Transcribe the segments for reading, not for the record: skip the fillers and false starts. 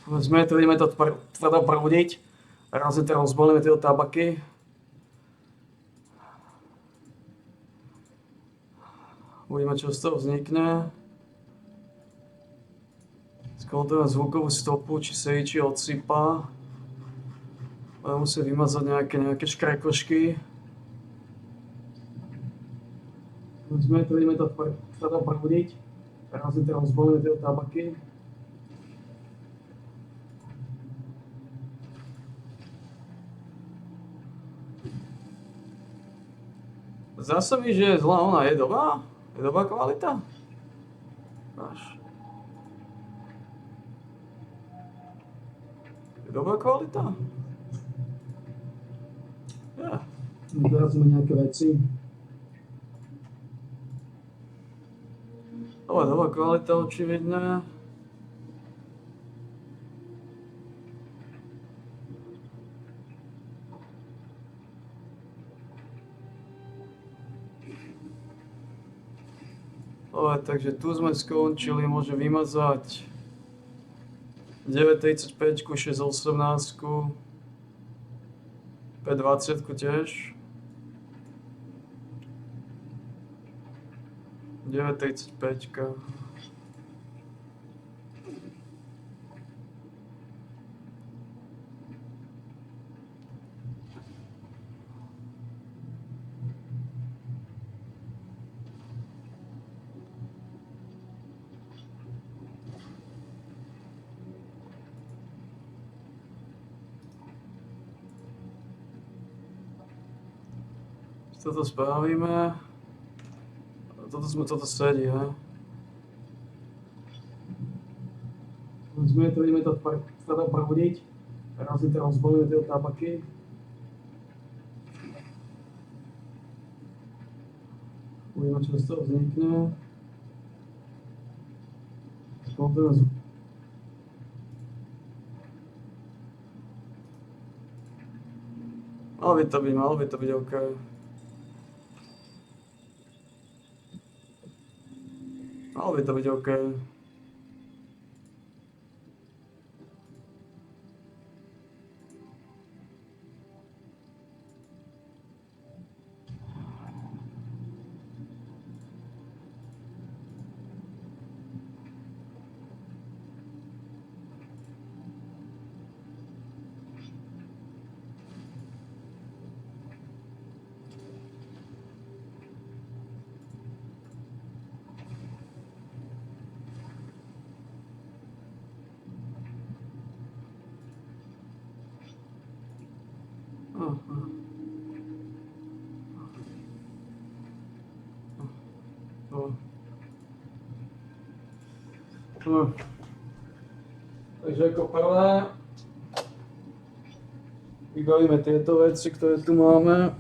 Vezmeme to, ideme to tvrdo proudiť. Razne to rozbalíme tieto tabaky. Uvidíme, čo z toho vznikne. Skontrolujeme zvukovú stopu, či sedí, či odsypá. Budeme musieť vymazať nejaké škrekošky. Vezmeme to, ideme to tvrdo proudiť. Razne to rozbalíme tieto tabaky. Zdá sa mi, že je zlá, ona je dobrá? Je dobrá kvalita? Máš. Je dobrá kvalita? Ja. Teraz sme nejaké veci. Dobrá kvalita očividne. Takže tu sme skončili, môžem vymazať 9.35, 6.18, 5.20 tiež. 9.35. Toto spravíme. Toto sedí, he? Ideme to tvrdo proudiť. Razne to rozbalíme tieto tabaky. Uvidíme, čo z toho vznikne. Skontrolujeme malo by to byť OK. Malo by to byť OK. Takže ako prvé vybavíme tieto veci, ktoré tu máme.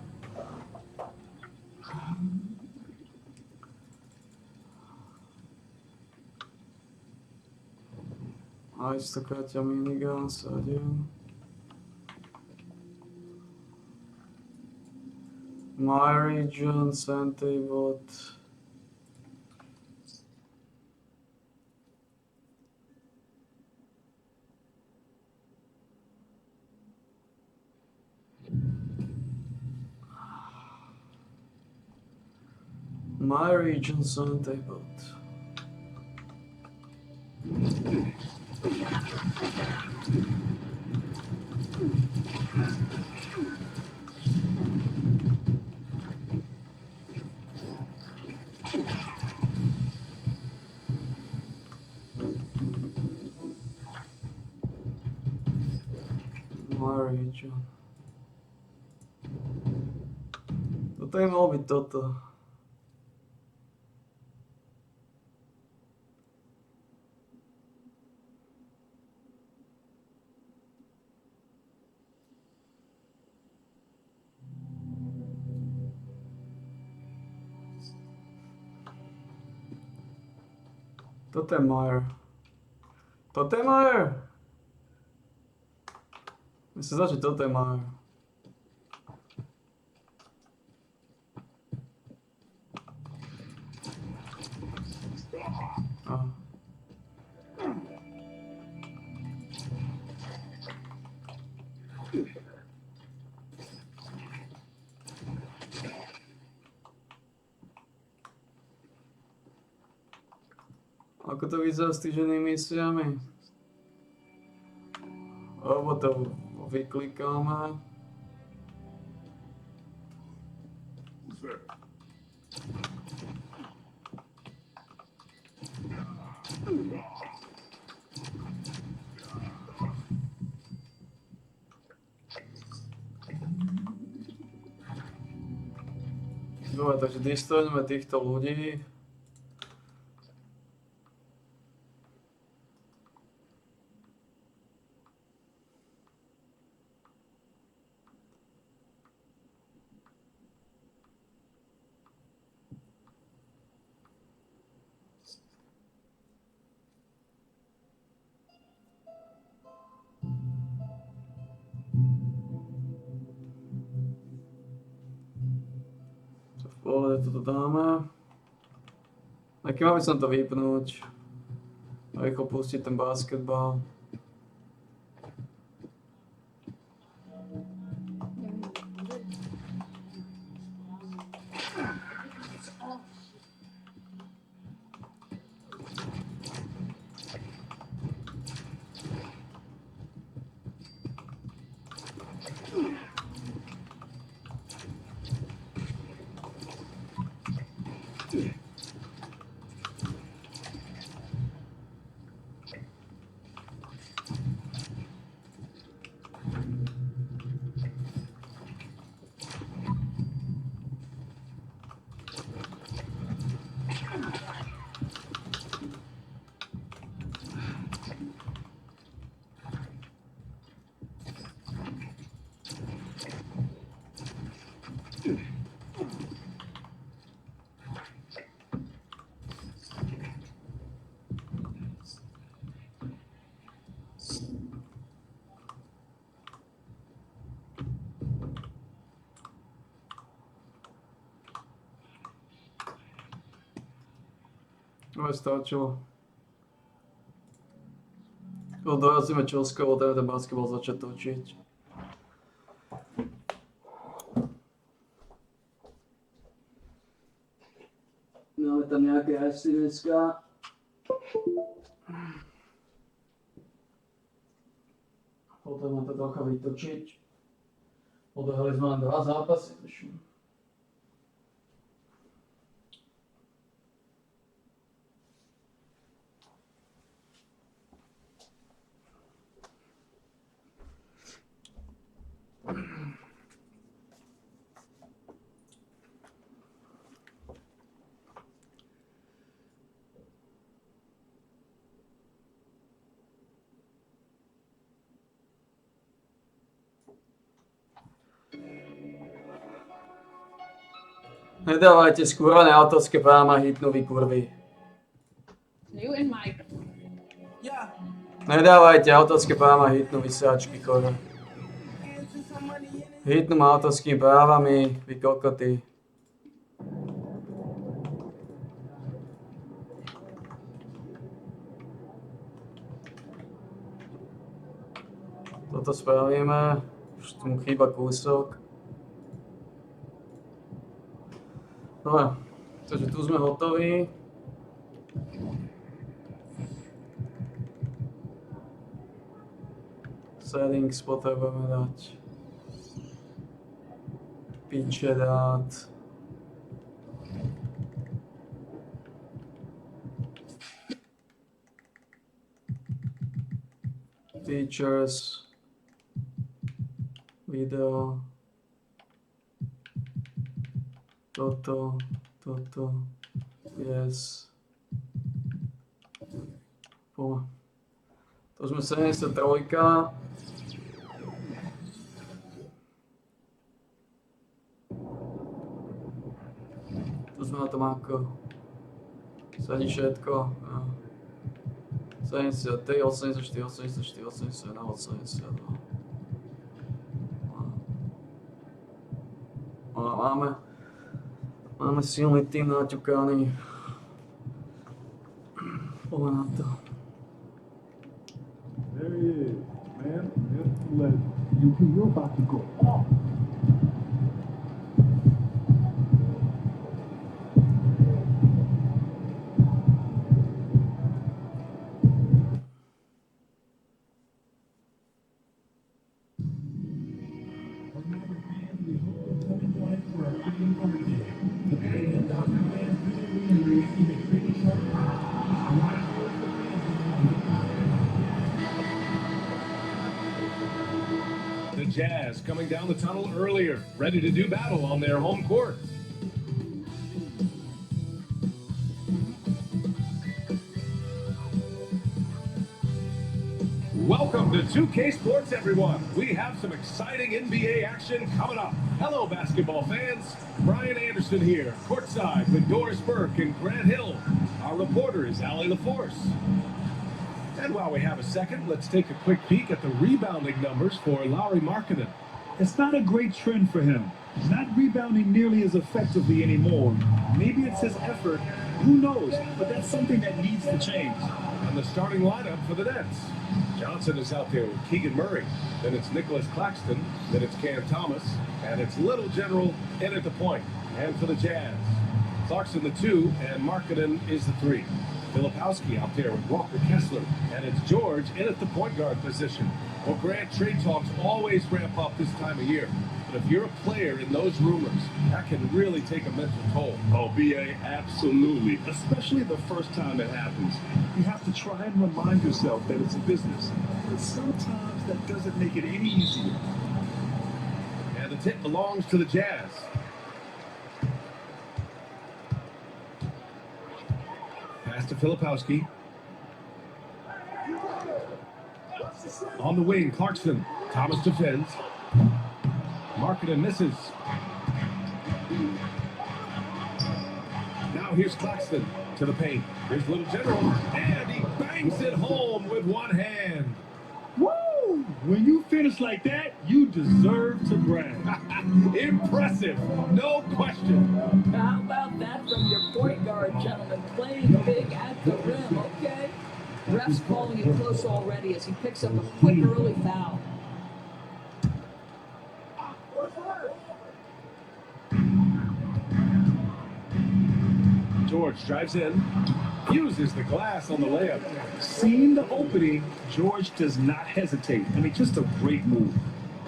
Aristokratia minigun sadím. My region, Santebot. My region, Santebot. My region. Toto je malo byť toto. Toto je Meyer. Toto je Meyer! Myslím sa, že toto je Meyer. Ako to vyzerá s týždennými misiami? Alebo to vyklikáme. Dobre, takže distrojíme týchto ľudí. V pohode toto dáme. Aký mal by som to vypnúť? Rýchlo pustiť ten basketbal. No stačilo. Dorazíme čoskoro, ten basketbal začať točiť. Máme tam nejaké hesty dneska. Potrebujeme to trocha vytočiť. Odohrali sme len 2 zápasy. Nedávajte skúrané autorské práva hitnú vy kurvy. You and Mike. Yeah. Nedávajte autorské práva hitnú vy sráčky chore. Hitnú ma autorskými právami, vy kokoty. Toto spravíme, už tomu chýba kúsok. Dobre, takže tu sme hotoví. Settings potrebujeme dať. Piče dát. Features. Video. Toto. Yes. To sme 73. Tu sme na tom ako. Sedí všetko. 73, 84, 84, 81, 82. Máme silný tým naťukaný. Poďme na to. There he is, man. You're about to go off. Jazz coming down the tunnel earlier, ready to do battle on their home court. Welcome to 2K Sports, everyone. We have some exciting NBA action coming up. Hello, basketball fans. Brian Anderson here, courtside with Doris Burke and Grant Hill. Our reporter is Allie LaForce. And while we have a second, let's take a quick peek at the rebounding numbers for Lauri Markkanen. It's not a great trend for him. Not rebounding nearly as effectively anymore. Maybe it's his effort. Who knows? But that's something that needs to change. And the starting lineup for the Nets. Johnson is out there with Keegan Murray. Then it's Nicholas Claxton. Then it's Cam Thomas. And it's Little General in at the point. And for the Jazz, Clarkson the 2 and Markkanen is the 3. Filipowski out there with Walker Kessler. And it's George in at the point guard position. Well, Grant, trade talks always ramp up this time of year. But if you're a player in those rumors, that can really take a mental toll. Oh, BA, absolutely. Especially the first time it happens. You have to try and remind yourself that it's a business. But sometimes that doesn't make it any easier. And the tip belongs to the Jazz. Pass to Filipowski. On the wing, Clarkson. Thomas defends. Markkanen misses. Now here's Claxton to the paint. Here's Little General, and he bangs it home with one hand. Woo! When you finish like that, you deserve to brag. Impressive, no question. How about that from your point guard, gentlemen? Playing big at the rim, okay? Ref's calling it close already as he picks up a quick early foul. George drives in, uses the glass on the layup. Seeing the opening, George does not hesitate. I mean, just a great move.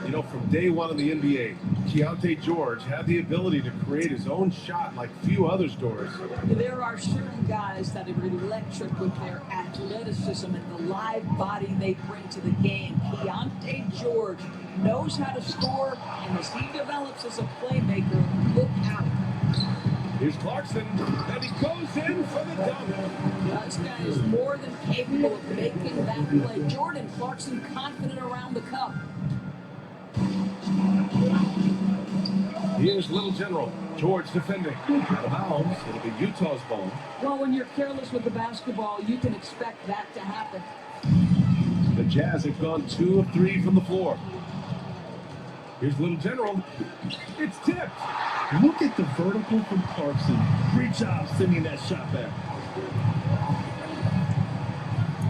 You know, from day one in the NBA, Keontae George had the ability to create his own shot like few others, Doris. There are certain guys that are electric with their athleticism and the live body they bring to the game. Keontae George knows how to score, and as he develops as a playmaker, look out. Here's Clarkson, and he goes in for the dunk. This guy is more than capable of making that play. Jordan Clarkson confident around the cup. Here's Little General. George defending. Out of bounds. It'll be Utah's ball. Well, when you're careless with the basketball, you can expect that to happen. The Jazz have gone 2 of 3 from the floor. Here's Little General. It's tipped. Look at the vertical from Clarkson. Great job sending that shot back.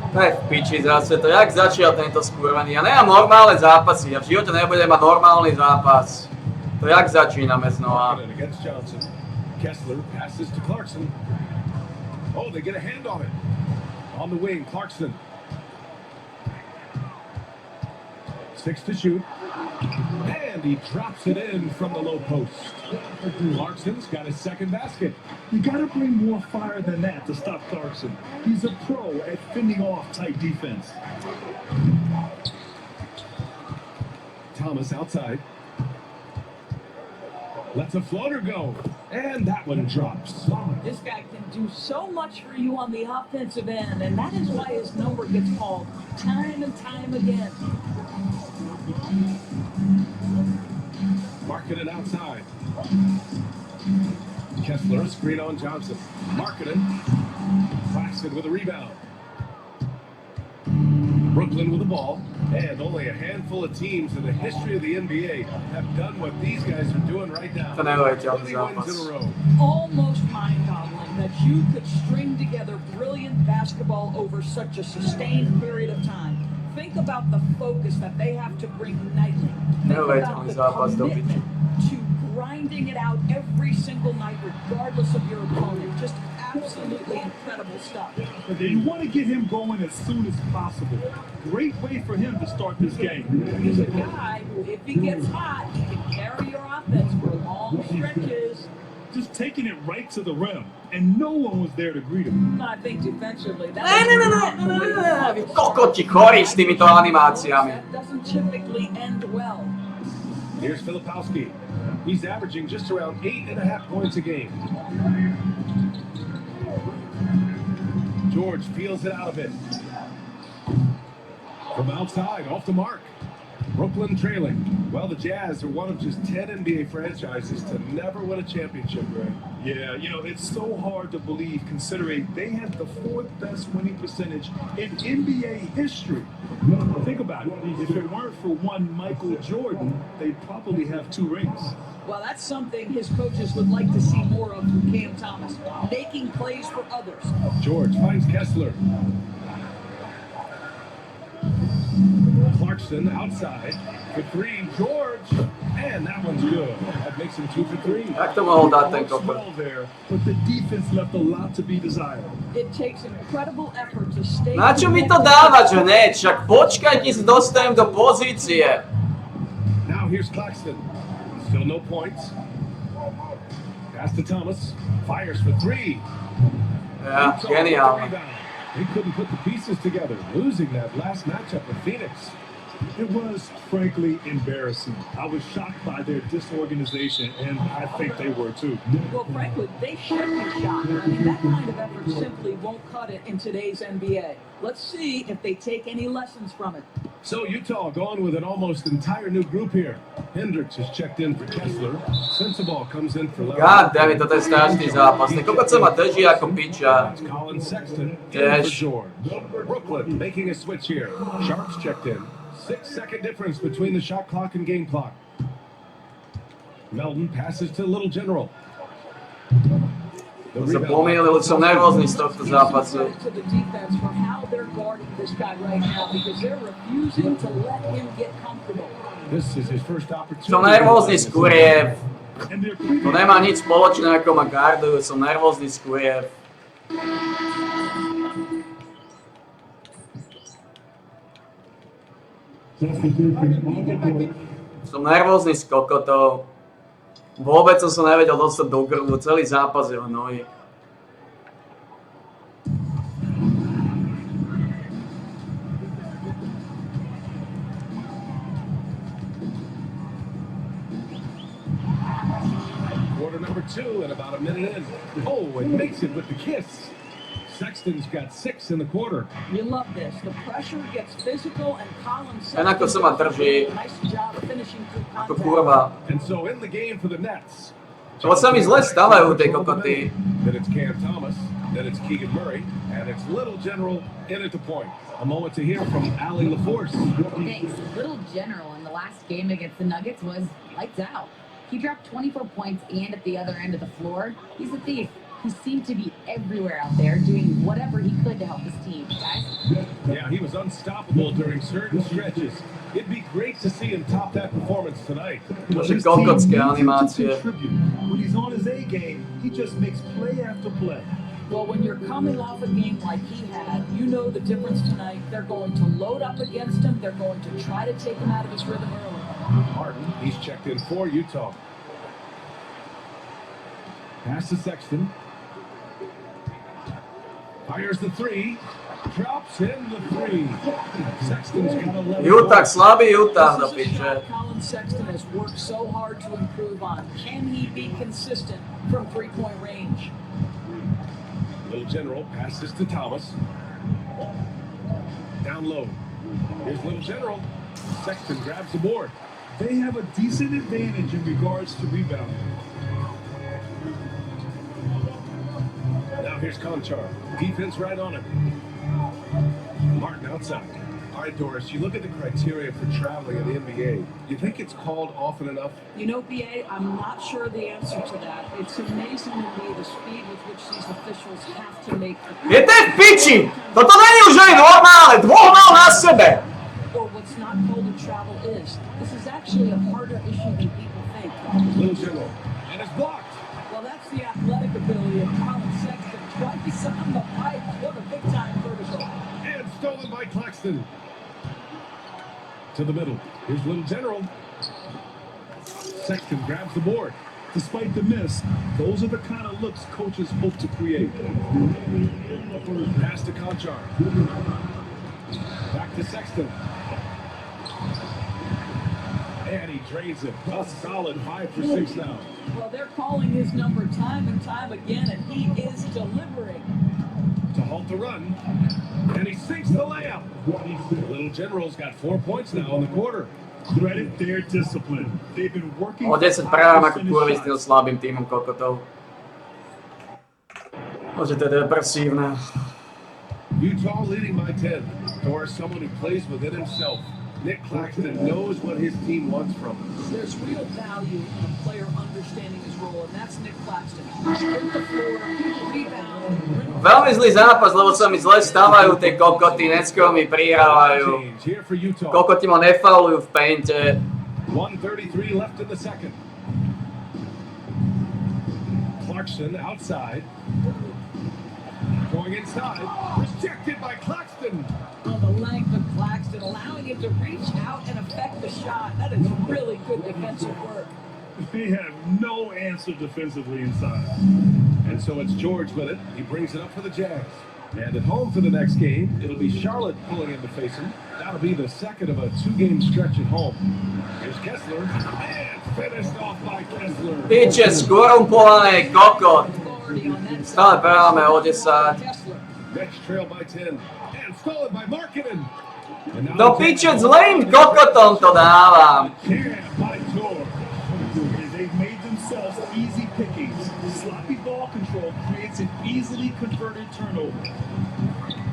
Daj v piči zase to, jak začial tento skurvený. Ja nemám normálne zápasy, ja v živote nebudem mať normálny zápas. To jak začíname znova. Against Johnson. Kessler passes to Clarkson. Oh, they get a hand on it. On the wing, Clarkson. 6 to shoot. And he drops it in from the low post. Clarkson's got his second basket. You gotta bring more fire than that to stop Clarkson. He's a pro at fending off tight defense. Thomas outside. Lets a floater go. And that one drops. This guy can do so much for you on the offensive end, and that is why his number gets called time and time again. Markkanen outside. Kessler, screen on Johnson. Markkanen. Claxton with a rebound. Brooklyn with the ball. And only a handful of teams in the history of the NBA have done what these guys are doing right now. 20 wins in a row. Almost mind-boggling that you could string together brilliant basketball over such a sustained period of time. Think about the focus that they have to bring nightly. Think about the commitment to grinding it out every single night, regardless of your opponent. Just absolutely incredible stuff. But you want to get him going as soon as possible. Great way for him to start this game. He's a guy who, if he gets hot, he can carry your offense for long stretches. Just taking it right to the rim, and no one was there to greet him. I think defensively, that Kokoti, koriš s týmito animáciami. doesn't typically end well. Here's Filipowski. He's averaging just around 8.5 points a game. George feels it out of it. From outside, off the mark. Brooklyn trailing. Well, the Jazz are one of just 10 NBA franchises to never win a championship, Greg. Yeah, you know, it's so hard to believe considering they had the 4th best winning percentage in NBA history. Think about it. If it weren't for one Michael Jordan, they'd probably have 2 rings. Well, that's something his coaches would like to see more of from Cam Thomas, making plays for others. George finds Kessler. Clarkson outside for 3. George, and that one's good. That makes him 2 for 3. Jak to mohol dát ten kopr? Well there, but the defense left a lot to be desired. It takes incredible effort to stay. Na čo mi to dávať hneď? Však počkaj, kým sa dostanem do pozície. Now here's Claxton. Still no points. Pass to Thomas. Fires for 3. Ja, geniálne. He couldn't put the pieces together, losing that last matchup with Phoenix. It was, frankly, embarrassing. I was shocked by their disorganization, and I think they were too. Well, frankly, they should be shocked. I mean, that kind of effort simply won't cut it in today's NBA. Let's see if they take any lessons from it. So Utah going with an almost entire new group here. Hendricks is checked in for Kessler. Sensabaugh comes in for Larry. God damn it, toto je strašný zápasník. Koľko sa ma drží ako piča. Colin Sexton in for Yes. George. Brooklyn making a switch here. Sharps checked in. 6-second difference between the shot clock and game clock. Melton passes to Little General. The Sa rebound. pomýlil, som nervózny z tohto zápasu. To the defense for how they're guarding this guy right now because they're refusing to let him get comfortable. This is his first opportunity. Som nervózny z Kuriev. And they're To nemá nič spoločné, ako ma gardujú. Som nervózny z Kuriev. Som nervózny z kokotov. Vôbec som sa nevedel dostať do grlu. Celý zápas je v hnoji. Quarter number 2 and about a minute in. Oh, and makes it with the kiss. Sexton's got 6 in the quarter. You love this. The pressure gets physical and Colin Enako sa ma drží. nice job of finishing through Ako contact. kurva. And so in the game for the Nets. Čo sa mi zle stavajú tie kokoty. Then it's Cam Thomas. Then it's Keegan Murray. And it's Little General in at the point. A moment to hear from Allie LaForce. Thanks. Little General in the last game against the Nuggets was lights out. He dropped 24 points and at the other end of the floor, he's a thief. He seemed to be everywhere out there doing whatever he could to help his team, guys. Yeah, he was unstoppable during certain stretches. It'd be great to see him top that performance tonight. Bože, His team kokotské needs him to animácie. contribute. When he's on his A game, he just makes play after play. Well, when you're coming off a game like he had, you know the difference tonight. They're going to load up against him. They're going to try to take him out of his rhythm early. Martin, he's checked in for Utah. Pass to Sexton. Fires the 3. Drops in the 3. Sexton's got 11. Utah, slabý Utah za This is a piče. shot Colin Sexton has worked so hard to improve on. Can he be consistent from three-point range? Little General passes to Thomas. Down low. Here's Little General. Sexton grabs the board. They have a decent advantage in regards to rebounding. Now here's Conchar. Defense right on him. Martin outside. All right, Doris, you look at the criteria for traveling in the NBA. You think it's called often enough? You know, BA, I'm not sure the answer to that. It's amazing to me the speed with which these officials have to make the... Je to v piči! Toto není už aj normálne, dvoch mal na sebe! Or what's not called a travel is. This is actually a harder issue than people think. Little General. And it's blocked. Well, that's the athletic ability of Colin Sexton. Twice on the pipe. What a big-time vertical. And stolen by Claxton. To the middle. Here's Little General. Sexton grabs the board. Despite the miss, those are the kind of looks coaches hope to create. Pass to Conchar. Back to Sexton. And he drains it. A solid 5 for 6 now. Well, they're calling his number time and time again, and he is delivering. To halt the run. And he sinks the layup. The Little General's got 4 points now in the quarter. Credit their discipline. They've been working O 10 prehám ako kurvy s tým slabým týmom kokotov. Bože, to je depresívne. Utah leading by 10. Or someone who plays within himself. Nick Claxton knows what his team wants from him. There's real value in a player understanding his role, and that's Nick Claxton. Sprint the floor, rebound. Veľmi zlý zápas, lebo sa mi zle stávajú tie kokoty, neskôr mi prihrávajú. Change here for Utah. Kokoti ma nefaulujú v painte. 1:33 left in the second. Clarkson outside. Going inside. Rejected by Claxton. On the length of Claxton, allowing him to reach out and affect the shot. That is really good defensive work. They have no answer defensively inside. And so it's George with it. He brings it up for the Jazz. And at home for the next game, it'll be Charlotte pulling in to face him. That'll be the second of a 2-game stretch at home. Here's Kessler. And finished off by Kessler. Piče, skorumpovaný kokot. Authority on that Stále side. prehráme o 10. Kessler. Next trail by 10. And stolen by Markkanen. And now Do piče, zlým kokotom to dávam. Yeah, by George. They've made themselves easy pickings. Sloppy ball control creates an easily converted turnover.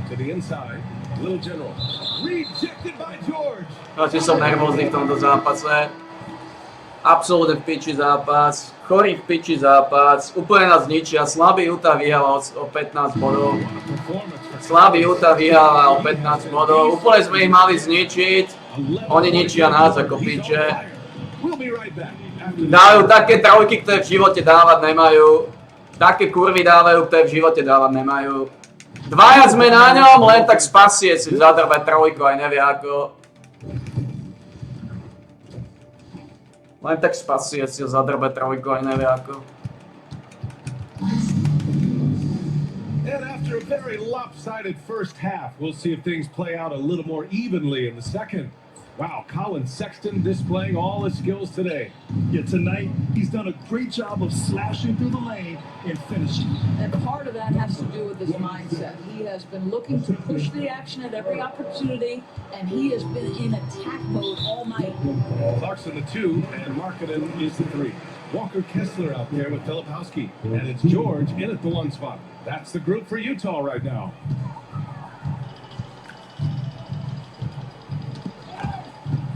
to the inside. Little General. Rejected by George. Radšej som nervózny v tomto zápase. Absolútne v piči zápas. Chorý v piči zápas. Úplne nás ničia. Slabý Utah vyhráva o 15 bodov. Slabý Utah vyhráva o 15 bodov. Úplne sme ich mali zničiť. Oni ničia nás ako piče. Dávajú také trojky, ktoré v živote dávať nemajú. Také kurvy dávajú, ktoré v živote dávať nemajú. Dvaja sme na ňom, len tak spasie si zadrbe trojku, aj nevie ako. Len tak spasie si zadrbe trojku, aj nevie ako. And after a very lopsided first half, we'll see if things play out a little more evenly in the second. Wow, Colin Sexton displaying all his skills today. Yeah, tonight he's done a great job of slashing through the lane and finishing. And part of that has to do with his mindset. He has been looking to push the action at every opportunity, and he has been in attack mode all night. Clarkson the 2, and Markkanen is the 3. Walker Kessler out there with Filipowski. And it's George in at the 1 spot. That's the group for Utah right now.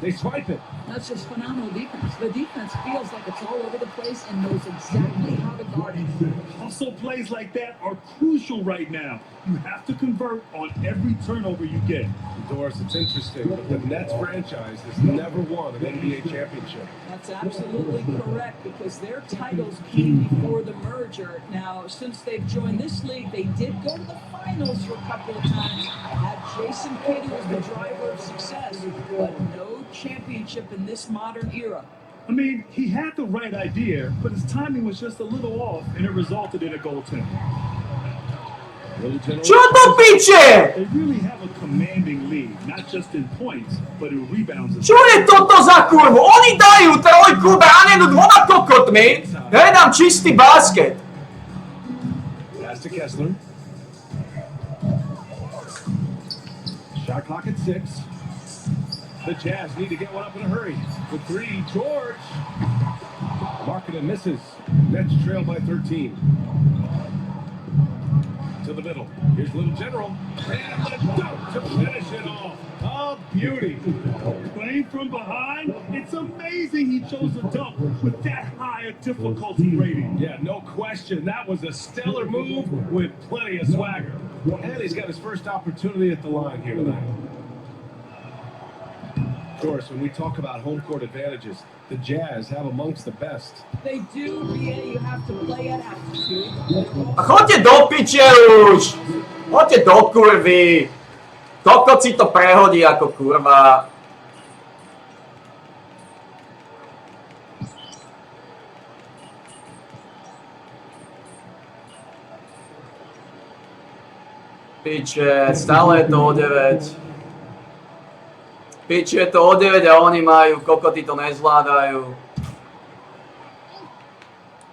They swipe it. That's just phenomenal defense. The defense feels like it's all over the place and knows exactly how to guard it. Hustle plays like that are crucial right now. You have to convert on every turnover you get. Doris, it's interesting, but the Nets franchise has never won an NBA championship. That's absolutely correct because their titles came before the merger. Now, since they've joined this league, they did go to the finals for a couple of times. Had Jason Kidd as the driver of success, but no championship in this modern era. I mean, he had the right idea, but his timing was just a little off, and it resulted in a goaltender. Čo to piče? They really have a commanding lead, not just in points, but in rebounds. Čo je toto za kurvu? Oni dajú trojku, bránenú dvoma kokotmi. Ja dám čistý basket. Pass to Kessler. Shot clock at 6. The Jazz need to get one up in a hurry. The 3, George. Markkanen misses. Nets trail by 13. To the middle. Here's Little General. And the dunk to finish it off. A beauty. Playing from behind, it's amazing he chose a dunk with that high a difficulty rating. Yeah, no question. That was a stellar move with plenty of swagger. And he's got his first opportunity at the line here tonight. Of course, when we talk about home court advantages, the Jazz have amongst the best. They do, BA, you have to play at altitude. A choďte do piče už! Choďte do kurvy! Kokot si to prehodí ako kurva. Piče, stále je to o 9. Pič je to o 9 a oni majú, kokoty to nezvládajú.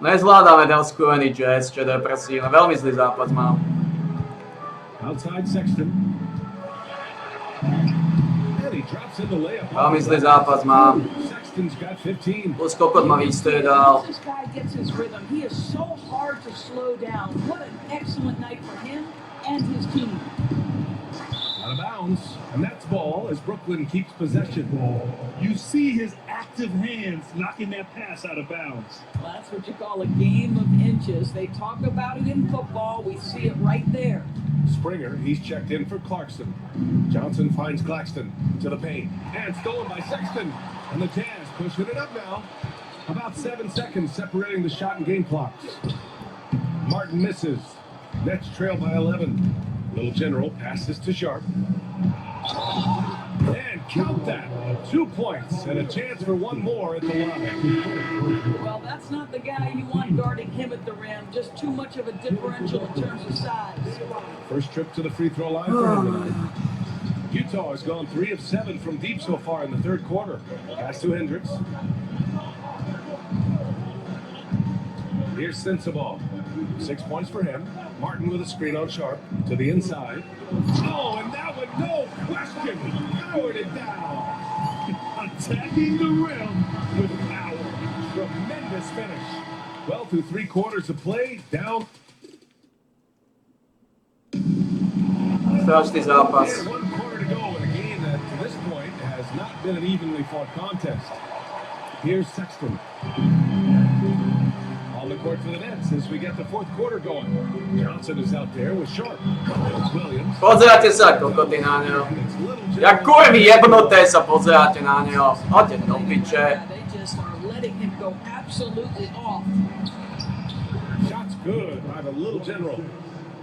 Nezvládame ten skúrený Jazz, čo je depresívne. Veľmi zlý zápas mám. Outside Sexton. And he drops in the layup. Veľmi zlý zápas mám. Sexton's got 15. Plus kokot ma vystriedal. This guy gets his rhythm. He is so hard to slow down. What an excellent night for him and his team. Out of bounds, and that's ball as Brooklyn keeps possession. You see his active hands knocking that pass out of bounds. Well, that's what you call a game of inches. They talk about it in football. We see it right there. Springer, he's checked in for Clarkson. Johnson finds Claxton to the paint. And stolen by Sexton. And the Jazz pushing it up now. About 7 seconds separating the shot and game clocks. Martin misses. Nets trail by 11. Little General passes to Sharp. And count that. 2 points and a chance for one more at the line. Well, that's not the guy you want guarding him at the rim. Just too much of a differential in terms of size. First trip to the free throw line for him tonight. Utah has gone 3 of 7 from deep so far in the third quarter. Pass to Hendricks. Here's Sensabaugh. 6 points for him. Martin with a screen on Sharp to the inside. Oh, and that one, no question, powered it down. Attacking the rim with power. Tremendous finish. Well, through 3 quarters of play, down. Strašný zápas. And 1 quarter to go in a game that, to this point, has not been an evenly fought contest. Here's Sexton. On the court for the Nets as we get the fourth quarter going. Johnson is out there with Sharp. It's Williams. Pozeráte sa, kokoty na neho. Jak kurvy jebnuté sa pozeráte na neho. Hoďte do piče. Yeah, they just are letting him go absolutely off. Shots good by the Little General.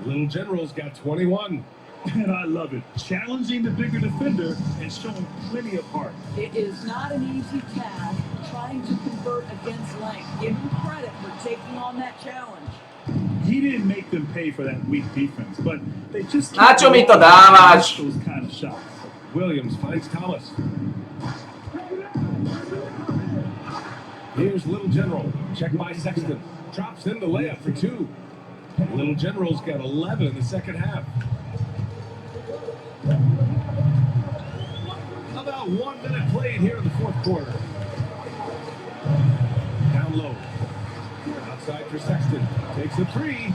Little General's got 21. And I love it. Challenging the bigger defender and showing plenty of heart. It is not an easy task trying to convert against length. Give him credit for taking on that challenge. He didn't make them pay for that weak defense, but they just Na čo mi to dávaš? those kind of shots. Williams finds Thomas. Here's Little General. Check by Sexton. Drops in the layup for 2. Little General's got 11 in the second half. About 1 minute played here in the fourth quarter. Down low. Outside for Sexton. Takes a 3.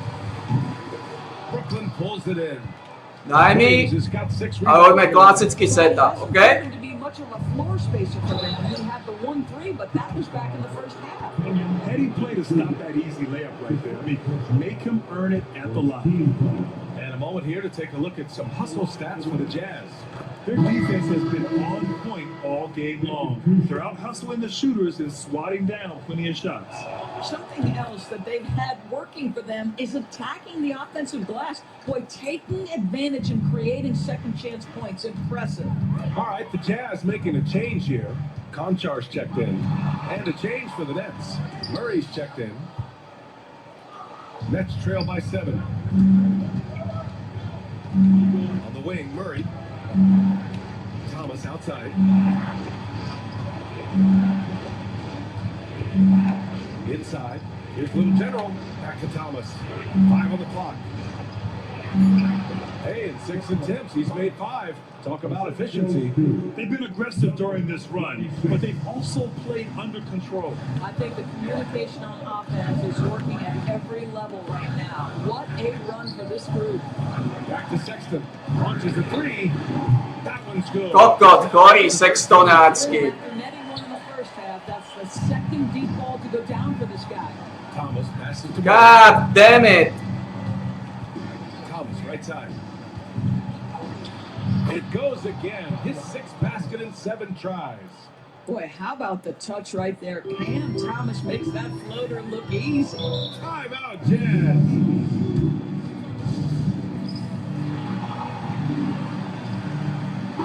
Brooklyn pulls it in. Daj mi Williams has got 6 a robíme klasický setup, OK? It to be much of a floor spacer for them. He had the 1-3, but that was back in the first half. Heady play to stop that easy layup right there. I mean, make him earn it at the line. And a moment here to take a look at some hustle stats for the Jazz. Their defense has been on point all game long. They're out hustling the shooters and swatting down plenty of shots. Something else that they've had working for them is attacking the offensive glass. Boy, taking advantage and creating second chance points. Impressive. All right, the Jazz making a change here. Konchar's checked in. And a change for the Nets. Murray's checked in. Nets trail by 7. On the wing, Murray. Thomas outside. Inside. Here's Little General. Back to Thomas. 5 on the clock. Hey, in 6 attempts, he's made 5. Talk about efficiency. They've been aggressive during this run, but they've also played under control. I think the communication on offense is working at every level right now. What a run for this group. Back to Sexton. Launches a 3. That one's good. Kokot, Corey Sextonácky. After netting one in the first half, that's the second deep ball to go down for this guy. Thomas passes to God damn it. Thomas, right side. It goes again. His 6th basket in 7 tries. Boy, how about the touch right there? Cam Thomas makes that floater look easy. Timeout, Jazz.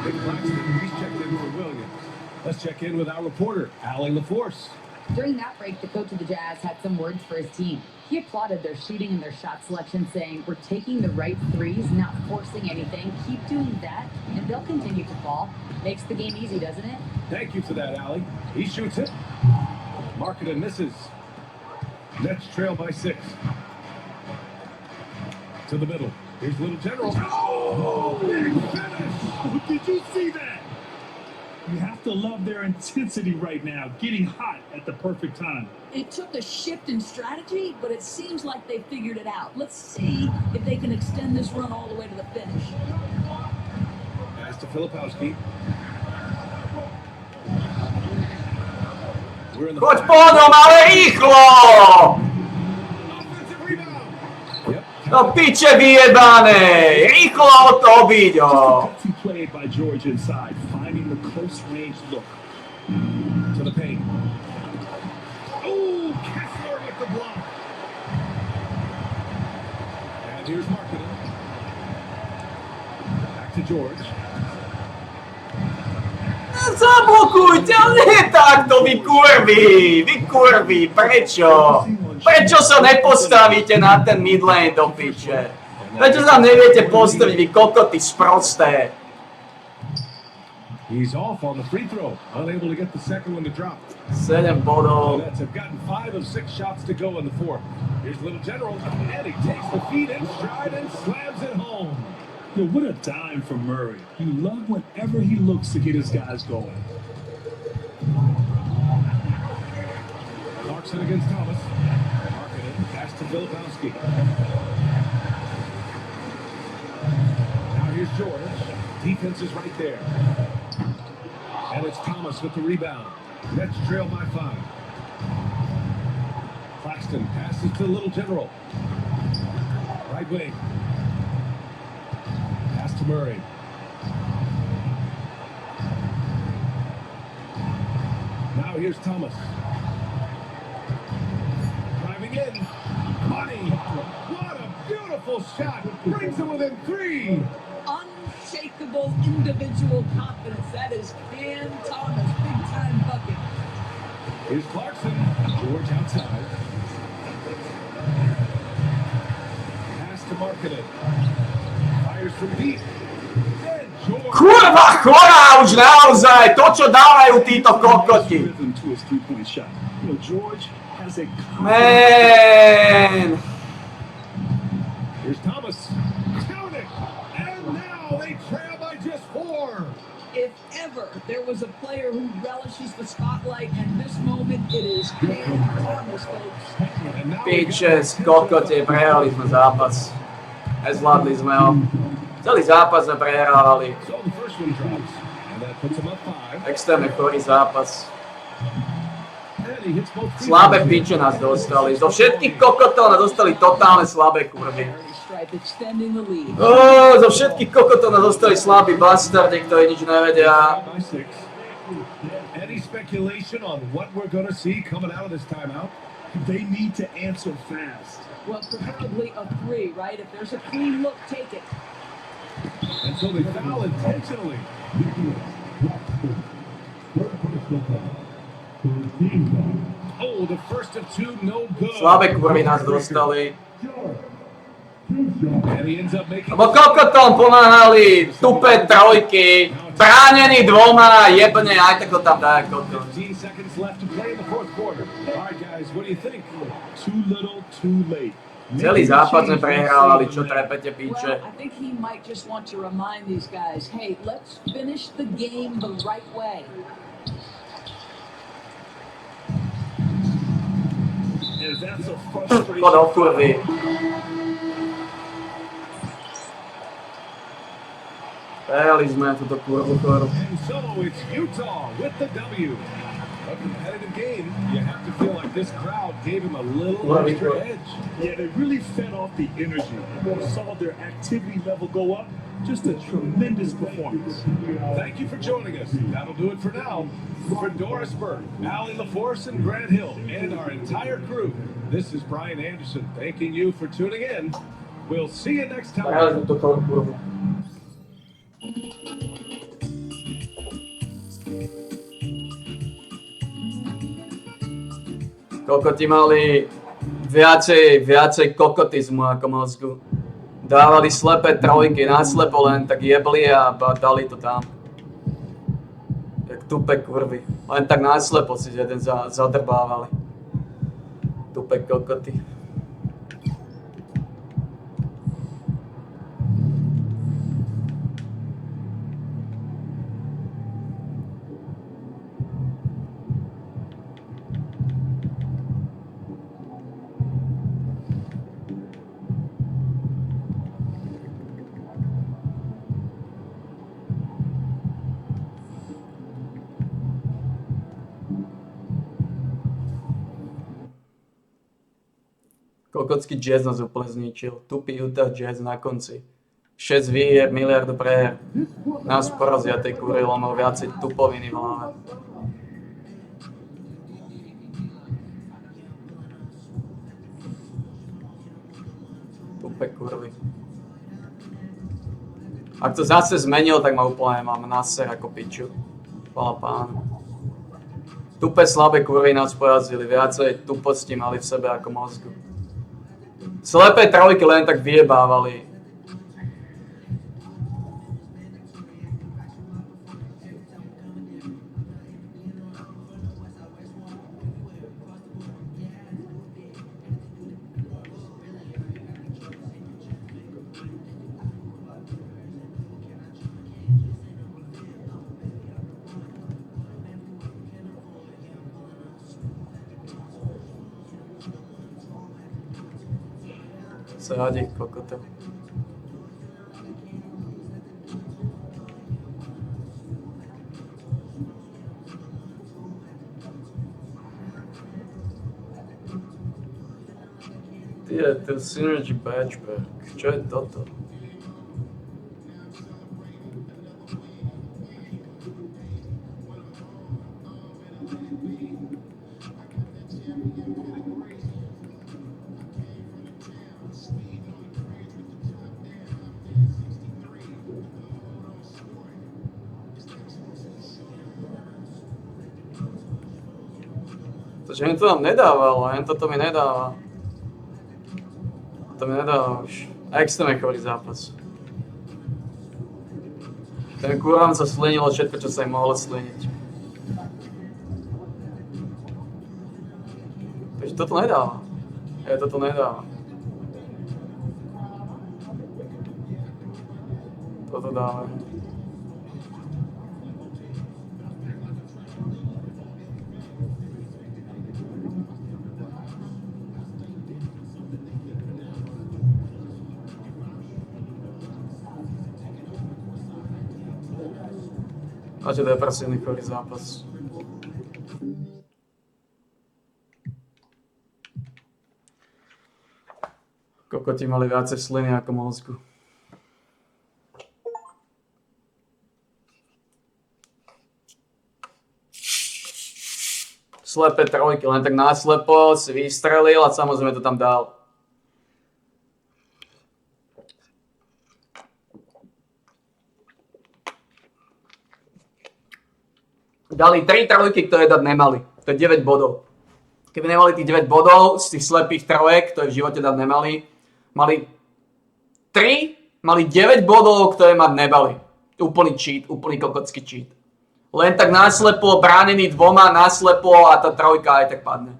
Big Claxton, he's checked in for Williams. Let's check in with our reporter, Allie LaForce. During that break, the coach of the Jazz had some words for his team. He applauded their shooting and their shot selection, saying, "We're taking the right threes, not forcing anything. Keep doing that, and they'll continue to fall." Makes the game easy, doesn't it? Thank you for that, Allie. He shoots it. Markkanen misses. Nets trail by 6. To the middle. Here's Little General. Oh, big finish! Did you see that? You have to love their intensity right now, getting hot at the perfect time. It took a shift in strategy, but it seems like they figured it out. Let's see if they can extend this run all the way to the finish. Pass to Filipowski. We're in the Choď potom, ale rýchlo! offensive rebound. Yep. No piče vyjebané! Rýchlo od toho byť, ho! Gutsy play by George inside, finding the close range look. To the paint. Oh, Kessler with the block. And here's Markkanen. Back to George. Zablokujte, ale nie takto, vy kurví, prečo? Prečo sa nepostavíte na ten midlane do piče? Prečo sa neviete postaviť, vy kokoty sprosté? He's off on the free throw, unable to get the second one to drop. 7 bodov. The Nets have gotten 5 of 6 shots to go in the fourth. Here's Little General, and he takes the feet in stride and slams it home. Yo, what a dime from Murray. You love whenever he looks to get his guys going. Clarkson against Thomas. Markkanen, pass to Filipowski. Now here's George. Defense is right there. And it's Thomas with the rebound. Nets trail by 5. Claxton passes to Little General. Right wing. Pass to Murray. Now here's Thomas. Driving in. Money. What a beautiful shot. Brings him within 3. Unshakable individual confidence. That is Cam Thomas. Big time bucket. Here's Clarkson. George outside. Pass to Markkanen. Fires from deep. Then George. Kurva chorá už naozaj, to čo dávajú títo kokoti. Rhythm to his three-point shot. You know, George has a Man! Here's Thomas. Count it. And now they trail by just 4. If ever there was a player who relishes the spotlight, and this moment it is Cam Thomas, folks. And now Piče, kokoti, prehrali sme zápas. Nezvládli sme ho. Celý zápas sme prehrávali. So the first one drops. And that puts him up 5. Extrémne chorý zápas. And he hits both free Slabé throws. piče nás dostali. Zo všetkých kokotov nás dostali totálne slabé kurvy. Stripe extending the lead. Zo všetkých kokotov nás dostali slabí bastardi, ktorí nič nevedia. By 6. Any speculation on what we're going to see coming out of this timeout? They need to answer fast. Well, preferably a 3, right? If there's a clean look, take it. And so they foul intentionally. Oh, the first of 2, no good. Slabé kurvy nás dostali. And he ends up making. Lebo kokotom pomáhali, tupé trojky, bránení 2, jebne, aj tak to tam dá kokot. 15 seconds left to play in the fourth quarter. All right, guys, what do you think? Too little, too late. Celý zápas sme prehrávali, čo trepete piče. Well, I think he might just want to remind these guys, hey, let's finish the game the right way. And that's a frustration. Chod do kurvy. Prehrali sme túto kurvu choru. And so it's Utah with the W. A competitive game. You have to feel like this crowd gave him a little extra edge. Yeah, they really fed off the energy. Saw their activity level go up. Just a tremendous performance. Thank you for joining us. That'll do it for now. For Doris Burke, Allie LaForce, and Grant Hill, and our entire crew, this is Brian Anderson thanking you for tuning in. We'll see you next time. Prehrali sme túto kurvu. Kokoti mali viacej kokotizmu ako mozgu. Dávali slepé trojky, naslepo len tak jebli a dali to tam. Jak tupe kurvy. Len tak naslepo si jeden zadrbávali. Tupe kokoty. Kokotský Jazz nás úplne zničil. Tupý Utah Jazz na konci. 6 výhier, miliardu preher. Nás porazia tej kurvy, lomov viacej tupoviny v hlave. Tupe kurvy. Ak to zase zmenil, tak ma úplne mám naser ako piču. Chvala pánu. Tupe slabé kurvy nás porazili, viacej tuposti mali v sebe ako mozgu. Slepé trojky len tak vyjebávali. Sádi, kokoto. To Synergy Batchback. Čo je toto? Že mi to tam nedávalo, jen toto mi nedáva. To mi nedáva už. Extrémne chorý zápas. Ten kurvám sa slinilo všetko, čo sa im mohlo sliniť. Takže toto nedáva. Toto nedáva. Toto dáva. Máte depresívny chorý zápas. Kokoti mali viacej sliny ako mozgu. Slepé trojky, len tak náslepo si vystrelil a samozrejme to tam dal. Dali 3 trojky, ktoré dať nemali. To je 9 bodov. Keby nemali tých 9 bodov z tých slepých trojek, ktoré v živote dať nemali, mali 9 bodov, ktoré mať nebali. Úplný cheat, úplný kokotský cheat. Len tak náslepo, bránený dvoma, náslepo a tá trojka aj tak padne.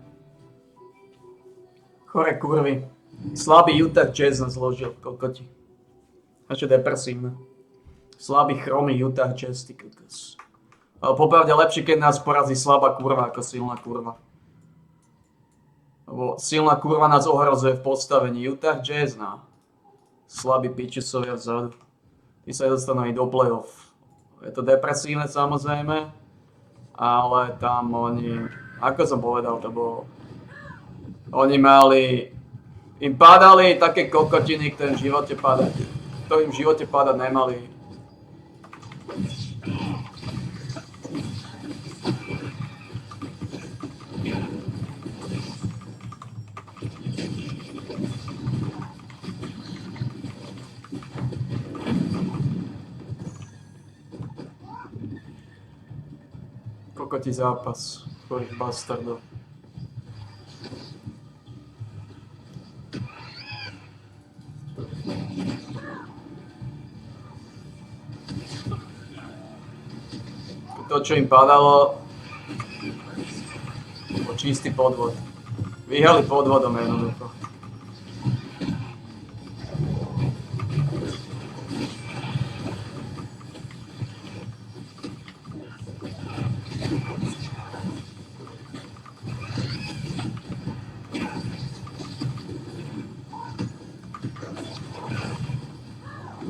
Chore kurvy. Slabý Utah Jazz nás zložil, kokoti. A čo depresívne. Slabý chromý Utah Jazz, ty kokos. Ale popravde lepšie, keď nás porazí slabá kurva ako silná kurva. Lebo silná kurva nás ohrozuje v postavení. Utah Jazz, no. Slabí pičusovia vzadu. Tí sa dostanú aj do play-off. Je to depresívne samozrejme, ale tam oni, ako som povedal, to bolo... Oni mali... Im padali také kokotiny, ktoré v živote padať nemali. Kokotí zápas, chorých bastardov. to, čo im padalo, bol čistý podvod. Vyhrali podvodom jednoducho.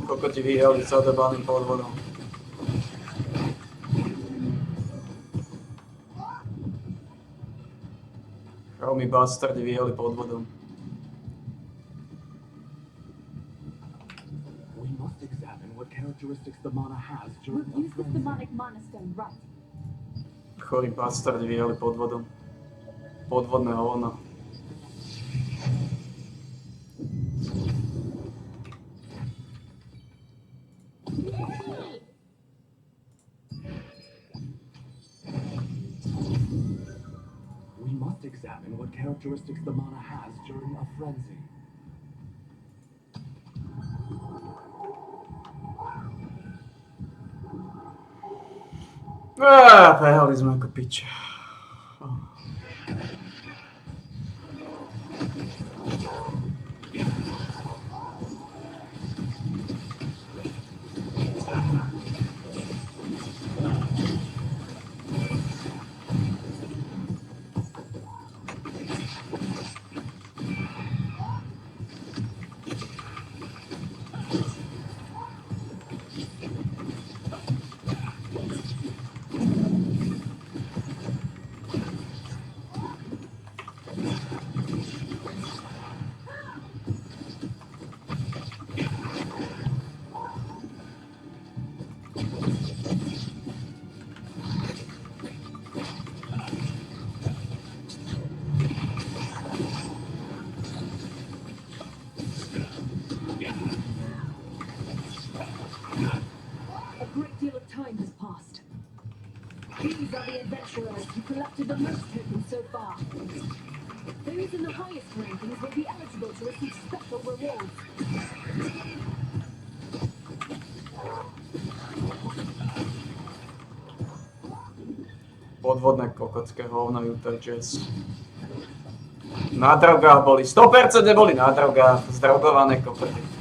Kokoti vyhrali s odebaným podvodom. Chromí bastardi vyhrali podvodom. We must examine what characteristics the mana has during a Use the frenzy. demonic mana stone right. Chorí bastardi vyhrali podvodom. Podvodné hovno. We must examine what characteristics the mana has during a frenzy. Prehali sme ako piče. A great deal of time has passed. These are the adventurers who collected the most tokens so far. Those in the highest rankings will be eligible to receive special rewards. Podvodné kokotské hovno Utah Jazz. Na drogách boli, 100% boli na drogách, zdrogované kokoty.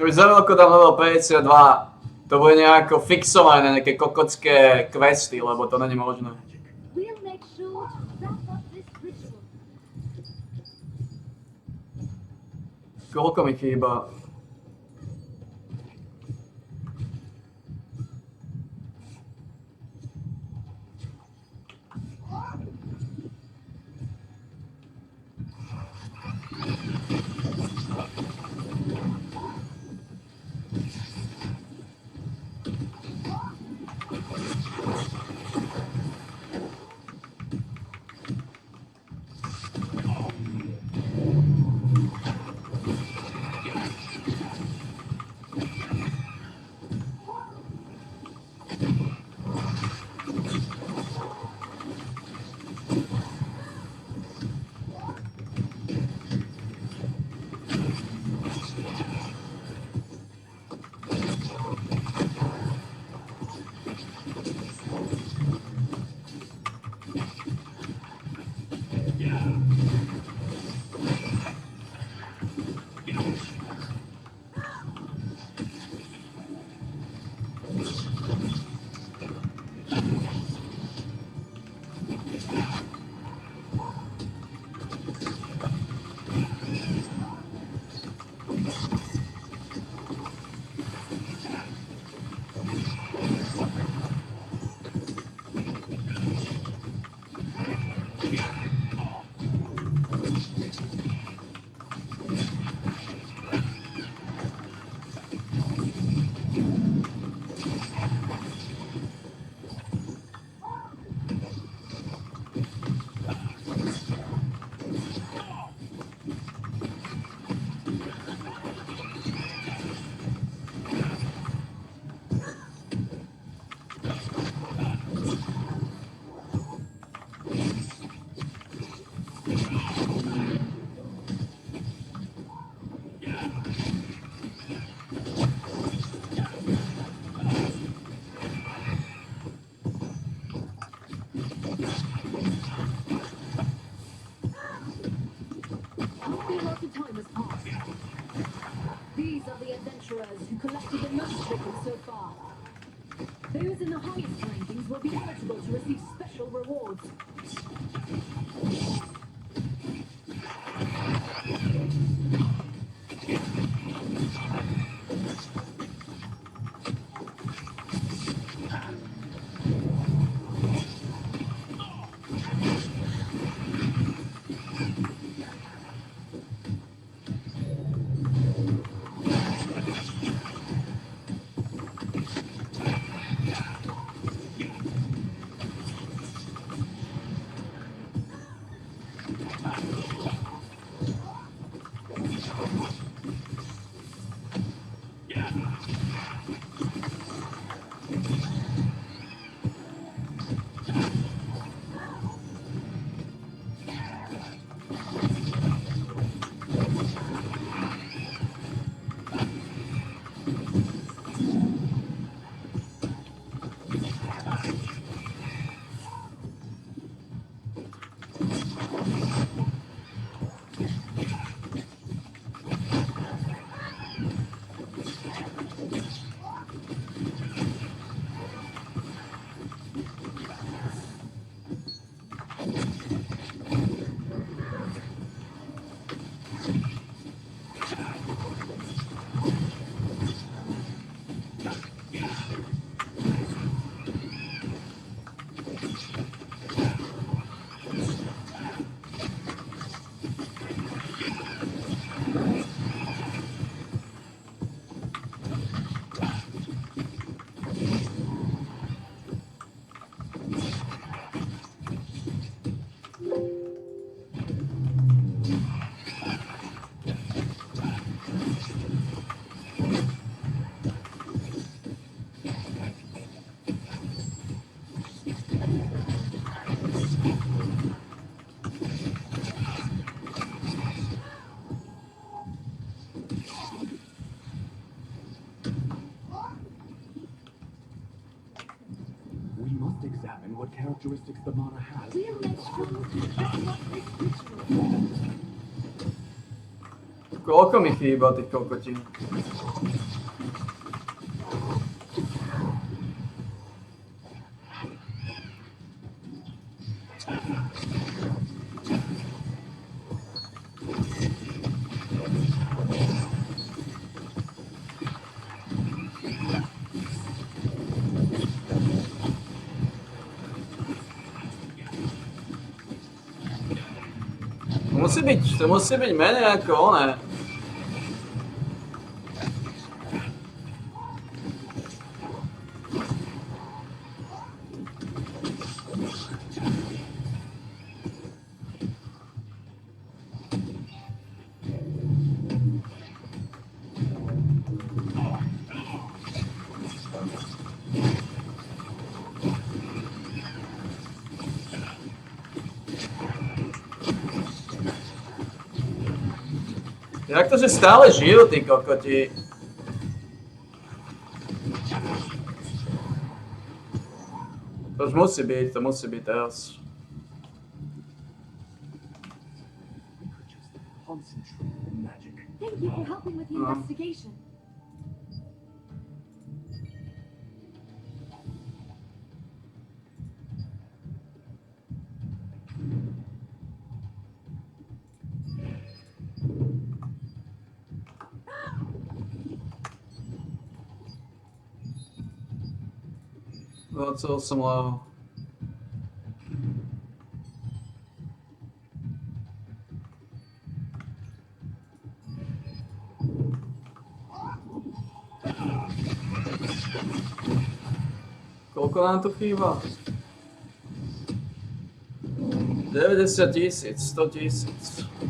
Už za veľko tam level 52, to bude nejako fixované, nejaké kokotské questy, lebo to není možné. We'll make sure to wrap up this ritual. Koľko mi chýba? These are the adventurers who collected the most tokens so far. Those in the highest rankings will be eligible to receive special rewards. We must examine what characteristics the mana has. Dear Minstrel, that's not this ritual. Koľko mi chýba tých kokotín? musí byť menej ako oné. Jak to, že stále žijú tí kokoti? To už musí byť teraz. Thank you for helping with the investigation. That's awesome, wow. Koľko nám tu chýba? 90 000, 100 000.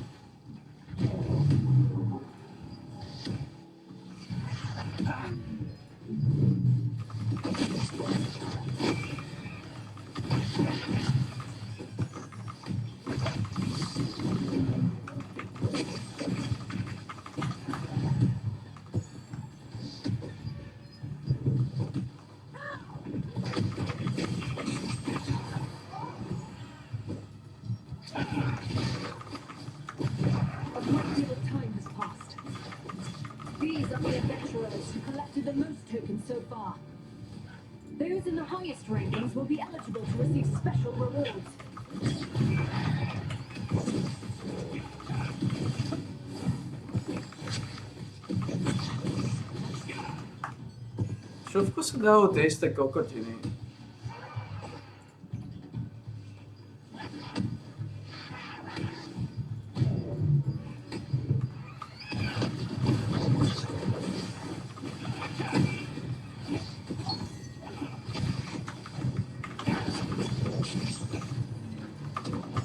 Those in the highest rankings will be eligible to receive special rewards. Čo v kuse dajú tie isté kokotiny?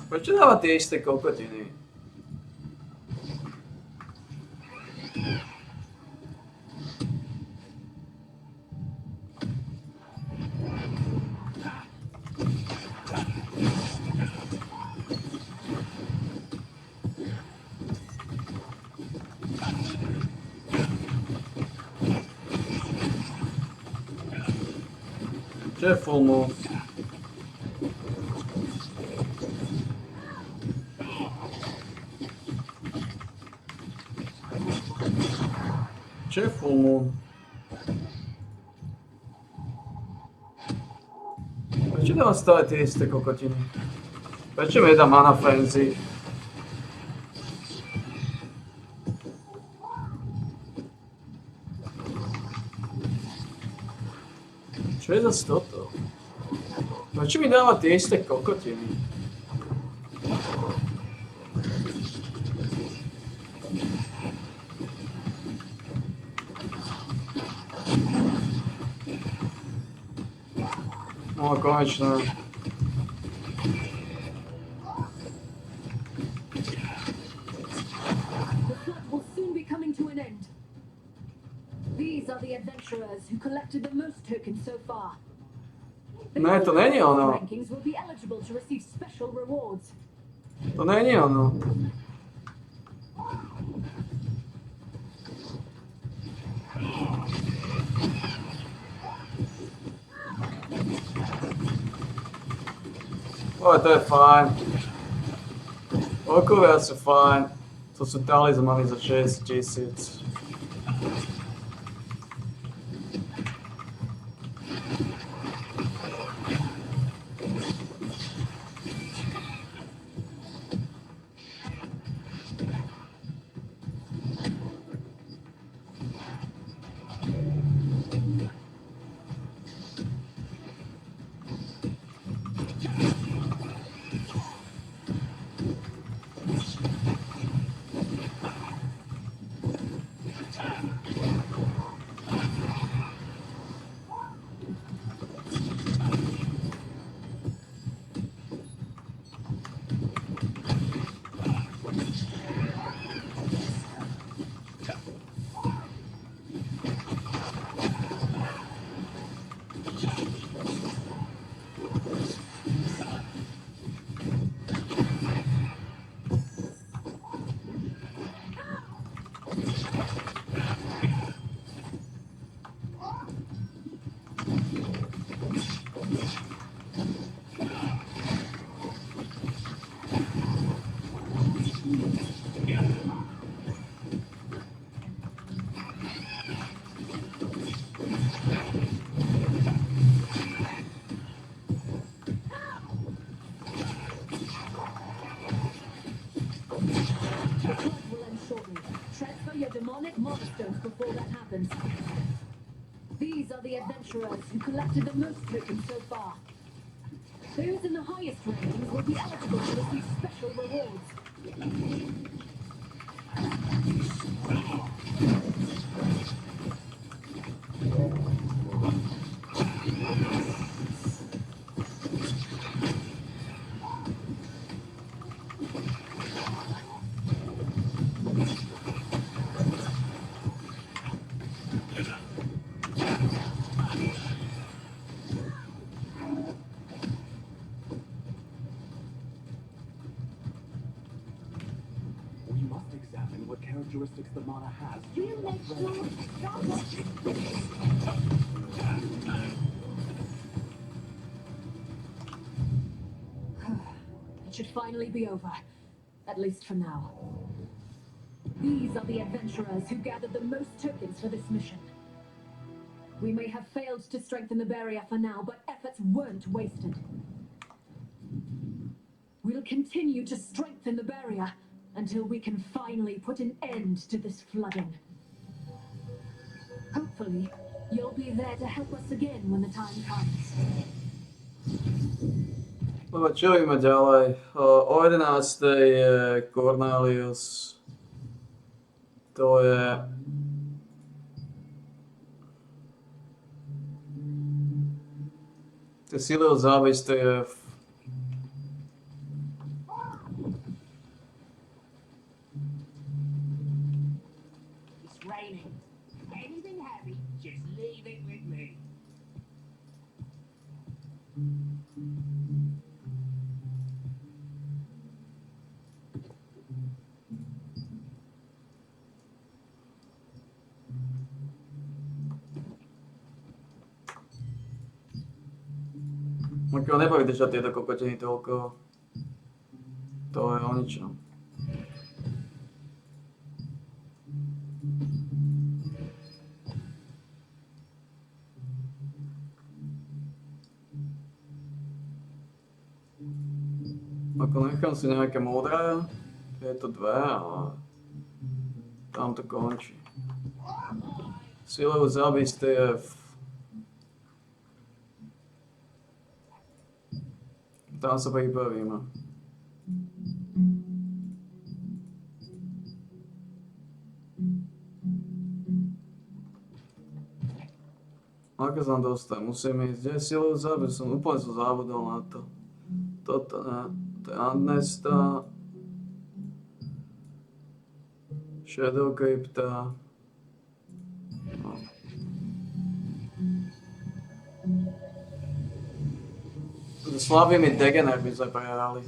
Prečo dáva tie isté kokotiny? Čo je full move? Čo je full move? Prečo dávam stále tie isté kokotiny? Prečo mi dá mana frenzy? Čo je zase toto? Prečo mi dáva tie isté kokotiny? No, konečne. The flood will soon be coming to an end. These are the adventurers who collected the most tokens so far. Ne, to není ono. Rankings will be eligible to receive special rewards. To není ono. Ale to je fajn. Okovia sú fajn. To sú talizmany za 6 000. The fight will end shortly. Transfer your demonic mana stones before that happens. These are the adventurers who collected the most tokens so far. Those in the highest rankings will be eligible to receive special rewards. We must examine what characteristics the mana has. We'll make sure it should finally be over. At least for now. These are the adventurers who gathered the most tokens for this mission. We may have failed to strengthen the barrier for now, but efforts weren't wasted. We'll continue to strengthen the barrier until we can finally put an end to this flooding. Hopefully, you'll be there to help us again when the time comes. Dobre, čo ideme ďalej? O 11. je Cornelius. To je... Tie síly od závisť, to je... It's raining. Anything heavy, just leave it with me. Ako nebaví držať tieto kokotiny toľko. To je o ničom. Ako nechám si nejaké modré, tieto dve a tam to končí. Silou závisť je tam sa pribavíme. Ako sa dostať? Musím ísť. Kde je silou závisť? Som úplne zabudol na to. Toto ne. To je Amnesta. Shadow Crypta. No. Slabými Degener by sme prehrali.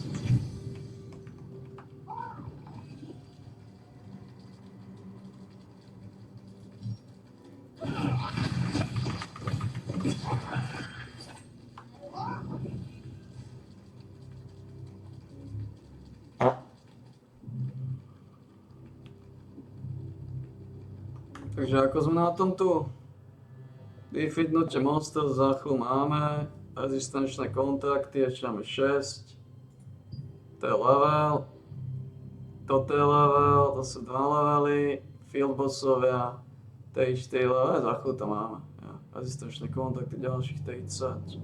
Takže ako sme na tom tu? Defeatnutie monster záchvu máme. Rezistenčné kontrakty, ešte máme 6. To je level. Toto je level, to sú 2 levely. Field bossovia, 3, 4 levely, záchvu to máme. Ja. Rezistenčné kontrakty, ďalších 30.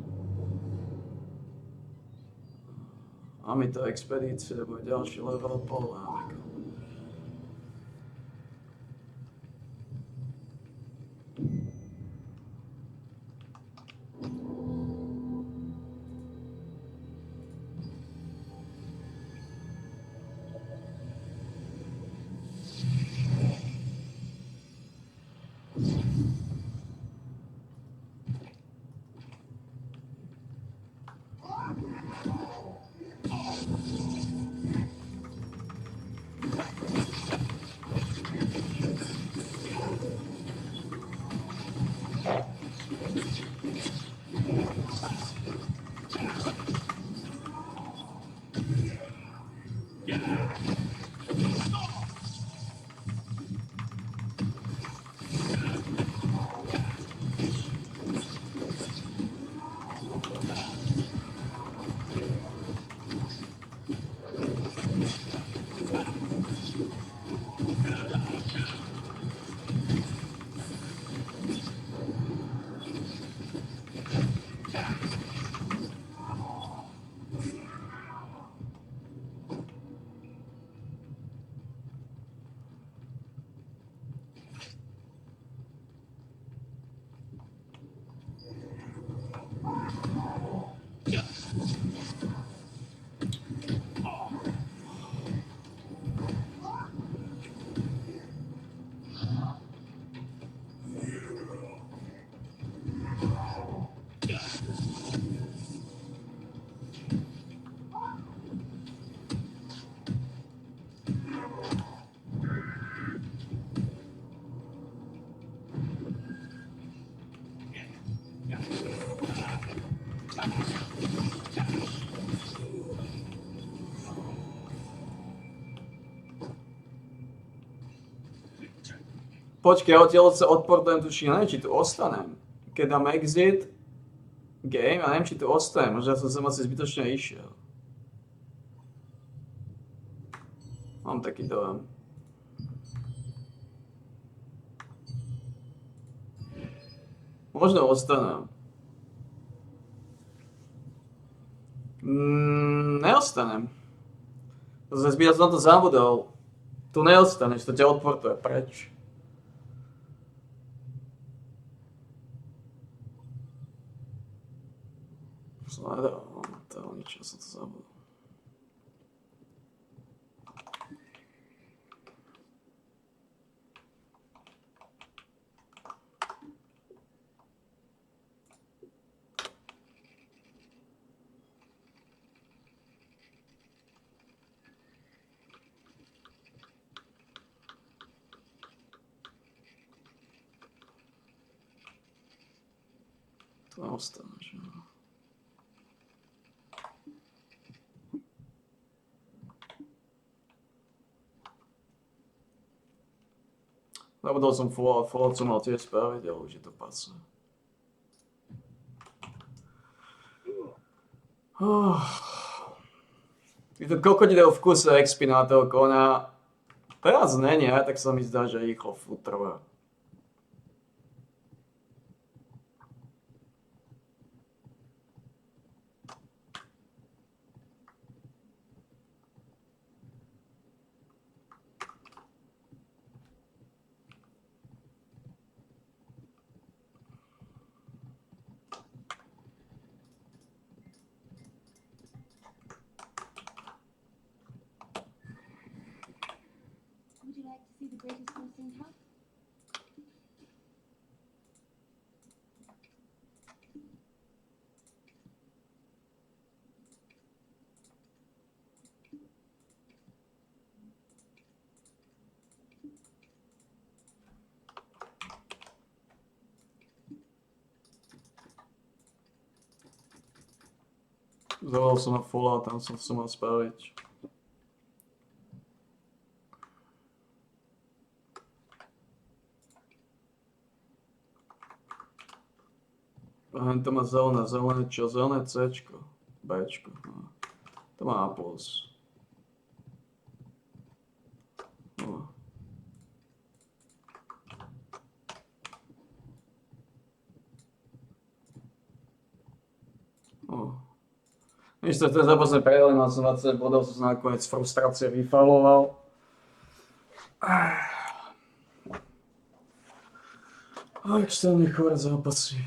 Máme to expedície, bude ďalší level pol. Počkej, odtiaľ sa odportujem, tuším, neviem, či tu ostanem. Keď dám exit, game, ja neviem, či tu ostanem, možno ja som sem asi zbytočne išiel. Mám taký dojem. Možno ostanem. Neostanem. Ja som na to zabudol. Tu neostaneš, to ťa odportuje preč. To niečo som to zabudol. To neostaneš, no. Zabudol som Fallout som mal tiež spraviť, ale už je to pasé. Je to krokodilov v kuse expy na toho kona. Teraz není, tak sa mi zdá, že rýchlo trvá. Would you like to see the greatest horse in town? Zavolal som na Fallout, tam som mal spraviť. To má zelené čo? Zelené Cčko, Bčko, no. To má A+. No. Víš, ten zápas sme prejeli, mal som 20 bodov, som nakoniec frustrácie vyfaloval. Extrémne chore zápasy.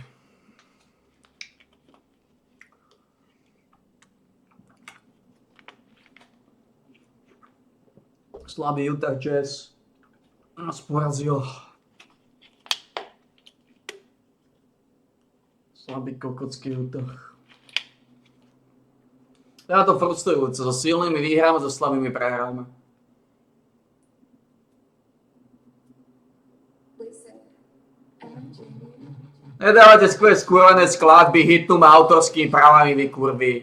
Slabý Utah Jazz nás porazil. Slabý kokocký Utah. Ja to frustrujúce, so silnými vyhráme, so slabými prehráme. Nedávajte skôr skúrené skladby, hitnú ma autorskými právami, vy kurvy.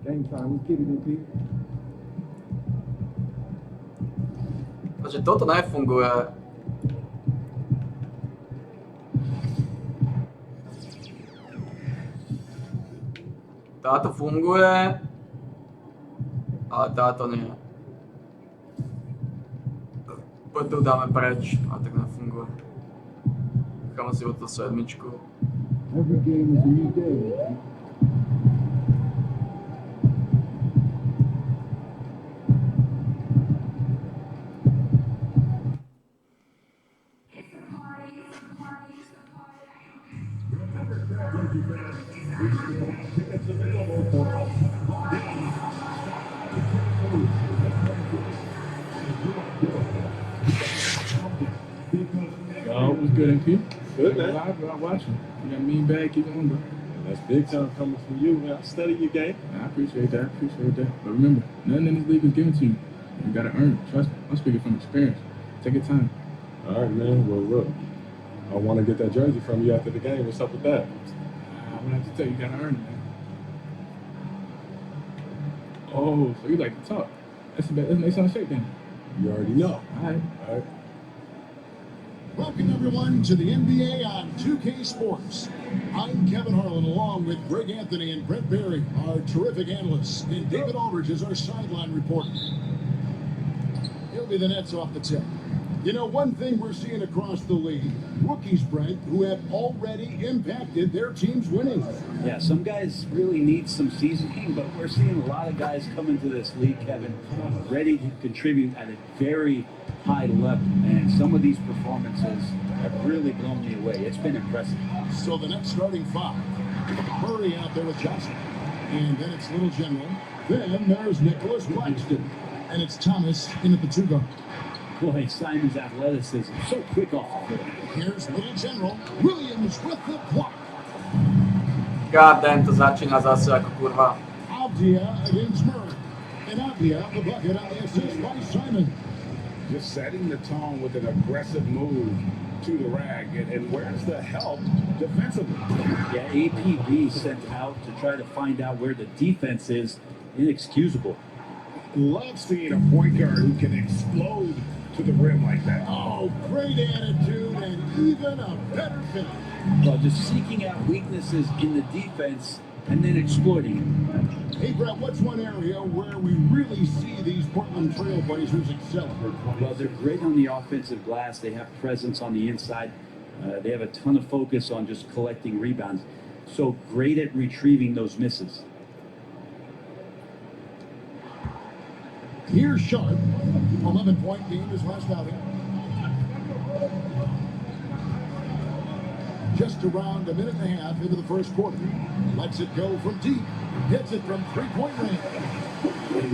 Game time, let's get it, MP. Takže toto nefunguje. Táto funguje, ale táto nie. Poď tu dáme preč, a tak nefunguje. Necháme si od to 7. Every game is a new day. Oh, it was good, MP. Good, man. Live, but I'm watching. You got mean bag, keep it on, bro. That's big time coming from you, man. I study your game. I appreciate that. But remember, nothing in this league is given to you. You gotta earn it. Trust me. I'm speaking from experience. Take your time. All right, man. Well, look, I want to get that jersey from you after the game. What's up with that? I'm gonna have to tell you, you gotta earn it, man. Oh, so you like to talk? That's a nice on shape then. You already know. All right. All right. Welcome, everyone, to the NBA on 2K Sports. I'm Kevin Harlan, along with Greg Anthony and Brent Barry, our terrific analysts, and David Aldridge is our sideline reporter. He'll be the Nets off the tip. You know, one thing we're seeing across the league, rookies, Brent, who have already impacted their team's winning. Yeah, some guys really need some seasoning, but we're seeing a lot of guys come into this league, Kevin, ready to contribute at a very high level. And some of these performances have really blown me away. It's been impressive. So the Nets starting five. Murray out there with Johnson. And then it's Little General. Then there's Nicholas Claxton. And it's Thomas in at the two guard. Boy, Simon's athleticism, so quick off the foot. Here's Little General. Williams with the block. God damn, to začína zase ako kurva. Avdia against Murray. And Avdia, the bucket on the assist by Simon. Just setting the tone with an aggressive move to the rag. And where's the help defensively? Yeah, APB sent out to try to find out where the defense is. Inexcusable. Love seeing a point guard who can explode to the rim like that. Oh, great attitude and even a better finish. Well, just seeking out weaknesses in the defense and then exploiting it. Hey, Brett, what's one area where we really see these Portland Trailblazers excel? Well, they're great on the offensive glass. They have presence on the inside. They have a ton of focus on just collecting rebounds. So great at retrieving those misses. Here's Sharp. 11-point game his last outing. Just around a minute and a half into the first quarter. Lets it go from deep. Hits it from three-point range.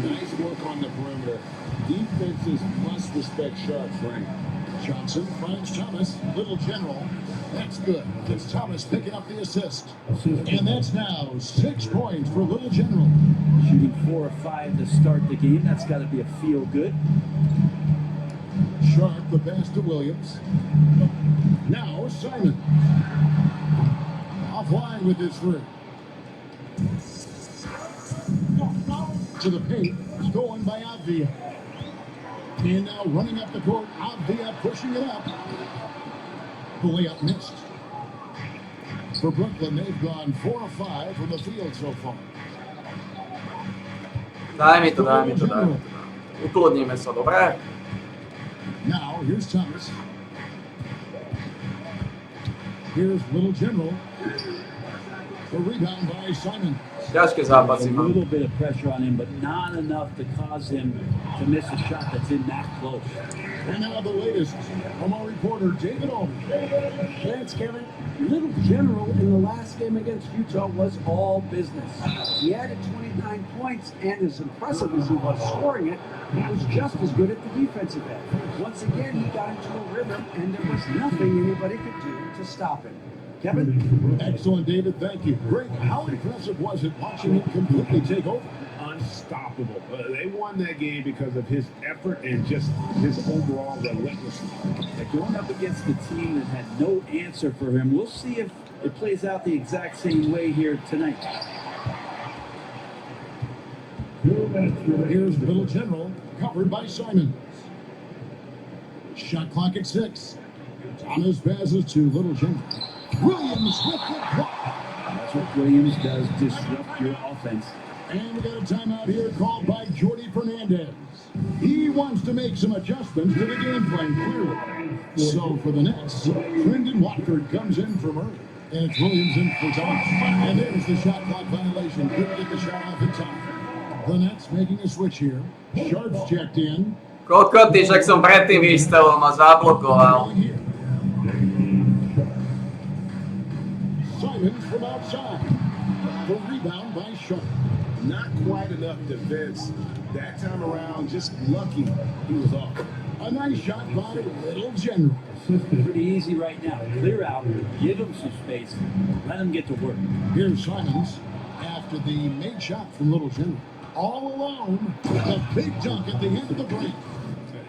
Nice work on the perimeter. Defenses must respect Sharp's range. Johnson finds Thomas. Little General. That's good. It's Thomas picking up the assist. And that's now 6 points for Little General. Shooting 4 or 5 to start the game. That's got to be a feel good. Sharp, the pass to Williams. Now Simon. Offline with his three. To the paint. Stolen by Avdia. And now running up the court. Avdia pushing it up. The layup missed. For Brooklyn, they've gone 4 of 5 from the field so far. Daj mi to. Ukludníme sa, dobre? Now, here's Thomas. Here's Little General. The rebound by Simon. Ťažké zápasy A mám. little bit of pressure on him, but not enough to cause him to miss a shot that's in that close. And now the latest from our reporter, David Aldridge. Thanks, Kevin. Little General in the last game against Utah was all business. He added 29 points, and as impressive as he was scoring it, he was just as good at the defensive end. Once again, he got into a rhythm, and there was nothing anybody could do to stop him. Kevin? Excellent, David. Thank you. Greg, how impressive was it watching him completely take over? Unstoppable. They won that game because of his effort and just his overall relentlessness. Going up against the team that had no answer for him, we'll see if it plays out the exact same way here tonight. Here's Little General, covered by Simon. Shot clock at 6. Thomas passes to Little General. Williams with the block. That's what Williams does, disrupt your offense. And we got a timeout here called by Jordi Fernandez. He wants to make some adjustments to the game plan, clearly. So for the Nets, Brendan Watford comes in for Murray. And it's Williams in for Thomas. And there's the shot clock violation. Couldn't get the shot off in time. The Nets making a switch here. Sharp's checked in. Koľko ty, však som predtým vystavil, ma zablokoval. Simon from outside. The rebound by Sharp. Not quite enough defense that time around. Just lucky he was off. A nice shot by Little General. Pretty easy right now. Clear out, give him some space, let him get to work. Here's Simons after the made shot from Little General. All alone with a big dunk at the end of the break.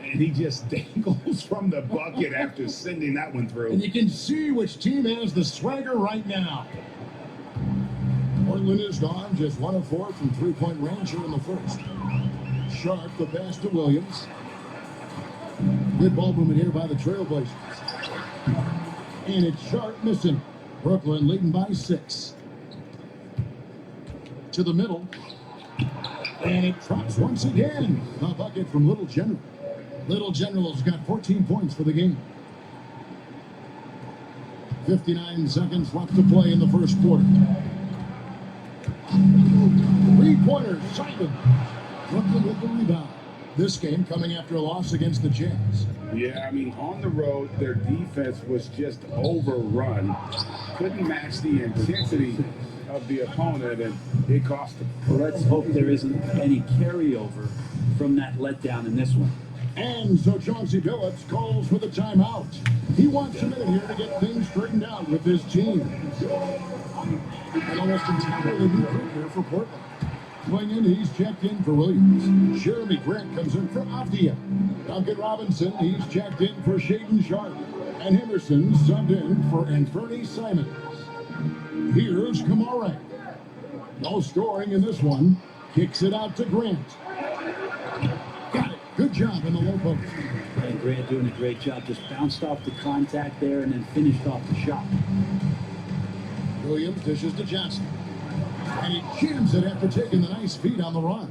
And he just dangles from the bucket after sending that one through. And you can see which team has the swagger right now. Portland is gone, just 1 of 4 from three-point range here in the first. Sharp, the pass to Williams. Good ball movement here by the Trailblazers. And it's Sharp missing. Brooklyn leading by 6. To the middle. And it drops once again. A bucket from Little General. Little General's got 14 points for the game. 59 seconds left to play in the first quarter. Three-pointer, Simon. Brooklyn with the rebound. This game coming after a loss against the Jazz. Yeah, I mean, on the road, their defense was just overrun. Couldn't match the intensity of the opponent, and it cost them. Well, let's hope there isn't any carryover from that letdown in this one. And so Chauncey Billups calls for the timeout. He wants a minute here to get things straightened out with his team. And almost entirely new group here for Portland. Going in, he's checked in for Williams. Jeremy Grant comes in for Avdia. Duncan Robinson, he's checked in for Shaden Sharp. And Henderson subbed in for Anthony Simons. Here's Kamara. No scoring in this one. Kicks it out to Grant. Got it. Good job in the low post. And Grant doing a great job. Just bounced off the contact there and then finished off the shot. Williams dishes to Johnson. And he jams it after taking the nice feed on the run.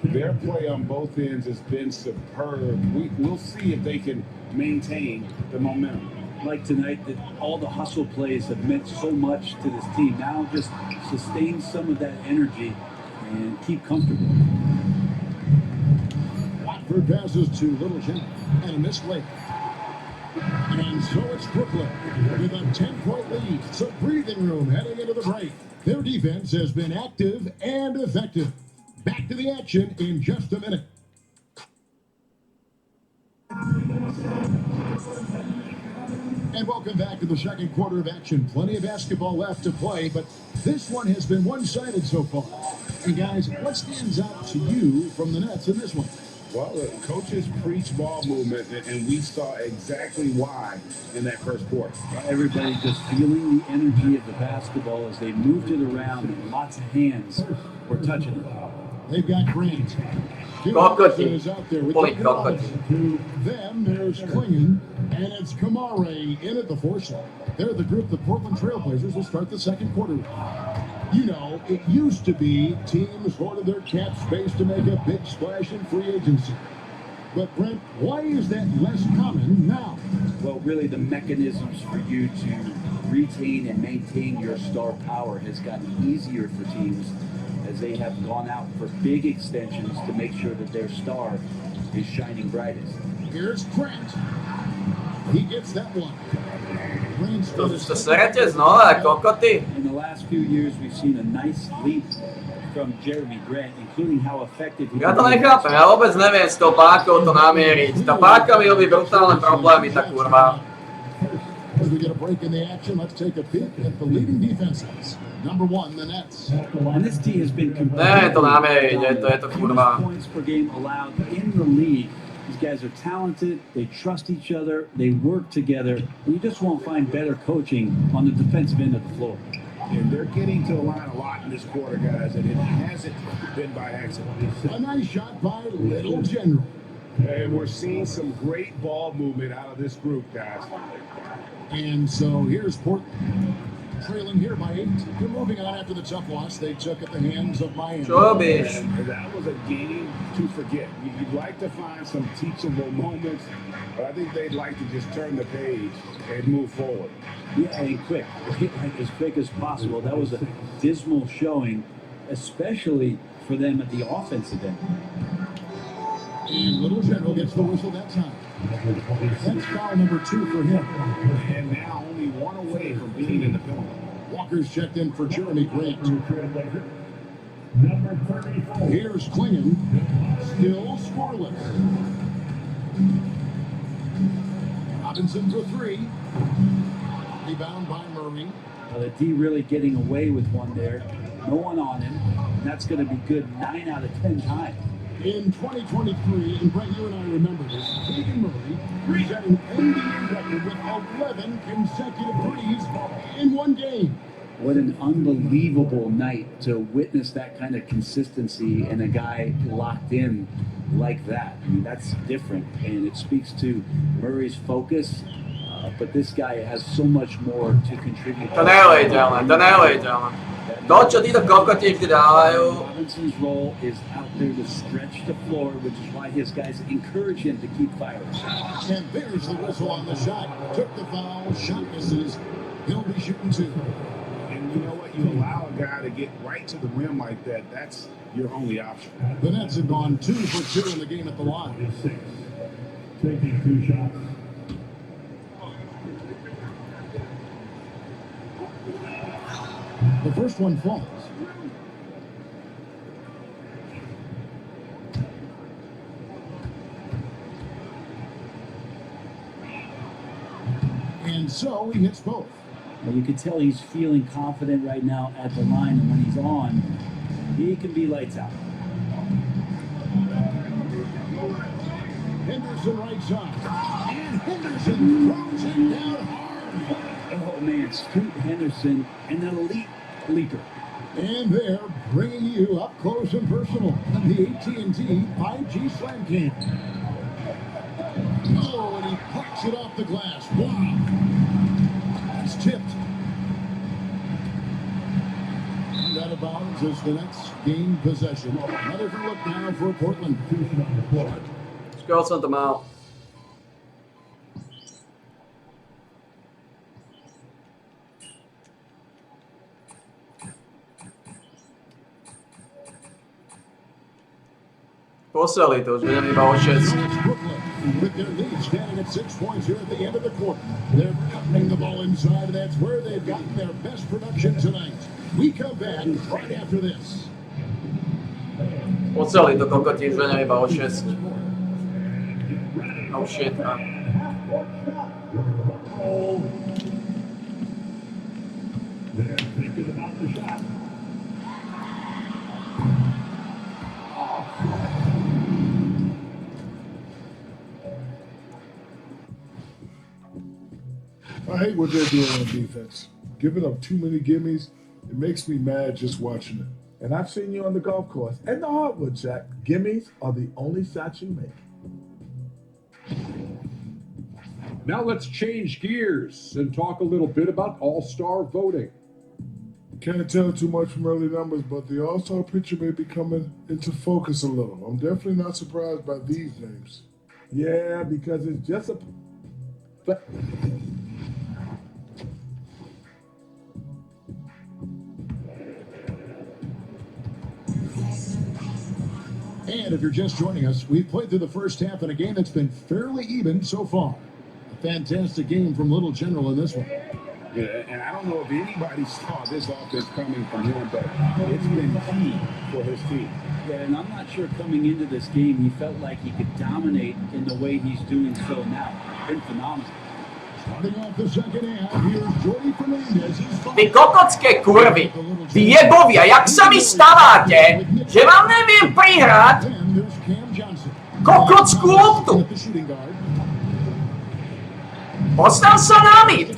Their play on both ends has been superb. We'll see if they can maintain the momentum. Like tonight, that all the hustle plays have meant so much to this team. Now just sustain some of that energy and keep comfortable. Watford passes to Little General and a missed late. And so it's Brooklyn with a 10-point lead. So breathing room heading into the break. Their defense has been active and effective. Back to the action in just a minute. And welcome back to the second quarter of action. Plenty of basketball left to play, but this one has been one-sided so far. And guys, what stands out to you from the Nets in this one? Well, the coaches preach ball movement, and we saw exactly why in that first quarter. Everybody just feeling the energy of the basketball as they moved it around, and lots of hands were touching it. They've got Grant. Is out there with them, there's Klingon, and it's Kamara in at the force line. They're the group the Portland Trailblazers will start the second quarter with. You know, it used to be teams hoarded their cap space to make a big splash in free agency. But Brent, why is that less common now? Well, really the mechanisms for you to retain and maintain your star power has gotten easier for teams as they have gone out for big extensions to make sure that their star is shining brightest. Here's Grant. He gets that one. To serete znova, kokoty. In the last few years, we've seen a nice leap from Jeremy Grant, including how effective he Ja to nechápem, ja vôbec neviem s tou pákou to namieriť. Tá páka mi robí brutálne problémy, tá kurva. As we get a break in the action, let's take a peek at the leading defenses. Number 1, the Nets. And this team has been Ne, to namieriť, je to kurva. Points per game allowed in the league. These guys are talented, they trust each other, they work together. You just won't find better coaching on the defensive end of the floor. And they're getting to the line a lot in this quarter, guys, and it hasn't been by accident. A nice shot by Little General. And we're seeing some great ball movement out of this group, guys. And so here's Portland, trailing here by 8. They're moving on after the tough loss they took at the hands of Miami. And that was a game to forget. You'd like to find some teachable moments, but I think they'd like to just turn the page and move forward. Yeah, and quick, as quick as possible. That was a dismal showing, especially for them at the offensive end. And Little General gets the whistle that time. That's foul number 2 for him. And now only 1 away from being in the penalty. Walker's checked in for Jeremy Grant. Here's Klingon, still scoreless. Robinson for three. Rebound by Murray. The D really getting away with one there. No one on him. And that's going to be good 9 out of 10 times. In 2023, and Brett, you and I remember this, Keegan Murray set an NBA record with 11 consecutive threes in one game. What an unbelievable night to witness that kind of consistency and a guy locked in like that. I mean, that's different, and it speaks to Murray's focus. But this guy has so much more to contribute. To neujedeme. Dođe ti da kokoti ti daju. Robinson's role is out there to stretch the floor, which is why his guys encourage him to keep firing. And there's the whistle on the shot. Took the foul, shot misses. He'll be shooting two. And you know what? You allow a guy to get right to the rim like that, that's your only option. The Nets have gone 2 for 2 in the game at the line. Taking 2 shots. The first one falls. And so he hits both. Well, you can tell he's feeling confident right now at the line, and when he's on, he can be lights out. Henderson right side. And Henderson throws him down hard. Oh, man, Scoot Henderson, an elite leaper. And they're bringing you up close and personal on the AT&T 5G Slam Cam. Oh, and he pucks it off the glass. Wow. It's tipped. And out of bounds as the Nets gain possession. Another good look now for Portland. Let's go send them out. Poseli to, už budeme iba o 6. With their lead standing at 6 points here at the end of the quarter. They're cutting the ball inside, and that's where they've gotten their best production tonight. We come back right after this. Poseli to kokoti, už budeme iba o 6. Oh shit. They're thinking about the shot. I hate what they're doing on defense. Giving up too many gimmies, it makes me mad just watching it. And I've seen you on the golf course and the hardwood, Jack. Gimmies are the only shots you make. Now let's change gears and talk a little bit about All-Star voting. Can't tell too much from early numbers, but the All-Star picture may be coming into focus a little. I'm definitely not surprised by these names. Yeah, because it's just a... And if you're just joining us, we've played through the first half in a game that's been fairly even so far. A fantastic game from Little General in this one. Yeah, and I don't know if anybody saw this offense coming from him, but it's been key for his team. Yeah, and I'm not sure coming into this game he felt like he could dominate in the way he's doing so now. Been phenomenal. Starting off the second half, here's Jordy Fernandez. Vy kokotské kurvy, vy jebovia, jak sa mi staváte, že vám neviem prihrať kokotskú loptu. Postav sa nami.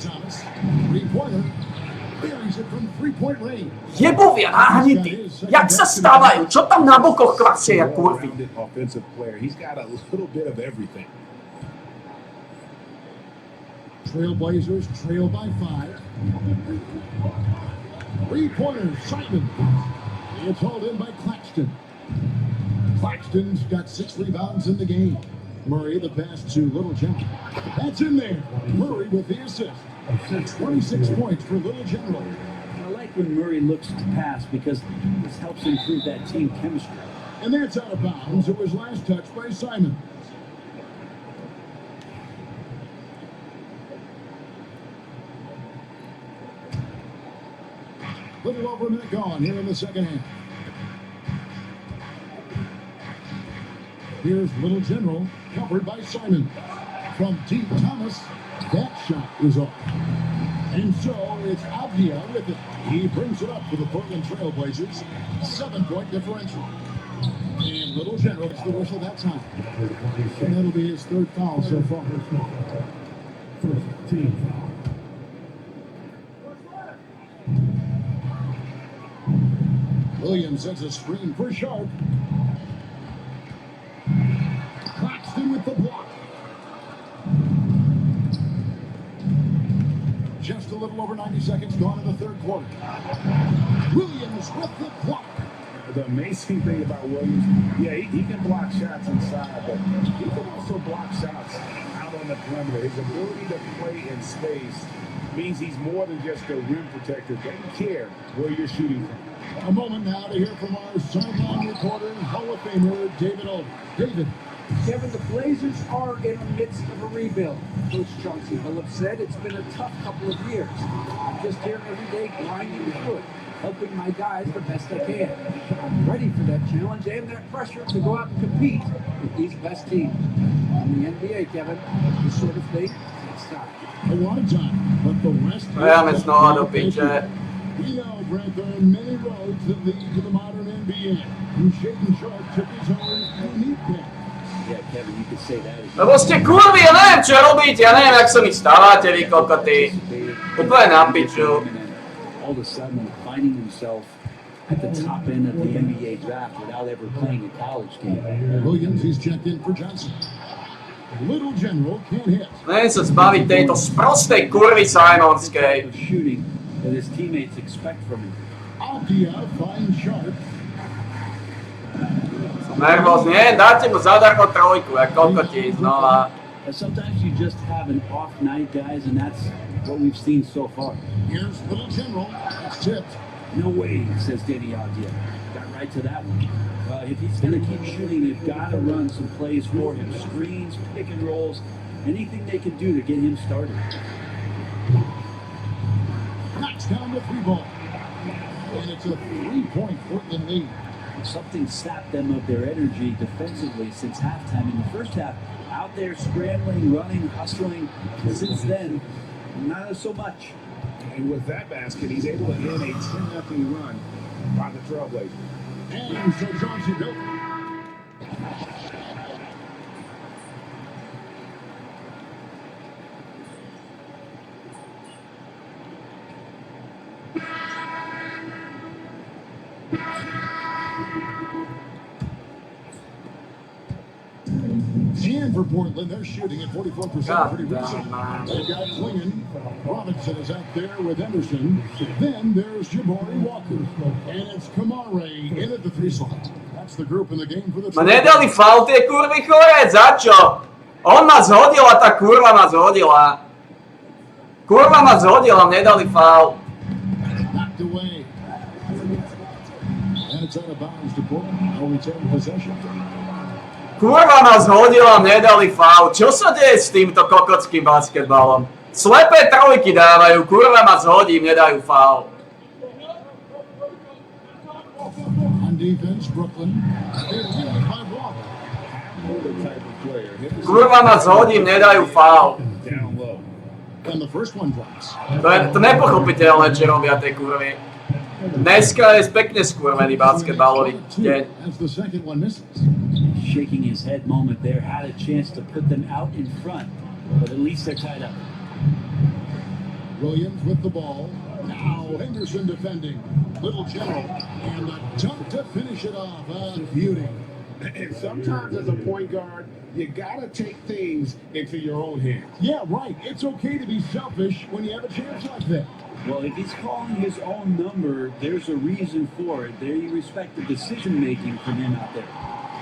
Jebovia náhnití, jak sa stávajú, čo tam na bokoch kvasia, kurvy. Offensive player, he's got a little bit of everything. Trailblazers trail by 5. 3-pointers, Simon. It's hauled in by Claxton. Claxton's got 6 rebounds in the game. Murray, the pass to Little General. That's in there. Murray with the assist. 26 points for Little General. I like when Murray looks to pass because this helps improve that team chemistry. And that's out of bounds. It was last touched by Simon. Little over a minute gone here in the second half. Here's Little General. covered by Simon. From deep, Thomas, that shot is off. And so it's Avdia with it. He brings it up for the Portland Trailblazers. 7-point differential. And Little General gets the whistle that time. And that'll be his 3rd foul so far. First team foul. Williams sets a screen for Sharp. Claxton with the block. Just a little over 90 seconds gone in the 3rd quarter. Williams with the block. The amazing thing about Williams, yeah, he can block shots inside, but he can also block shots out on the perimeter. His ability to play in space means he's more than just a rim protector. Doesn't care where you're shooting from. A moment now to hear from our sideline reporter, Hall of Famer David Aldridge. David. Kevin, the Blazers are in the midst of a rebuild. Coach Chauncey Billups said it's been a tough couple of years. I'm just here every day grinding through it, helping my guys the best I can. I'm ready for that challenge and that pressure to go out and compete with these best teams. In the NBA, Kevin, this sort of thing takes time. A lot of time, but the rest... Veame snova do piče. We know, Brent, there are many roads that lead to the modern NBA. And Shaden Sharp took his own unique path. Yeah, Kevin, you could say that. Lebo ste kurvi, ja neviem čo robíte, ja neviem jak sa mi stávate vy kokotí. Úplne na piču. All of a sudden finding himself at the top end of the NBA draft without ever playing a college game. Williams, he's checked in for Johnson. Little General can't hit. Neviem sa zbaviť tejto sprostej kurvy Simonskej. Shooting that his teammates expect from him. Avdia finds Sharp. Som nervózny, dáte mu zadarmo trojku, jak kokotí znova. Sometimes you just have an off night, guys, and that's what we've seen so far. Here's Little General. It's tipped. No way, says Danny Avdia. Got right to that one. If he's going to keep shooting, they've got to run some plays for him. Screens, pick and rolls, anything they can do to get him started. Knocks down the 3-ball. And it's a 3-point Portland lead. Something sapped them of their energy defensively since halftime. In the first half, out there scrambling, running, hustling. Since then, not so much. And with that basket, he's able to end a 10-0 run by the Trailblazers. And so Chauncey built. And for Portland, they're shooting at 44% pretty recent. They've got Klingon. Robinson is out there with Henderson. Then there's Jabari Walker. And it's Kamare in at the 3 slot. That's the group in the game for the... Ma ne dali faul tie kurvy chore, začo? On ma zhodila, tá kurva ma zhodila. Kurva ma zhodila, ne dali faul. Knocked away. And it's out of bounds to Portland. Now return possession. Kurva ma zhodila, ne dali faul. Čo sa deje s týmto kokotským basketbalom? Slepé trojky dávajú, kurva ma zhodím, nedajú faul. On defense, Brooklyn. By Walker. Kurva ma zhodím, nedajú faul. Down low. And the first one drops. To je to nepochopiteľné, čo robia tie kurvy. Dneska je pekne skurvený basketbalový deň. As the second one misses. Shaking his head moment there, had a chance to put them out in front, but at least they're tied up. Williams with the ball. Now Henderson defending. Little General. And a dunk to finish it off. Beauty. And sometimes as a point guard, you gotta take things into your own hands. Yeah, right. It's okay to be selfish when you have a chance like that. Well, if he's calling his own number, there's a reason for it. There you respect the decision-making from him out there.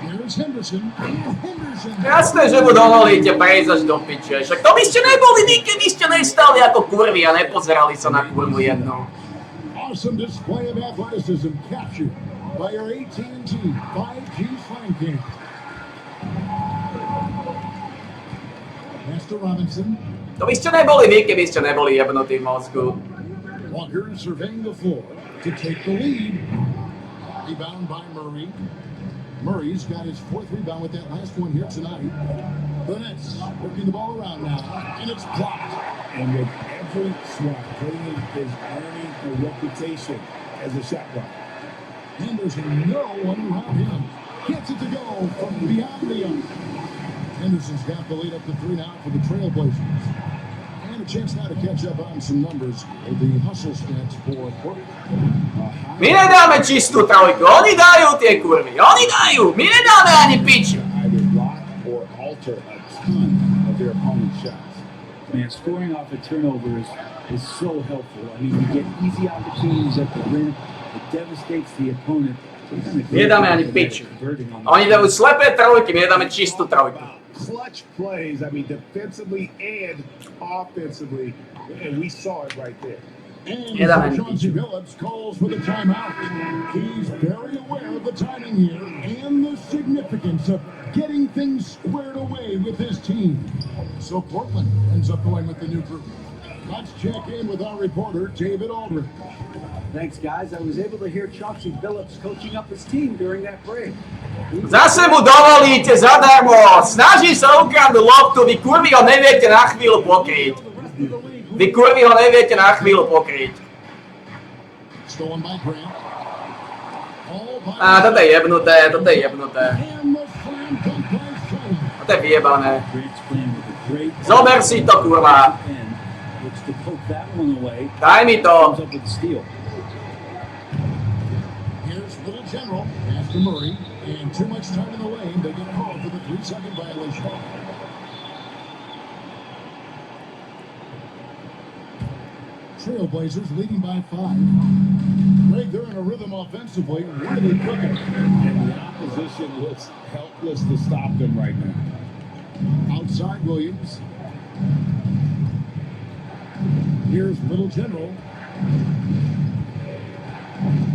Here's Henderson. Henderson. Jasné, že mu dovolíte prejsť až do piče. Však to by ste neboli vy, keby ste nestali ako kurvy a nepozerali sa na kurvu jednou. Awesome display of athleticism captured by our AT&T 5G Slam Cam. Master Robinson. To by ste neboli vy, keby ste neboli jebnutí v mozgu. Walker surveying the floor to take the lead. Rebound by Murray. Murray's got his 4th rebound with that last one here tonight. The Nets working the ball around now, and it's blocked. And with every swat, Cleveland is earning a reputation as a shot blocker. And there's no one around him. Gets it to go from beyond the arc. Henderson's got the lead up to 3 now for the Trailblazers. And a chance now to catch up on some numbers with the hustle stats for Portland. Mi ne dáme čistú trojku, oni dajú tie kurvy, oni dajú, my nedáme ani piči. Either block or alter a ton of their opponent's shots. Man, scoring off of turnovers is so helpful. I mean, you get easy opportunities at the rim. It devastates the opponent. My nedáme ani piči. Oni dajú slepé trojky, my nedáme čistú trojku. Clutch plays, I mean, defensively and offensively, and we saw it right there. And Chauncey Billups calls for the timeout. He's very aware of the timing here and the significance of getting things squared away with his team. So Portland ends up going with the new group. Let's check in with our reporter, David Aldridge. Thanks, guys. I was able to hear Chauncey Billups coaching up his team during that break. Zase mu dovolíte zadarmo, snaží sa ukradnúť loptu, vy kurvy ho neviete na chvíľu pokryť. Vy kurvy ho neviete na chvíľu pokryť. Á, toto je jebnuté, toto je jebnuté. Toto je vyjebané. Zober si to, kurva. Daj mi to. Here's Little General after Murray, and too much time in the lane. They get called for the 3-second violation. Trailblazers leading by 5. Greg, they're in a rhythm offensively, really cooking. And the opposition looks helpless to stop them right now. Outside Williams. Here's Little General.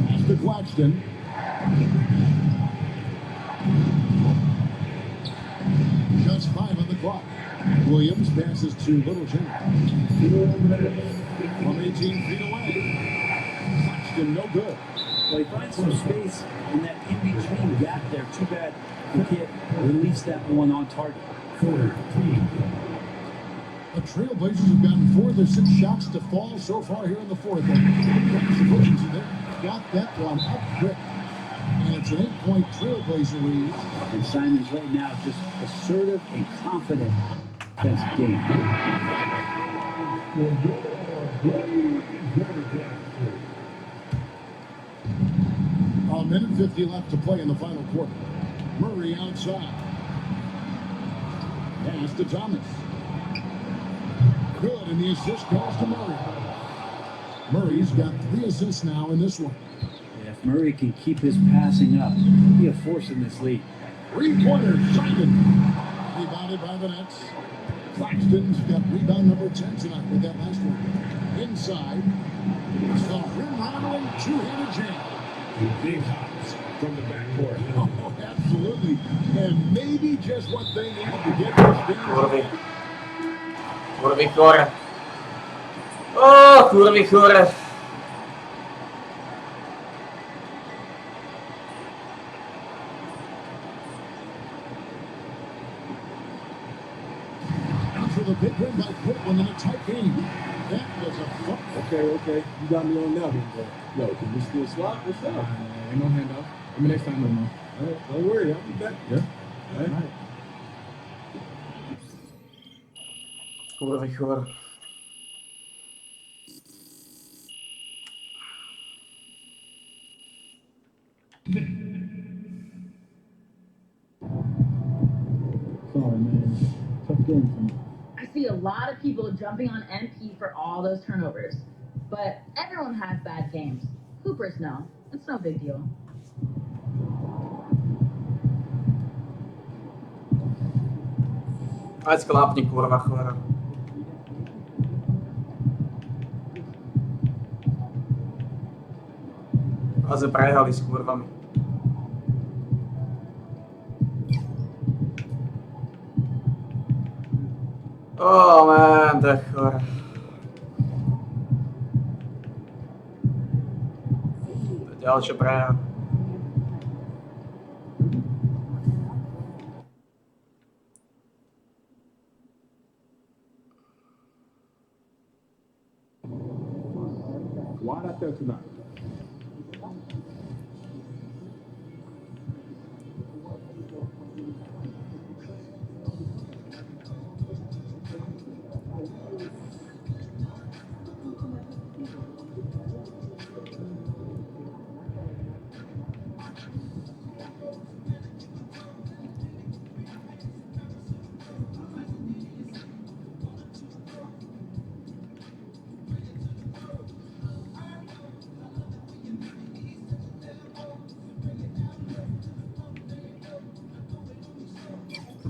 After Claxton. Just 5 on the clock. Williams passes to Little General. From 18 feet away. Claxton no good. Well, he finds some space in that in-between gap there. Too bad he can't release that one on target. The Trailblazers have gotten 4 of their 6 shots to fall so far here in the 4th. They've got that one up quick. And it's an 8-point Trailblazer lead. And Simon's right now just assertive and confident defensive game. A minute 50 left to play in the final quarter. Murray outside. Pass to Thomas. Good, and the assist goes to Murray. Murray's got 3 assists now in this one. Yeah, if Murray can keep his passing up, he'll be a force in this league. 3-pointer, Simon. Rebounded by the Nets. Claxton's got rebound number 10 tonight with that last one. Inside. It's the rim-rattling two-handed jam. Big hops from the backcourt. Oh, absolutely. And maybe just what they need to get this game. Kurvy chore. O, kurvy chore. After the big win by Portland in a tight game. That was a fun. Okay. You got me on that one, bro. Yo, can we still swap? What's up? Ain't no handoff. I mean, next time, no more. All right, don't worry. I'll be back. Yeah. All right. Kurvy chore. Sorry, man. Tough game for me. I see a lot of people jumping on MP for all those turnovers, but everyone has bad games. Hoopers know. It's no big deal. Aj sklapni, kurva chore. A sme prehali s kurvami. Oh man, to je chore. To je ďalšia prehra. that tonight.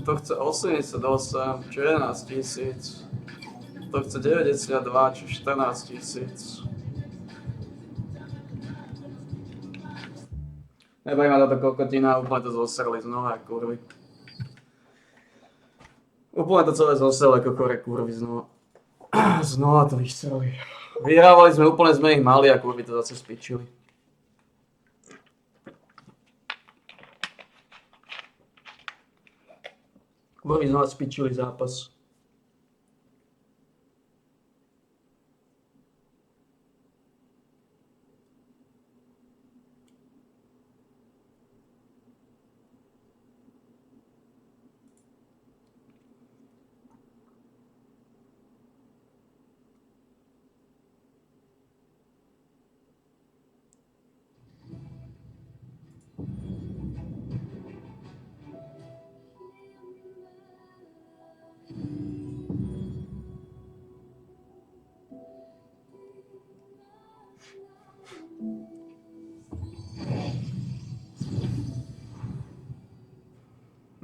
To chce 88, čo 11 000. To chce 92, čo 14 000. Nebaj ma táto kokotina, úplne to zosrali znova, kurvy. Úplne to celé zosrali ako chore kurvy znova. Znova to vystrali. Vyhrávali sme, úplne sme ich mali a kurvy to zase spičili. Kurvy znova spičili zápas.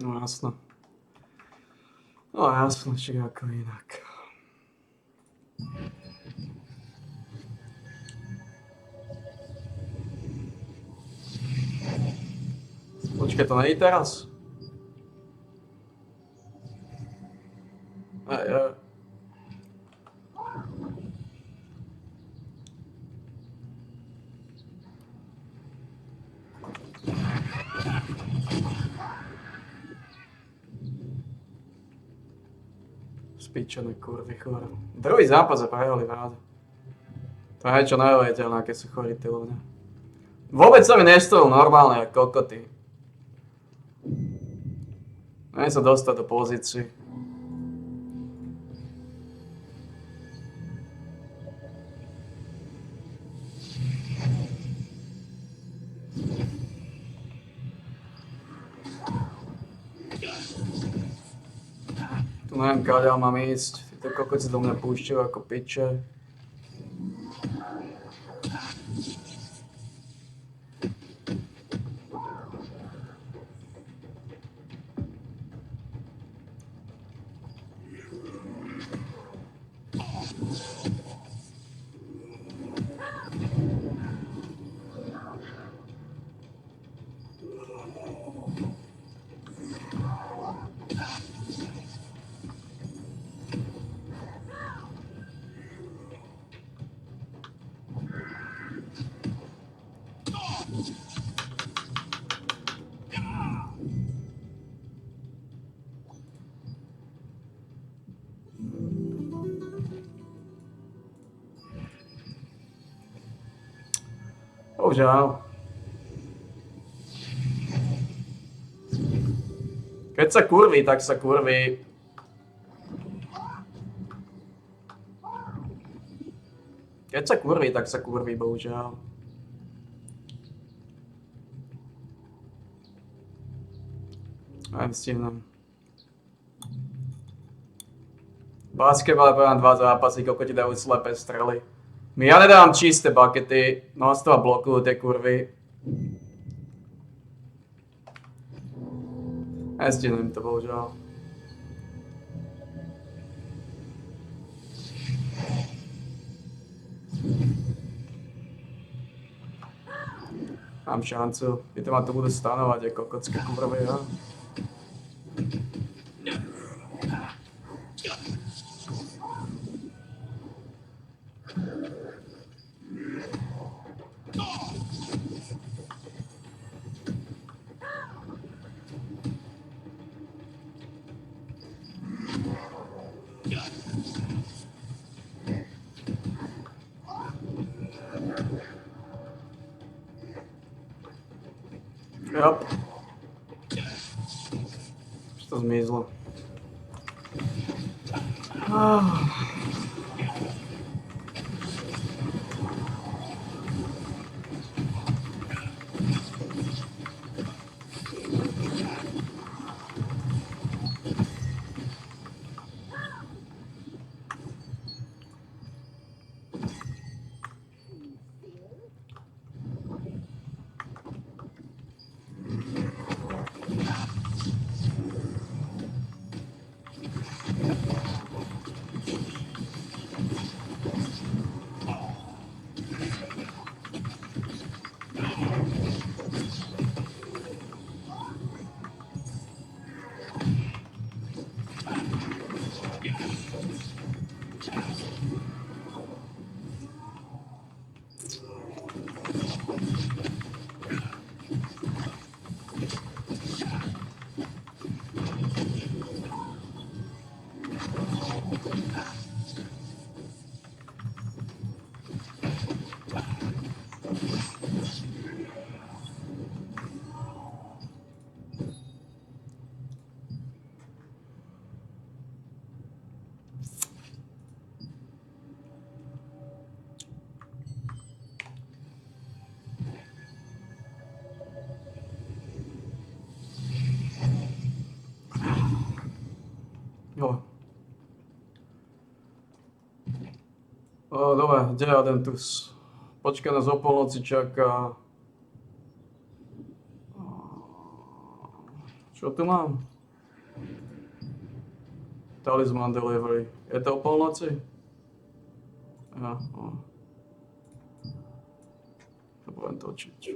No jasno. No jasno, či ako inak. Počkaj, to nejde teraz? Spíčené kurvy chore. Druhý zápas a prehrali rád. To je čo neuveriteľné, aké sú chorí tí ľudia. Vôbec sa mi nestojú normálne ako kokoty. Neviem sa dostať do pozícií. Tu neviem, káďal mám ísť. Títo kokoti do mňa púšťajú ako piče. Bohužiaľ. Keď sa kurví, tak sa kurví. Keď sa kurví, tak sa kurví, bohužiaľ. Aj stihnem. Basketbal je poviem 2 zápasy, koľko ti dajú slepé strely. Ja nedávam čisté bakety, no z toho blokujú tie kurvy. Nestihnem to, bohužiaľ. Mám šancu, ty to ma tu budú stanovať ako kocké kurvy, ja? Yep. Už to zmizlo. Jo. Dobre, kde je Adentus? Počkaj, nás o polnoci čaká. Čo tu mám? Talisman delivery. Je to o polnoci? Ja, no. To budem točiť.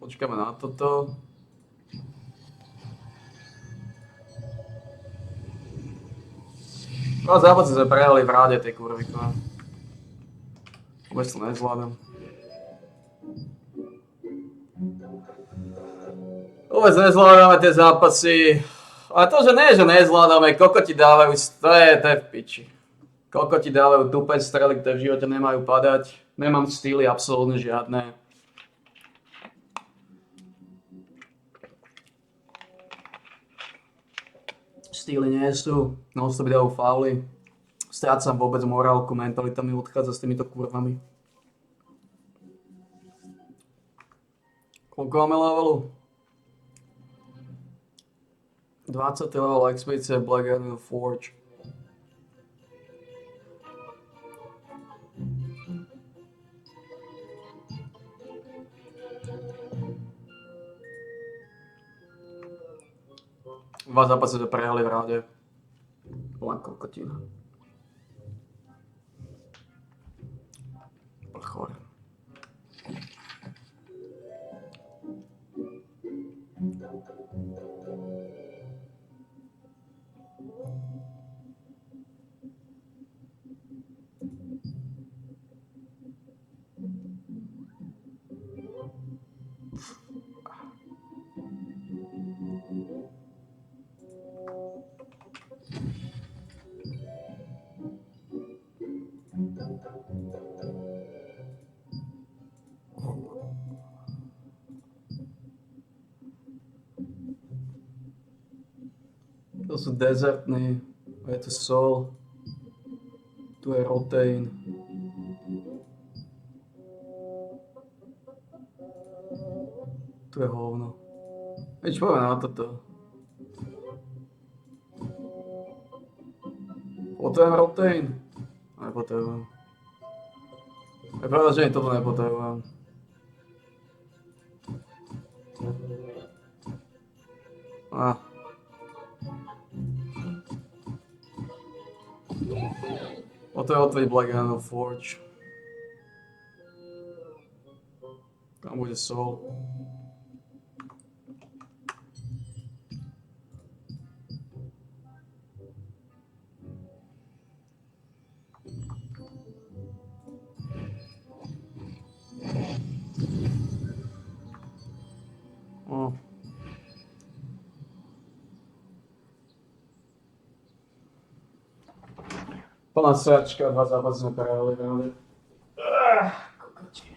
Počkáme na toto. No zápasy sme prehali v ráde tej kurvy. Vôbec to nezvládam. Vôbec nezvládame tie zápasy. Ale to, že nie, že nezvládame, kokoti dávajú, to je v piči. Kokoti dávajú tupé strely, ktoré v živote nemajú padať. Nemám štýly absolútne žiadne. Štýly nie sú, non-stop dajú fauly. Strácam vôbec morálku, mentalita mi odchádza s týmito kurvami. Koľko máme levelu? 20 level expedície Black Anvil Forge. Dva zápasy to prehali v ráde. Len kokotina. Chore. To sú dezertní, je to sol, tu je rotein. Tu je hovno. Veď poďme na toto. Potrebujem rotein? Nepotrebujem. Je pravda, že ani toto nepotrebujem. Potrebujem otvoriť Black Anvil Forge. Tam bude sol. Plná sračka, 2 zápasy sme prehrali, pravde. Kokoti.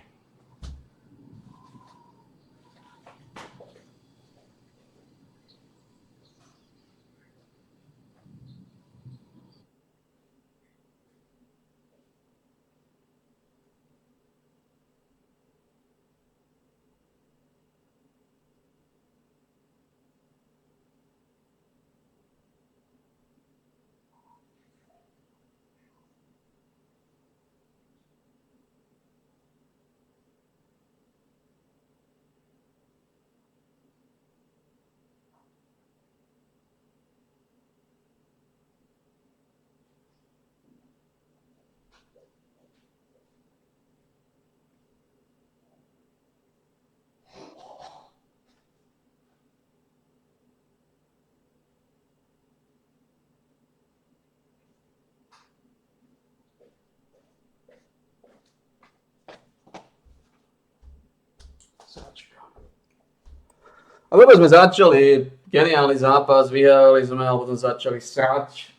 A vôbec sme začali geniálny zápas, vyhrali sme, ale potom začali srať.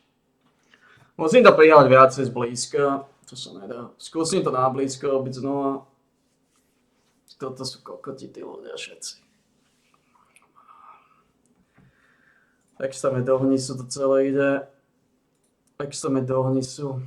Musím to prihľať viacej zblízka, to sa nedá. Skúsim to na blízko byť znova. Toto sú kokoti, tí ľudia všetci. Tak sa mi do hnisu to celé ide. Tak sa mi do hnisu.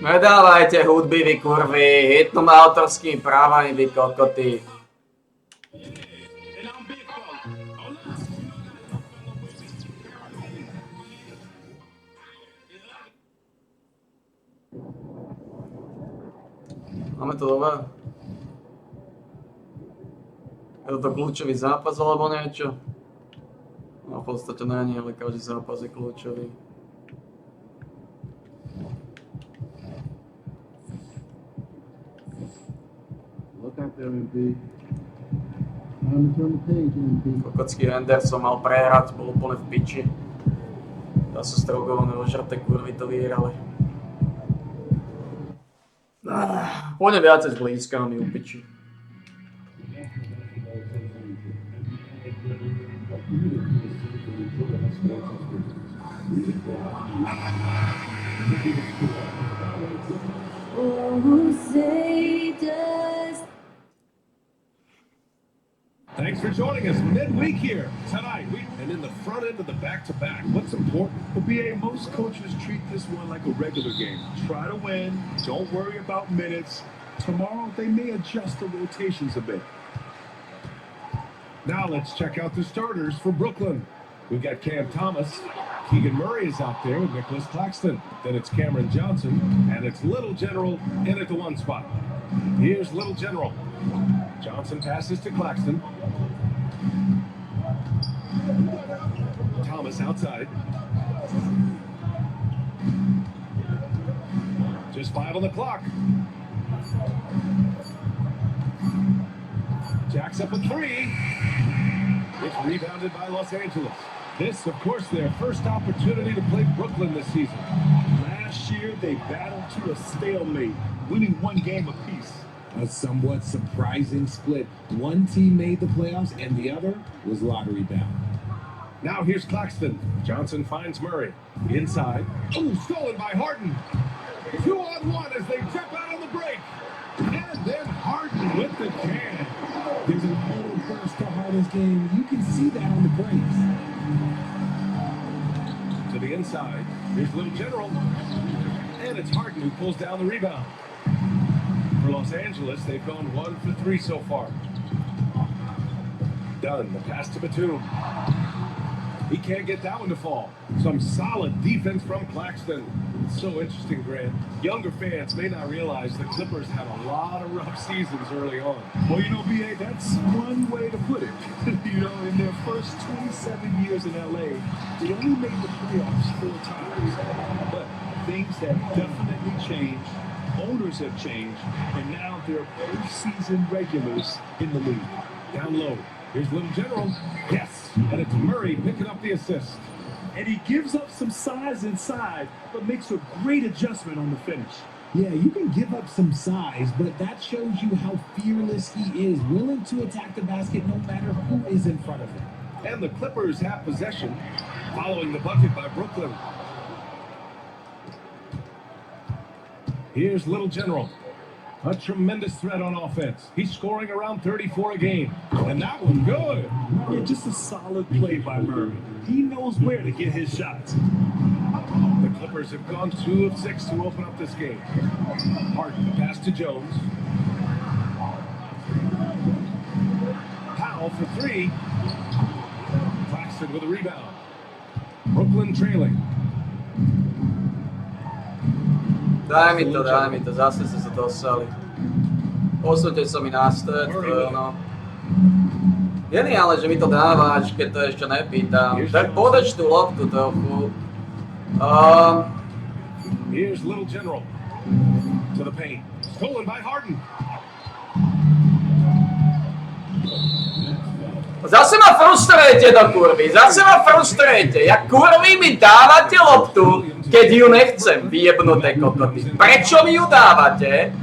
Nedávajte hudby, vy kurvy, hitnú ma autorskými právami, vy kokoty. Máme to dobré? Je to kľúčový zápas alebo niečo? No v podstate nie, ale každý zápas je kľúčový. Kokotský Henderson mal prehrať, bol úplne v piči. Dá sa strogované ožraté kurvy to vyhrali. Pôjdem viacej zblízka, mi upiči. Thanks for joining us midweek here tonight. And in the front end of the back-to-back, what's important? Well, BA, most coaches treat this one like a regular game. Try to win. Don't worry about minutes. Tomorrow, they may adjust the rotations a bit. Now let's check out the starters for Brooklyn. We've got Cam Thomas. Keegan Murray is out there with Nicholas Claxton. Then it's Cameron Johnson. And it's Little General in at the 1 spot. Here's Little General. Johnson passes to Claxton. Thomas outside. Just 5 on the clock. Jacks up a 3. It's rebounded by Los Angeles. This, of course, their first opportunity to play Brooklyn this season. Last year, they battled to a stalemate, winning 1 game apiece. A somewhat surprising split. One team made the playoffs and the other was lottery bound. Now here's Claxton. Johnson finds Murray. Inside. Oh, stolen by Harden. 2-on-1 as they jump out on the break. And then Harden with the can. There's a little burst to Harden's game. You can see that on the breaks. To the inside. Here's Little General. And it's Harden who pulls down the rebound. For Los Angeles, they've gone 1 for 3 so far. Dunn, the pass to Batum. He can't get that one to fall. Some solid defense from Claxton. It's so interesting, Grant. Younger fans may not realize the Clippers had a lot of rough seasons early on. Well, you know, BA, that's one way to put it. You know, in their first 27 years in LA, they only made the playoffs 4 times. But things have definitely changed. Owners have changed, and now they're postseason regulars in the league. Down low. Here's Little General. Yes, and it's Murray picking up the assist. And he gives up some size inside, but makes a great adjustment on the finish. Yeah, you can give up some size, but that shows you how fearless he is, willing to attack the basket no matter who is in front of him. And the Clippers have possession, following the bucket by Brooklyn. Here's Little General. A tremendous threat on offense. He's scoring around 34 a game. And that one good. Yeah, just a solid play by Murray. He knows where to get his shots. The Clippers have gone 2 of 6 to open up this game. Harden pass to Jones. Powell for 3. Claxton with a rebound. Brooklyn trailing. Daj mi to, zase ste se dosali. Posunite sa mi naspäť, to je ono. Geniálne, že mi to dávaš, keď to ešte nepýtam. Tak podač tú loptu trochu. Here's Little General to the paint. Stolen by Harden. Zase ma frustrujete do kurvy, zase ma frustrujete. Ja kurvy mi dávate loptu, keď ju nechcem, vyjebnuté kokoty. Prečo mi ju dávate?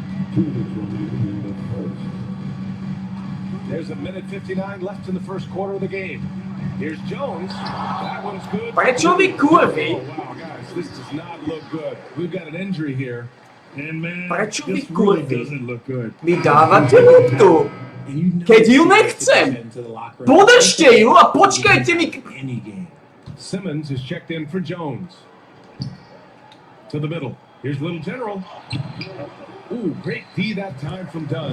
There's a minute 59 left in the first quarter of the game. Here's Jones. That one's good. Prečo mi kurvy? Oh, wow, guys, this does not look good. We've got an injury here. And man, Prečo mi this really kurvy? doesn't look good. Mi dávate loptu, keď ju nechcem. Podržte ju a počkajte mi. Simmons is checked in for Jones. To the middle. Here's Little General. Ooh, great D that time from Dunn.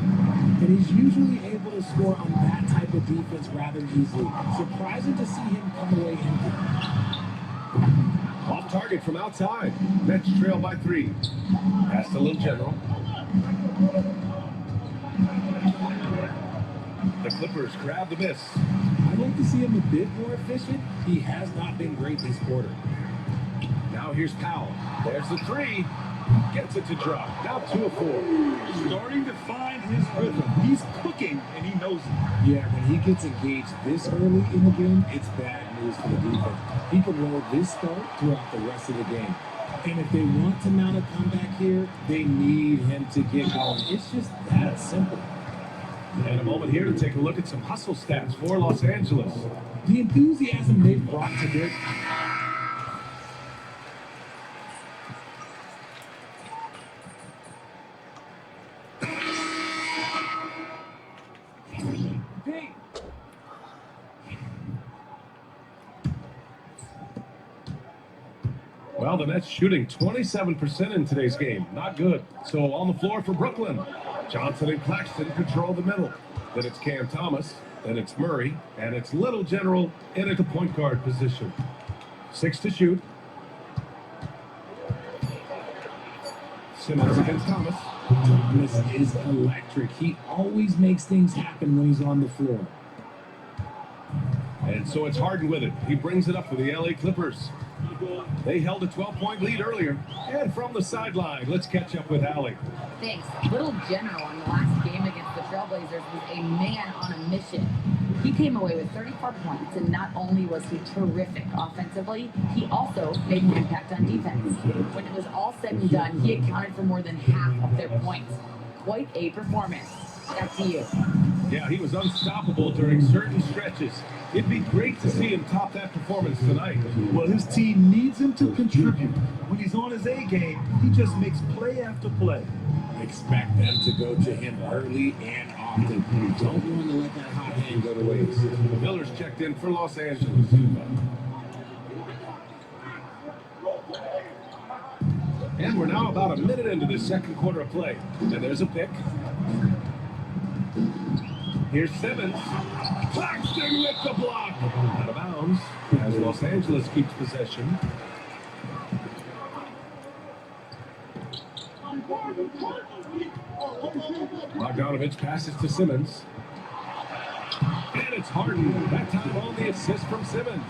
And he's usually able to score on that type of defense rather easily. Surprising to see him come away empty. Off target from outside. Nets trail by 3. Pass to Little General. The Clippers grab the miss. I'd like to see him a bit more efficient. He has not been great this quarter. Now here's Powell. There's the 3. Gets it to drop. Now 2 of 4. Starting to find his rhythm. He's cooking, and he knows it. Yeah, when he gets engaged this early in the game, it's bad news for the defense. He can roll this start throughout the rest of the game. And if they want to mount a comeback here, they need him to get going. It's just that simple. And a moment here to take a look at some hustle stats for Los Angeles. The enthusiasm they've brought to this. Well, the Nets shooting 27% in today's game. Not good. So on the floor for Brooklyn. Johnson and Claxton control the middle. Then it's Cam Thomas. Then it's Murray. And it's Little General in at the point guard position. 6 to shoot. Simmons against Thomas. Thomas is electric. He always makes things happen when he's on the floor. And so it's Harden with it. He brings it up for the LA Clippers. They held a 12-point lead earlier. And from the sideline, let's catch up with Allie. Thanks. Little General in the last game against the Trailblazers was a man on a mission. He came away with 34 points, and not only was he terrific offensively, he also made an impact on defense. When it was all said and done, he accounted for more than half of their points. Quite a performance. Back to you. Yeah, he was unstoppable during certain stretches. It'd be great to see him top that performance tonight. Well, his team needs him to contribute. When he's on his A game, he just makes play after play. Expect them to go to him early and often. Don't want to let that hot hand go to waste. Miller's checked in for Los Angeles. And we're now about a minute into the second quarter of play. And there's a pick. Here's Simmons. Claxton with the block. Out of bounds as Los Angeles keeps possession. Bogdanovich passes to Simmons. And it's Harden. That time on the assist from Simmons.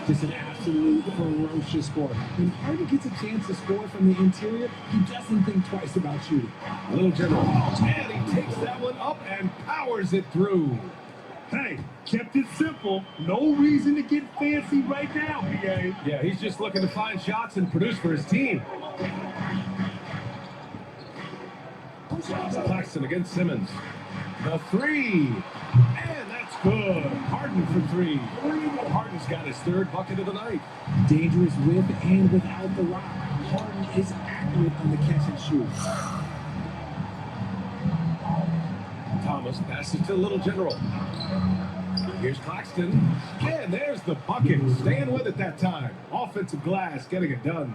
Just an absolute ferocious score. When Harden gets a chance to score from the interior, he doesn't think twice about shooting. Little General. And he takes that one up and powers it through. Hey, Kept it simple. No reason to get fancy right now, BA. Yeah, he's just looking to find shots and produce for his team. Claxton against Simmons. The three. And that's good. Harden for three. Harden's got his third bucket of the night. Dangerous with and without the rock. Harden is accurate on the catch and shoot. Thomas passes to Little General. Here's Claxton. And there's the bucket. Staying with it that time. Offensive glass, getting it done.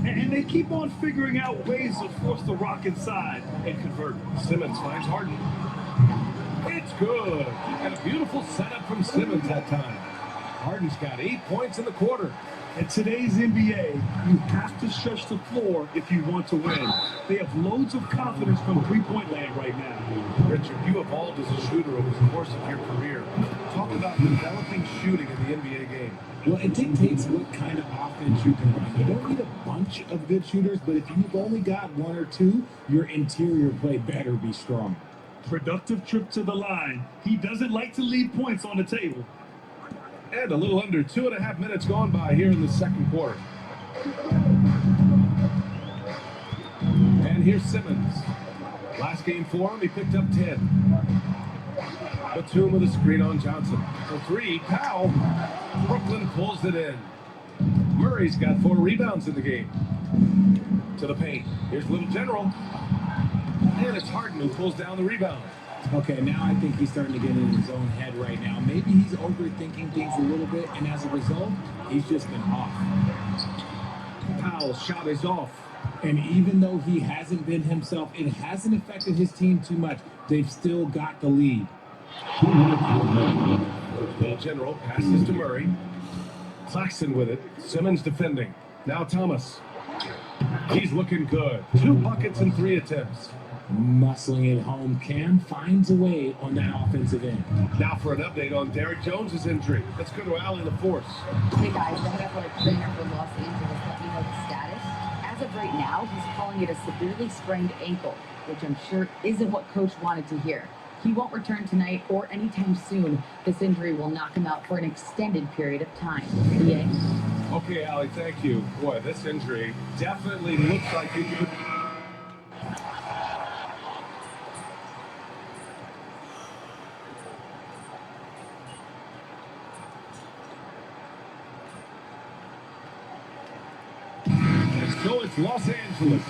And they keep on figuring out ways to force the rock inside and convert. Simmons finds Harden. It's good. And a beautiful setup from Simmons that time. Harden's got 8 points in the quarter. In today's NBA, you have to stretch the floor if you want to win. They have loads of confidence from three-point land right now. Richard, you evolved as a shooter over the course of your career. Talk about developing shooting in the NBA game. Well, it dictates what kind of offense you can run. You don't need a bunch of good shooters, but if you've only got one or two, your interior play better be strong. Productive trip to the line. He doesn't like to leave points on the table. And a little under 2.5 minutes gone by here in the second quarter. And here's Simmons. Last game for him, he picked up 10. Batum with a screen on Johnson. For three, Powell. Brooklyn pulls it in. Murray's got 4 rebounds in the game. To the paint. Here's Little General. And it's Harden who pulls down the rebound. Okay, now I think he's starting to get in his own head right now. Maybe he's overthinking things a little bit, and as a result, he's just been off. Powell's shot is off. And even though he hasn't been himself, it hasn't affected his team too much. They've still got the lead. Little General passes to Murray. Claxton with it. Simmons defending. Now Thomas. He's looking good. 2 buckets and 3 attempts. Muscling it home. Cam finds a way on that offensive end. Now for an update on Derrick Jones's injury. Let's go to Allie LaForce. Hey guys, the head athletic trainer for Los Angeles let me know the status. As of right now, he's calling it a severely sprained ankle, which I'm sure isn't what coach wanted to hear. He won't return tonight or anytime soon. This injury will knock him out for an extended period of time. BA? Okay, Allie, thank you. Boy, this injury definitely looks like it could... So it's Los Angeles,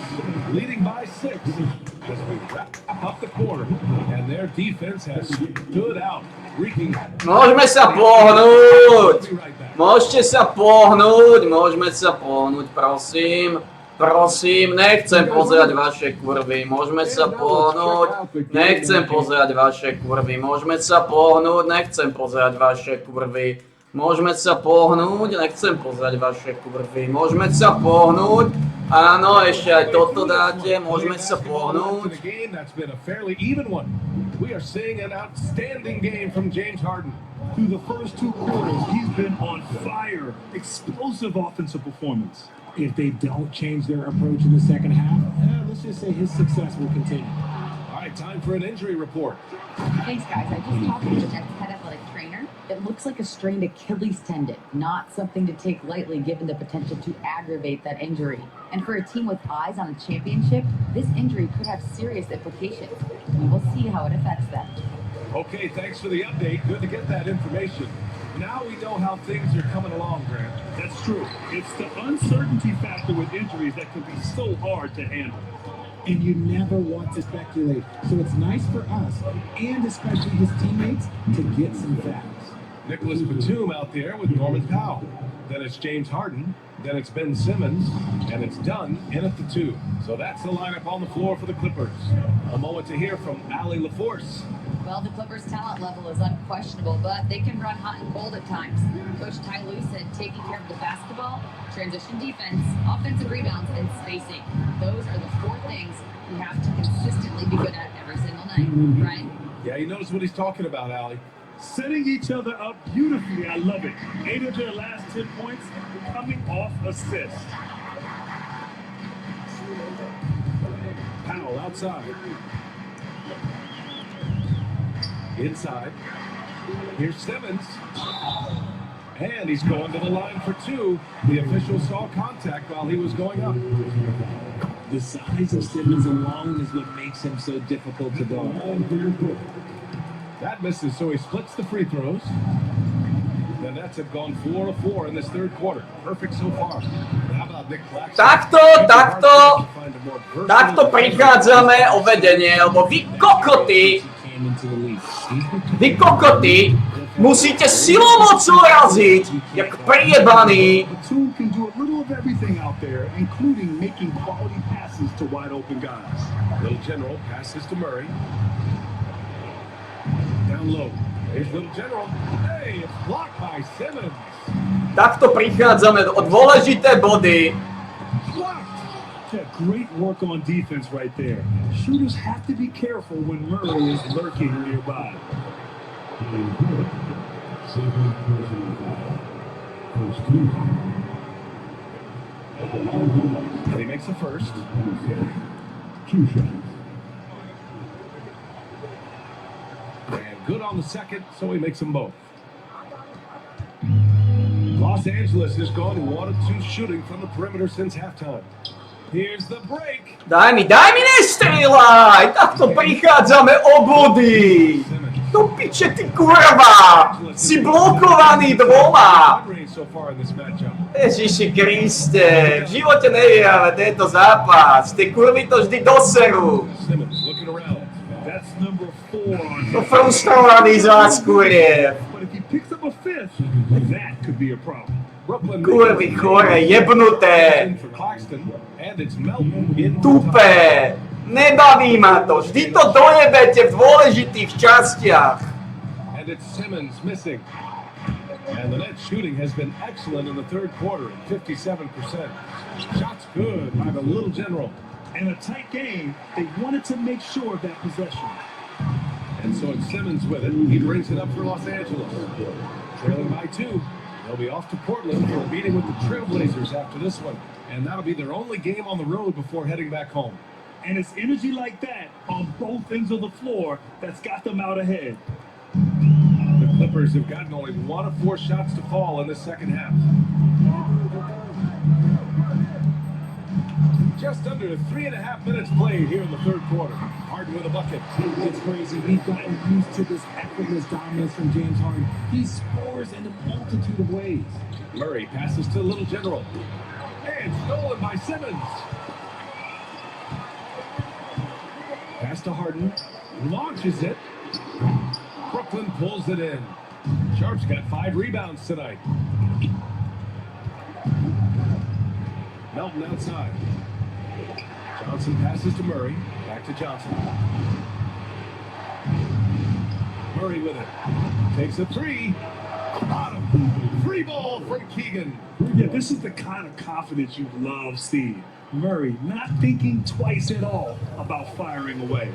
leading by 6 as we wrap up the quarter. And their defense has stood out, wreaking... Môžeme sa pohnúť! Môžete sa pohnúť, prosím. Prosím, nechcem pozerať vaše kurvy, môžeme sa pohnúť, nechcem pozerať vaše kurvy, môžeme sa pohnúť, nechcem pozerať vaše kurvy. Môžeme sa pohnúť, nechcem pozerať vaše kurvy. Môžeme sa pohnúť. Áno, ešte aj toto dáte. Môžeme sa pohnúť. That's been a fairly even one. We are seeing an outstanding game from James Harden. Through the first 2 quarters, he's been on fire. Explosive offensive performance. If they don't change their approach in the second half, let's just say his success will continue. All right, time for an injury report. Thanks, guys. I just talked to the Nets head athletic trainer. It looks like a strained Achilles tendon, not something to take lightly given the potential to aggravate that injury. And for a team with eyes on a championship, this injury could have serious implications. We will see how it affects them. Okay, thanks for the update. Good to get that information. Now we know how things are coming along, Grant. That's true. It's the uncertainty factor with injuries that can be so hard to handle. And you never want to speculate. So it's nice for us, and especially his teammates, to get some facts. Nicholas Batum out there with Norman Powell. Then it's James Harden. Then it's Ben Simmons. And it's Dunn in at the 2. So that's the lineup on the floor for the Clippers. A moment to hear from Allie LaForce. Well, the Clippers' talent level is unquestionable, but they can run hot and cold at times. Coach Ty Lue said taking care of the basketball, transition defense, offensive rebounds, and spacing. Those are the 4 things you have to consistently be good at every single night, right? Yeah, he knows what he's talking about, Allie. Setting each other up beautifully. I love it. 8 of their last 10 points coming off assists. Powell outside. Inside. Here's Simmons. And he's going to the line for two. The official saw contact while he was going up. The size of Simmons alone is what makes him so difficult to guard. That misses, so he splits the free throws. The Nets have gone 4 of 4 in this third quarter. Perfect so far. How about Nick Claxton? Takto prichádzame o vedenie, lebo vy kokoty, musíte silou mocou raziť, jak prijebaný. Batum can do a little of everything out there, including making quality passes to wide open guys. Little General passes to Murray. Down low. Here's Little General. Hey, it's blocked by Simmons. Takto prichádzame o dôležité body. Yeah, great work on defense right there. Shooters have to be careful when Murray is lurking nearby. And he makes the first. And good on the second, so he makes them both. Los Angeles has gone 1 of 2 shooting from the perimeter since halftime. Here's the break. Daj mi, nestrieľaj! Takto prichádzame o body! Do piče, ty kurva! Si blokovaný dvoma! Ježiši Kriste, v živote nevieme tento zápas. Ty kurvy to vždy doserú. To frustrovaný z vás kuriev. Kurvy chore, jebnuté. Tupé. Nebaví ma to. Vždy to dojebete v dôležitých častiach. And it's Simmons missing. And the net shooting has been excellent in the third quarter at 57%. Shots good by the Little General. In a tight game, they wanted to make sure of that possession. And so it's Simmons with it. He brings it up for Los Angeles. Trailing by 2. They'll be off to Portland for a meeting with the Trailblazers after this one. And that'll be their only game on the road before heading back home. And it's energy like that on both ends of the floor that's got them out ahead. The Clippers have gotten only 1 of 4 shots to fall in the second half. Just under 3.5 minutes played here in the third quarter. Harden with a bucket. It's crazy. We've gotten used to this effortless dominance from James Harden. He scores in a multitude of ways. Murray passes to Little General. And stolen by Simmons. Pass to Harden. Launches it. Brooklyn pulls it in. Sharp's got 5 rebounds tonight. Melton outside. Johnson passes to Murray. Back to Johnson. Murray with it. Takes a 3. Bottom. Free ball from Keegan. Yeah, this is the kind of confidence you love seeing. Murray not thinking twice at all about firing away.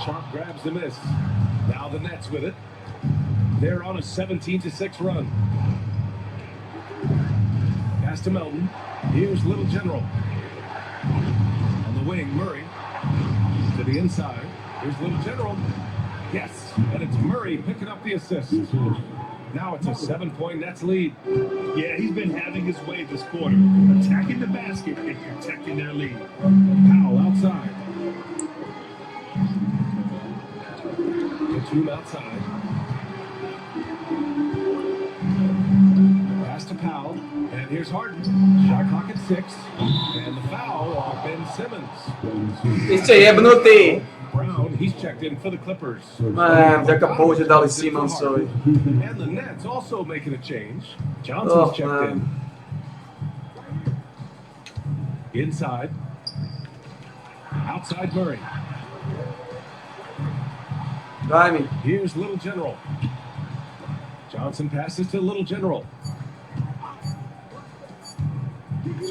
Sharp grabs the miss. Now the Nets with it. They're on a 17-6 run. Pass to Melton. Here's Little General. On the wing, Murray. To the inside. Here's Little General. Yes, and it's Murray picking up the assist. Now it's a 7-point Nets lead. Yeah, he's been having his way this quarter, attacking the basket and protecting their lead. Powell outside. Tatum outside. Pass to Powell, and here's Harden. Shot clock at 6, and the foul on Ben Simmons. Ty ste jebnutý. Brown, he's checked in for the Clippers. Vďaka Bohu, že dali Simonsovi. And the Nets also making a change. Johnson's checked in. Inside. Outside Murray. Daj mi. Here's Little General. Johnson passes to Little General.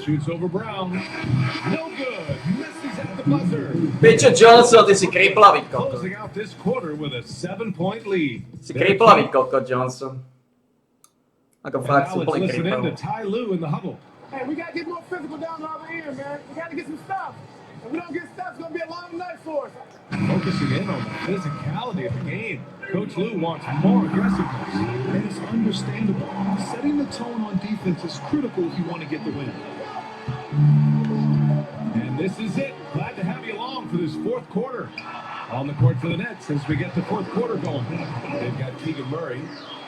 Shoots over Brown. No good. Misses at the buzzer. Piče Johnson, ty si kriplavý koko. Closing out this quarter with a 7-point lead. Si kriplavý koko, Johnson. Ako fakt si plný listen in to kriplavý. Ty Lue in the huddle. Hey, we got to get more physical down the other end, man. We got to get some stops. If we don't get stops, it's going to be a long night for us. Focusing in on the physicality of the game. Coach Lou wants more aggressiveness. And it's understandable. Setting the tone on defense is critical if you want to get the win. And this is it. Glad to have you along for this fourth quarter. On the court for the Nets as we get the fourth quarter going. They've got Keegan Murray.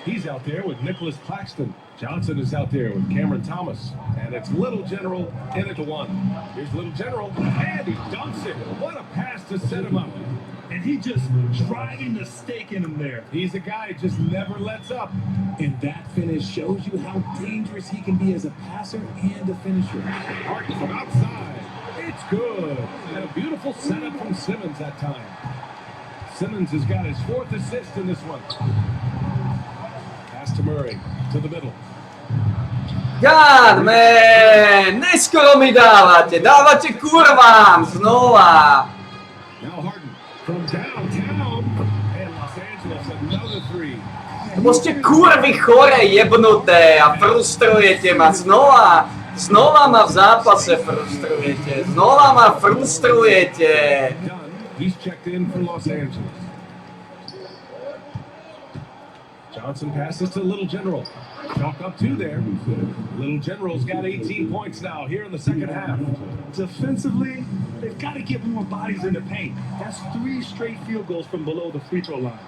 He's out there with Nicholas Claxton. Johnson is out there with Cameron Thomas. And it's Little General in at the one. Here's Little General, and he dunks it. What a pass to set him up. And he just driving the stake in him there. He's a guy who just never lets up. And that finish shows you how dangerous he can be as a passer and a finisher. Harden from outside. It's good. And a beautiful setup from Simmons that time. Simmons has got his fourth assist in this one. Pass to Murray, to the middle. God, man! Neskoro mi dávate kurvám znova! Now Harden from downtown. And Los Angeles, another three. Proste kurvy chore jebnuté a frustrujete ma znova. Znova ma v zápase frustrujete. Znova ma frustrujete. He's checked in for Los Angeles. Johnson passes to Little General. Chalk up two there. Little General's got 18 points now here in the second half. Defensively, they've got to get more bodies in the paint. That's 3 straight field goals from below the free throw line.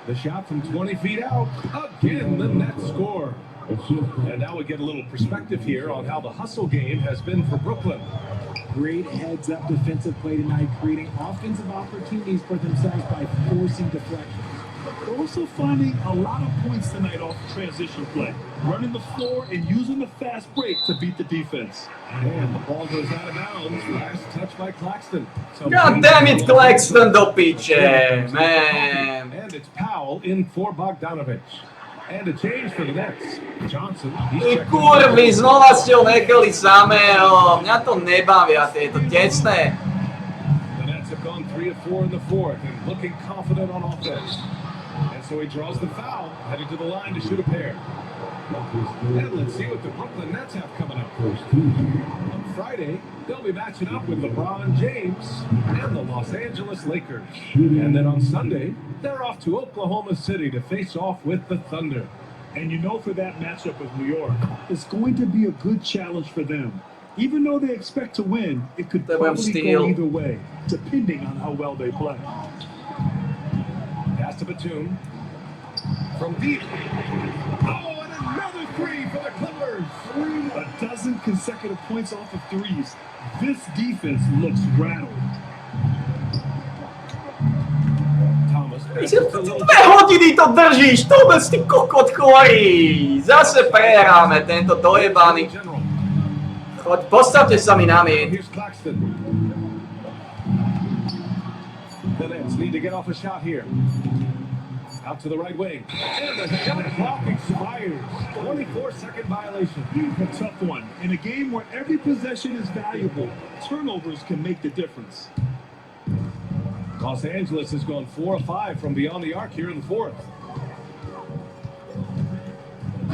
The shot from 20 feet out. Again, the net score. And now we get a little perspective here on how the hustle game has been for Brooklyn. Great heads-up defensive play tonight, creating offensive opportunities for themselves by forcing deflections. They're also finding a lot of points tonight off transition play, running the floor and using the fast break to beat the defense. And the ball goes out of bounds. Last touch by Claxton. So God damn it, Claxton do piče, man. And it's Powell in for Bogdanović. And a change for the Nets. Johnson. I kurvy, znova ste ho nechali samého. Mňa to nebavia, tieto tesné. The Nets have gone 3 of 4 in the fourth and looking confident on offense. And so he draws the foul, headed to the line to shoot a pair. And let's see what the Brooklyn Nets have coming up. On Friday, they'll be matching up with LeBron James and the Los Angeles Lakers. And then on Sunday, they're off to Oklahoma City to face off with the Thunder. And you know for that matchup with New York, it's going to be a good challenge for them. Even though they expect to win, it could probably go either way, depending on how well they play. Pass to Batum. From deep. Oh, and another three for the Clippers. 12 consecutive points off of threes. This defense looks rattled. Thomas. 2 hodiny to držíš, Thomas, ty kokot chorý. Zase prehráme tento dojebaný. Choď, postavte sa mi na miet. Here's Claxton. The Nets need to get off a shot here. Out to the right wing. And the shot clock expires. 24-second violation. A tough one. In a game where every possession is valuable, turnovers can make the difference. Los Angeles has gone 4 of 5 from beyond the arc here in the fourth.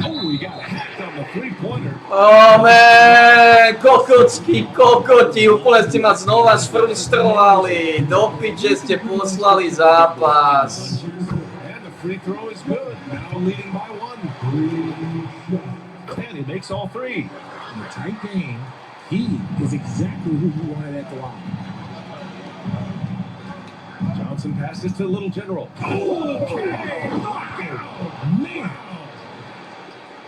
Oh, he got hacked on the three-pointer. Oh, man, kokoti, úplne ste ma znova sfrustrovali. Do piče ste poslali zápas. Free throw is good. Now leading by 1. And he makes all 3. In a tight game, he is exactly who you wanted at the line. Johnson passes to Little General. Man.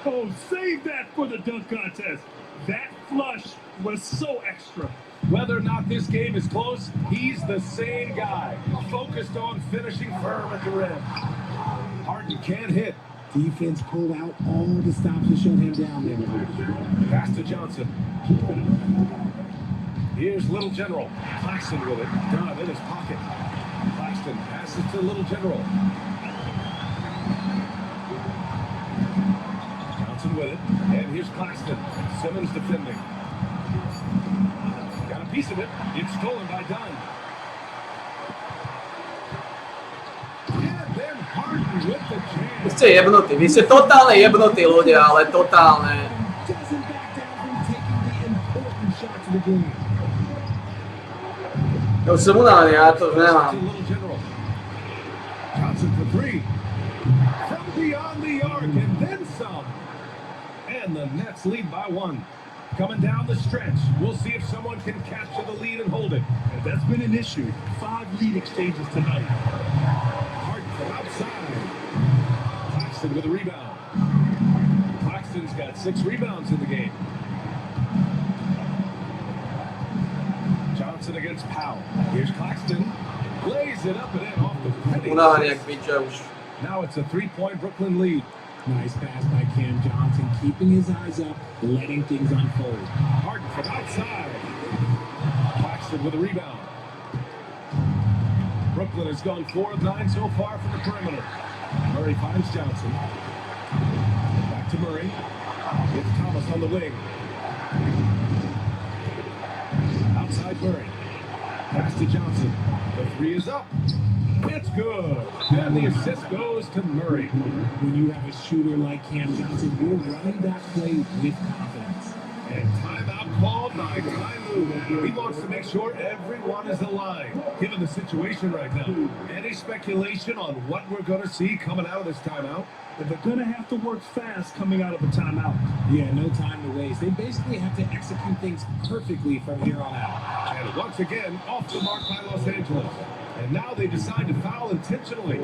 Oh, save that for the dunk contest. That flush was so extra. Whether or not this game is close, he's the same guy. Focused on finishing firm at the rim. Harden can't hit. Defense pulled out all the stops to shut him down there. Pass to Johnson. Here's Little General. Claxton with it. Got in his pocket. Claxton passes to Little General. Johnson with it. And here's Claxton. Simmons defending. Got a piece of it. It's stolen by Dunn. Vy ste jebnutí, vy ste totálne jebnutí ľudia, ale totálne. To jsem unavený, já to nemám. Johnson for three. From beyond the arc and then some. And the Nets lead by one. Coming down the stretch, we'll see if someone can capture the lead and hold it. And that's been an issue. 5 lead exchanges tonight. Harden from outside. Claxton with a rebound. Claxton's got 6 rebounds in the game. Johnson against Powell. Here's Claxton. Lays it up and in off the penny. Now it's a 3-point Brooklyn lead. Nice pass by Cam Johnson, keeping his eyes up, letting things unfold. Harden from outside. Claxton with a rebound. Brooklyn has gone 4 of 9 so far from the perimeter. Murray finds Johnson. Back to Murray. It's Thomas on the wing. Outside Murray. Pass to Johnson. The 3 is up. It's good. And the assist goes to Murray. When you have a shooter like Cam Johnson, you're running that play with confidence. And timeout called by Ty Lue. He wants to make sure everyone is aligned, given the situation right now. Any speculation on what we're going to see coming out of this timeout? But they're going to have to work fast coming out of a timeout. Yeah, no time to waste. They basically have to execute things perfectly from here on out. And once again, off the mark by Los Angeles. And now they decide to foul intentionally.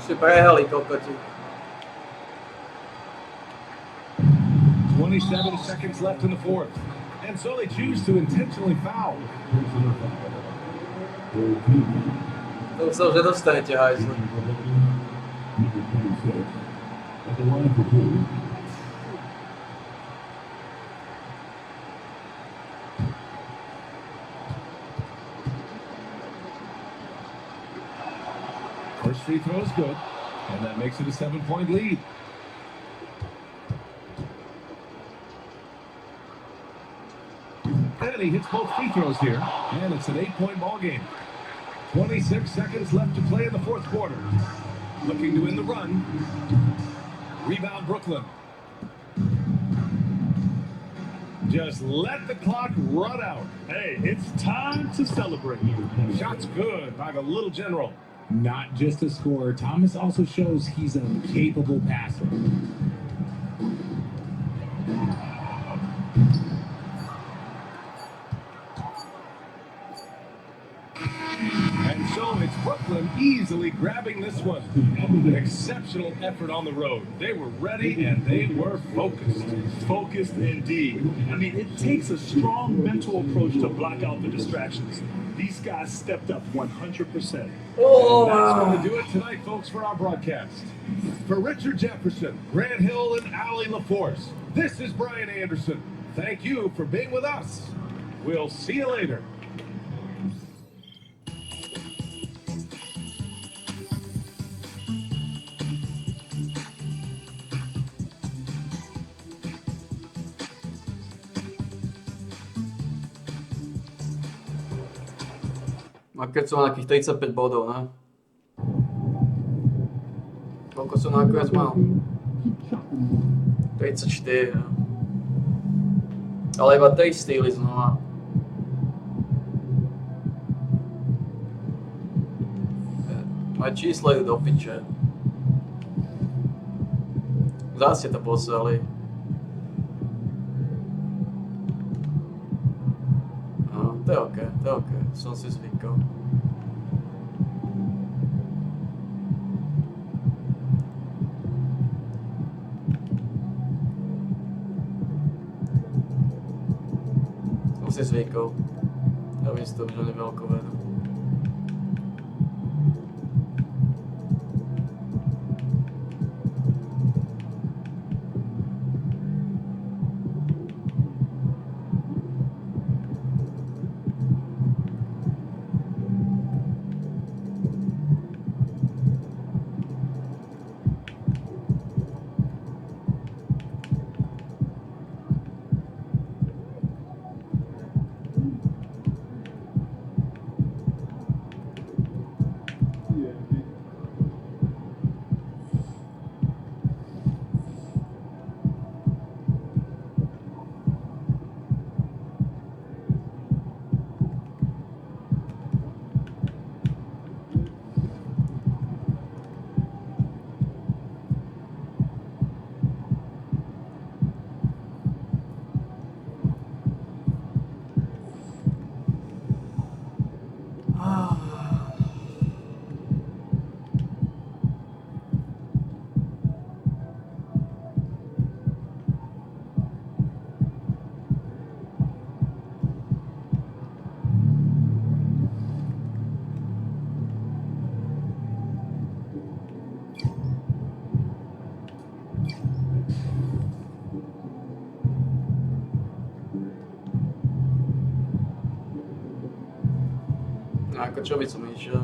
Super heli kokoti. 27 seconds left in the fourth. And so they choose to intentionally foul. To se už nedostanete, hajzli. First free throw is good, and that makes it a 7-point lead. And he hits both free throws here, and it's an 8-point ball game. 26 seconds left to play in the fourth quarter. Looking to win the run. Rebound Brooklyn. Just let the clock run out. Hey, it's time to celebrate. Shots good by the little general. Not just a scorer, Thomas also shows he's a capable passer. And so it's Brooklyn easily grabbing this one. An exceptional effort on the road. They were ready and they were focused. Focused indeed. I mean, it takes a strong mental approach to block out the distractions. These guys stepped up 100%. Oh, that's going to do it tonight, folks, for our broadcast. For Richard Jefferson, Grant Hill, and Allie LaForce, this is Brian Anderson. Thank you for being with us. We'll see you later. A keď som mal nejakých 35 bodov, ne? Koľko som nakoniec mal? 34, no. Ale iba 3 stýly znova. Moje čísla idú do piče. Zase to poslali. No, to je OK, som si zvykol. Som si zvykol. Ja viem si to už len veľko veru. Ako čo by som išiel?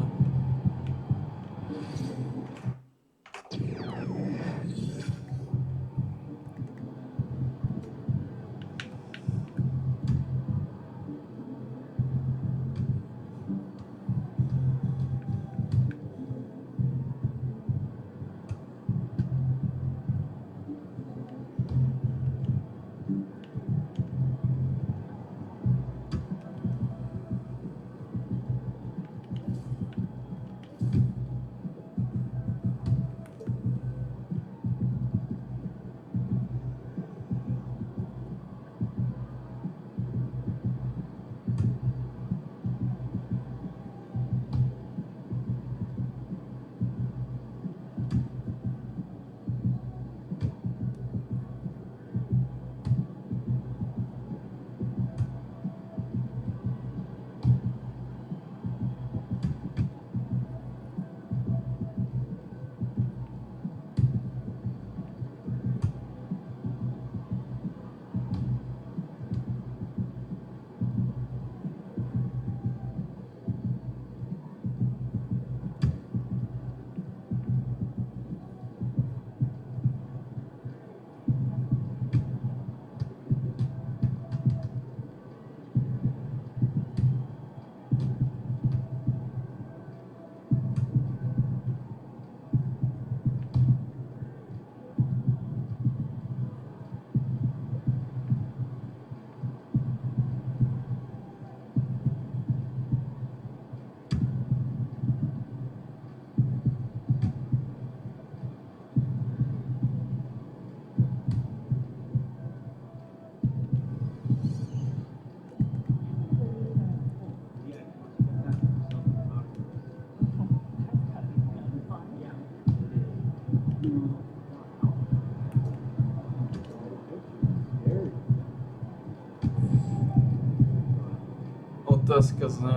Otázka zná.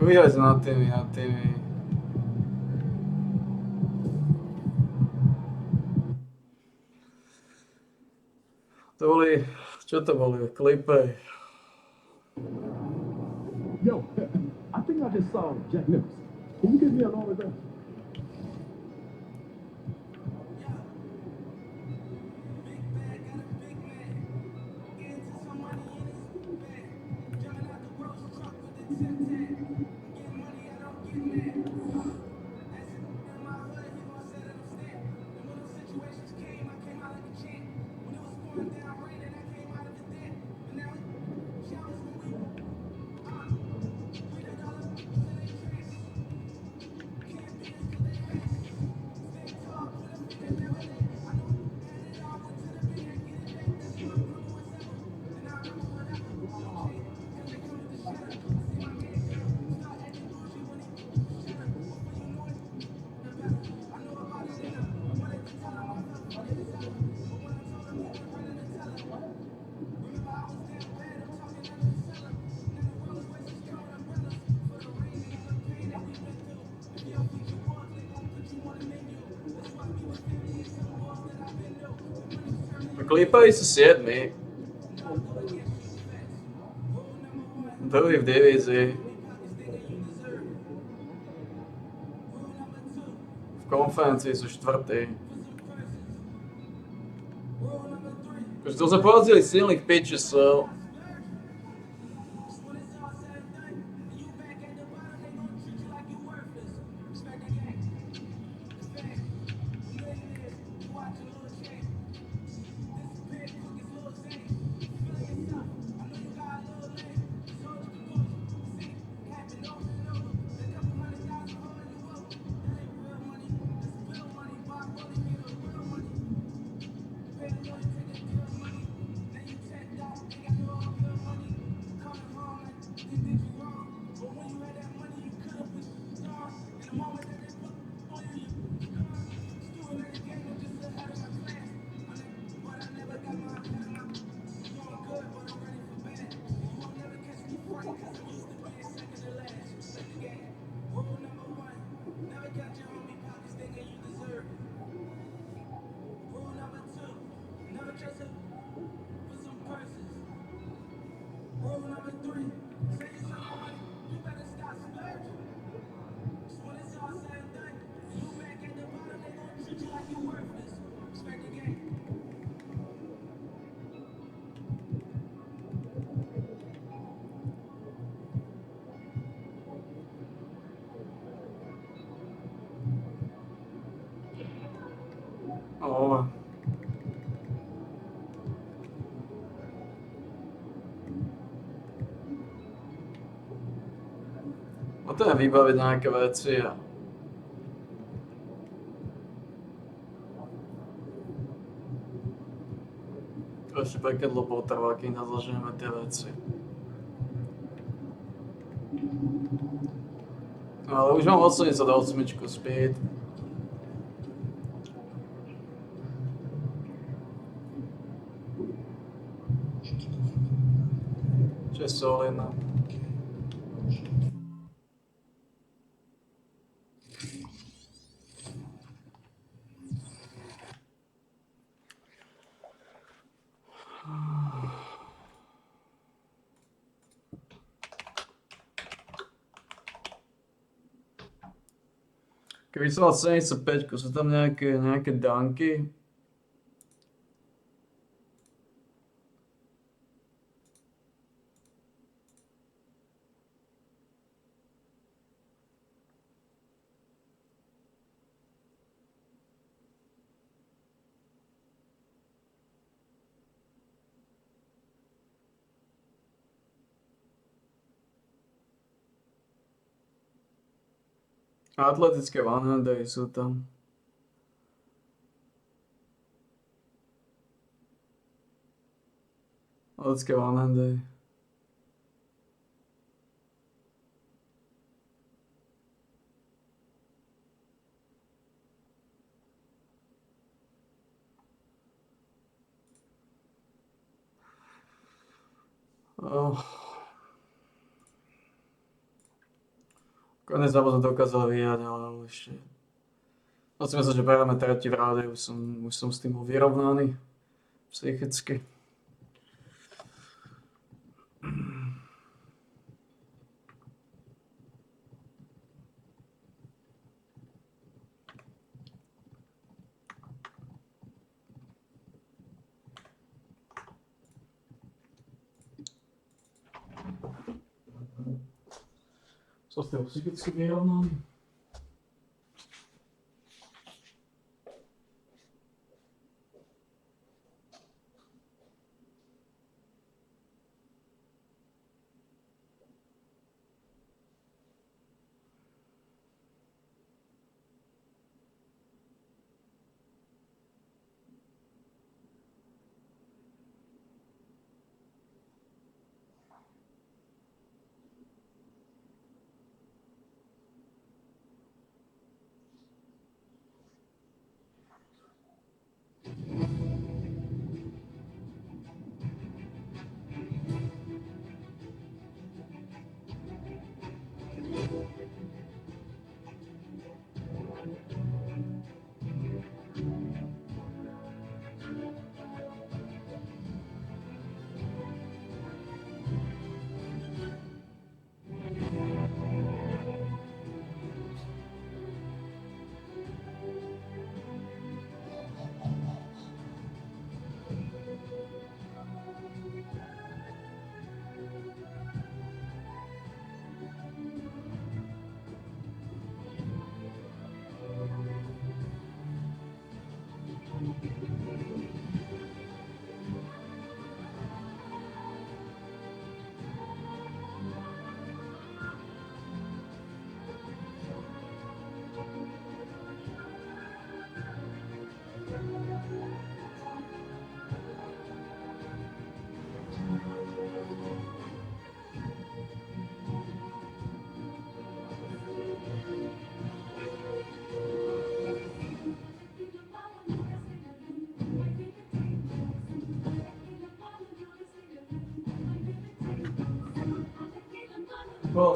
Vyhrať na tými. To boli, čo to boli? Klipy. Yo, I think I just saw Jack Nicholson. Can you give me an autograph? Klipaví sú 7. Druhý v divízii. V konferencii sú 4. To sme porazili silných pitchersov. over. Potrebujem vybaviť nejaké veci a... To ešte pekadlo potrvá, kým nazložíme tie veci. Ale už mám 80 speed. Čo je solidné. Keby som mal 75, sú tam nejaké danky? Atletické one-handy sú tam. Atletické one-handy. Konec závodu dokázal vyhrať, ale ešte... Myslím sa, že prehráme tretí v ráde, už som s tým vyrovnaný psychicky. Som s tým psychicky vyrovnaný.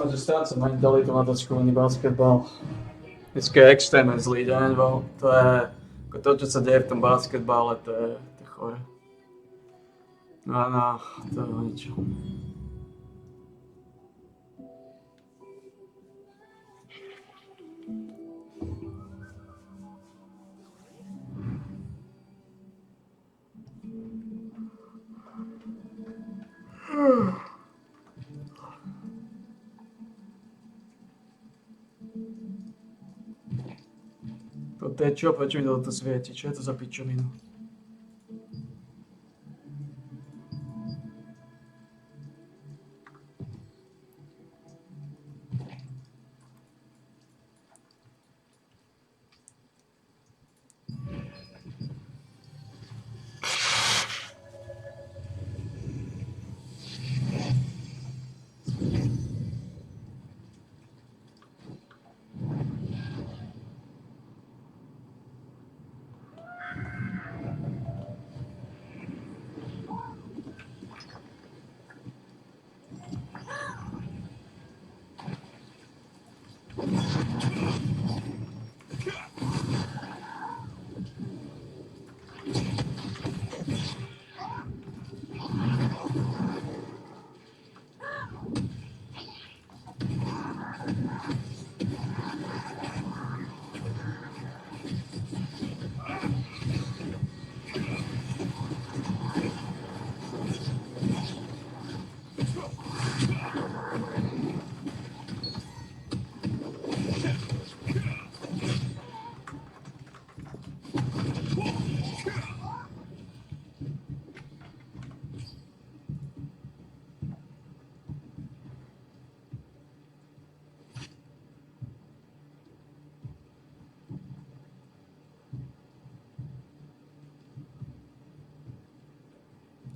Že strácam mentalitu na točkovaný basketbal. Vždycky je extrémne zlý deň, to je ako to, čo sa deje v tom basketbale, to je chore. No, to je niečo. Toto je čo? Prečo mi toto svieti? Čo je to za pičovinu?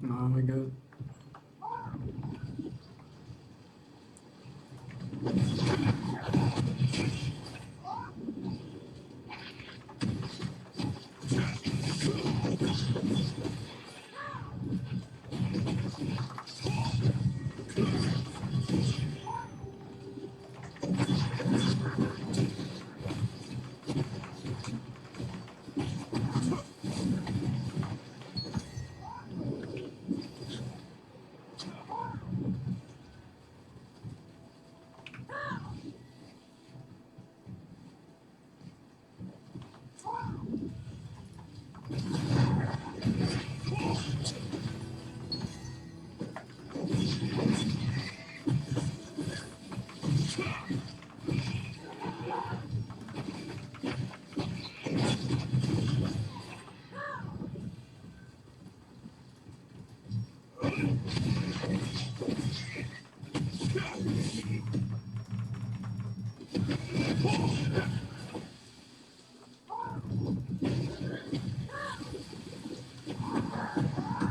Oh my god.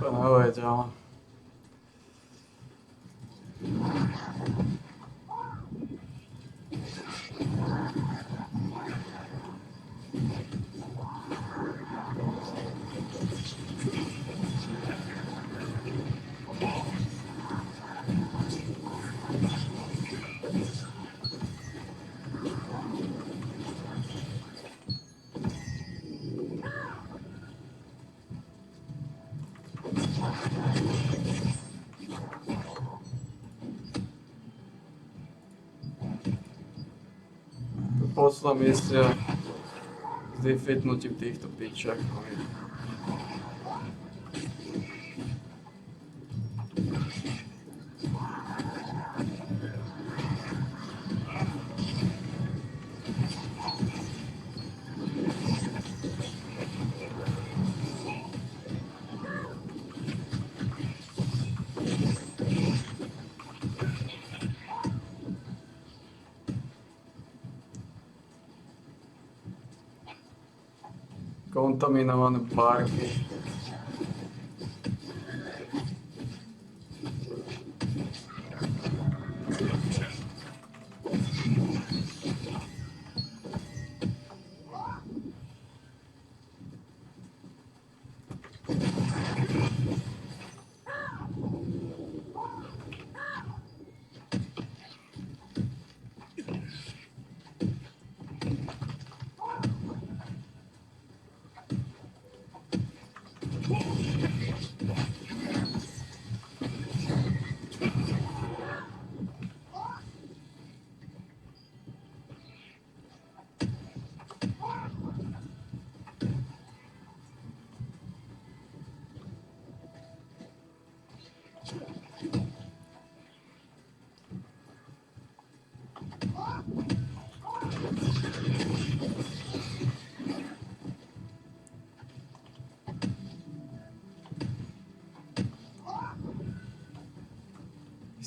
Oh, it's all. Posledná misia s defeatnutím týchto pičak. Kontaminované parky.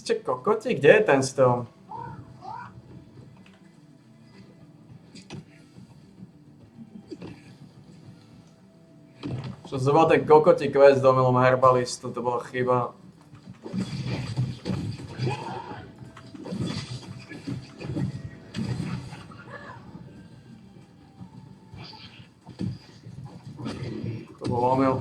Ste kokoti, kde je ten strom? Čo zobal ten kokotí quest s omylom herbalistu, to bola chyba. To bol omyl.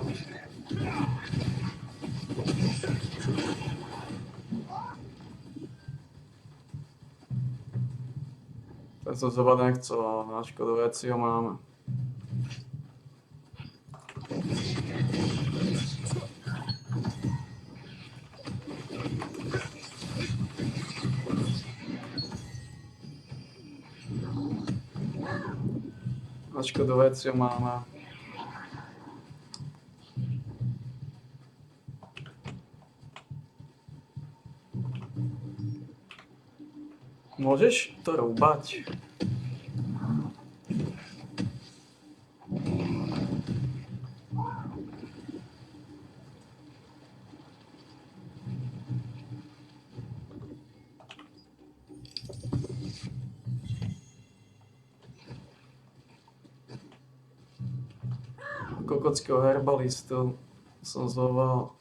Ten som zobať nechcel, ale na škodu veci ho máme. Na škodu veci ho máme. Môžeš to rúbať? Kokotského herbalistu som zvolal.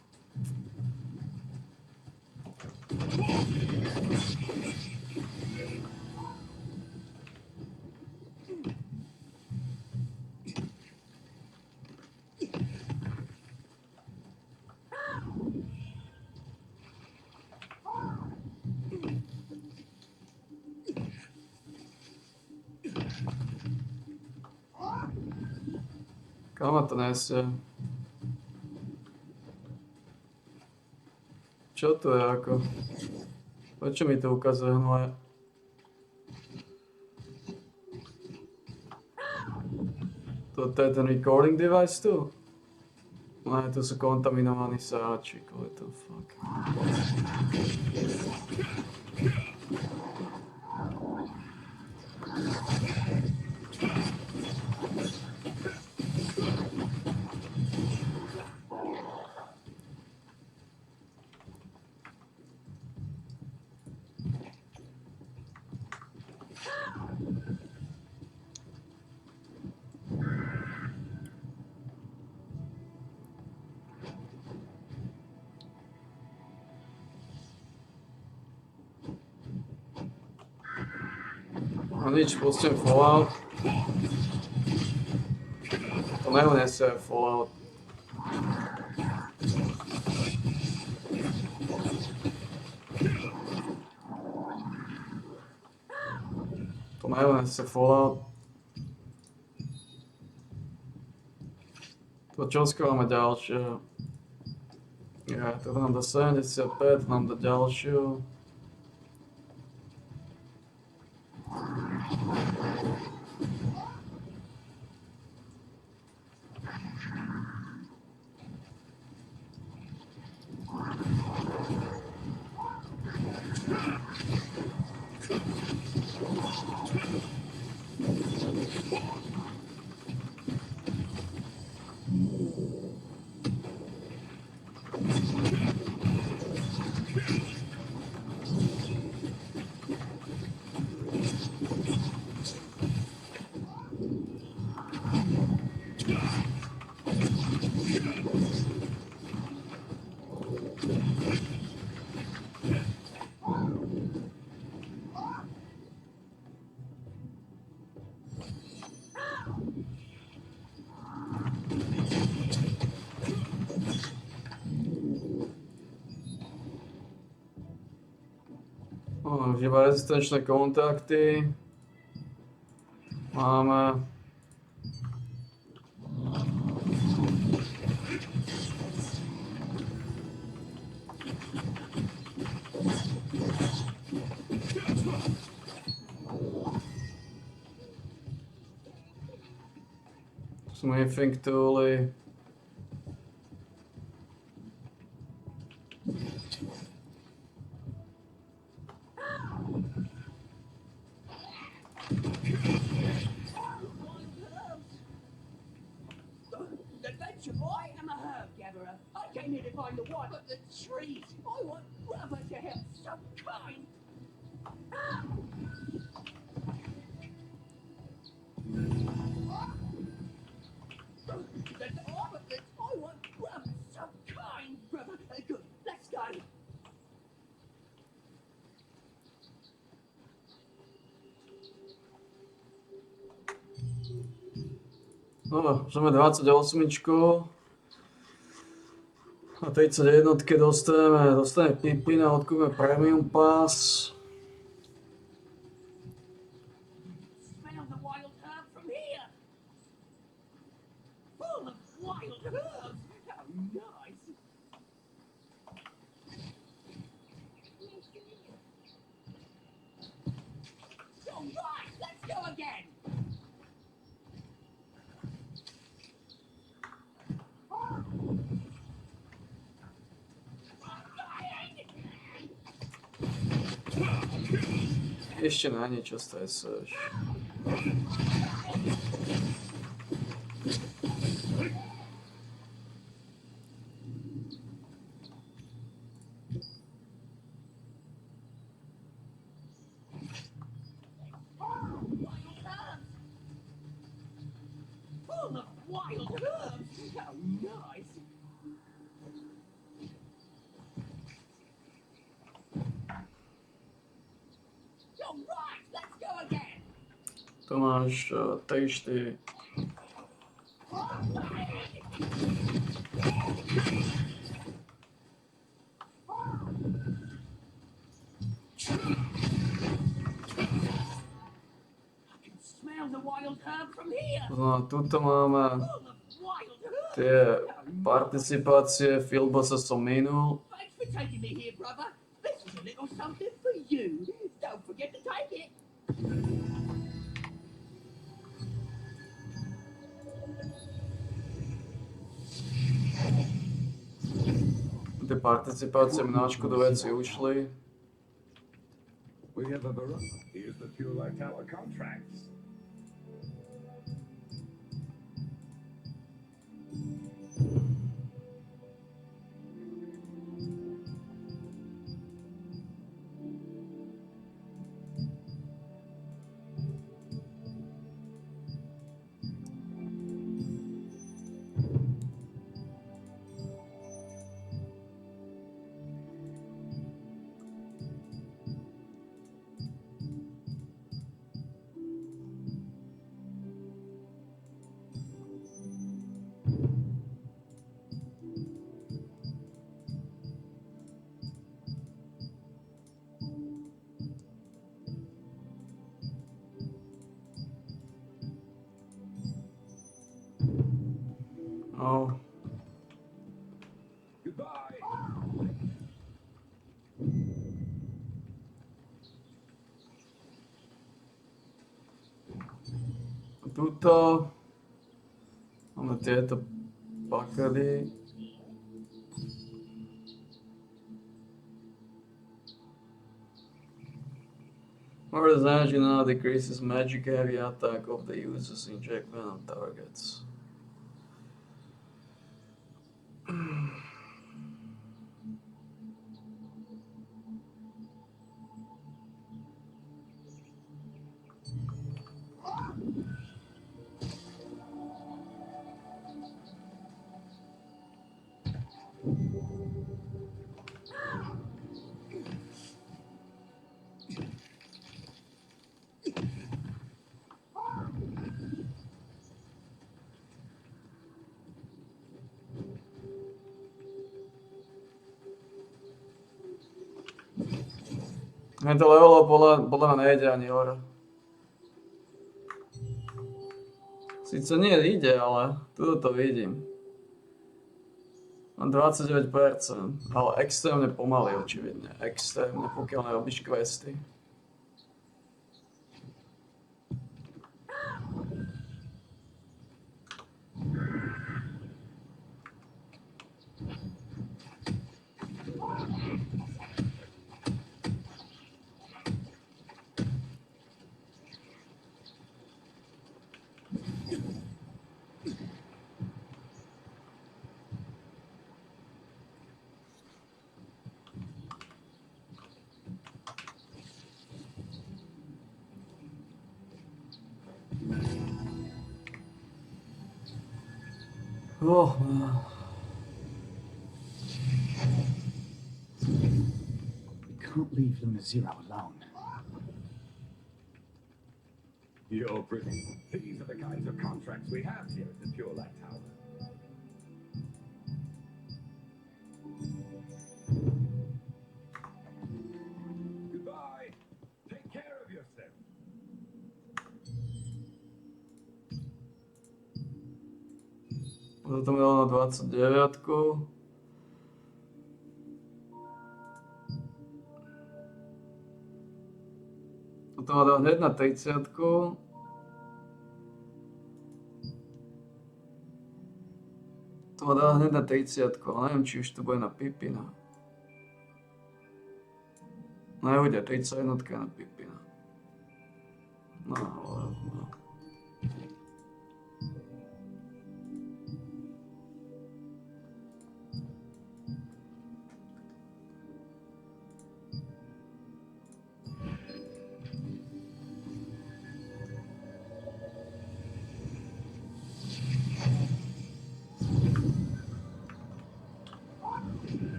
Kam ma to nesie? Čo to je ako? Prečo mi to ukazuje hnoje? Toto je ten recording device tu? Ne, to sú kontaminovaní sáči, what the fuck. No nič, pustím Fallout. To neunesie Fallout. To neunesie Fallout. To čoskoro máme ďalšie. Ja, to nám dá 75, nám dá ďalšiu. Iba rezistenčné kontakty. Máme. Tu sú Mifing tooly. Adventure boy, I'm a herb gatherer. I came here to find the one, but the trees. I want rubber to help stop fine. That's all of it. I want grub. So kind, brother. Good. Let's go. No, máme 28. A 31 dostane Pipina, odkúpime Premium Pass. Smell the wild herb from here. Full of wild herbs. How nice. All right, let's go again. Ešte na niečo stresuješ. Full of wild herbs. How nice. All right, let's go again. Tu máš 3-4. Smell the wild herb from here. No, tuto máme tie participácie, Filbosa som minul. Thanks for taking me here, brother. This is a little something for you. Don't forget to take it. Tie participácie mnáčku do veci ušli. We have a variety. Here's the Pure Lactala contracts. No. Goodbye. Tuto máme tieto pakady. More than energy now decreases magic heavy attack of the users inject venom targets. To level podľa mňa nejde ani hore. Sice nie ide, ale tuto to vidím. Mám 29%, ale extrémne pomaly očividne. Extrémne, pokiaľ nerobíš questy. Oh, We can't leave Luna Zero alone. You're pretty. These are the kinds of contracts we have here at the Pure Light Tower. Goodbye. Take care of yourself. to bylo na 29. Potom má dal hned na 30. To má dal hned na 30, ale neviem, či už to bude na Pipina. Nebude, 31 je na Pipina. No, no.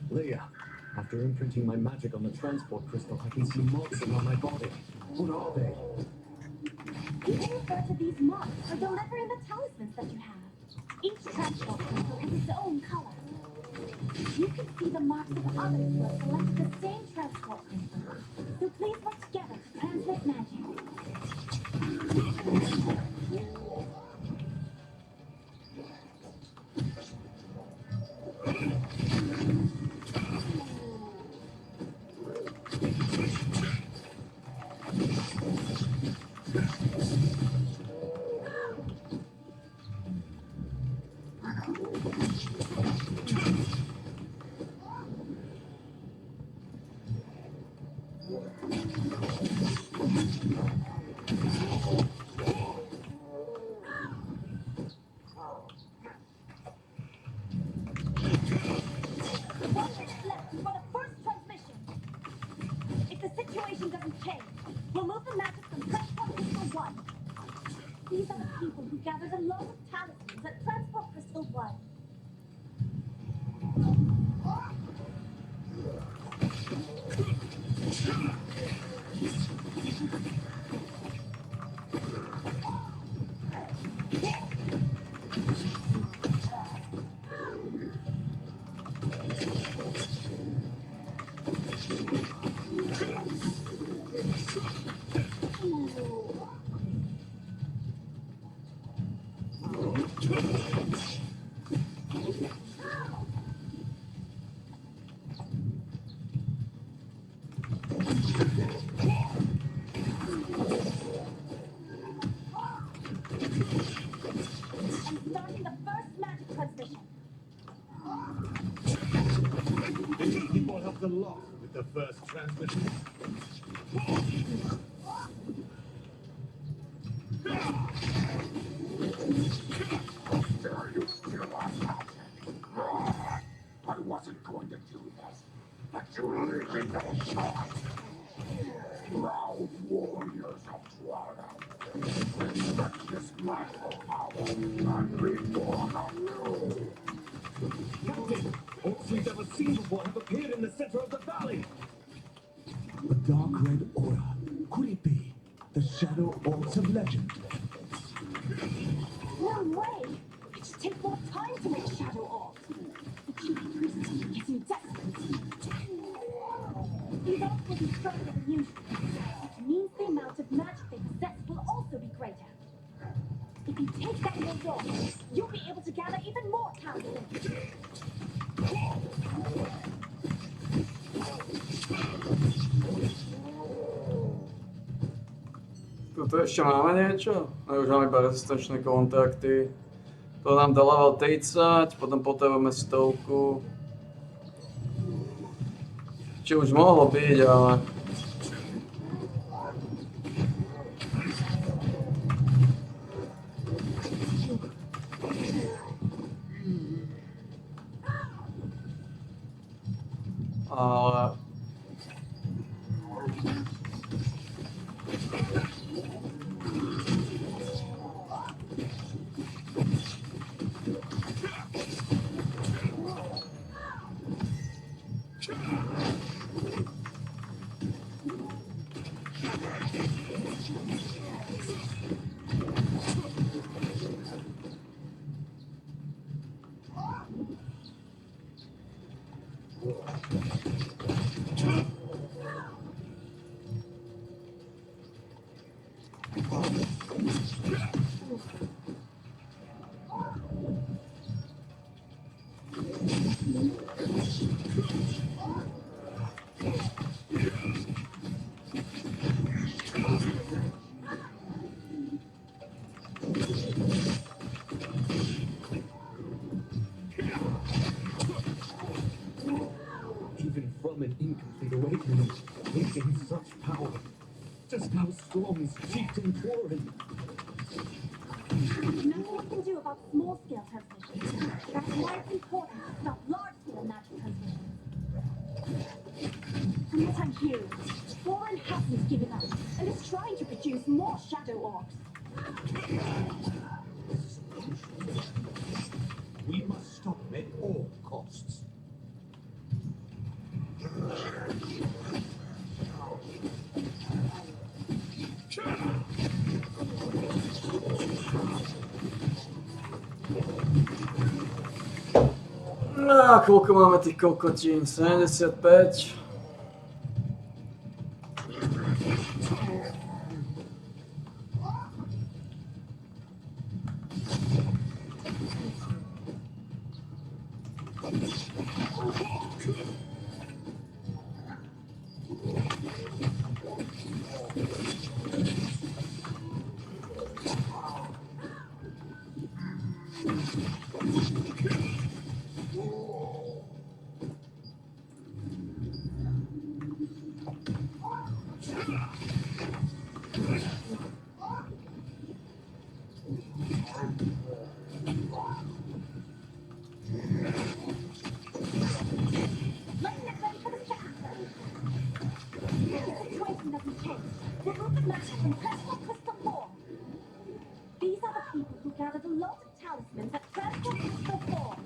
Leah, after imprinting my magic on the transport crystal, I can see marks around my body. What are they? You may refer to these marks for delivering the talismans that you have. Each transport crystal has its own color. You can see the marks of others who have selected the same transport crystal. So please work together to transmit magic. These are the people who gathered a lot of talismans at Transport Crystal 1. A lot with the first transmission. I wasn't going to do this, but you really don't shot. Proud warriors of Twilight. Respect this magical power and reborn anew. Captain, orbs we've never seen before have appeared in the center of the valley. A dark red aura. Could it be the shadow orbs of legend? No way! It should take more time to make shadow orbs. The chief priest is getting desperate. These orbs will be stronger than usual, which means the amount of magic they possess will also be greater. If you take that red orb, you'll be able to gather even more talismans. Tu ešte máme niečo? No už máme iba rezistenčné kontakty. To nám dá level 30, potom potrebujeme 100. Či už mohlo byť, ale... Ale... Even from an incomplete awakening, he gains such power. Just how strong is Chieftain Quarren? Nothing you can do about small-scale transmissions. That's why it's important to stop large-scale magic transmissions. From what I'm hearing, Warren hasn't given up and is trying to produce more shadow orbs. We must stop him at all costs. Koľko máme tých kokotín? 75. These are the people who gathered a lot of talismans at Transport Crystal 4.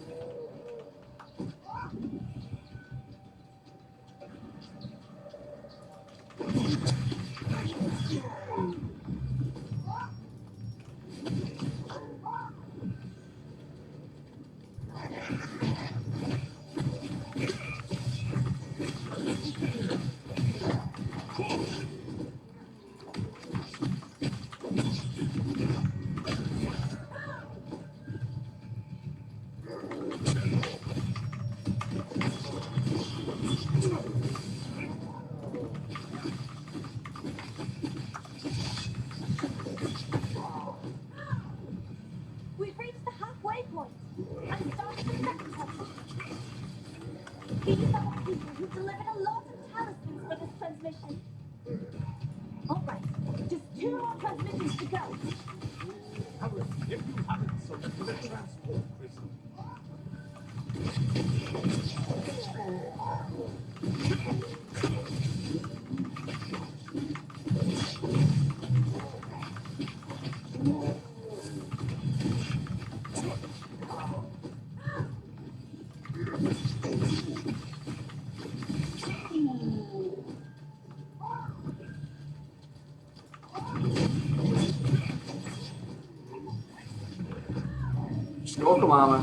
We've reached the halfway point. I'm starting the second transmission. These are the people who delivered a lot of talismans for this transmission. Alright, just 2 more transmissions to go. Hurry, if you haven't, so to the transport crystal. Koľko máme?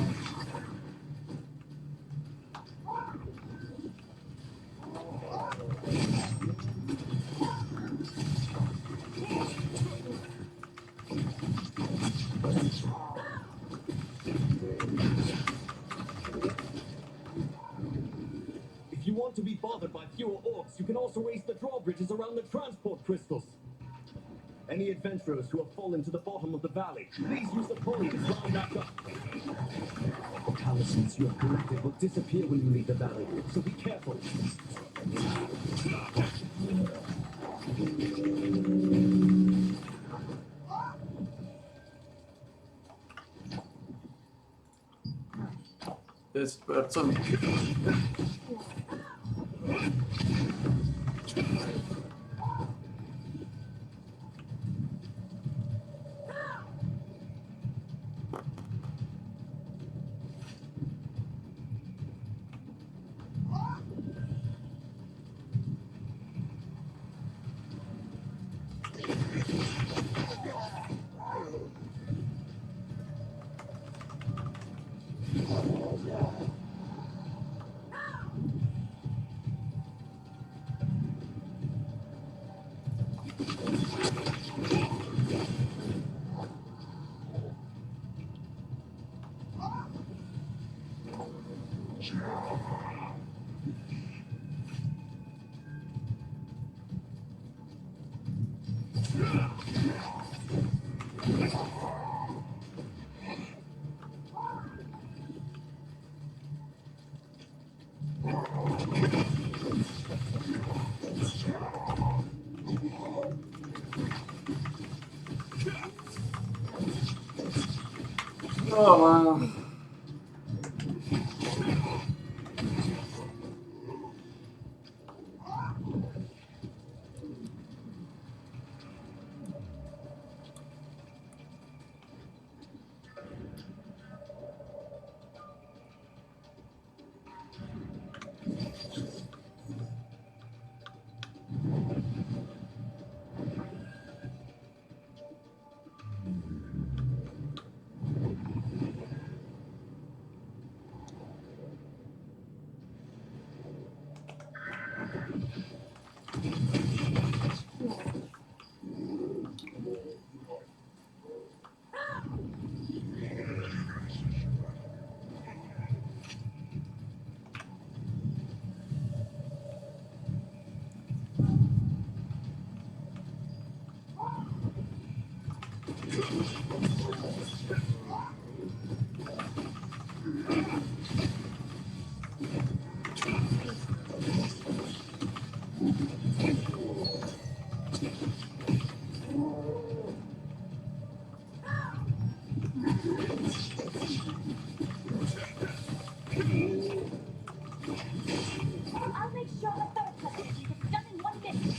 If you want to be bothered by fewer orbs, you can also raise the drawbridges around the transport crystals. Any adventurers who have fallen to the bottom of the valley, please use the pulley to climb back up. The talismans you have collected will disappear when you leave the valley, so be careful. This person. Oh wow. I'll make sure the third presentation gets done in 1 minute.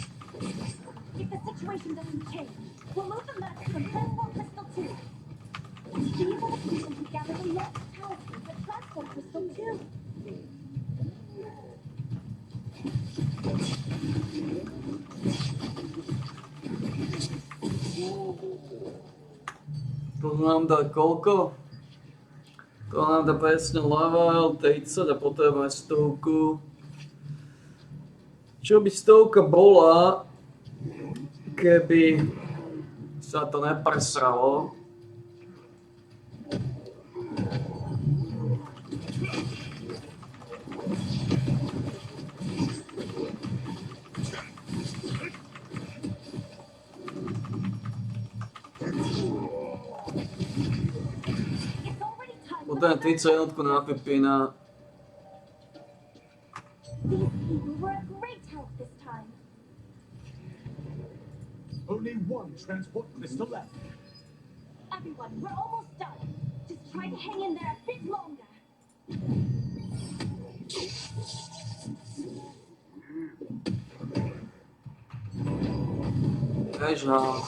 If the situation doesn't change, we'll move the map from Transport Crystal 2. These are the people who gather the lost power keys at Transport Crystal 2. To nám dá koľko? To nám dá presne level 30 a potrebujeme 100. Čo by 100 bola, keby sa to nepresralo? Potrebujem 30 jednotku na Pepina. These people were a great help this time. Only one transport crystal left. Everyone, we're almost done. Just try to hang in there a bit longer. Ležal.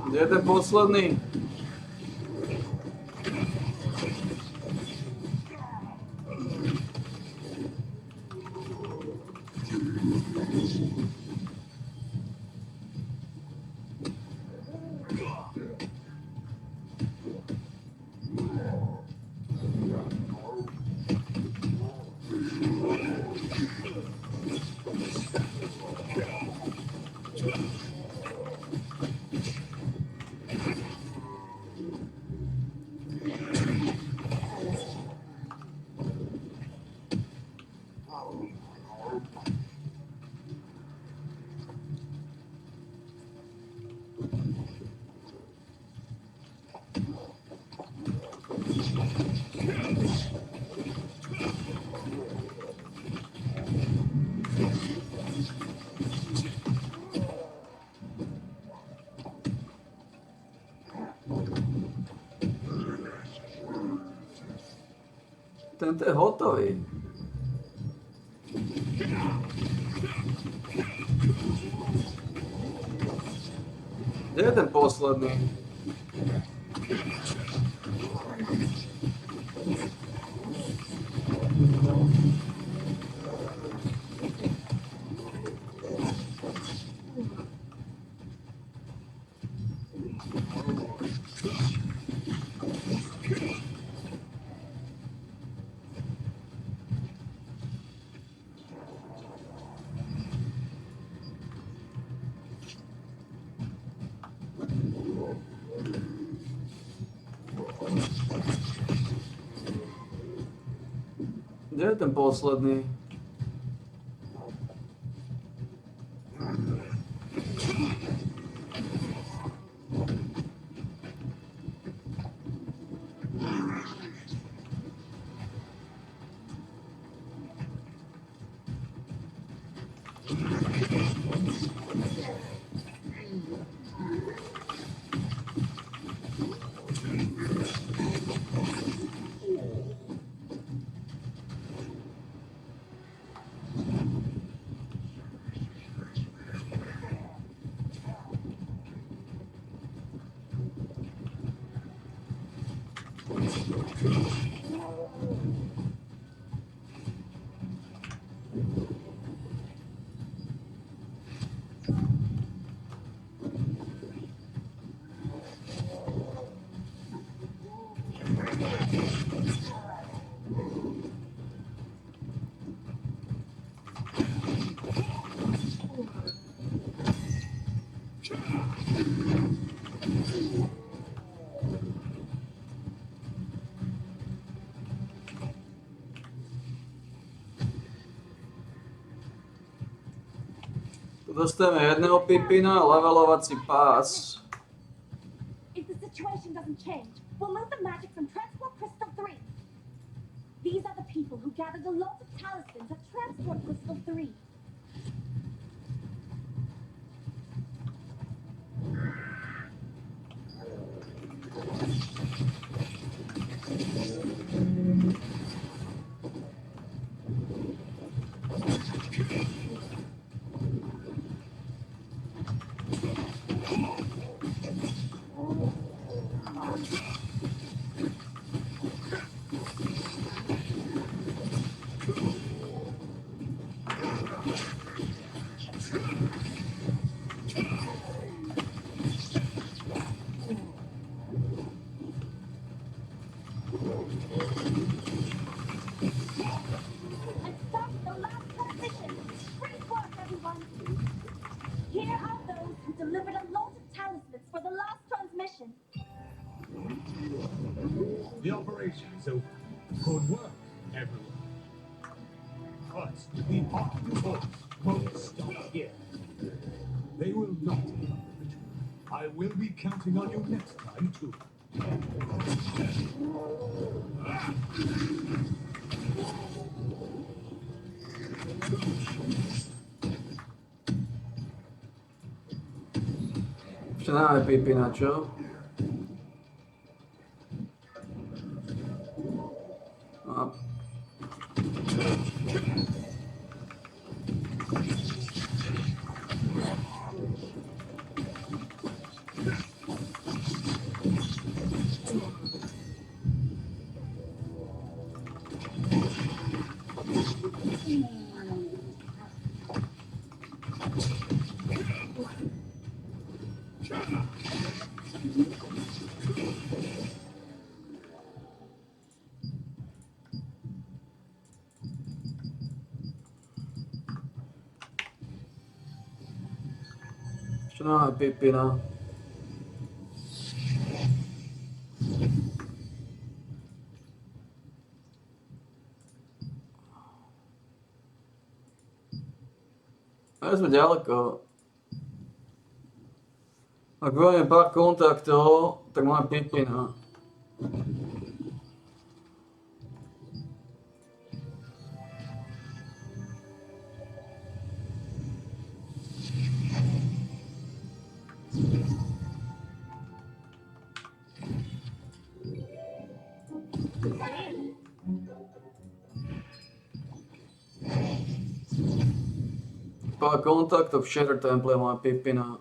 Kde je ten posledný? Tento je hotový. Kde je ten posledný? Kde je ten posledný? Dostaneme jedného pipina, levelovací pás. If the situation doesn't change, we'll move the magic from Transport Crystal 3. These are the people who gathered a lot of talismans at Transport Crystal 3. The operation is over. Good work, everyone. But the Arctic force won't stop here. They will not give up the ritual. I will be counting on you next time, too. Ešte máme pipina, čo? No. Ešte máme pipina. Ale sme ďaleko. Ak budeme pár kontaktov, tak máme pipina. Pár kontaktov v Shatter Temple máme pipina.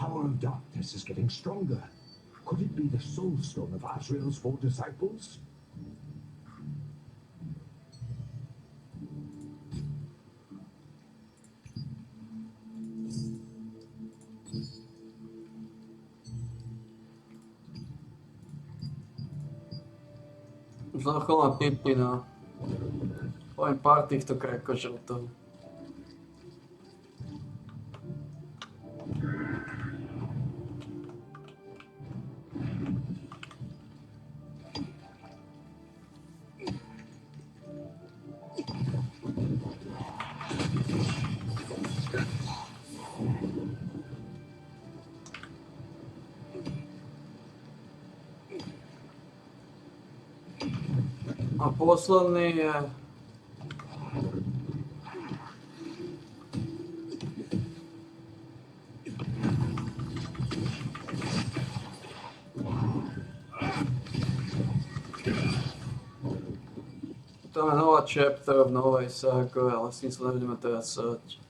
power of darkness is getting stronger. Could it be the soul stone of Azrael's 4 disciples? Vrcholná piplina. Poviem pár týchto krakožrotov. A posledný je... Tam je nová chapter v novej sáke, ale s tým sa nebudeme teraz sať.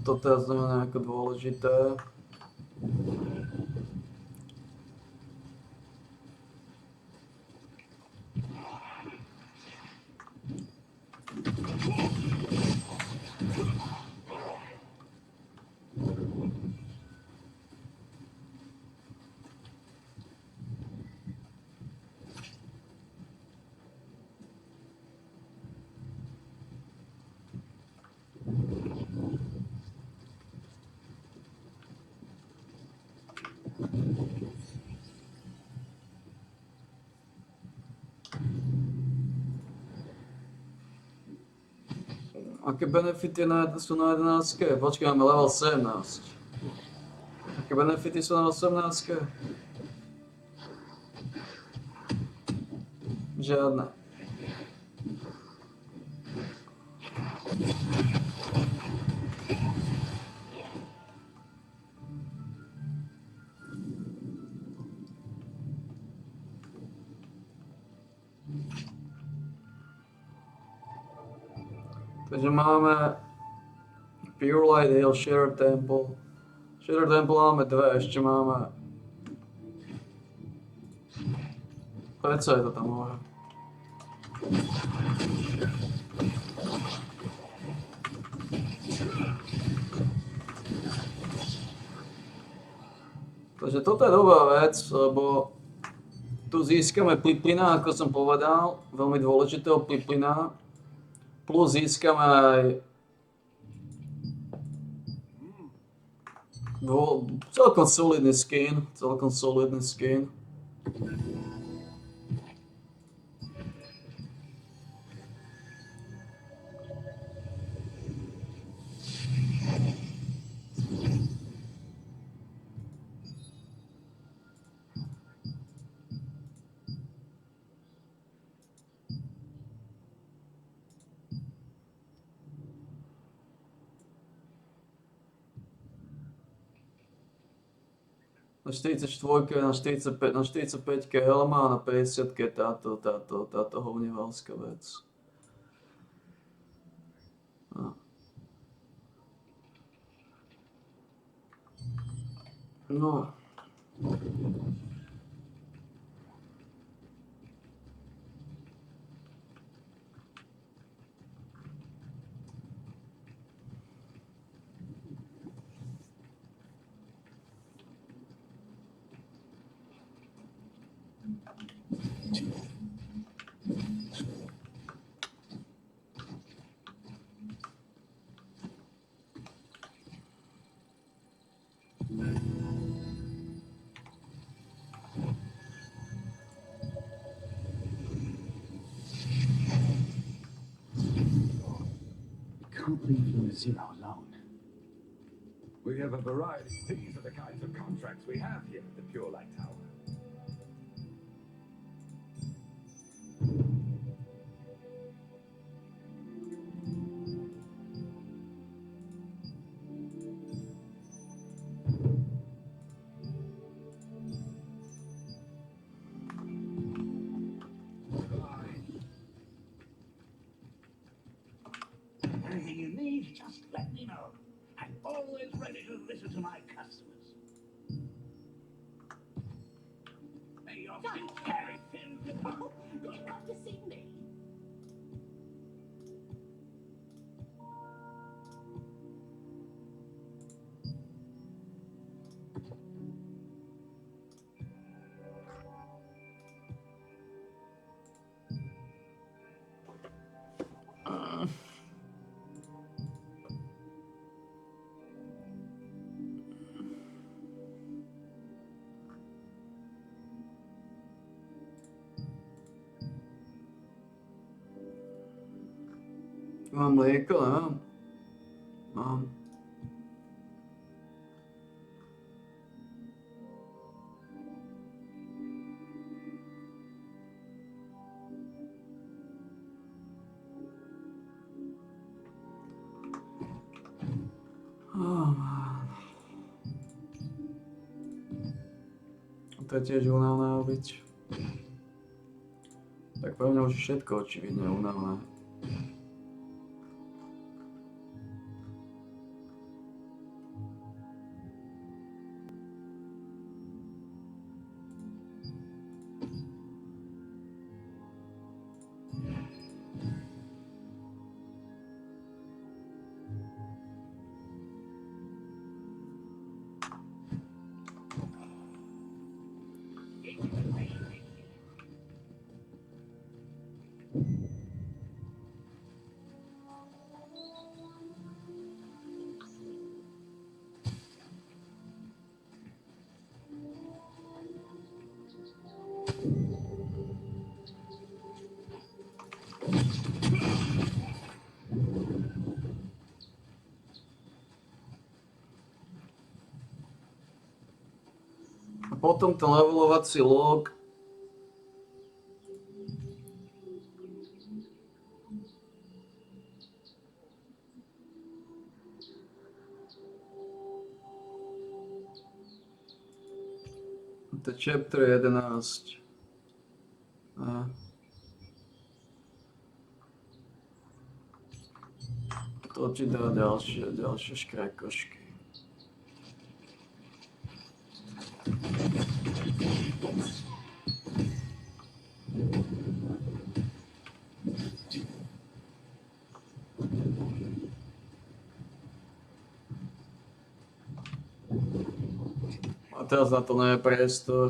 To teraz nie je nejako dôležité. Aké benefity sú na 11? Počkaj, máme level 17. Aké benefity sú na 18? Žiadne. Takže máme Pure Light Hill, Shattered Temple. Shattered Temple máme dve, ešte máme... Prečo je to tam hore? Takže toto je dobrá vec, lebo tu získame piplina, ako som povedal, veľmi dôležitého piplina. Plus získame aj celkom solidný skin. Na 44, na 45, na 45 helma a na 50 táto hovnevalská vec. No. Can't leave Luna Zero alone. We have a variety. These are the kinds of contracts we have here at the Pure Light Tower. out to see me? Mám mlieko, nemám? Mám. To je tiež únavné byť. Tak pre mňa už všetko očividne únavné. A potom ten levelovací log. To je chapter 11. A to ti dá ďalšie škrákošky. A teraz na to nie je priestor.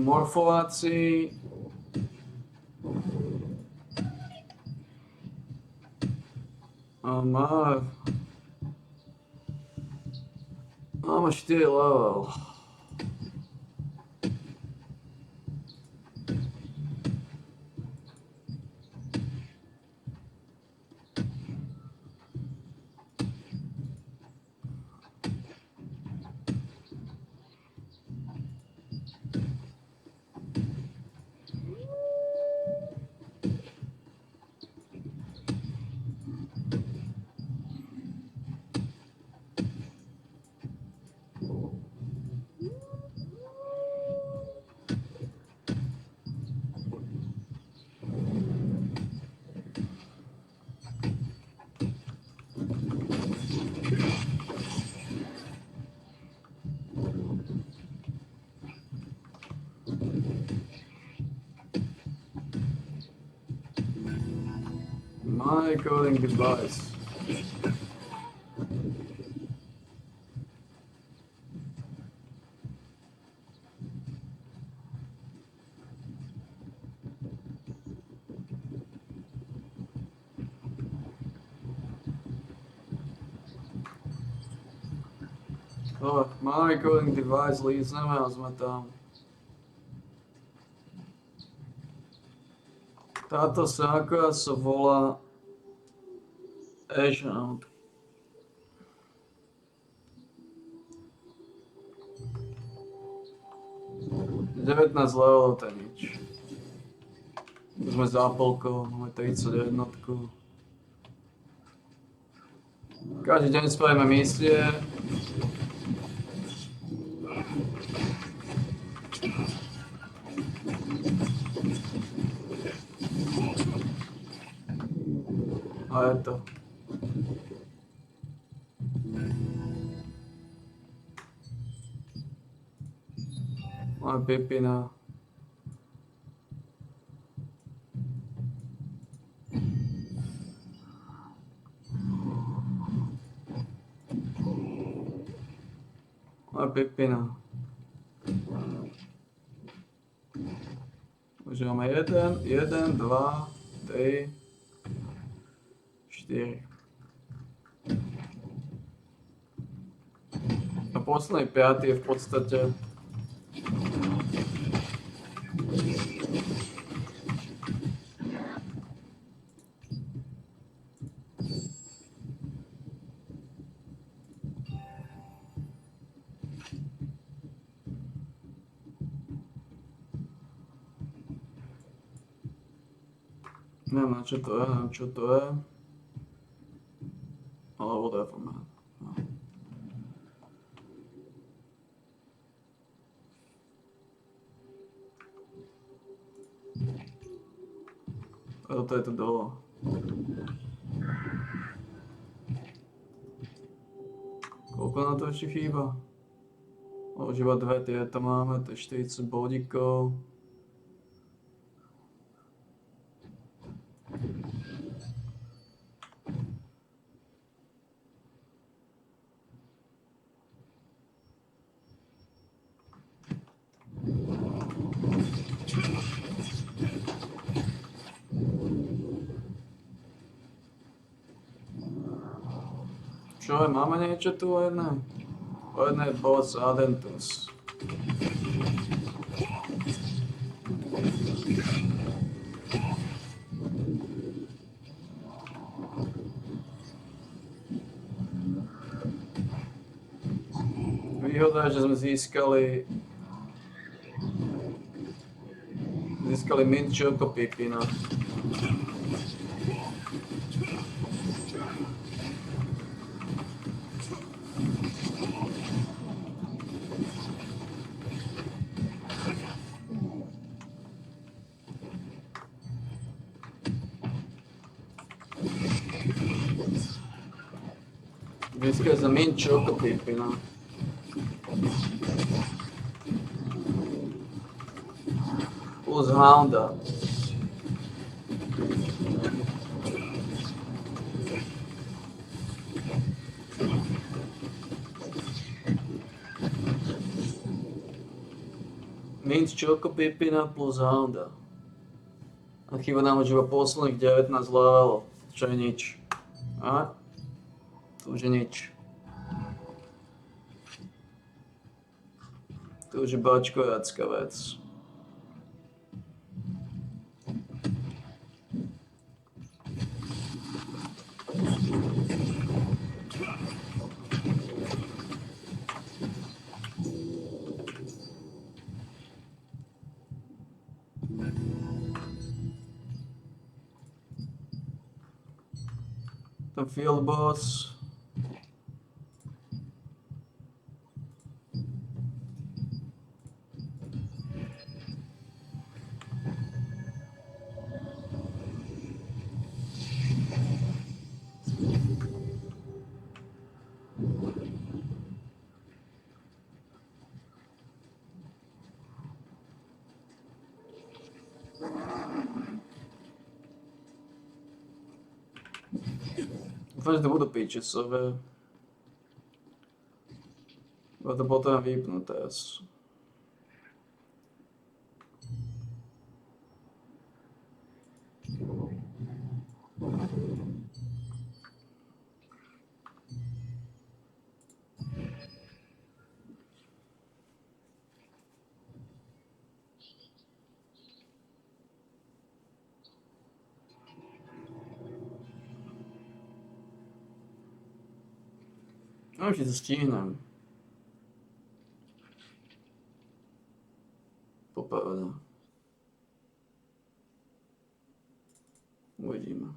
Morfovací. A máme 4 level. My coding device. Oh, my coding device leads nemal sme tam. Táto sáka sa volá Ashout. Devätnásť levelov, to je nič. Sme za polkou, máme 31. Každý deň spravíme misie. A je to. Moja pipina. Moja pipina. Už máme 1, 2, 3, 4. A posledný 5 je v podstate neviem, čo to je, ale whatever, man. A toto je to dole. Koľko na to ešte chýba? Už iba 2 tieto máme, to je 40 bodíkov. Čo je, máme niečo tu o jednej? O jednej boss Adentus. Výhoda je, že sme získali mint Choco Pipina. Získali sme mint Choco Pipina. Plus Hounda. Mint Choco Pipina plus Hounda. A chýba nám už iba posledných 19 levelov, čo je nič. A? To už je nič. To už je bačkojácka vec. The field boss. Dúfam, že to budú pitchesové. Bo to potom vypnú teraz. No, či to stíhnem. Popravda. Uvidíme.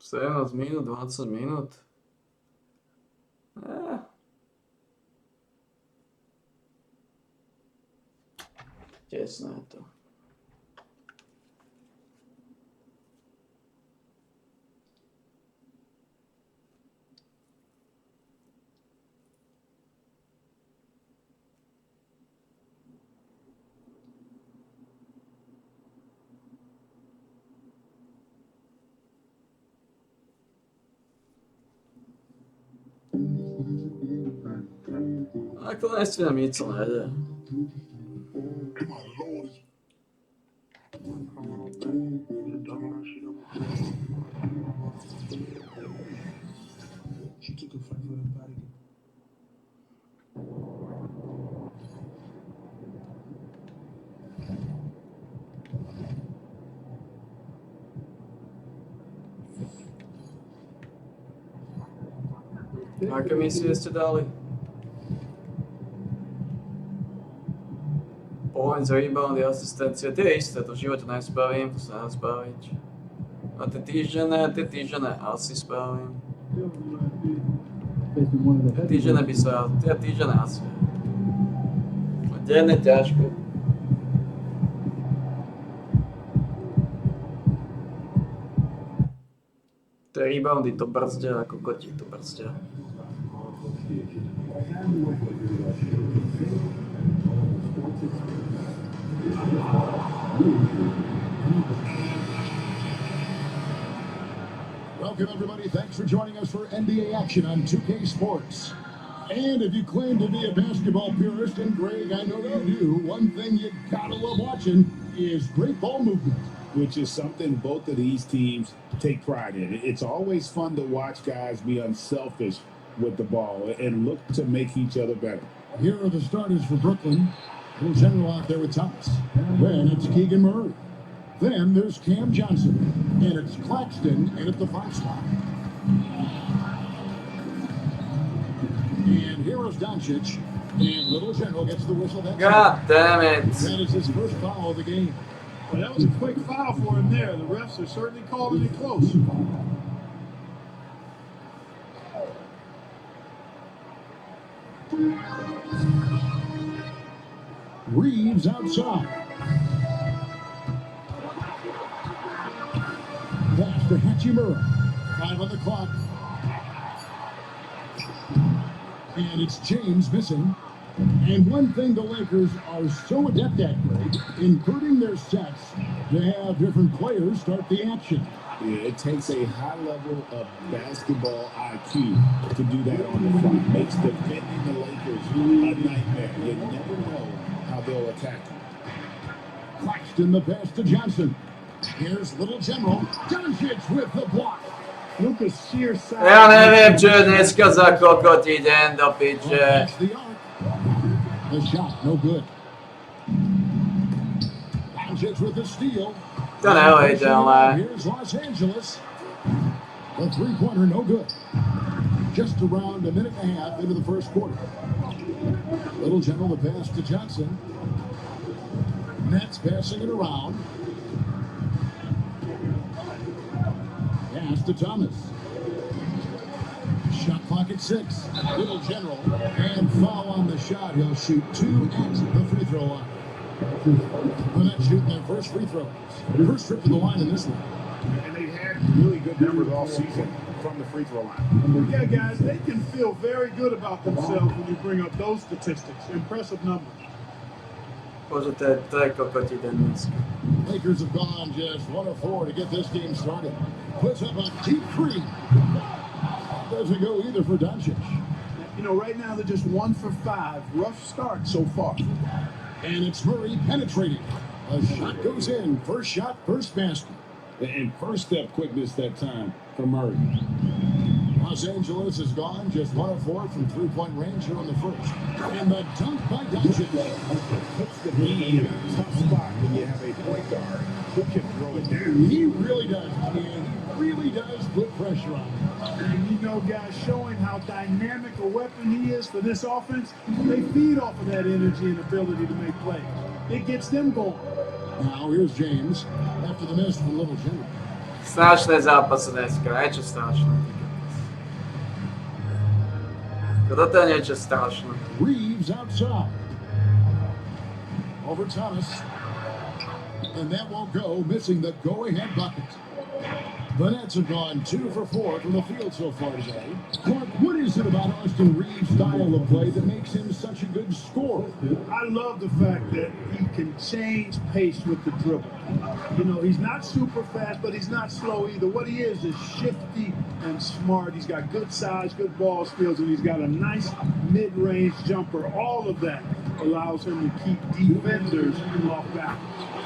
17 minút, 20 minút. Tesné to. Ako nestínam nic, co nejde. She took a fight for that body. Aké misie ste dali? Points, reboundy, asistencie, tie isté, to v živote nespavím, to sa nedá spaviť. A tie týždené asi spavím. Tie týždené asi. A denné ťažko. Tie reboundy to brzdia, ako kotík to brzdia. Welcome, everybody. Thanks for joining us for NBA action on 2K Sports. And if you claim to be a basketball purist, and Greg, I know you do, one thing you gotta love watching is great ball movement. Which is something both of these teams take pride in. It's always fun to watch guys be unselfish with the ball and look to make each other better. Here are the starters for Brooklyn. Little general out there with Thomas. Then it's Keegan Murray. Then there's Cam Johnson. And it's Claxton in at the 5 spot. And here is Doncic. And Little General gets the whistle. God damn it. That is his first foul of the game. Well, that was a quick foul for him there. The refs are certainly calling it close. Reeves outside. Pass to Hachimura. 5 on the clock. And it's James missing. And one thing the Lakers are so adept at, Greg, including their sets, to have different players start the action. Yeah, it takes a high level of basketball IQ to do that on the front. Makes defending the Lakers a nightmare. You never know how they'll attack you. Claxton the pass to Johnson. Here's Little General. Doncic with the block. Look at sheer size. Ja neviem, čo je dneska za kokotí deň do piče. The shot, no good. Doncic with the steal. To nelejte, ale... Here's Los Angeles. The three-pointer, no good. Just around a minute and a half into the first quarter. Little General, the pass to Johnson. Nets passing it around. Pass to Thomas. Shot clock at 6. Little General. And foul on the shot. He'll shoot 2 at the free throw line. They're not shooting their first free throws. First trip to the line in this one. And they've had really good numbers all season from the free throw line. Yeah, guys, they can feel very good about themselves when you bring up those statistics. Impressive numbers. Bože, to je kokotí deň dneska. Lakers have gone just 1 of 4 to get this game started. Puts up a deep three. Doesn't go either for Doncic. You know, right now they're just 1 for 5. Rough start so far. And it's Murray penetrating. A shot goes in. First shot, first basket. And first step quickness that time for Murray. Los Angeles is gone just 1 of 4 from three-point range here in the first. And the dunk by Doncic. Puts the knee in a tough spot when you have a point guard who can throw it down. He really does. And he really does put pressure on him. And you know, guys, showing how dynamic a weapon he is for this offense, they feed off of that energy and ability to make plays. It gets them going. Now here's James after the miss from Little General. Strašné zápasy dneska, niečo strašné. Toto je niečo strašné. Reeves outside. Over Thomas. And that won't go, missing the go-ahead bucket. The Nets have gone 2 for 4 from the field so far today. Clark, what is it about Austin Reeves' style of play that makes him such a good scorer? I love the fact that he can change pace with the dribble. You know, he's not super fast, but he's not slow either. What he is shifty and smart. He's got good size, good ball skills, and he's got a nice mid-range jumper. All of that allows him to keep defenders off balance.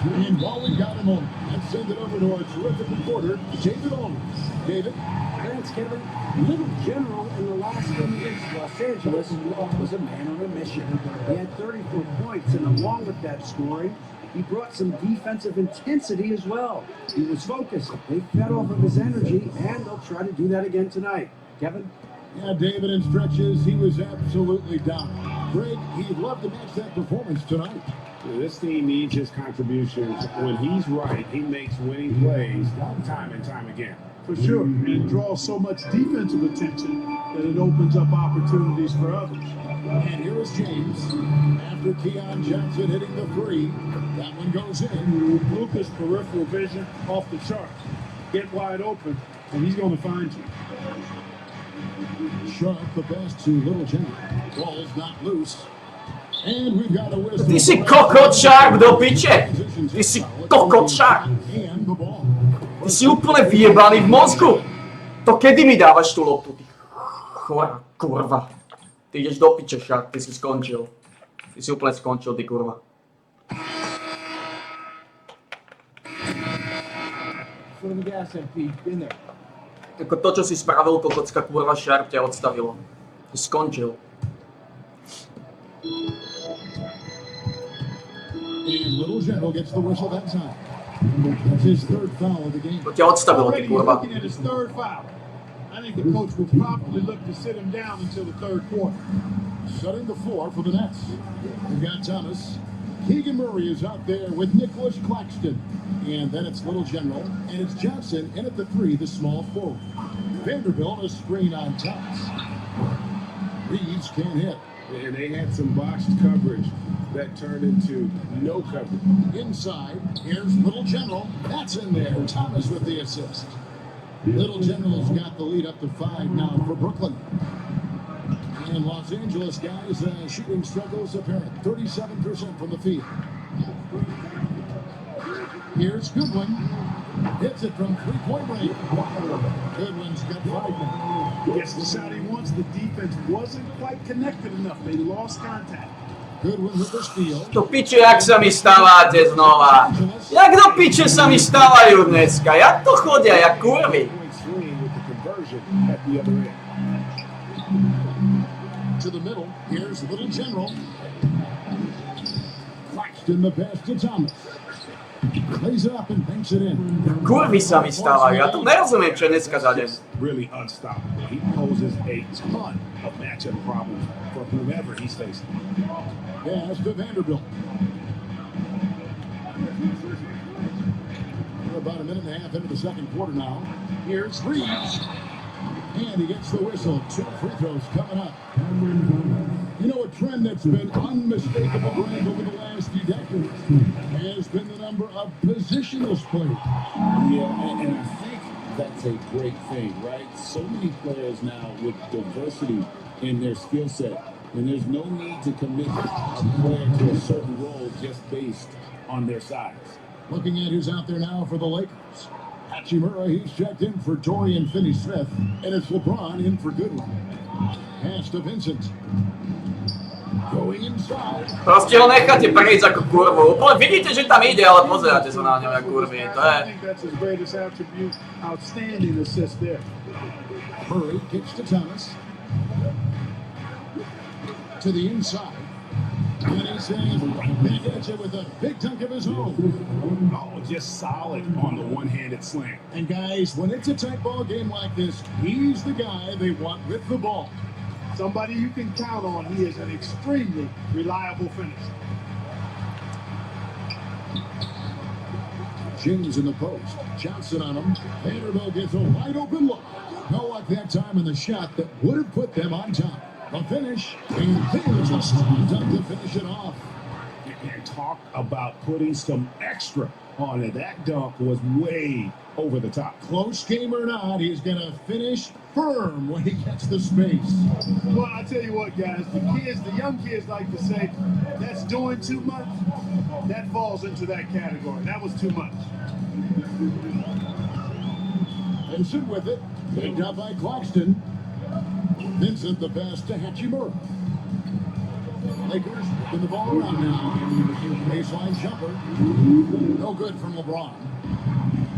And while we got him on, let's send it over to our terrific reporter, David Aldridge. David? Thanks, Kevin. Little General in the last game against Los Angeles was a man on a mission. He had 34 points, and along with that scoring, he brought some defensive intensity as well. He was focused. They fed off of his energy, and they'll try to do that again tonight. Kevin? Yeah, David, in stretches, he was absolutely down. Greg, he'd love to match that performance tonight. This team needs his contributions. When he's right, he makes winning plays time and time again. For sure. He draws so much defensive attention that it opens up opportunities for others. And here is James. After Keon Johnson hitting the 3, that one goes in. Luka's peripheral vision off the charts. Get wide open, and he's going to find you. Sharp the pass to Little General. Ball's not loose. And we've got a whistle. Ty si kokot Sharp do piče! Ty si kokot Sharp! Ty si úplne vyjebaný v mozgu! To kedy mi dávaš tú loptu, ty chora kurva. Ty ideš do piče, Sharp, ty si skončil. Ty si úplne skončil, ty kurva. Ako to, čo si spravil, kokocká kurva, Sharp ťa odstavilo. Ty skončil. And Little General gets the whistle that time. That's his third foul of the game. To ťa odstavilo, ty kurva. Looking at his third foul. I think the coach will probably look to sit him down until the third quarter. Shutting the floor for the Nets. We've got Thomas. Keegan Murray is out there with Nicholas Claxton. And then it's Little General. And it's Johnson in at the 3, the small forward. Vanderbilt a screen on Thomas. Reeves can't hit. And they had some boxed coverage that turned into no coverage. Inside, here's Little General. That's in there. Thomas with the assist. Little General's got the lead up to 5 now for Brooklyn. And Los Angeles guys, shooting struggles apparent. 37% from the field. Here's Goodwin. Hits it from three-point range. Goodwin's got 5 now. Gets the shot he wants. The defense wasn't quite connected enough. They lost contact. Goodwin with the steal. Do piče, jak sa mi stávate znova? Jak do piče sa mi stávajú dneska? Jak to chodia, jak kurvy? To the middle, here's Little General. Claxton the pass to Thomas. Plays it up and banks it in. Kurvy sa mi stávajú, ja to nerozumiem, čo je dneska za deň. Really unstoppable. He poses a ton of matchup problems for whomever he's facing. Pass to Vanderbilt. We're about a minute and a half into the second quarter now. Here's Reeves. And he gets the whistle. 2 free throws coming up. You know, a trend that's been unmistakable, Greg, over the last few decades has been the number of positionless players. Yeah, and I think that's a great thing, right? So many players now with diversity in their skill set, and there's no need to commit a player to a certain role just based on their size. Looking at who's out there now for the Lakers. Hachimura, he's checked in for Dorian Finney-Smith, and it's LeBron in for Goodwin. Pass to Vincent. Going inside. Proste ho necháte prejsť ako kurvu. Úplne vidíte, že tam ide, ale pozeráte sa na ňom ako kurvy. To je... I think that's his greatest attribute. Outstanding assist there. Murray kicks to Thomas. To the inside. And he's back at you with a big dunk of his own. Oh, just solid on the one-handed slam. And guys, when it's a tight ball game like this, he's the guy they want with the ball. Somebody you can count on. He is an extremely reliable finisher. James in the post. Johnson on him. Vanderbilt gets a wide open look. No luck that time in the shot that would have put them on top. A finish, and there's a strong dunk to finish it off. And talk about putting some extra on it. That dunk was way over the top. Close game or not, he's going to finish firm when he gets the space. Well, I tell you what, guys, the young kids like to say, that's doing too much. That falls into that category. That was too much. Vincent with it, picked up by Claxton. Vincent the pass to Hachimura. Lakers in the ball around now. Baseline jumper. No good from LeBron.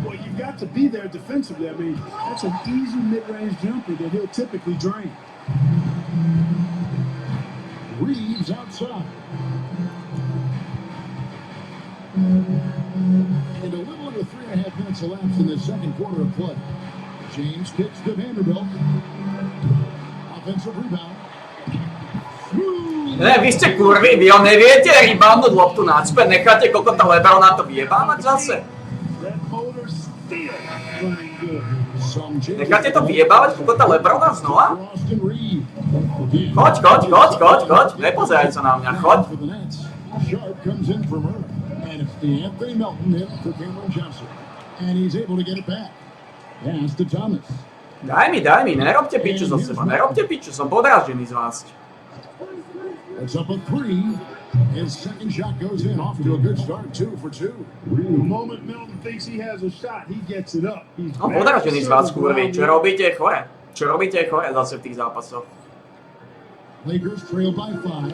Well, you've got to be there defensively. I mean, that's an easy mid-range jumper that he'll typically drain. Reeves outside. And a little under 3.5 minutes elapsed in the second quarter of play. James kicks to Vanderbilt. Offensive rebound. Ne, vy ste kurvy, vy ho neviete reboundnúť loptu nacpe, necháte kokota Lebrona to vyjebávať zase. Necháte to vyjebávať kokota Lebrona znova? Choď, nepozeraj sa na mňa, choď. Sharp comes in for Murray. And it's DeAnthony Melton in for Cameron Johnson. And he's able to get it back. Pass to Thomas. Daj mi, nerobte piču zo seba, som podráždený z vás. It's up a three. His second shot goes in, off to a good start, 2 for 2. The moment Melton thinks he has a shot, he gets it up. No, podráždený z vás, kurvy, čo robíte chore? Čo robíte chore zase v tých zápasoch? Lakers trail by 5.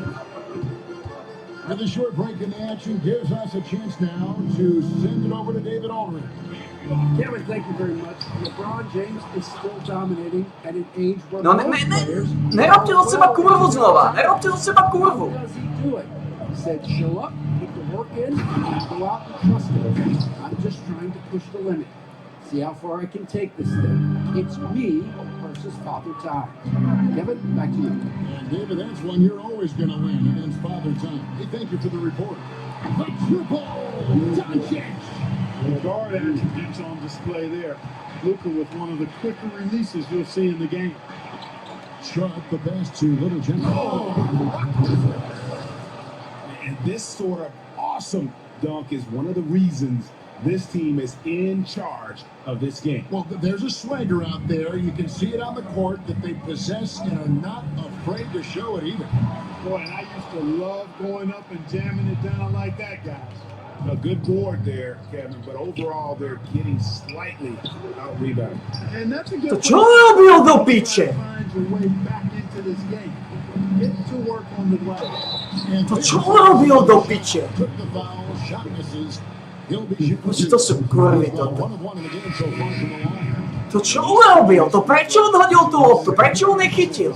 With a short break in the action, gives us a chance now to send it over to David Aldridge. Kevin, thank you very much. LeBron James is still dominating at an age where No, nerobte zo seba kurvu znova, nerobte zo seba kurvu. How does he do it? He said, show up, put the work in, and go out and trust it. I'm just trying to push the limit. See how far I can take this thing. It's me versus Father Time. Kevin, back to you. And David, that's one you're always going to win against Father Time. Hey, thank you for the report. The triple Doncic. The guard attributes on display there. Luka with one of the quicker releases you'll see in the game. Sharp the pass to Little Jimmy. And this sort of awesome dunk is one of the reasons this team is in charge of this game. Well, there's a swagger out there. You can see it on the court that they possess and are not afraid to show it either. Boy, and I used to love going up and jamming it down like that, guys. A good board there, Kevin, but overall they're getting slightly out-rebounded. And that's a good To čo robil do piče? find your way back into this game. Get to work on the glass. To čo robil do piče? Took the foul, shot misses. He'll be shooting. Proste to sú kurvy toto. 1 of 1 in the game so far from the line. To čo urobil? To prečo on hodil tú loptu? Prečo on nechytil?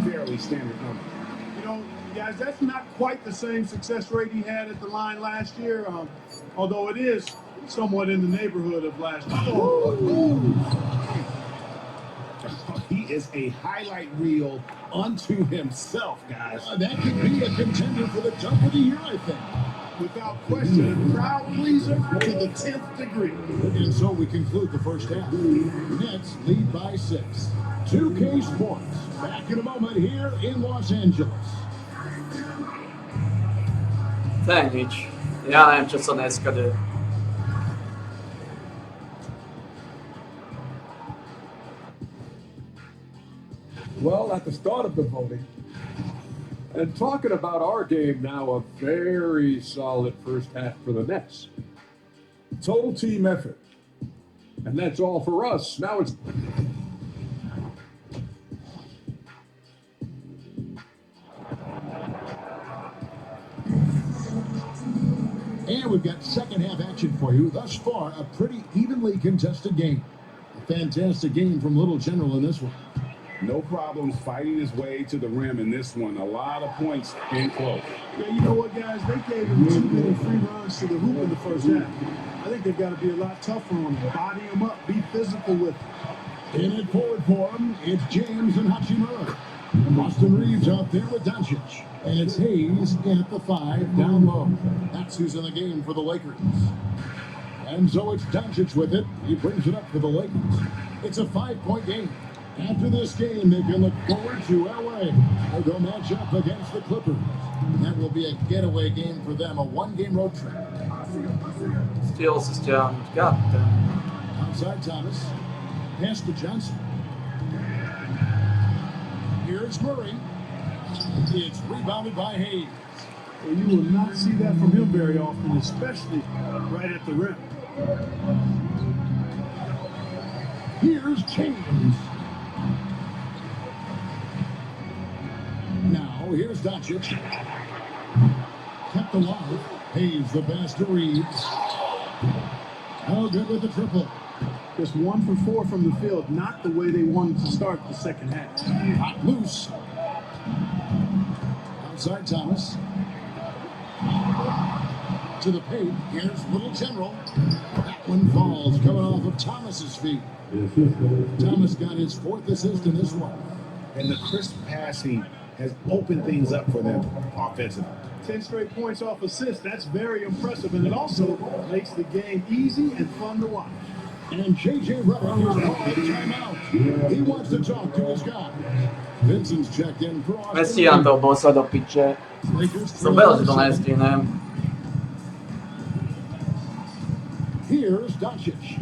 Fairly standard number. You know, guys, that's not quite the same success rate he had at the line last year, although it is somewhat in the neighborhood of last year. He is a highlight reel unto himself, guys. That could be a contender for the dunk of the year, I think. Without question, a crowd pleaser to the 10th degree. And so we conclude the first half. Nets lead by 6. 2K Sports, back in a moment here in Los Angeles. To je nič. Ja neviem, čo sa dneska deje. Well, at the start of the voting, and talking about our game now, a very solid first half for the Nets. Total team effort. And that's all for us. Now it's... And we've got second half action for you. Thus far, a pretty evenly contested game. A fantastic game from Little General in this one. No problems fighting his way to the rim in this one. A lot of points in close. Yeah, you know what, guys? They gave him too many free runs to the hoop in the first half. I think they've got to be a lot tougher on him. Body him up. Be physical with him. In it forward for him, it's James and Hachimura. Austin Reeves out there with Doncic. And it's Hayes in at the 5 down low. That's who's in the game for the Lakers. And so it's Doncic with it. He brings it up for the Lakers. It's a 5-point game. After this game, they can look forward to LA. They'll match up against the Clippers. That will be a getaway game for them, a one-game road trip. Steals is down. God damn. Outside Thomas. Pass to Johnson. Here's Murray. It's rebounded by Hayes. Well, you will not see that from him very often, especially right at the rim. Here's James. Now, here's Doncic. Kept alive. Hayes the pass to Reeves. Oh, good with the triple. Just 1 for 4 from the field, not the way they wanted to start the second half. Hot loose. Outside Thomas. To the paint. Here's Little General. That one falls, coming off of Thomas's feet. Thomas got his 4th assist in this one. And the crisp passing has opened things up for them offensively. 10 straight points off assists. That's very impressive, and it also makes the game easy and fun to watch. And J.J. Redick is calling a timeout. He wants to talk to his guy. Vincent's checked in for Austin. Messian to bossa do piče. Som veľa, že to nestíhnem. Here's Doncic.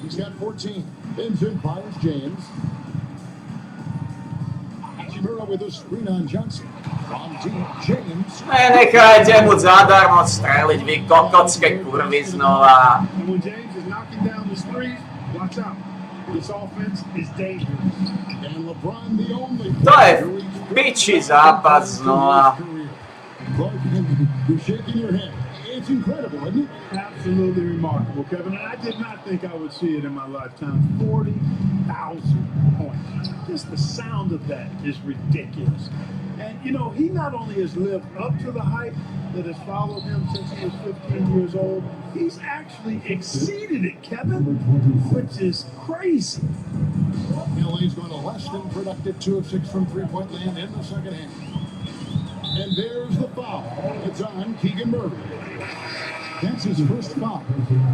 He's got 14. Vincent finds James. Hachimura with a screen on Johnson. From deep, James. Nechajte mu zadarmo streliť, vy kokocké kurvy znova. And when James is knocking down the threes, watch out. This offense is dangerous. And LeBron the only. To je piči zápas znova. You're shaking your head. It's incredible, isn't it? Absolutely remarkable, Kevin. And I did not think I would see it in my lifetime. 40,000 points. Just the sound of that is ridiculous. And, you know, he not only has lived up to the hype that has followed him since he was 15 years old, he's actually exceeded it, Kevin, which is crazy. LA's going to less than productive 2 of 6 from three-point land in the second half. And there's the foul. It's on Keegan Murray. That's his first foul.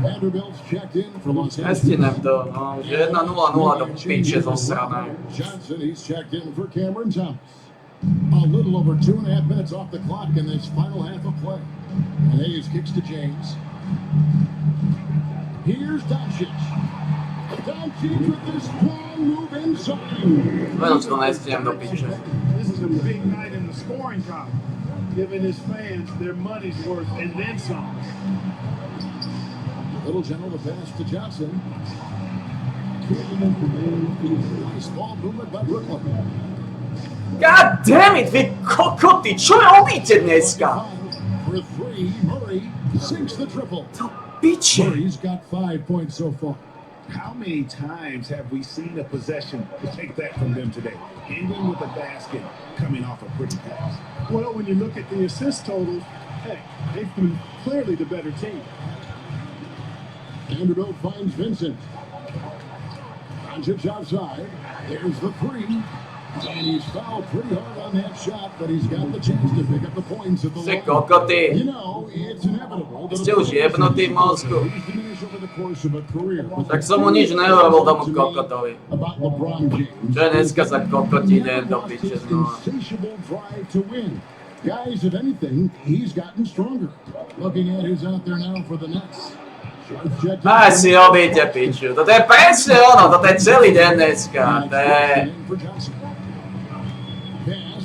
Vanderbilt's checked in for Los Angeles. Nestihnem to, no, že 1-0-0 do piče zosrané. Johnson, he's checked in for Cameron Thomas. A little over 2.5 minutes off the clock in this final half of play. And Hayes kicks to James. Here's Doncic. Doncic with this strong move inside. Veľa, že to nestíhnem do piče. This is a big night in the scoring column, giving his fans their money's worth and then some. Little General the pass to Johnson. Nice ball movement by Brooklyn. God damn it, vy kokoty, čo robíte dneska? For 3, Murray sinks the triple. To piče. Murray's got 5 points so far. How many times have we seen a possession to take that from them today? Ending with a basket, coming off a pretty pass. Well, when you look at the assist totals, hey, they've been clearly the better team. Vanderbilt finds Vincent. Doncic outside. There's the 3. And he's fouled pretty hard on that shot, but he's got the chance to pick up the points at the Ste line. kokoty. You know, it's inevitable. Ste už jebnutý v mozgu. Diminish over the course of a career. Tak som mu nič nehovoril tomu kokotovi. About LeBron James. Čo je dneska za kokotí, idem do piče znova. Insatiable drive to win. Guys, if anything, he's gotten stronger. Looking at who's out there now for the Nets. Aj si robíte piču. Toto je presne ono, toto je celý deň dneska.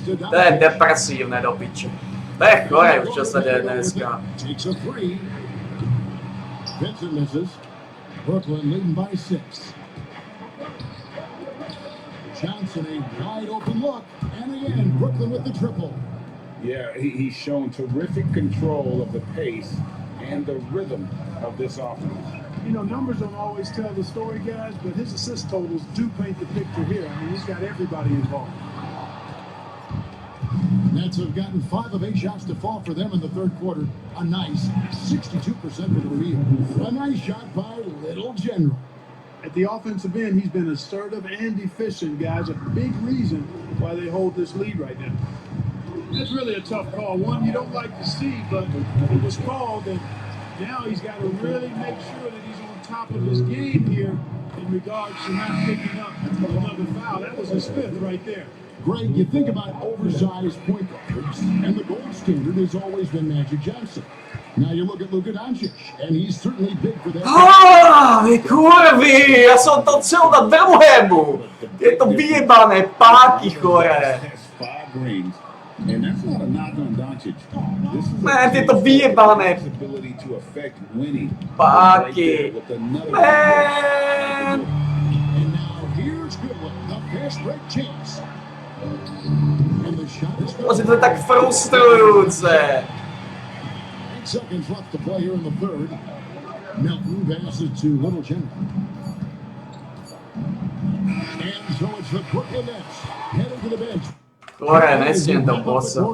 To je depresívne do piče. To je chore už, čo sa deje dneska. Takes a 3. Vincent misses. Brooklyn leading by 6. Johnson, a wide open look. And again, Brooklyn with the triple. Yeah, he's shown terrific control of the pace and the rhythm of this offense. You know, numbers don't always tell the story, guys, but his assist totals do paint the picture here. I mean, he's got everybody involved. Nets have gotten 5 of 8 shots to fall for them in the third quarter. A nice 62% for the field. A nice shot by Little General. At the offensive end, he's been assertive and efficient, guys. A big reason why they hold this lead right now. That's really a tough call. One you don't like to see, but it was called, and now he's got to really make sure that he's top of his game here in regards to not picking up another foul. That was his fifth right there. Greg, you think about oversized point guards, and the gold standard has always been Magic Johnson. Now you look at Luka Doncic, and he's certainly big for that. Vy kurvy, ja som to cel na druhému. Tieto vyjebané páky chore. And that's not a knock on Doncic. This is Man, tieto vyjebané ability to affect winning. páky. Man. And now here's Goodwin, the fast break chance. And the shot is good. To je tak frustrujúce. 8 seconds left to play here in the third. Milton passes to Little General. And so it's the Brooklyn Nets heading to the bench. Chore, nesiem to bossa.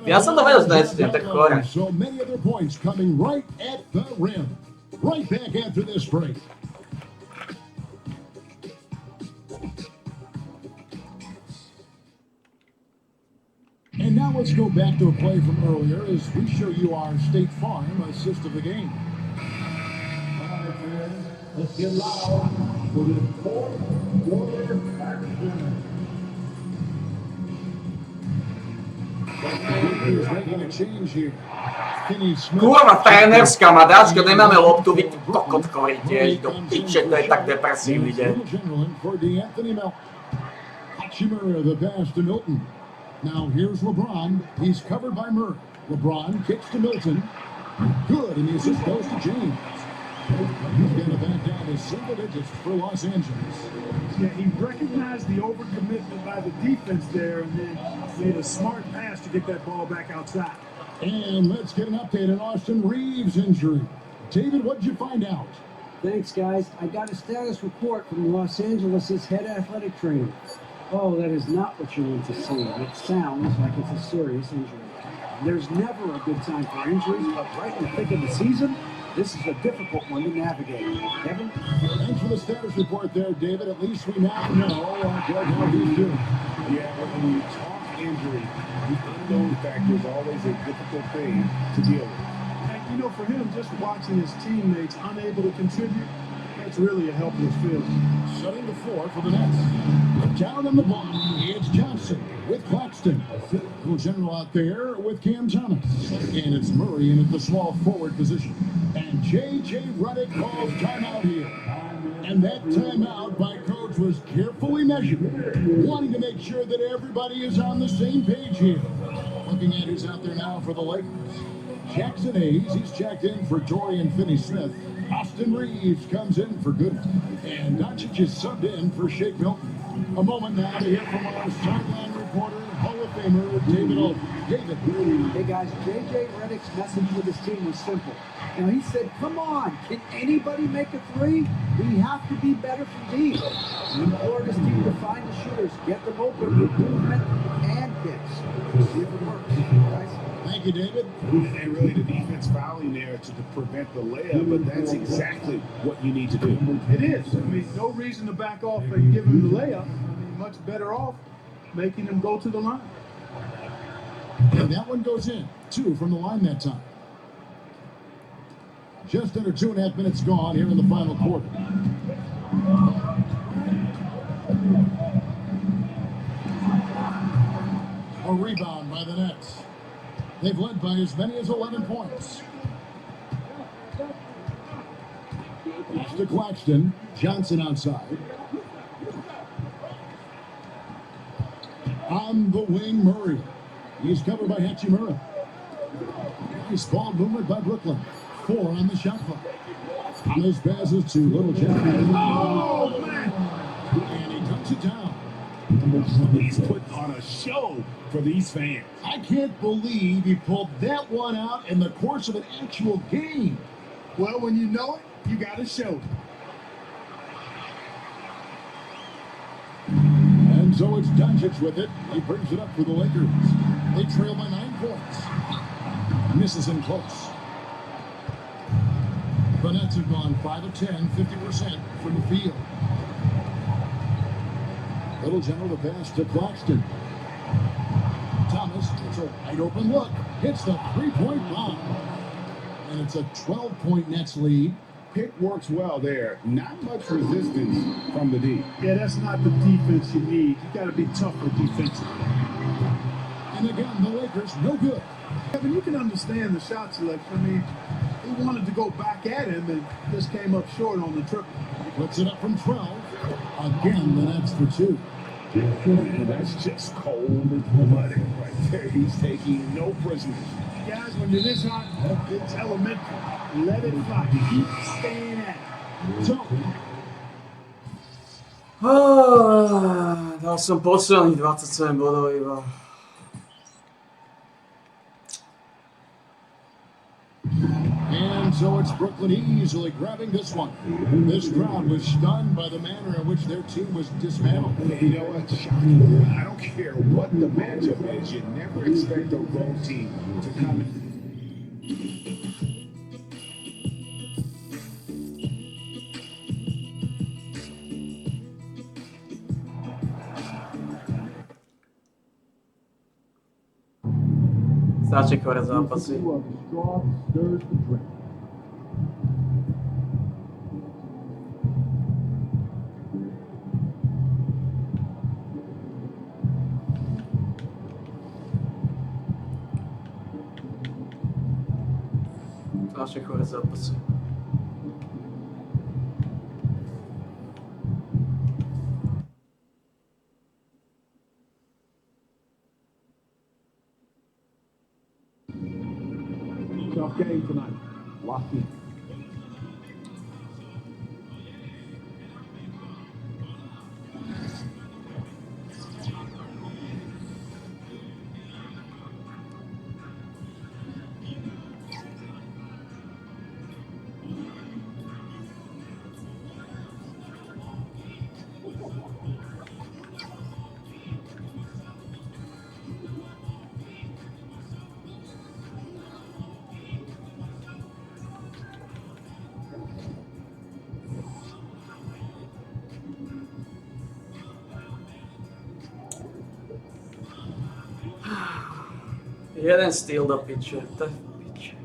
Ja som to vedel, že nesiem, tak chore. So many other points coming right at the rim. Right back after this break. And now let's go back to a play from earlier as we show you our State Farm assist of the game. Let's get loud for the fourth quarter action. He's making a change here. Kurva, trénerská madáčka, nemáme loptu, vy ty kokot chorý tiež, do piče, to je tak depresívny deň. Hachimura, the pass to Milton. Now here's LeBron. He's covered by Murray. LeBron kicks to Milton. Good, and the assist goes to James. He's going to back down to single digits for Los Angeles. Yeah, he recognized the overcommitment by the defense there and then made a smart pass to get that ball back outside. And let's get an update on Austin Reeves' injury. David, what did you find out? Thanks, guys. I got a status report from Los Angeles' head athletic trainer. Oh, that is not what you want to see. It sounds like it's a serious injury. There's never a good time for injuries, but right in the thick of the season, this is a difficult one to navigate. Kevin? Thanks for the status report there, David. At least we now know Greg how he's doing. Yeah, when you talk injury, the unknown factor is always a difficult thing to deal with. And, you know, for him, just watching his teammates unable to contribute, that's really a helpless feeling. Shutting the floor for the Nets. Down on the block, it's Johnson with Claxton. Little General out there with Cam Thomas. And it's Murray in at the small forward position. And J.J. Redick calls timeout here. And that timeout by Coach was carefully measured, wanting to make sure that everybody is on the same page here. Looking at who's out there now for the Lakers. Jackson Hayes, he's checked in for Dorian Finney-Smith. Austin Reeves comes in for Goodwin. And Doncic is subbed in for Shake Milton. A moment now to hear from our sideline reporter, Hall of Famer David Aldridge. David. Hey guys, J.J. Redick's message with his team was simple. You know, he said, come on, can anybody make a three? We have to be better from deep. We implore his team to find the shooters, get them open with movement and kicks. See if it works, guys. Thank you, David. And really the defense fouling there to prevent the layup, but that's exactly what you need to do. It is. I mean, no reason to back off and give him the layup. I mean, much better off making him go to the line. And that one goes in. 2 from the line that time. Just under 2.5 minutes gone here in the final quarter. A rebound by the Nets. They've led by as many as 11 points. It's to Claxton. Johnson outside. On the wing, Murray. He's covered by Hachimura. Nice ball movement by Brooklyn. 4 on the shot clock. Thomas passes to Little General. Oh, man! And he cuts it down. He's put on a show for these fans. I can't believe he pulled that one out in the course of an actual game. Well, when you know it, you got to show it. And so it's Doncic with it. He brings it up for the Lakers. They trail by 9 points. Misses him close. The Nets have gone 5 of 10, 50% from the field. Little General the pass to Claxton. Thomas, it's a wide open look. Hits the 3-point bomb. And it's a 12-point Nets lead. Pick works well there. Not much resistance from the D. Yeah, that's not the defense you need. You got to be tougher defensively. And again, the Lakers, no good. Kevin, you can understand the shot selection. I mean, he wanted to go back at him and just came up short on the triple. Puts it up from 12. Again, the Nets for 2. And that's just cold-blooded right there. He's taking no prisoners. Guys, when you're this hot, it's elementary. Let it fly. Keep staying at it. So, dal som posledných 27 bodov iba. And so it's Brooklyn easily grabbing this one. This crowd was stunned by the manner in which their team was dismantled. You know what, Sean? I don't care what the matchup is. You never expect a road team to come in. Sačekové zápasy. Sačekové zápasy. tough game tonight. Locked in. Jeden steal do piče, to je piče.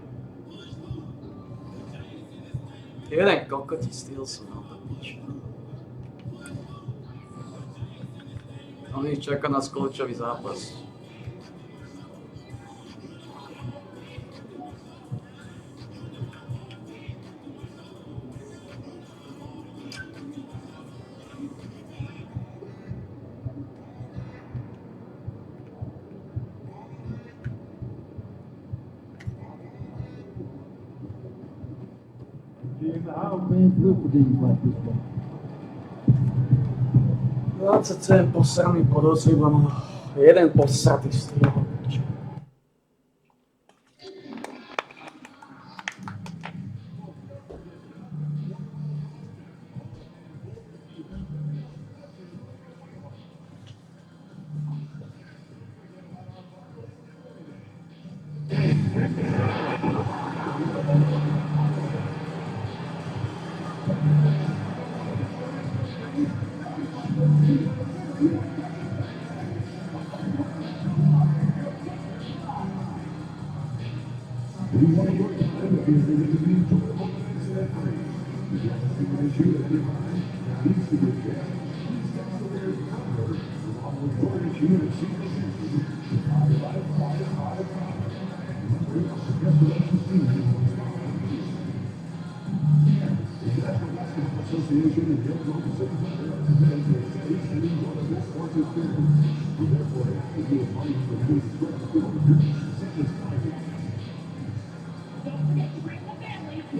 Jeden kokotí steal sú na to piče. On ich čaká na kľúčový zápas. No, 27 posraný podosť, mám jeden posratý steal.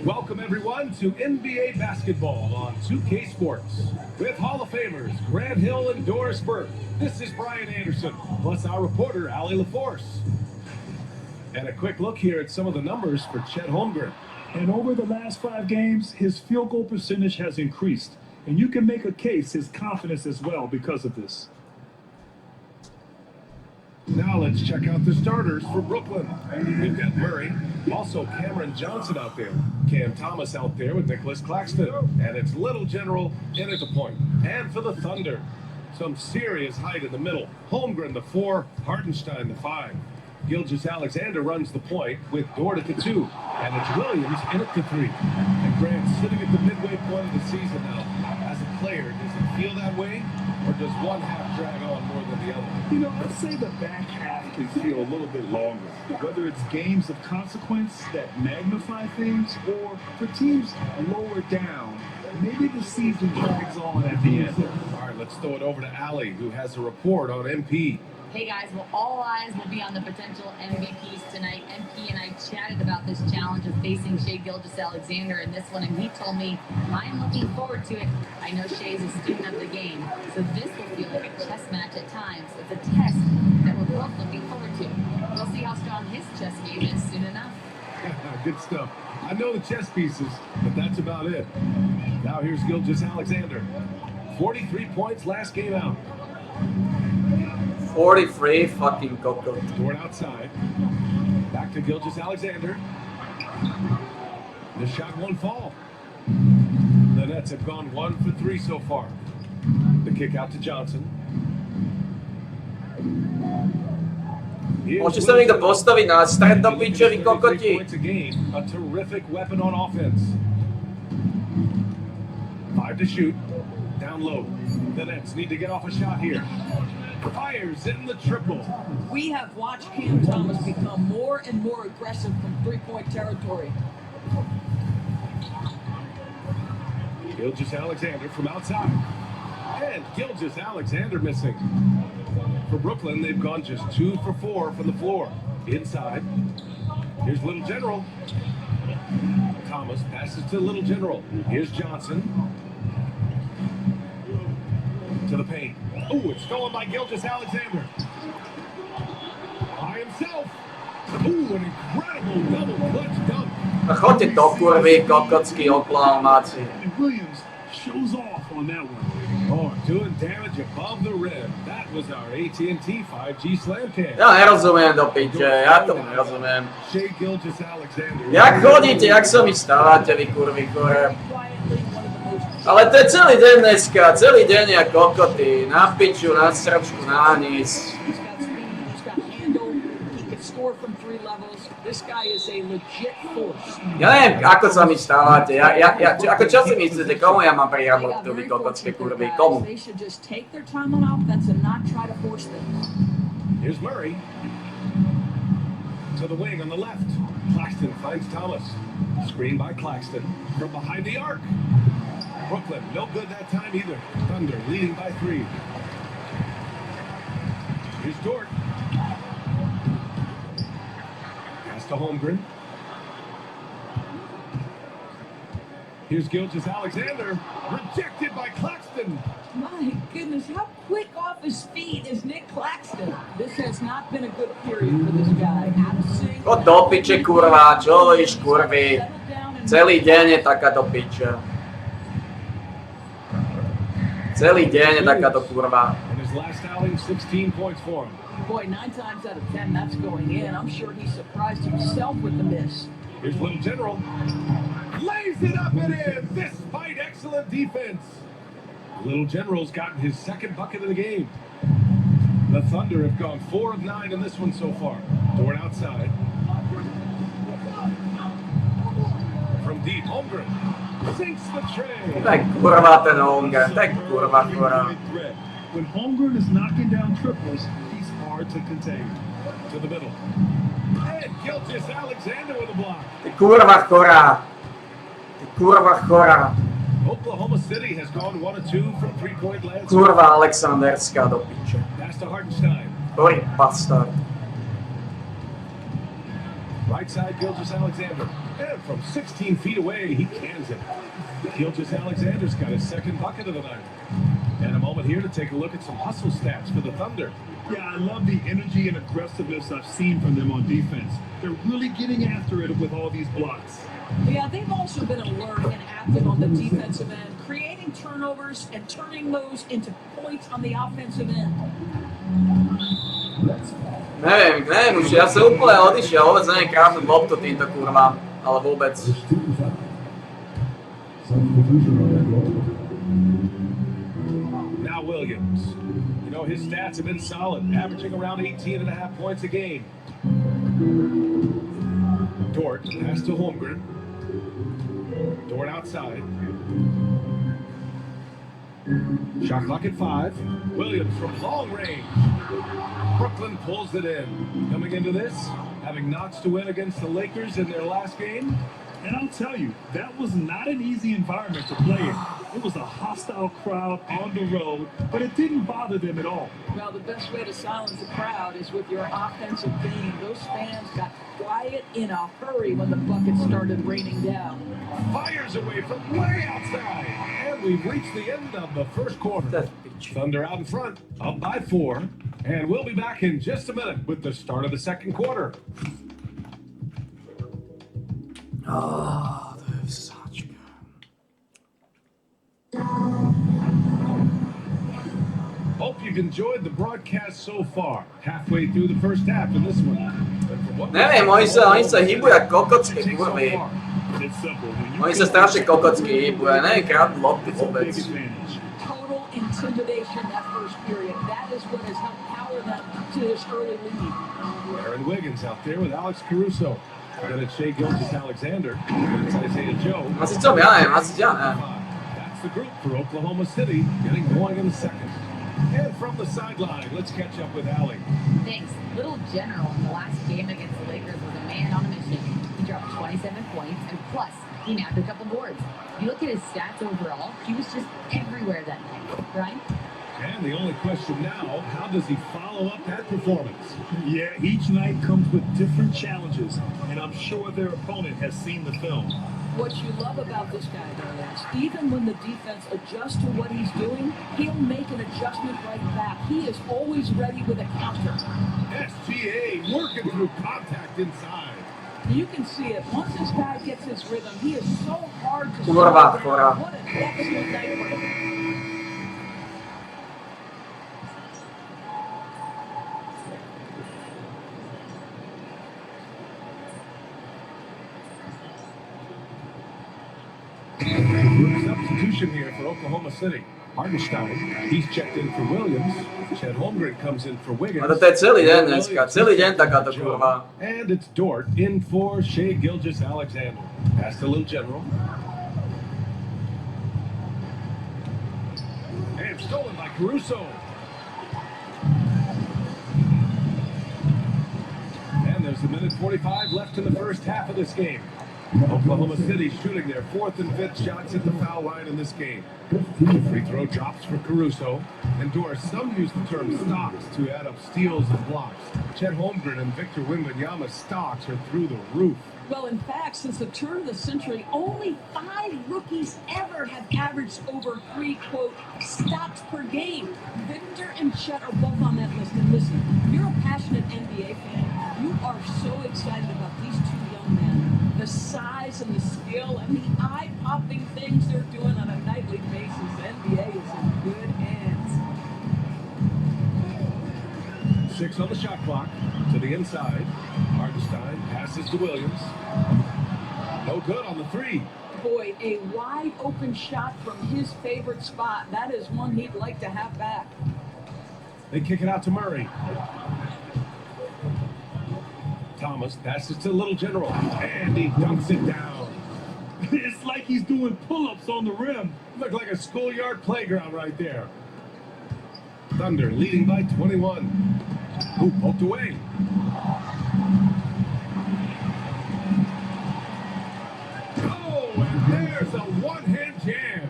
Welcome everyone to NBA basketball on 2K Sports with Hall of Famers Grant Hill and Doris Burke. This is Brian Anderson, plus our reporter Allie LaForce. And a quick look here at some of the numbers for Chet Holmgren. And over the last 5 games, his field goal percentage has increased. And you can make a case his confidence as well because of this. Now let's check out the starters for Brooklyn. We've got Murray, also Cameron Johnson out there, Cam Thomas out there with Nicholas Claxton, and it's Little General in at the point. And for the Thunder, some serious height in the middle. Holmgren the 4, Hartenstein the 5. Gilgeous-Alexander runs the point with Dort at the 2. And it's Williams in at the 3. And Grant sitting at the midway point of the season now. As a player, does it feel that way? Or does one half drag on more than the other? You know, I'd say the back half can feel a little bit longer. Whether it's games of consequence that magnify things, or for teams lower down, maybe the season drags on at the end. All right, let's throw it over to Ali, who has a report on MP. Hey guys, well, all eyes will be on the potential MVPs tonight. MP and I chatted about this challenge of facing Shai Gilgeous-Alexander in this one, and he told me, I'm looking forward to it. I know Shai's a student of the game, so this will feel like a chess match at times. It's a test that we're both looking forward to. We'll see how strong his chess game is soon enough. Good stuff. I know the chess pieces, but that's about it. Now here's Gilgeous-Alexander. 43 points last game out. 43 fucking Coco. Dort outside. Back to Gilgeous-Alexander. The shot won't fall. The Nets have gone 1 for 3 so far. The kick out to Johnson. Môžete sa niekto postaviť na stred do piče, vy kokoti. A terrific weapon on offense. 5 to shoot. Down low. The Nets need to get off a shot here. Fires in the triple. We have watched Cam Thomas become more and more aggressive from three-point territory. Gilgeous-Alexander from outside. And Gilgeous-Alexander missing. For Brooklyn, they've gone just 2 for 4 from the floor. Inside. Here's Little General. Thomas passes to Little General. Here's Johnson. To the paint. Oh, it's stolen by Gilgeous-Alexander. By himself. Ooh, an incredible double clutch dunk. Chodte to kurvy, kokocký oklamáci. Williams shows off on that one. Oh, doing damage above the rim. That was our AT&T 5G slam cam. Ja nerozumiem do piče, ja tomu nerozumiem. Shai Gilgeous-Alexander. Jak chodíte, jak sa mi stávate, vy kurvy chore. Ale to je celý deň dneska, celý deň jak kokoty. Na piču, na srčku, na nic. Ja neviem, ako sa mi stávate. Ako čo si myslíte, komu ja mám prijať loptu, vy kokotské kurvy, komu? Here's Murray. To the wing on the left. Claxton finds Thomas. Screen by Claxton from behind the arc. Brooklyn, no good that time either. Thunder leading by 3. Here's Dort. Pass to Holmgren. Here's Gilgeous-Alexander. Rejected by Claxton. My goodness, how quick off his feet is Nick Claxton. This has not been a good period for this guy. Out of sync. Chod do piče, kurva, čo iš kurvy? Celý deň je takáto piče. Celý deň je takáto kurva. And his last outing, 16 points for him. Boy, 9 times out of 10, that's going in. I'm sure he surprised himself with the miss. Here's Little General. Lays it up and in. Despite excellent defense. Little General's gotten his second bucket of the game. The Thunder have gone 4 of 9 in this one so far. Dort outside. From deep, Holmgren sinks the tray. Tak kurva ten Holmgren, tak kurva kurva. When Holmgren is knocking down triples, he's hard to contain. To the middle. And Gilgeous-Alexander with a block. Ty kurva chora. Ty kurva chora. Oklahoma City has gone 1 of 2 from 3-point land. Kurva Alexanderská do piče. Pass to Hartenstein. Ktorý bastard. Right side, Gilgeous-Alexander. And from 16 feet away, he cans it. Gilgeous-Alexander's got his second bucket of the night. And a moment here to take a look at some hustle stats for the Thunder. Yeah, I love the energy and aggressiveness I've seen from them on defense. They're really getting after it with all these blocks. Yeah, they've also been alert and active on the defensive end, creating turnovers and turning those into points on the offensive end. Neviem, už ja som úplne odišiel, vôbec neviem krápnuť loptu týmto kurvám, ale vôbec. Now Williams. You know, his stats have been solid, averaging around 18.5 points a game. Dort pass to Holmgren. Dort outside. Shot clock at 5. Williams from long range. Brooklyn pulls it in. Coming into this, having Knox to win against the Lakers in their last game. And I'll tell you, that was not an easy environment to play in. It was a hostile crowd on the road, but it didn't bother them at all. Well, the best way to silence the crowd is with your offensive game. Those fans got quiet in a hurry when the buckets started raining down. Fires away from way outside. And we've reached the end of the first quarter. Thunder out in front, up by 4. And we'll be back in just a minute with the start of the second quarter. Oh, they're such good. Hope you've enjoyed the broadcast so far. Halfway through the first half in this one. Neviem, oni sa hýbu jak kokocky, kurvy. Oni sa strašne kokocky hýbu, ja neviem krát lopty vôbec. Total intimidation that first period. That is what has helped power them to this early lead. Aaron Wiggins out there with Alex Caruso. Then it's Shai Gilgeous-Alexander. Then it's Isaiah Joe. That's the group for Oklahoma City getting going in the second. And from the sideline, let's catch up with Allie. Thanks. Little general in the last game against the Lakers was a man on a mission. He dropped 27 points, and plus, he nabbed a couple boards. If you look at his stats overall, he was just everywhere that night. Right? And the only question now, how does he follow up that performance? Yeah, each night comes with different challenges, and I'm sure their opponent has seen the film. What you love about this guy, though, is even when the defense adjusts to what he's doing, he'll make an adjustment right back. He is always ready with a counter. SGA working through contact inside. You can see it. Once this guy gets his rhythm, he is so hard to What about What an excellent night for him. Substitution here for Oklahoma City. Hartenstein, he's checked in for Williams. Chet Holmgren comes in for Wiggins. Ale to je celý deň dneska, celý deň takáto kurva. And it's Dort in for Shai Gilgeous-Alexander. Pass to Little General. And stolen by Caruso. And there's a minute 45 left in the first half of this game. Oklahoma City shooting their 4th and 5th shots at the foul line in this game. Free throw drops for Caruso. And Doris, some use the term stocks to add up steals and blocks. Chet Holmgren and Victor Wembanyama's stocks are through the roof. Well, in fact, since the turn of the century, only 5 rookies ever have averaged over 3, quote, stocks per game. Victor and Chet are both on that list. And listen, if you're a passionate NBA fan, you are so excited about these two young men. The size and the skill and the eye-popping things they're doing on a nightly basis. The NBA is in good hands. 6 on the shot clock. To the inside. Hartenstein passes to Williams. No good on the 3. Boy, a wide open shot from his favorite spot. That is one he'd like to have back. They kick it out to Murray. Thomas passes to Little General, and he dunks it down. It's like he's doing pull-ups on the rim. Looked like a schoolyard playground right there. Thunder leading by 21. Who poked away? Oh, and there's a one-hand jam.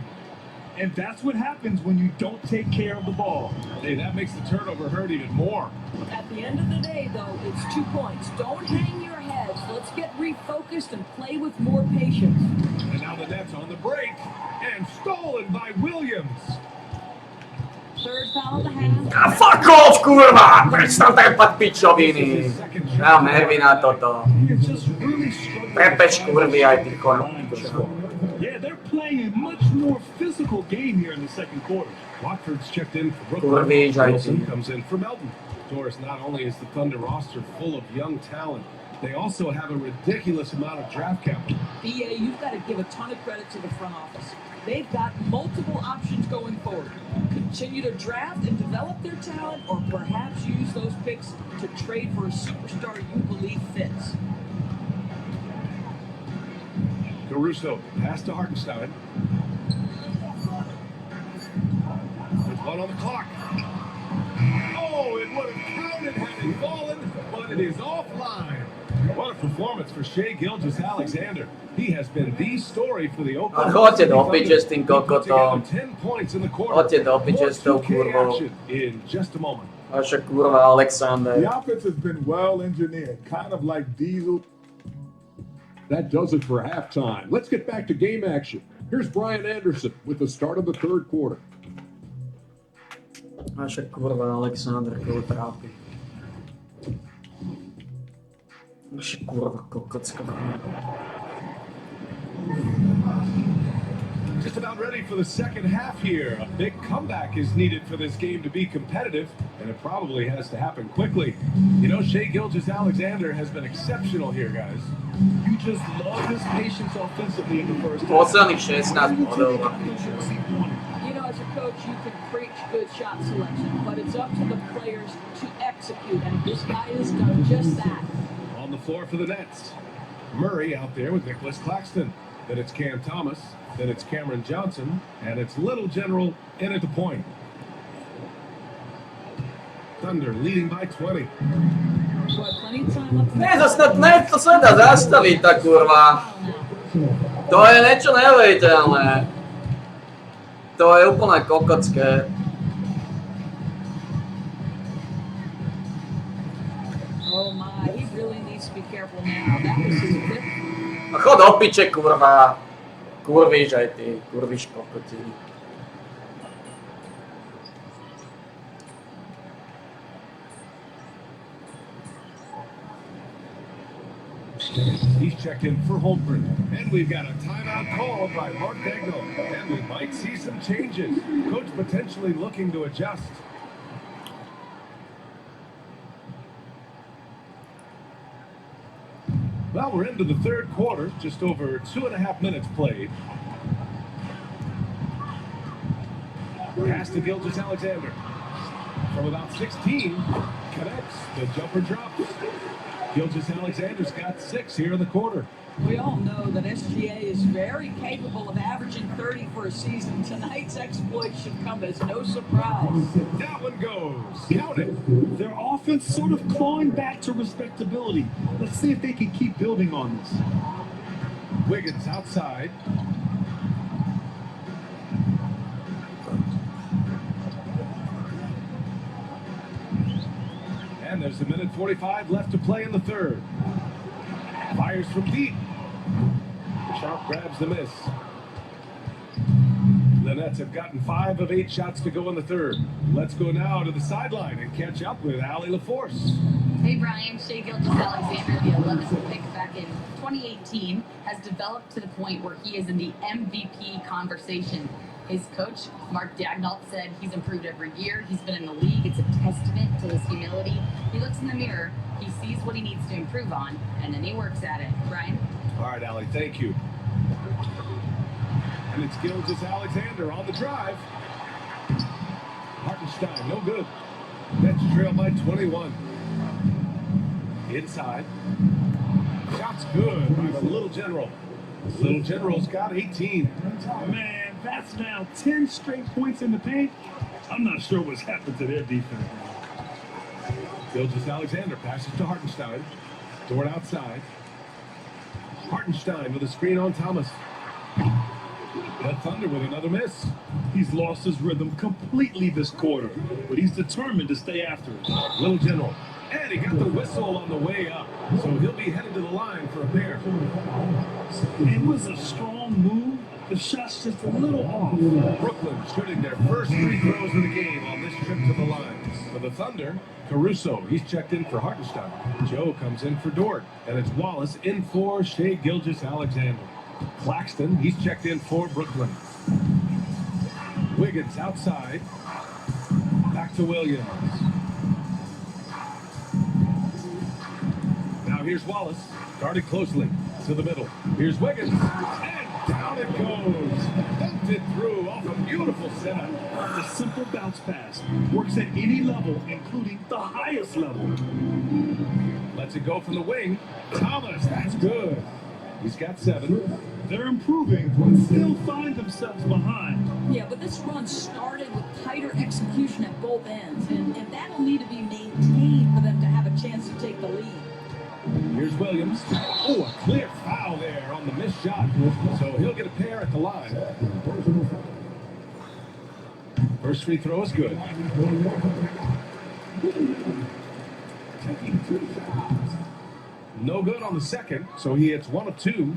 And that's what happens when you don't take care of the ball. Hey, that makes the turnover hurt even more. At the end of the day, though, it's 2 points. Don't hang your heads. Let's get refocused and play with more patience. And now the Nets on the break. And stolen by Williams. Third foul of the half. Ah, fuck off, kurva! Prestaňte jebať pičoviny. Ja nervy na toto. Prepeč kurvy aj ty chorób. Yeah, they're playing a much more physical game here in the second quarter. Watford's checked in for Brooklyn. Wilson comes in for Melton. Doris, not only is the Thunder roster full of young talent, they also have a ridiculous amount of draft capital. BA, you've got to give a ton of credit to the front office. They've got multiple options going forward. Continue to draft and develop their talent, or perhaps use those picks to trade for a superstar you believe fits. Caruso, pass to Hartenstein. There's one on the clock. Oh, it would have counted had it fallen, but it is offline. What a performance for Shai Gilgeous-Alexander. He has been the story for the Oklahoma Hoće City da Thunder. opičeš tim koliko to... 10 points in the quarter. Hoće da opičeš to More 2K kurvo. action in just a moment. Vaša kurva Aleksander. The offense has been well engineered, kind of like Diesel. That does it for halftime. Let's get back to game action. Here's Brian Anderson with the start of the third quarter. Vaša kurva Aleksander koju trapi. Vaša kurva kokocka. Just about ready for the second half here. A big comeback is needed for this game to be competitive, and it probably has to happen quickly. You know, Shai Gilgeous-Alexander has been exceptional here, guys. You just love his patience offensively in the first half. Posledných 16 bodov. You know, as a coach, you can preach good shot selection, but it's up to the players to execute, and this guy has done just that. On the floor for the Nets. Murray out there with Nicholas Claxton. Then it's Cam Thomas. Then it's Cameron Johnson. And it's Little General in at the point. Thunder leading by 20. Ne, to se da zastavi ta kurva. To je niečo neuveriteľné. To je úplne kokocké. Oh my, he really needs to be careful now. That was his fifth. Chod do piče, kurva. Kurvíš aj ty, kurvíš kokoti. He's checked in for Holmgren. And we've got a timeout called by Mark Daigneault. And we might see some changes. Coach potentially looking to adjust. Well, we're into the third quarter, just over 2.5 minutes played. Pass to Gilgeous-Alexander. From about 16, connects. The jumper drops. Gilgeous-Alexander's got 6 here in the quarter. We all know that SGA is very capable of averaging 30 for a season. Tonight's exploit should come as no surprise. That one goes. Count it. Their offense sort of clawing back to respectability. Let's see if they can keep building on this. Wiggins outside. And there's 1:45 left to play in the third. Fires from deep. Sharp grabs the miss. The Nets have gotten 5 of 8 shots to go in the third. Let's go now to the sideline and catch up with Allie LaForce. Hey Brian, Shai Gilgeous-Alexander, the 11th pick back in 2018, has developed to the point where he is in the MVP conversation. His coach, Mark Daigneault, said he's improved every year. He's been in the league. It's a testament to his humility. He looks in the mirror, he sees what he needs to improve on, and then he works at it. Brian? All right, Allie, thank you. And it's Gilgeous-Alexander on the drive. Hartenstein, no good. Nets trail by 21. Inside. Shot's good by the Little General. Little General's got 18. Man, that's now 10 straight points in the paint. I'm not sure what's happened to their defense. Gilgeous-Alexander passes to Hartenstein. Dort outside. Hartenstein with a screen on Thomas. The Thunder with another miss. He's lost his rhythm completely this quarter, but he's determined to stay after it. Little General. And he got the whistle on the way up. So he'll be headed to the line for a pair. It was a strong move. The shot's just a little off. Brooklyn shooting their first free throws of the game on this trip to the line. For the Thunder, Caruso, he's checked in for Hartenstein. Joe comes in for Dort. And it's Wallace in for Shai Gilgeous-Alexander. Claxton, he's checked in for Brooklyn. Wiggins outside. Back to Williams. here's Wallace, guarded closely to the middle. Here's Wiggins, and down it goes. Dumped it through off a beautiful setup. The simple bounce pass works at any level, including the highest level. Lets it go from the wing. Thomas, that's good. He's got 7. They're improving, but still find themselves behind. Yeah, but this run started with tighter execution at both ends, and that'll need to be maintained for them to have a chance to take the lead. Here's Williams. Oh, a clear foul there on the missed shot. So he'll get a pair at the line. First free throw is good. No good on the second, so he hits 1 of 2.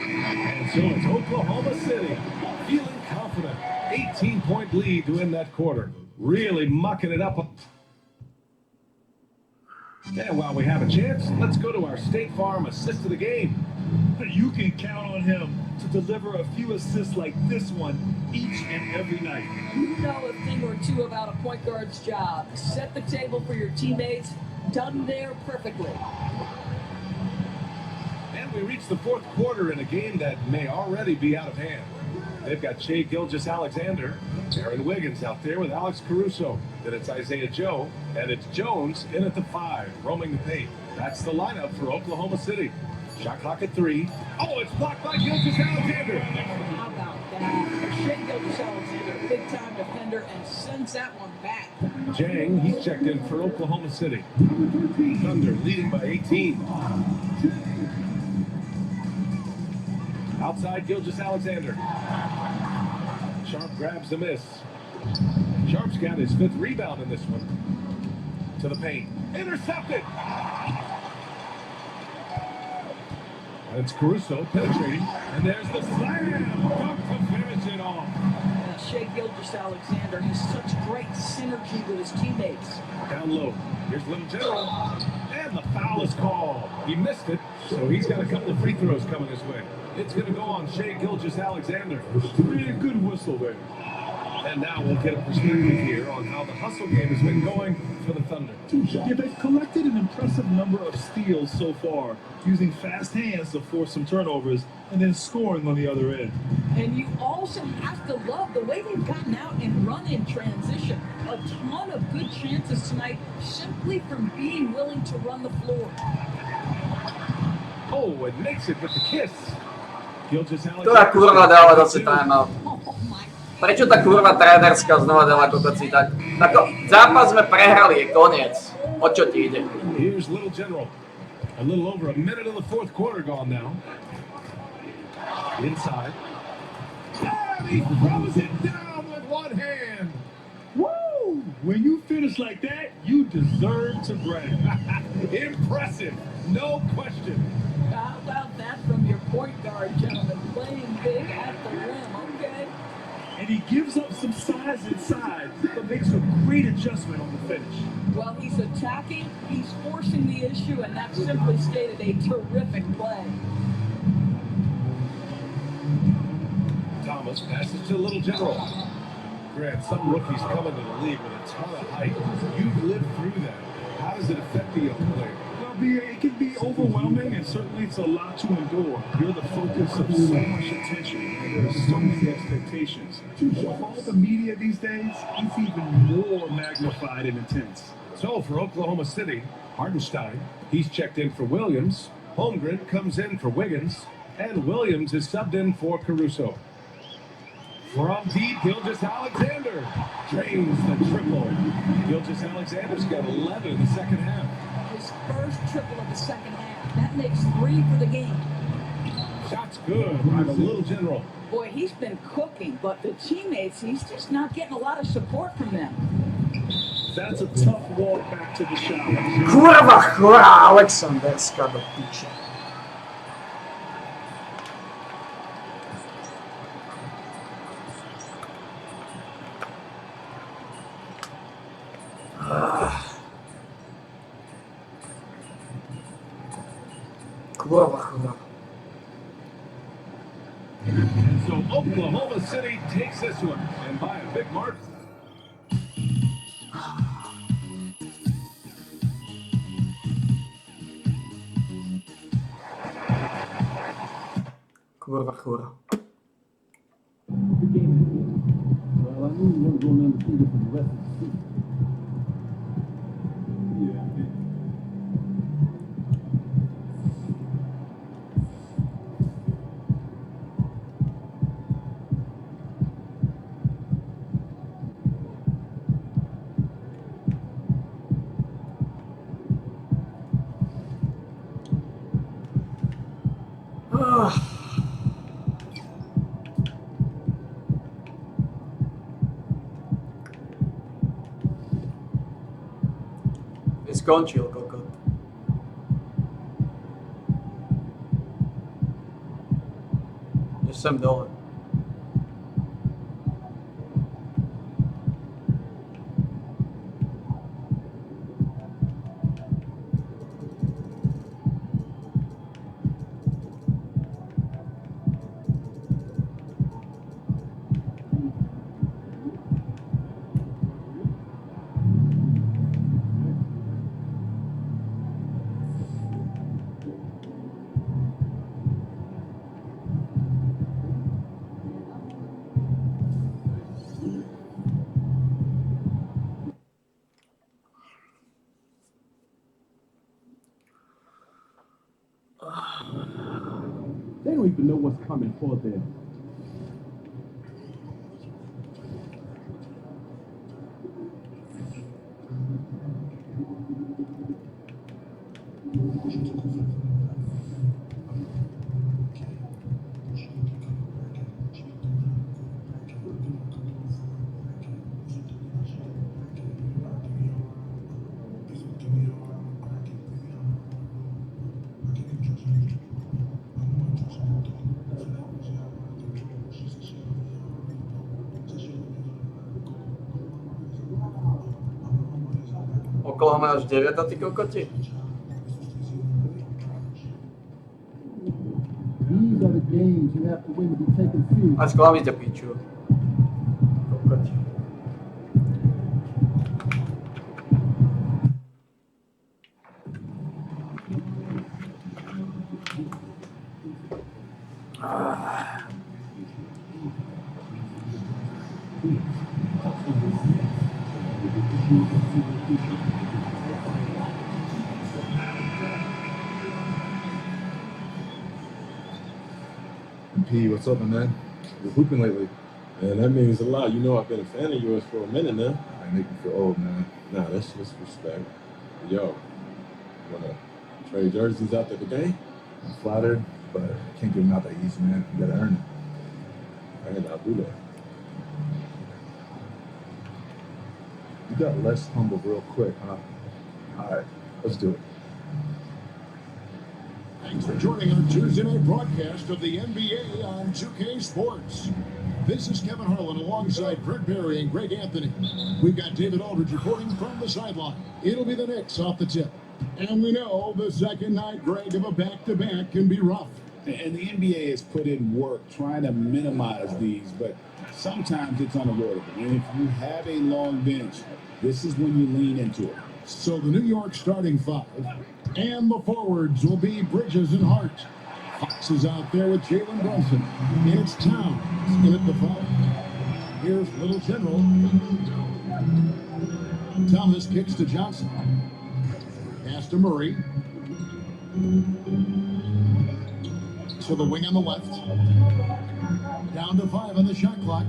And so it's Oklahoma City feeling confident. 18-point lead to end that quarter. Really mucking it up. And while we have a chance, let's go to our State Farm assist of the game. You can count on him to deliver a few assists like this one each and every night. You know a thing or two about a point guard's job. Set the table for your teammates. Done there perfectly. And we reach the fourth quarter in a game that may already be out of hand. They've got Shai Gilgeous-Alexander, Aaron Wiggins out there with Alex Caruso. Then it's Isaiah Joe, and it's Jones in at the 5, roaming the paint. That's the lineup for Oklahoma City. Shot clock at 3. Oh, it's blocked by Gilgeous-Alexander. How about that? Shai Gilgeous-Alexander, big-time defender, and sends that one back. Jang, he's checked in for Oklahoma City. Thunder leading by 18. Outside Gilgeous-Alexander. Sharp grabs the miss. Sharp's got his 5th rebound in this one. To the paint. Intercepted! And it's Caruso penetrating. And there's the slam! Dunk to finish it off. Shai Gilgeous-Alexander has such great synergy with his teammates. Down low. Here's Little General. And the foul is called. He missed it, so he's got a couple of free throws coming his way. It's going to go on Shai Gilgeous-Alexander. Really good whistle there. And now we'll get a perspective here on how the hustle game has been going for the Thunder. Yeah, they've collected an impressive number of steals so far, using fast hands to force some turnovers and then scoring on the other end. And you also have to love the way they've gotten out and run in transition. A ton of good chances tonight simply from being willing to run the floor. Oh, it makes it with the kiss. Ktorá kurva dala zase timeout? Prečo tá kurva trénerská znova dala kokocí tak? Zápas sme prehrali, je koniec. O čo ti ide? Here's Little General. A little over a minute of the fourth quarter gone now. Inside. And he throws it down with one hand. Woo! When you finish like that, you deserve to brag. Impressive, no question. How about that from your point guard, gentlemen? Playing big at the rim, okay? And he gives up some size inside, but makes a great adjustment on the finish. While he's attacking, he's forcing the issue, and that's simply stated a terrific play. Thomas passes to Little General. Grant, some rookies come into the league with a ton of height. You've lived through that. How does it affect the young player? It can be overwhelming, and certainly it's a lot to endure. You're the focus of so much attention, and there are so many expectations. With all the media these days, it's even more magnified and intense. So for Oklahoma City, Hartenstein, he's checked in for Williams. Holmgren comes in for Wiggins, and Williams is subbed in for Caruso. From deep, Gilgeous-Alexander drains the triple. Gilgeous-Alexander's got 11 in the second half. His first triple of the second half. That makes 3 for the game. Shot's good by the Little General. Boy, he's been cooking, but the teammates, he's just not getting a lot of support from them. That's a tough walk back to the shot. Kurwa, Aleksanderska do piče. And so Oklahoma City takes this one, and by a big margin. Kurva chura. Well, I knew you weren't going undefeated for the rest of the season. Skončil kokot. Že jsem dole. They don't even know what's coming for them. Oklahoma až 9, ty kokoti. These are the games you have to win to be taken seriously. Až klavíte piču. Kokoti. P, what's up, man? You're hooping lately. Man, that means a lot. You know I've been a fan of yours for a minute now. I make you feel old, man. Nah, that's just respect. Yo, wanna trade jerseys after the game? I'm flattered, but I can't give them out that easy, man. You gotta earn it. And I'll do that. You got less humble real quick, huh? All right, let's do it. Thanks for joining our Tuesday night broadcast of the NBA on 2K Sports. This is Kevin Harlan alongside Brent Barry and Greg Anthony. We've got David Aldridge reporting from the sideline. It'll be the Knicks off the tip. And we know the second night, Greg, of a back-to-back can be rough. And the NBA has put in work trying to minimize these, but sometimes it's unavoidable. And if you have a long bench, this is when you lean into it. So the New York starting five, and the forwards will be Bridges and Hart. Fox is out there with Jalen Brunson. And it's Towns in at the foul. Here's Little General. Thomas kicks to Johnson. Pass to Murray. To the wing on the left. Down to 5 on the shot clock.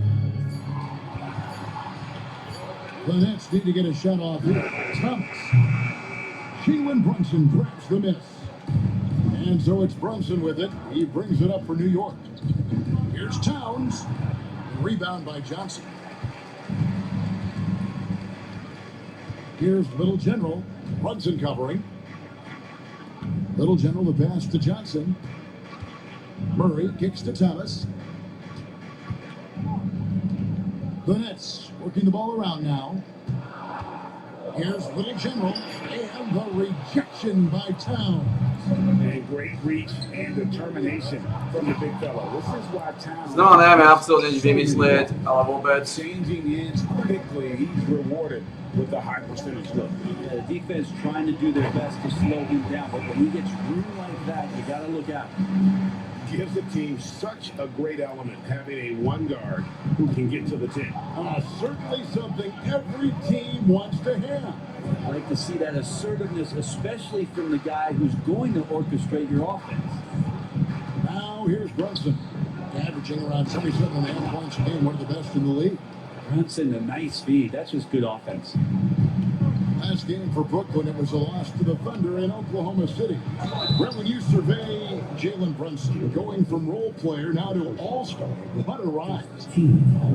The Nets need to get a shot off here. Thomas. Jalen Brunson grabs the miss. And so it's Brunson with it. He brings it up for New York. Here's Towns. Rebound by Johnson. Here's Little General. Brunson covering. Little General the pass to Johnson. Murray kicks to Thomas. The Nets working the ball around now. Here's Little General, and the rejection by Towns. And great reach and determination from the big fella. This is why Towns... Znova neviem absolútne nič vymyslieť, ale vôbec. Changing ends quickly, he's rewarded with a high percentage look. Yeah, the defense trying to do their best to slow him down, but when he gets room like that, you got to look out. gives the team such a great element, having a one guard who can get to the 10. Certainly something every team wants to have. I like to see that assertiveness, especially from the guy who's going to orchestrate your offense. Now here's Brunson, averaging around 27.5 points a game, one of the best in the league. Brunson, a nice feed. That's just good offense. Last game for Brooklyn, it was a loss to the Thunder in Oklahoma City. Brett, when you survey Jalen Brunson, going from role player now to all-star, what a rise.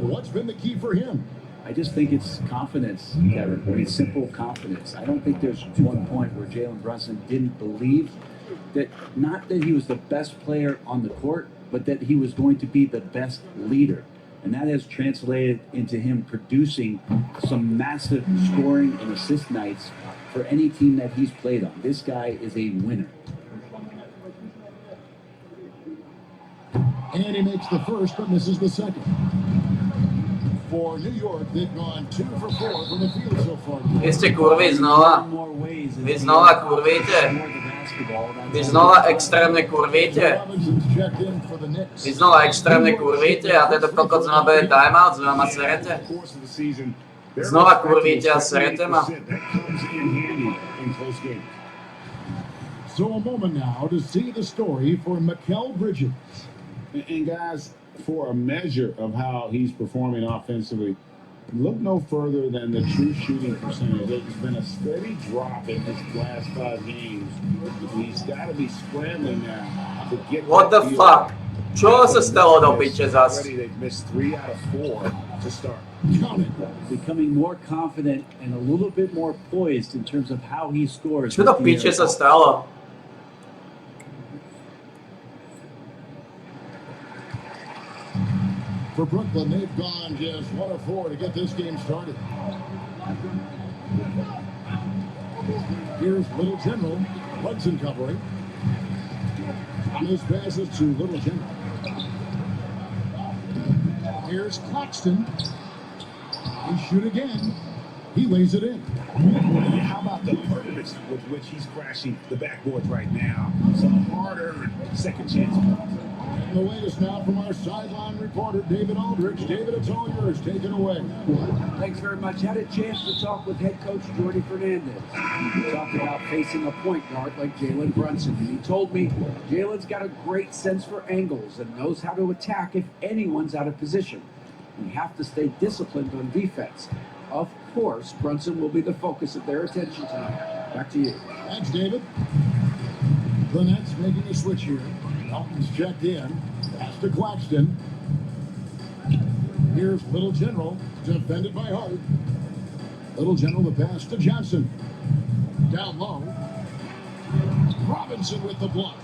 What's been the key for him? I just think it's confidence, Kevin. I mean, simple confidence. I don't think there's one point where Jalen Brunson didn't believe that, not that he was the best player on the court, but that he was going to be the best leader. And that has translated into him producing some massive scoring and assist nights for any team that he's played on. This guy is a winner. And he makes the first, but misses the second. For New York, they've gone 2 for 4 from the field so far. Vy ste kurvy znova. Vy znova kurvíte. Vy znova extrémne kurvíte. Vy znova extrémne kurvíte a tento kokot znova bude timeout, znova ma serete. Znova kurvíte a serete ma. So a moment now to see the story for Mikal Bridges. And guys, for a measure of how he's performing offensively, look no further than the true shooting percentage. There's been a steady drop in his last 5 games. He's got to be scrambling now to get. What the fuck? Čo se stalo do piče zas? They've missed 3 out of 4 to start. Becoming more confident and a little bit more poised in terms of how he scores. Čo do piče sa stalo? For Brooklyn, they've gone just 1 of 4 to get this game started. Here's Little General, Hudson covering. And this passes to Little General. Here's Claxton. He shoot again. He lays it in. How about the purpose with which he's crashing the backboards right now? Some harder second chance. The latest now from our sideline reporter, David Aldridge. David, it's all yours. Take it away. Thanks very much. Had a chance to talk with head coach Jordi Fernandez. We talked about facing a point guard like Jalen Brunson. And he told me Jalen's got a great sense for angles and knows how to attack if anyone's out of position. We have to stay disciplined on defense. Of course, Brunson will be the focus of their attention tonight. Back to you. Thanks, David. The Nets making a switch here. Elton's checked in. Pass to Claxton. Here's Little General, defended by Hart. Little General, the pass to Johnson. Down low. Robinson with the block.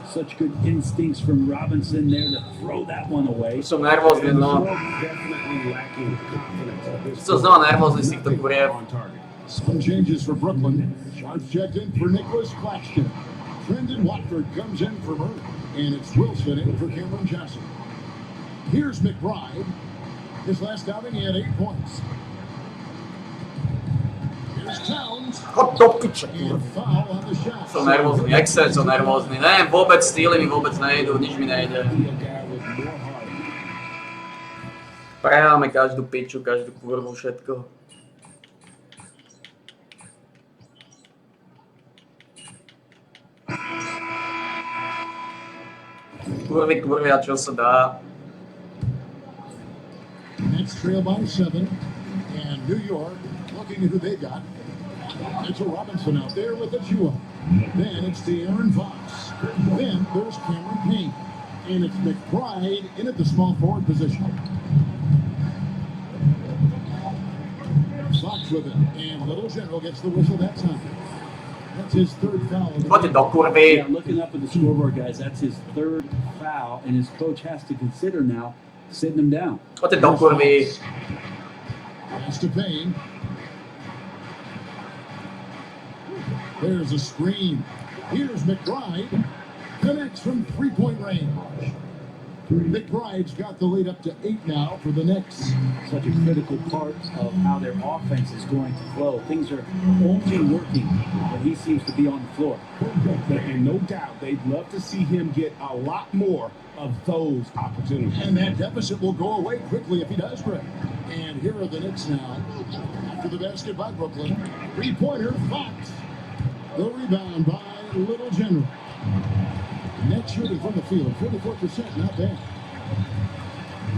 Such good instincts from Robinson there to throw that one away. Som nervózny, no. Som znova nervózny z týchto kuriev. Some changes for Brooklyn. Shots checked in for Nicholas Claxton. Brendan Watford comes in for Murray. And it's Wilson in for Cameron Johnson. Here's McBride. His last outing, he had 8 points. Here's Towns. And foul on the shot. Som nervózny, extra som nervózny. Neviem, vôbec stýly mi vôbec nejdú, nič mi nejde. Prehráme každú piču, každú kurvu, všetko. Kurvy, a čo sa dá. Nets trail by 7. And New York looking at who they got. Mitchell Robinson out there with Achua. Then it's De'Aaron Fox. Then there's Cameron Payne. And it's McBride in at the small forward position. Fox with it. And Little General gets the whistle that time. That's his 3rd foul. Yeah, looking up at the scoreboard, guys, that's his 3rd foul, and his coach has to consider now sitting him down. Pass to Payne. There's a screen. Here's McBride. Connects from 3-point range. McBride's got the lead up to 8 now for the Knicks. Such a critical part of how their offense is going to flow. Things are only working when he seems to be on the floor. And no doubt, they'd love to see him get a lot more of those opportunities. And that deficit will go away quickly if he does, Greg. And here are the Knicks now. After the basket by Brooklyn. Three-pointer, Fox. The rebound by Little General. Net shooting from the field, 44%, not bad.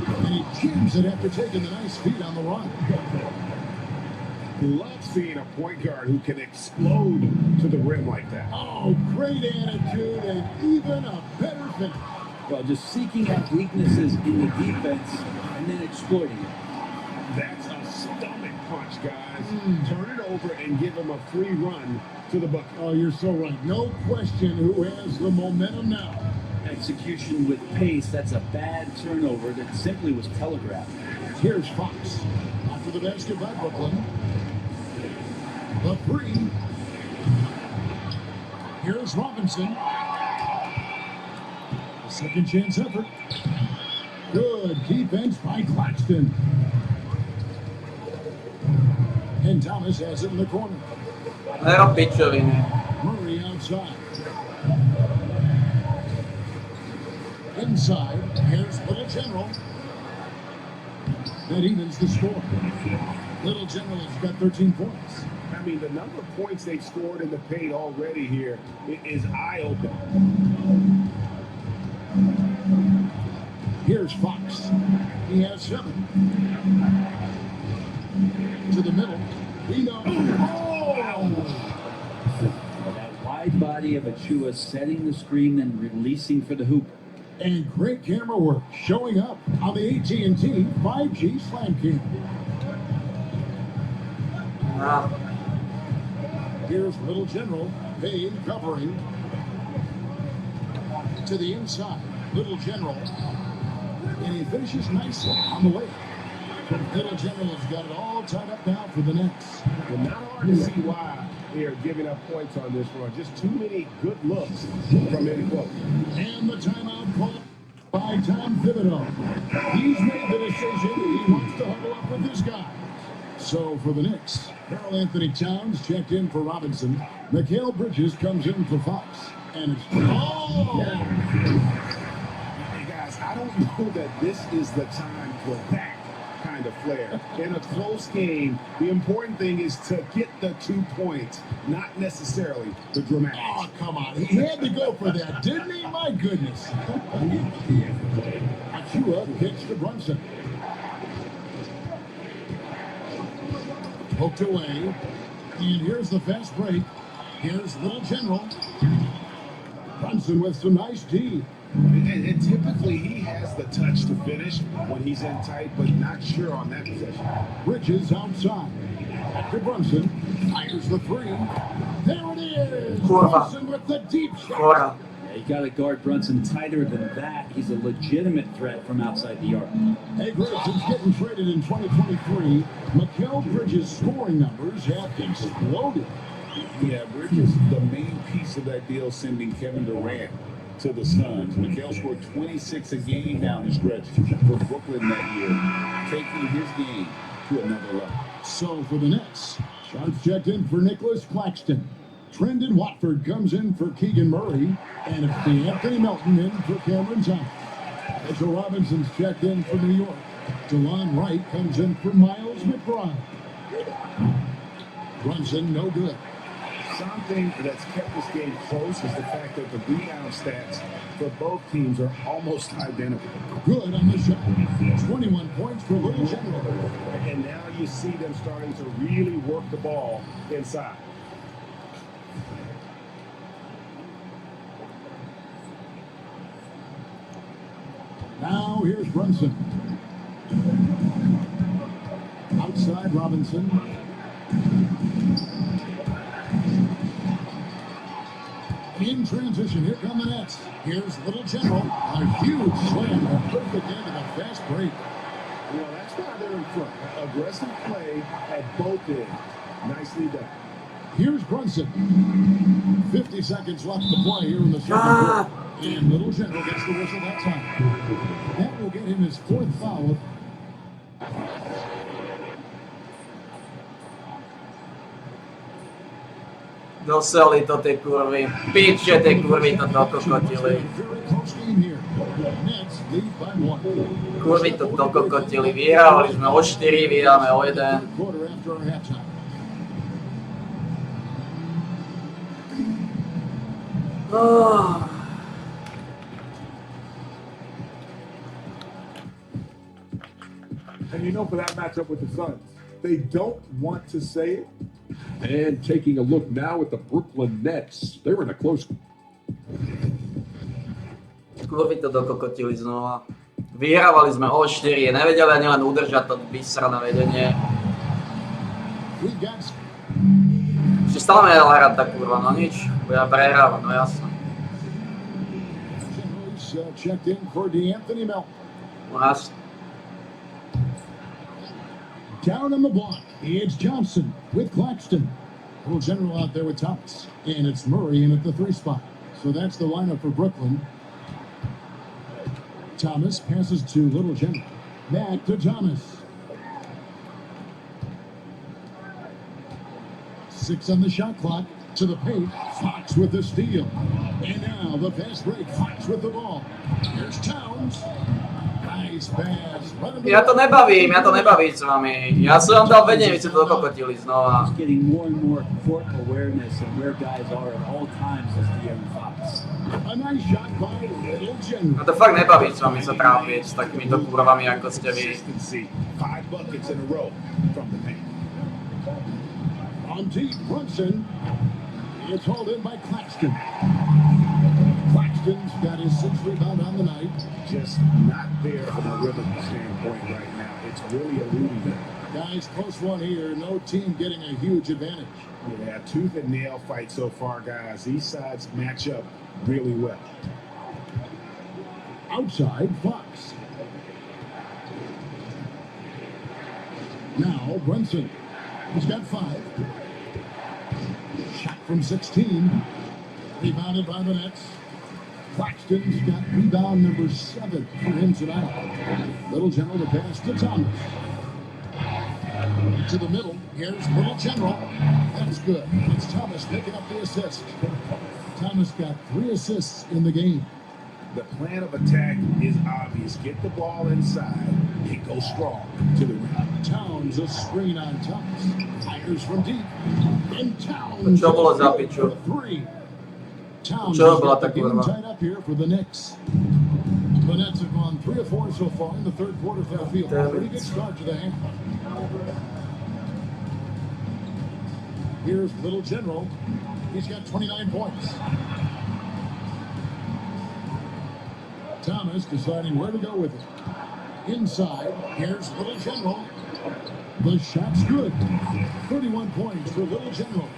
And he jams it after taking the nice feed on the run. Love seeing a point guard who can explode to the rim like that. Oh, great attitude and even a better finish. Well, just seeking out weaknesses in the defense and then exploiting it. That's a stomach punch, guys. Turn it over and give him a free run to the bucket. Oh, you're so right. No question who has the momentum now. Execution with pace, that's a bad turnover that simply was telegraphed. Here's Fox. After the basket by Brooklyn. The three. Here's Robinson. A second chance effort. Good defense by Claxton. And Thomas has it in the corner. Little pičoviny. Murray outside. Inside, here's Little General. That evens the score. Little General has got 13 points. I mean, the number of points they've scored in the paint already here is eye-opening. Here's Fox. He has 7. To the middle. Reno. That wide body of Achua setting the screen and releasing for the hoop. And great camera work showing up on the AT&T 5G Slam Cam. Wow. Here's Little General. Payne covering. To the inside. Little General. And he finishes nicely on the way. Little General has got it all tied up now for the Nets. Well, not hard to see why they are giving up points on this run. Just too many good looks from any quote. And the timeout called by Tom Thibodeau. He's made the decision. He wants to huddle up with this guy. So for the Knicks, Karl Anthony Towns checked in for Robinson. Mikal Bridges comes in for Fox. And it's... Oh! Hey, guys, I don't know that this is the time for that kind of flair. In a close game, the important thing is to get the 2 points, not necessarily the dramatic. Oh, come on. He had to go for that, didn't he? My goodness. Achua kicks to Brunson. Poked away. And here's the fast break. Here's Little General. Brunson with some nice D. And typically he has the touch to finish when he's in tight, but not sure on that possession. Bridges outside. After Brunson fires the 3. There it is. Brunson with the deep shot. Yeah, you got to guard Brunson tighter than that. He's a legitimate threat from outside the arc. Hey, Grayson's getting traded in 2023. Mikal Bridges' scoring numbers have exploded. Yeah, Bridges, the main piece of that deal, sending Kevin Durant to the Suns. Mikal scored 26 a game down the stretch for Brooklyn that year, taking his game to another level. So for the Nets, Sharps checked in for Nicholas Claxton. Trendon Watford comes in for Keegan Murray. And it's Anthony Melton in for Cameron Thomas. Mitchell Robinson's checked in for New York. DeLon Wright comes in for Miles McBride. Brunson, no good. Something that's kept this game close is the fact that the rebound stats for both teams are almost identical. Good on the shot. 21 points for Little General. And now you see them starting to really work the ball inside. Now here's Brunson. Outside Robinson. In transition, here come the Nets. Here's Little General. A huge slam. A perfect end of a fast break. Well, that's why they're in front. Aggressive play at both ends. Nicely done. Here's Brunson. 50 seconds left to play here in the second quarter. And Little General gets the whistle that time. That will get him his 4th foul. Doseli to ty kurvy. Piče ty kurvy to dokokotili. Kurvy to dokokotili. Vyhrávali sme o 4, vyhráme o 1. And you know, for that matchup with the Suns, they don't want to say it. And taking a look now at the Brooklyn Nets, they were in a close. Kurvy to dokokotili znova. Vyhrávali sme o 4, nevedeli ani len udržať to vysrané vedenie. Ešte stále nedal hrať tá kurva, no nič. Budem prehrávať, no jasno. No jasno. Down on the block, it's Johnson with Claxton. Little General out there with Thomas. And it's Murray in at the 3 spot. So that's the lineup for Brooklyn. Thomas passes to Little General. Back to Thomas. 6 on the shot clock. To the paint. Fox with the steal. And now the fast break. Fox with the ball. Here's Towns. Nice pass. Ja to nebaví s vami. Ja som vám dal vedenie, vy ste to dokokotili znova. Just getting more and more court awareness and where guys are at all times as De'Aaron Fox. A nice shot by Little General. No to fakt nebaví s vami sa trápiť s takýmito kurvami, ako ste vy. 5 buckets in a row from the paint. On deep, Brunson. It's hauled in by Claxton. Claxton's got his 6th rebound on the night. Just not there from a rhythm standpoint right now. It's really eluding them. Guys, close one here. No team getting a huge advantage. Yeah, tooth and nail fight so far, guys. These sides match up really well. Outside, Fox. Now, Brunson. He's got 5. Shot from 16. Rebounded by the Nets. Claxton's got rebound number 7 for him tonight. Little General to pass to Thomas. To the middle. Here's Little General. That's good. It's Thomas picking up the assist. Thomas got 3 assists in the game. The plan of attack is obvious. Get the ball inside and go strong to the rim. Towns a screen on Thomas. Fires from deep. And Towns Čo bolo za piču? 3. Towns Čo bola is tá getting kurva? tied up here for the Knicks. The Nets have gone 3 of 4 so far in the 3rd quarter for the field. Pretty good start to the half. Here's Little General. He's got 29 points. Thomas deciding where to go with it. Inside, here's Little General. The shot's good. 31 points for Little General.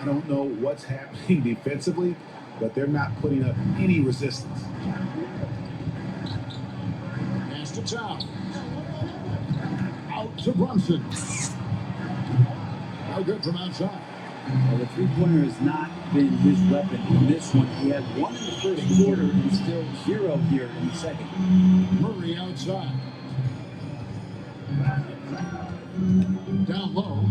I don't know what's happening defensively, but they're not putting up any resistance. Pass to Towns. Out to Brunson. No good from outside. Well, the three-pointer has not been his weapon in this one. He had 1 in the 1st quarter and still 0 here in the 2nd. Murray outside. Down low.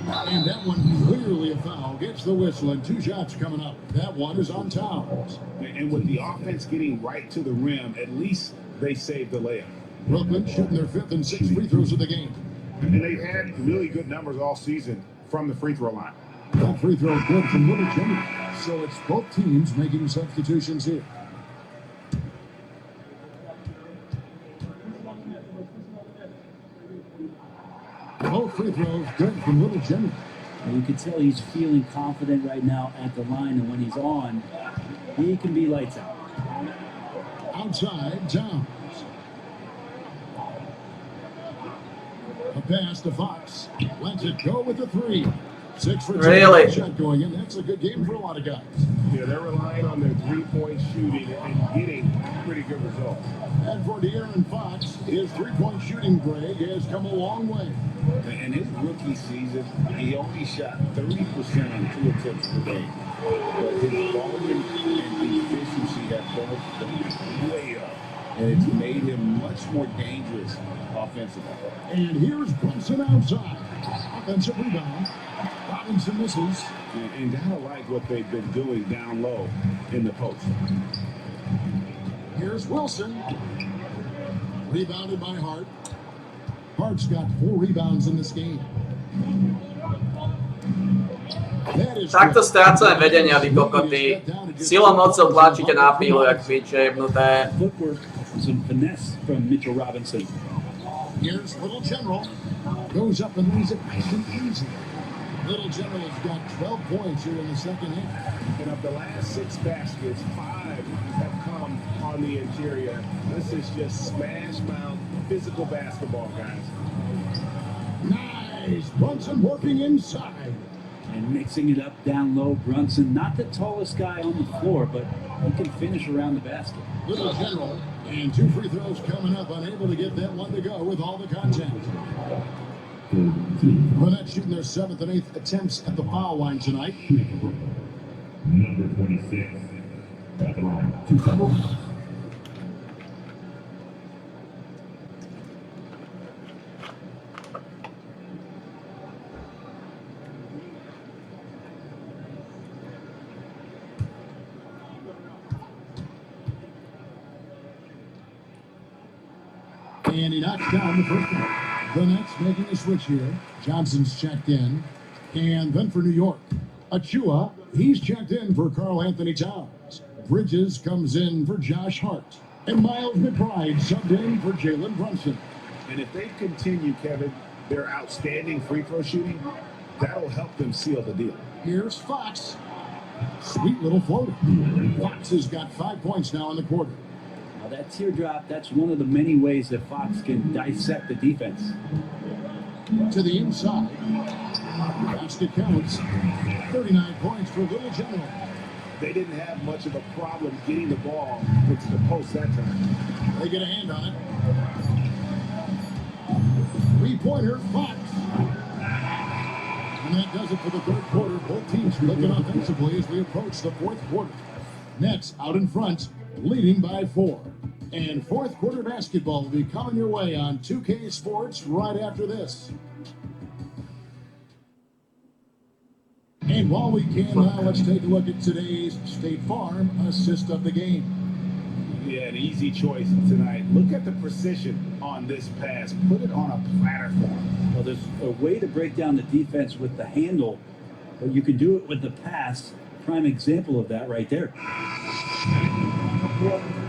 And that one clearly a foul. Gets the whistle and 2 shots coming up. That one is on Towns. And with the offense getting right to the rim, at least they saved the layup. Brooklyn shooting their 5th and 6th free throws of the game. And they've had really good numbers all season from the free throw line. That free throw good from Little General. So it's both teams making substitutions here. Both free throws good from Little General. And you can tell he's feeling confident right now at the line, and when he's on, he can be lights out. Outside, Towns. A pass to Fox. Lets it go with the 3. 6 for 2. Really? Shot going in. That's a good game for a lot of guys. Yeah, they're relying on their 3-point shooting and getting pretty good results. And for De'Aaron Fox, his 3-point shooting break has come a long way. In his rookie season, he only shot 30% on 2 attempts per game. But his volume and efficiency have both and it's made him much more dangerous offensively. And here's Brunson outside. Offensive rebound. Robinson misses. And gotta like what they've been doing down low in the post. Here's Wilson. Rebounded by Hart. Hart's got 4 rebounds in this game. Takto strácame vedenia, vy kokoty. Silou mocou tlačíte na pílu, jak piče jebnuté. Footwork, some finesse from Mitchell Robinson. Here's Little General. Goes up and leaves it nice and easy. Little General has got 12 points here in the second half. And of the last 6 baskets, 5 have come on the interior. This is just smash mouth, physical basketball, guys. Nice. Brunson working inside. And mixing it up down low, Brunson, not the tallest guy on the floor, but he can finish around the basket. Little General, and 2 free throws coming up, unable to get that one to go with all the contact. The Nets shooting their 7th and 8th attempts at the foul line tonight. Number 26 at the line. 2 fouls. And he knocks down the first one. The Nets making a switch here. Johnson's checked in. And then for New York, Achua, he's checked in for Karl Anthony Towns. Bridges comes in for Josh Hart. And Miles McBride subbed in for Jalen Brunson. And if they continue, Kevin, their outstanding free throw shooting, that'll help them seal the deal. Here's Fox. Sweet little floater. Fox has got 5 points now in the quarter. Now that teardrop, that's one of the many ways that Fox can dissect the defense. To the inside. Basket counts. 39 points for Little General. They didn't have much of a problem getting the ball into the post that time. They get a hand on it. 3-pointer, Fox. And that does it for the third quarter. Both teams looking offensively as we approach the fourth quarter. Nets out in front, leading by 4. And fourth quarter basketball will be coming your way on 2K Sports right after this. And while we can now, let's take a look at today's State Farm assist of the game. Yeah, an easy choice tonight. Look at the precision on this pass. Put it on a platter form. Well, there's a way to break down the defense with the handle, but you can do it with the pass. Prime example of that right there.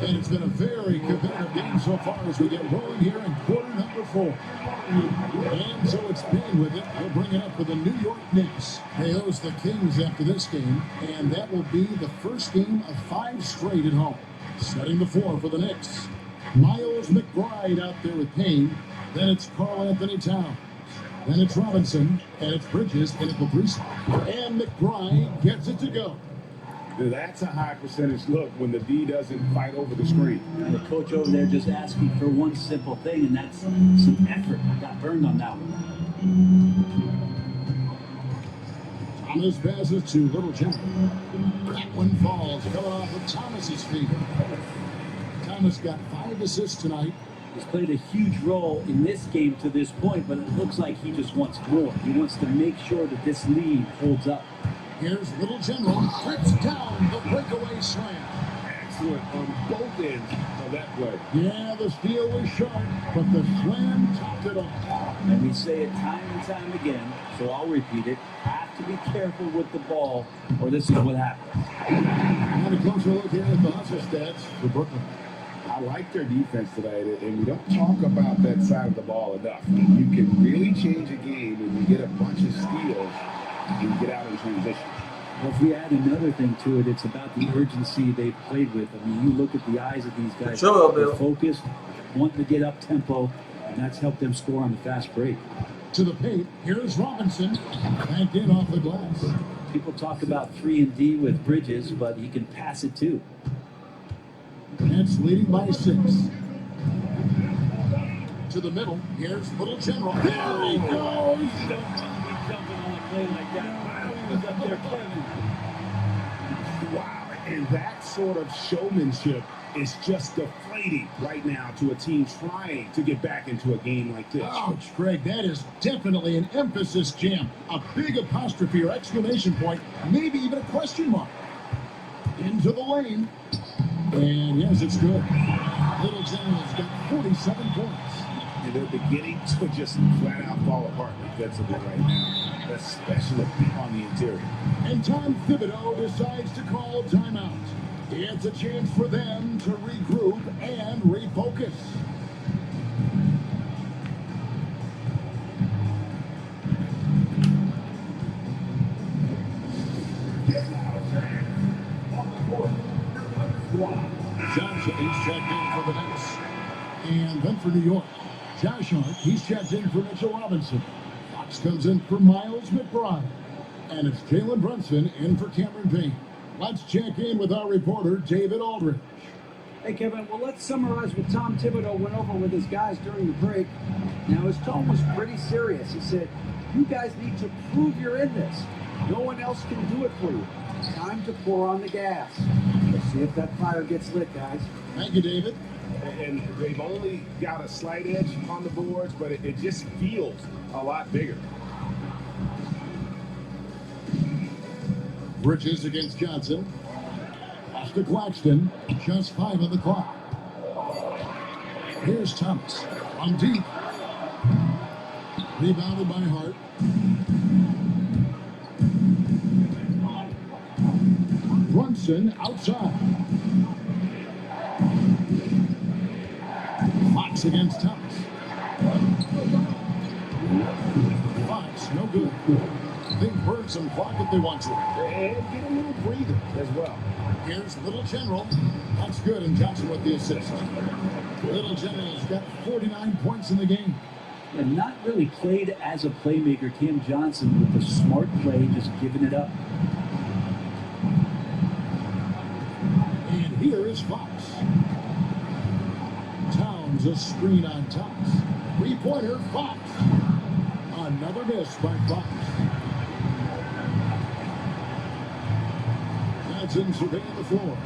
And it's been a very competitive game so far as we get rolling here in quarter number 4. And so it's Payne with it. He'll bring it up for the New York Knicks. They host the Kings after this game, and that will be the first game of 5 straight at home. Setting the floor for the Knicks. Miles McBride out there with Payne. Then it's Karl Anthony Towns. Then it's Robinson, and it's Bridges, and it's Caprice. And McBride gets it to go. That's a high percentage look when the D doesn't fight over the screen. And the coach over there just asking for one simple thing, and that's some effort. Got burned on that one. Thomas passes to Little General. That one falls, coming off of Thomas's feet. Thomas got 5 assists tonight. He's played a huge role in this game to this point, but it looks like he just wants more. He wants to make sure that this lead holds up. Here's Little General, trips down the breakaway slam. Excellent on both ends of that play. Yeah, the steal was sharp, but the slam topped it off. And we say it time and time again, so I'll repeat it. Have to be careful with the ball, or this is what happens. And a closer look here at the Hustle stats for Brooklyn. I like their defense today, and we don't talk about that side of the ball enough. You can really change a game when you get a bunch of steals and get out in transition. Well, if we add another thing to it, it's about the urgency they've played with. I mean, you look at the eyes of these guys. They're focused, wanting to get up tempo, and that's helped them score on the fast break. To the paint, here's Robinson, banked in off the glass. People talk about 3 and D with Bridges, but he can pass it too. Nets leading by 6. To the middle, here's Little General. There he goes! Jumping on a play like that. Wow, he was up there, Kevin. Wow, And that sort of showmanship is just deflating right now to a team trying to get back into a game like this. Ouch, Greg, that is definitely an emphasis jam. A big apostrophe or exclamation point, maybe even a question mark. Into the lane. And yes, it's good. Little General's got 47 points. And they're beginning to just flat out fall apart defensively right now, especially on the interior. And Tom Thibodeau decides to call timeout. It's a chance for them to regroup and refocus. Johnson, he's checked in for the Nets. And then for New York, Josh Hart, he's checked in for Mitchell Robinson. Fox comes in for Miles McBride. And it's Jalen Brunson in for Cameron Payne. Let's check in with our reporter, David Aldridge. Hey, Kevin, well, let's summarize what Tom Thibodeau went over with his guys during the break. Now, his tone was pretty serious. He said, you guys need to prove you're in this. No one else can do it for you. Time to pour on the gas. Let's see if that fire gets lit, guys. Thank you, David. And they've only got a slight edge on the boards, but it just feels a lot bigger. Bridges against Johnson. Pass to Claxton. Just 5 on the clock. Here's Thomas. On deep. Rebounded by Hart. Brunson outside. Fox against Thomas. Fox, no good. They burn some clock if they want to. And get a little breather as well. Here's Little General. That's good, and Johnson with the assist. Little General's got 49 points in the game. And not really played as a playmaker. Cam Johnson with the smart play, just giving it up. And here is Fox. Towns a screen on Thomas. Three-pointer, Fox. Another miss by Fox. Johnson surveying the floor.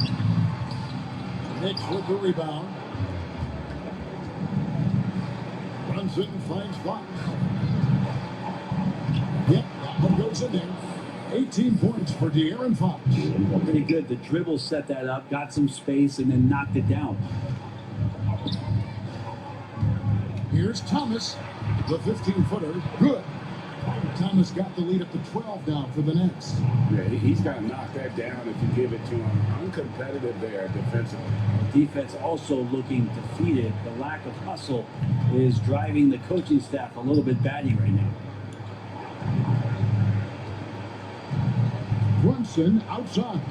Knicks with the rebound. Brunson finds Fox. Yep, that one goes in there. 18 points for De'Aaron Fox. Pretty good. The dribble set that up, got some space, and then knocked it down. Here's Thomas, the 15-footer. Good. Thomas got the lead up to 12 now for the Nets. Yeah, he's got to knock that down if you give it to him. Uncompetitive there defensively. Defense also looking defeated. The lack of hustle is driving the coaching staff a little bit batty right now. Brunson outside.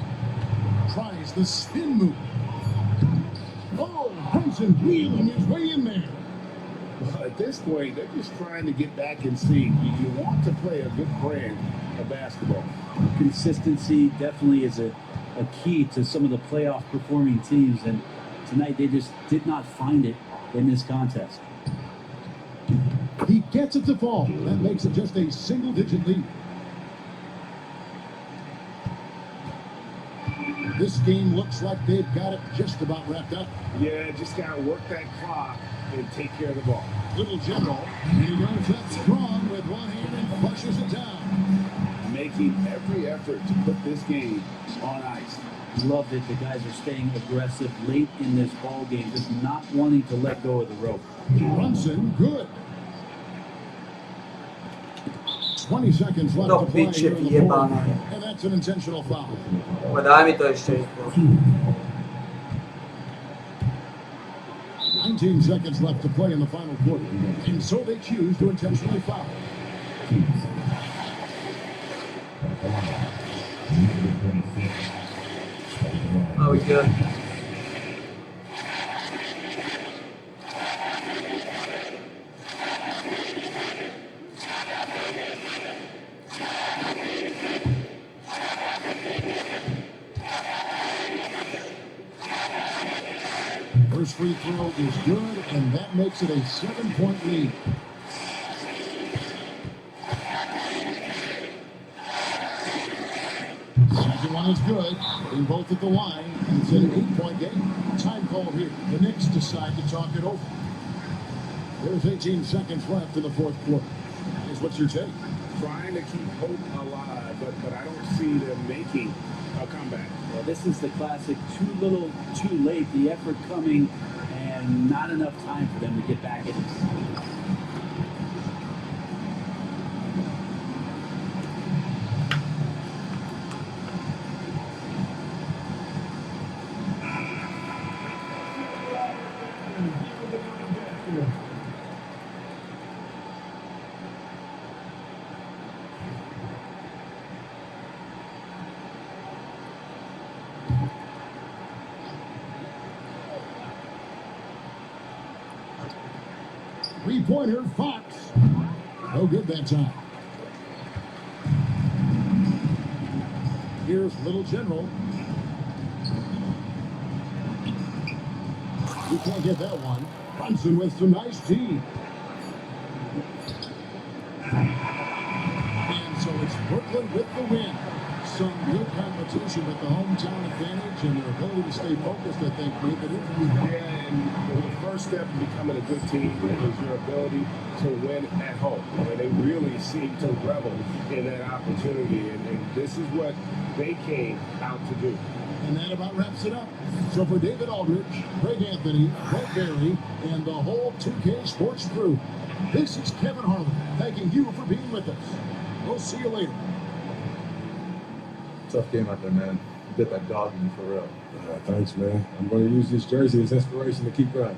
Tries the spin move. Oh, Brunson wheeling his way in there. Well, at this point, they're just trying to get back in sync. You want to play a good brand of basketball. Consistency definitely is a key to some of the playoff performing teams, and tonight they just did not find it in this contest. He gets it to fall. That makes it just a single-digit lead. This game looks like they've got it just about wrapped up. Yeah, just got to work that clock and take care of the ball. Little General, he goes up strong with one hand and flushes it down. Making every effort to put this game on ice. Love that the guys are staying aggressive late in this ball game, just not wanting to let go of the rope. Brunson, good. 20 seconds left to play here in the fourth, and that's an intentional foul. Daj mi to ešte. 19 seconds left to play in the final quarter, and so they choose to intentionally foul. Oh, we good. First free throw is good, and that makes it a 7-point lead. Second one is good. In both at the line, and it's an 8-point game. Time call here. The Knicks decide to talk it over. There's 18 seconds left in the fourth quarter. Here's what's your take? Trying to keep hope alive, but I don't see them making a comeback. Well, this is the classic too little, too late. The effort coming and not enough time for them to get back in it. Three-pointer, Fox. No good that time. Here's Little General. You can't get that one. Brunson with some nice D. And so it's Brooklyn with the win. Some good competition with the hometown advantage and their ability to stay focused, I think, made the difference. Yeah, and the first step in becoming a good team is your ability to win at home. And they really seem to revel in that opportunity, and this is what they came out to do. And that about wraps it up. So for David Aldridge, Greg Anthony, Brett Barry, and the whole 2K Sports crew, this is Kevin Harlan thanking you for being with us. We'll see you later. Tough game out there, man. You bit that dog in me for real. Thanks, man. I'm going to use this jersey as inspiration to keep running.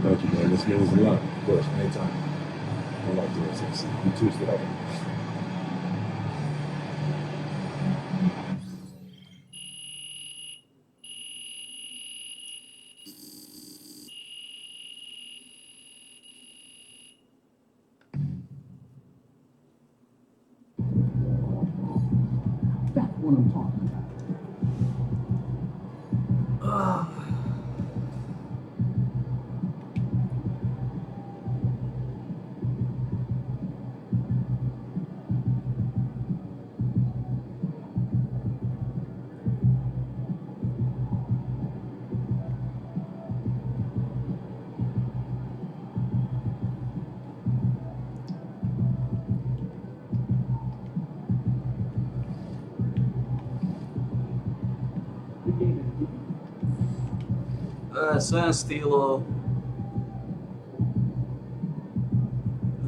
Thank you, man. This means a lot. Of course, anytime. I like doing this. You too, Steve. That's what I'm talking about. Sve stilo,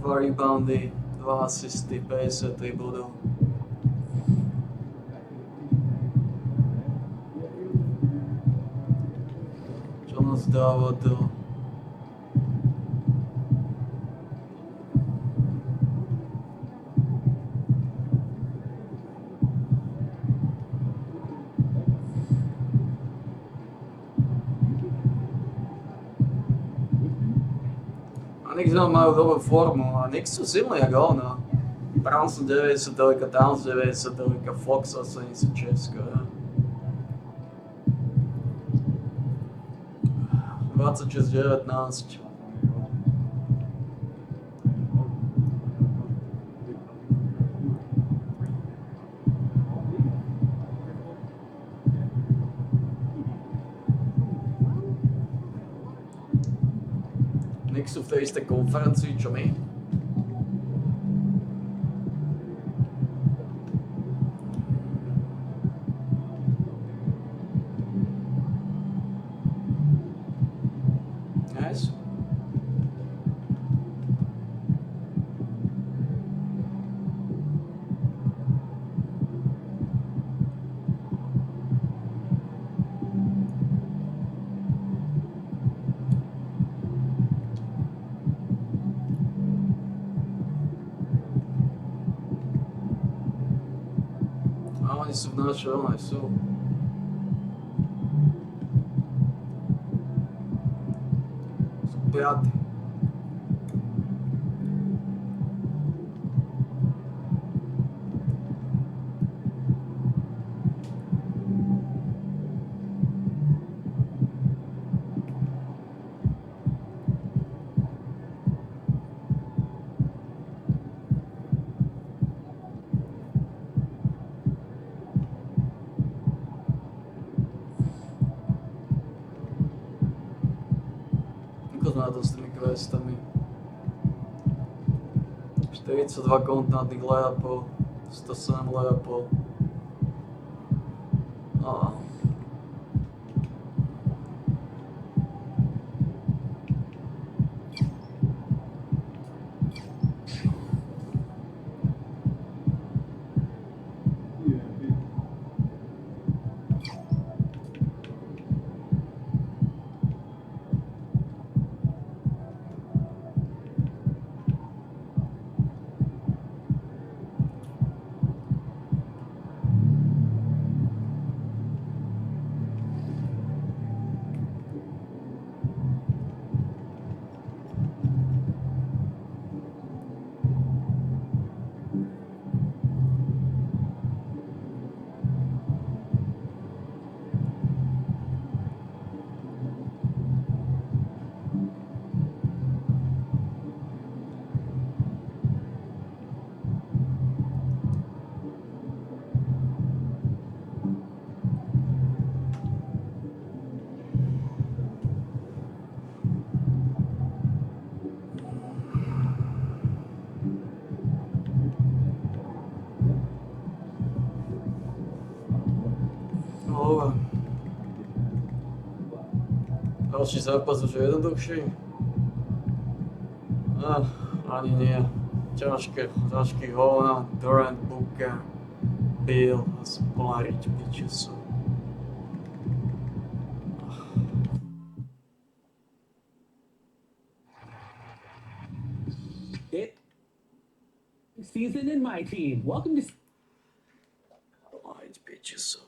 2 reboundy, 2 asisty, 53 bodov. Jonas Dávod. Knicks majú dobrú formu a Knicks sú silní ako ono. Brunson 93, Towns 93, Fox 86. 26-19. Knicks sú v tej istej konferencii, čo my. Nice. Oni sú v našej, oni sú. Sú 5. pozná to s tými questami. 42 kontinentných layupov, 107 layupov. A ďalší zápas už je jednoduchší. Ani nie. Ťažký hovna, Durant, Booker, Bill a Splariť piču sú. Season in my team. Welcome to. Splariť piču sú.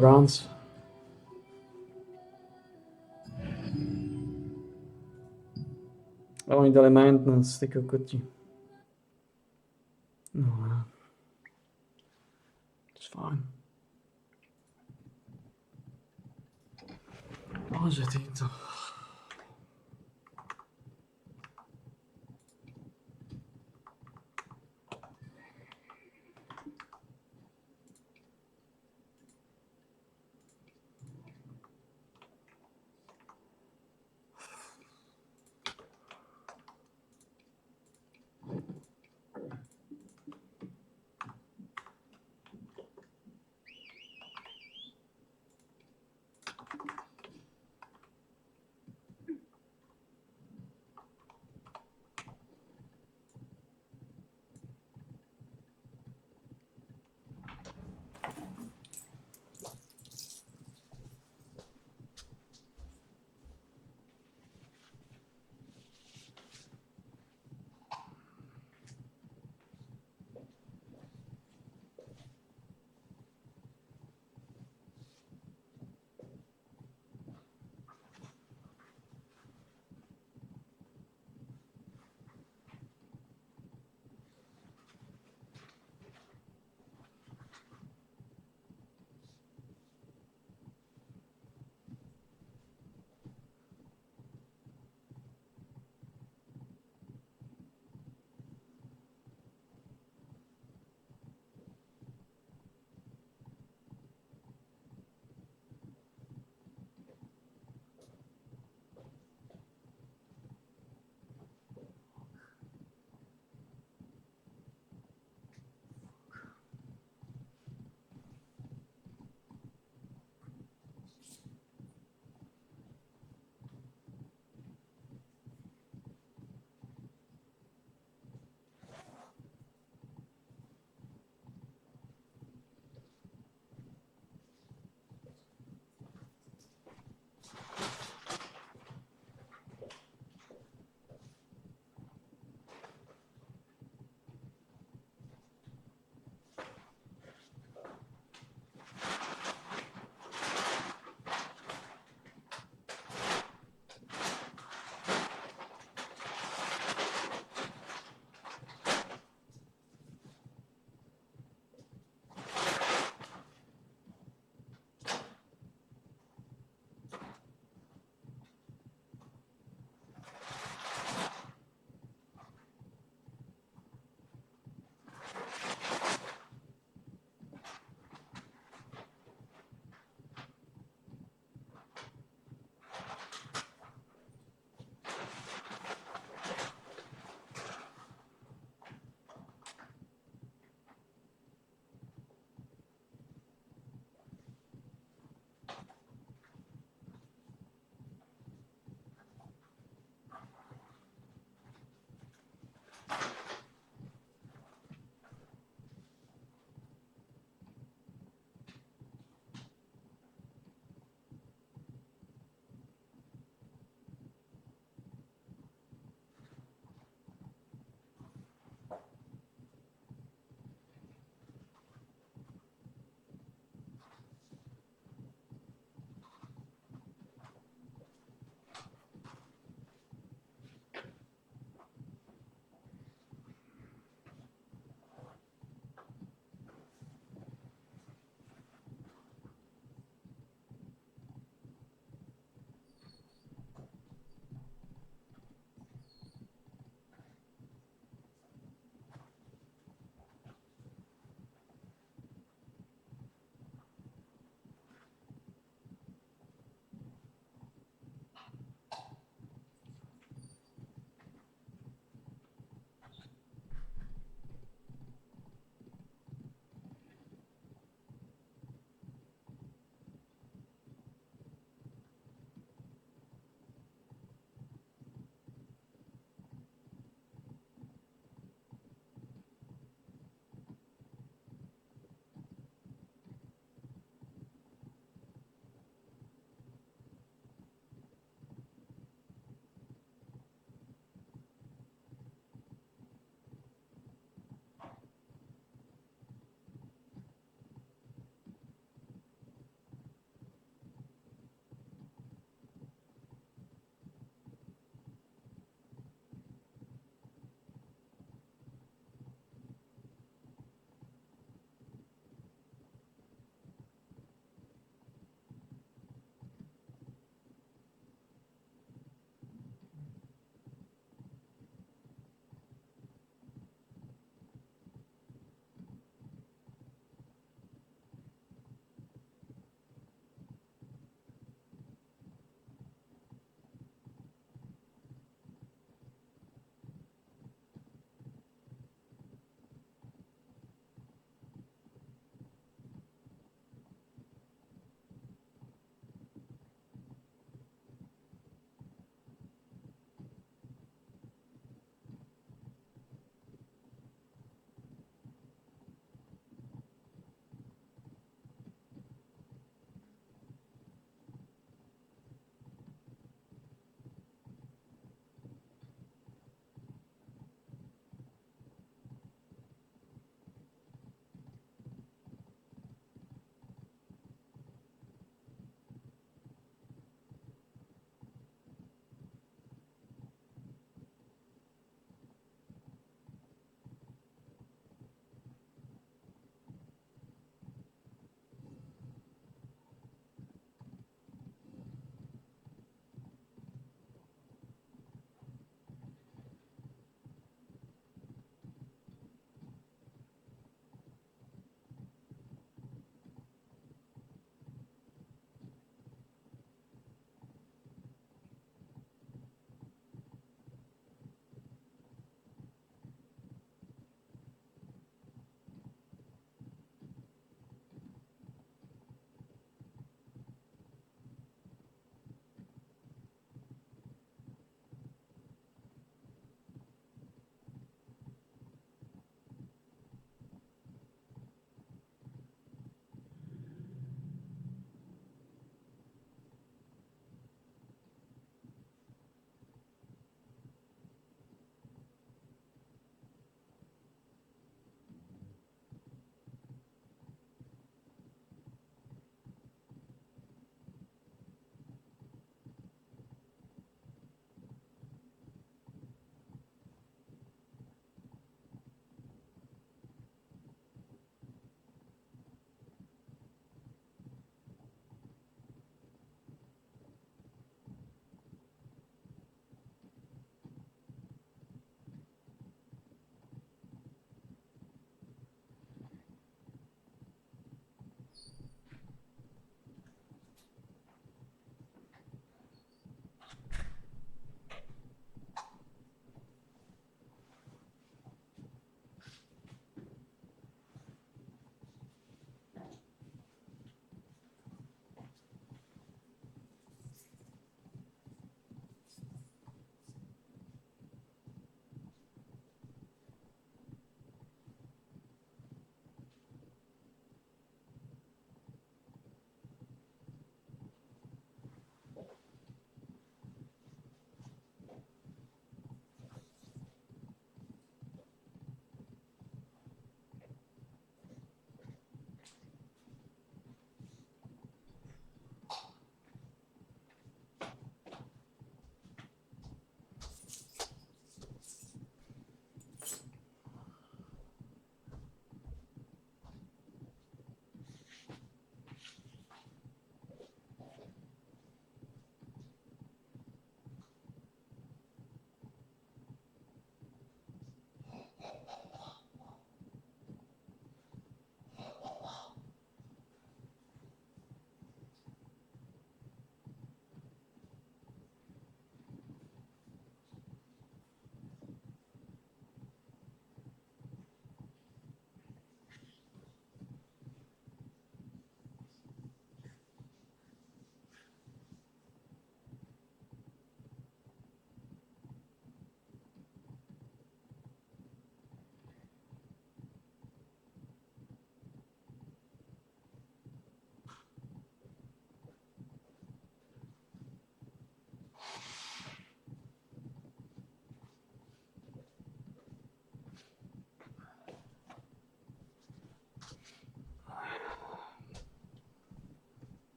bronze. A oni dali maintenance, ty kokoti. No, it's fine. Bože, týmto.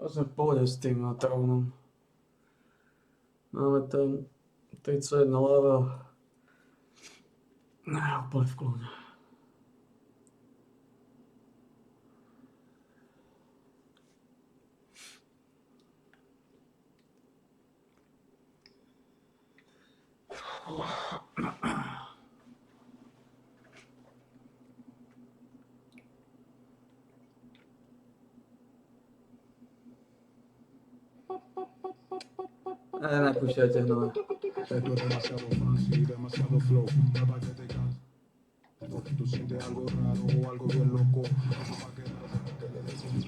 sme v pohode s tým trónom. Máme tam 31 level. Úplne v kľúne. Nepúšťajte hnoj. Esto es demasiado fácil, demasiado flow. Para que te canses. Porque tú sientes algo raro o algo bien loco. Para que le des un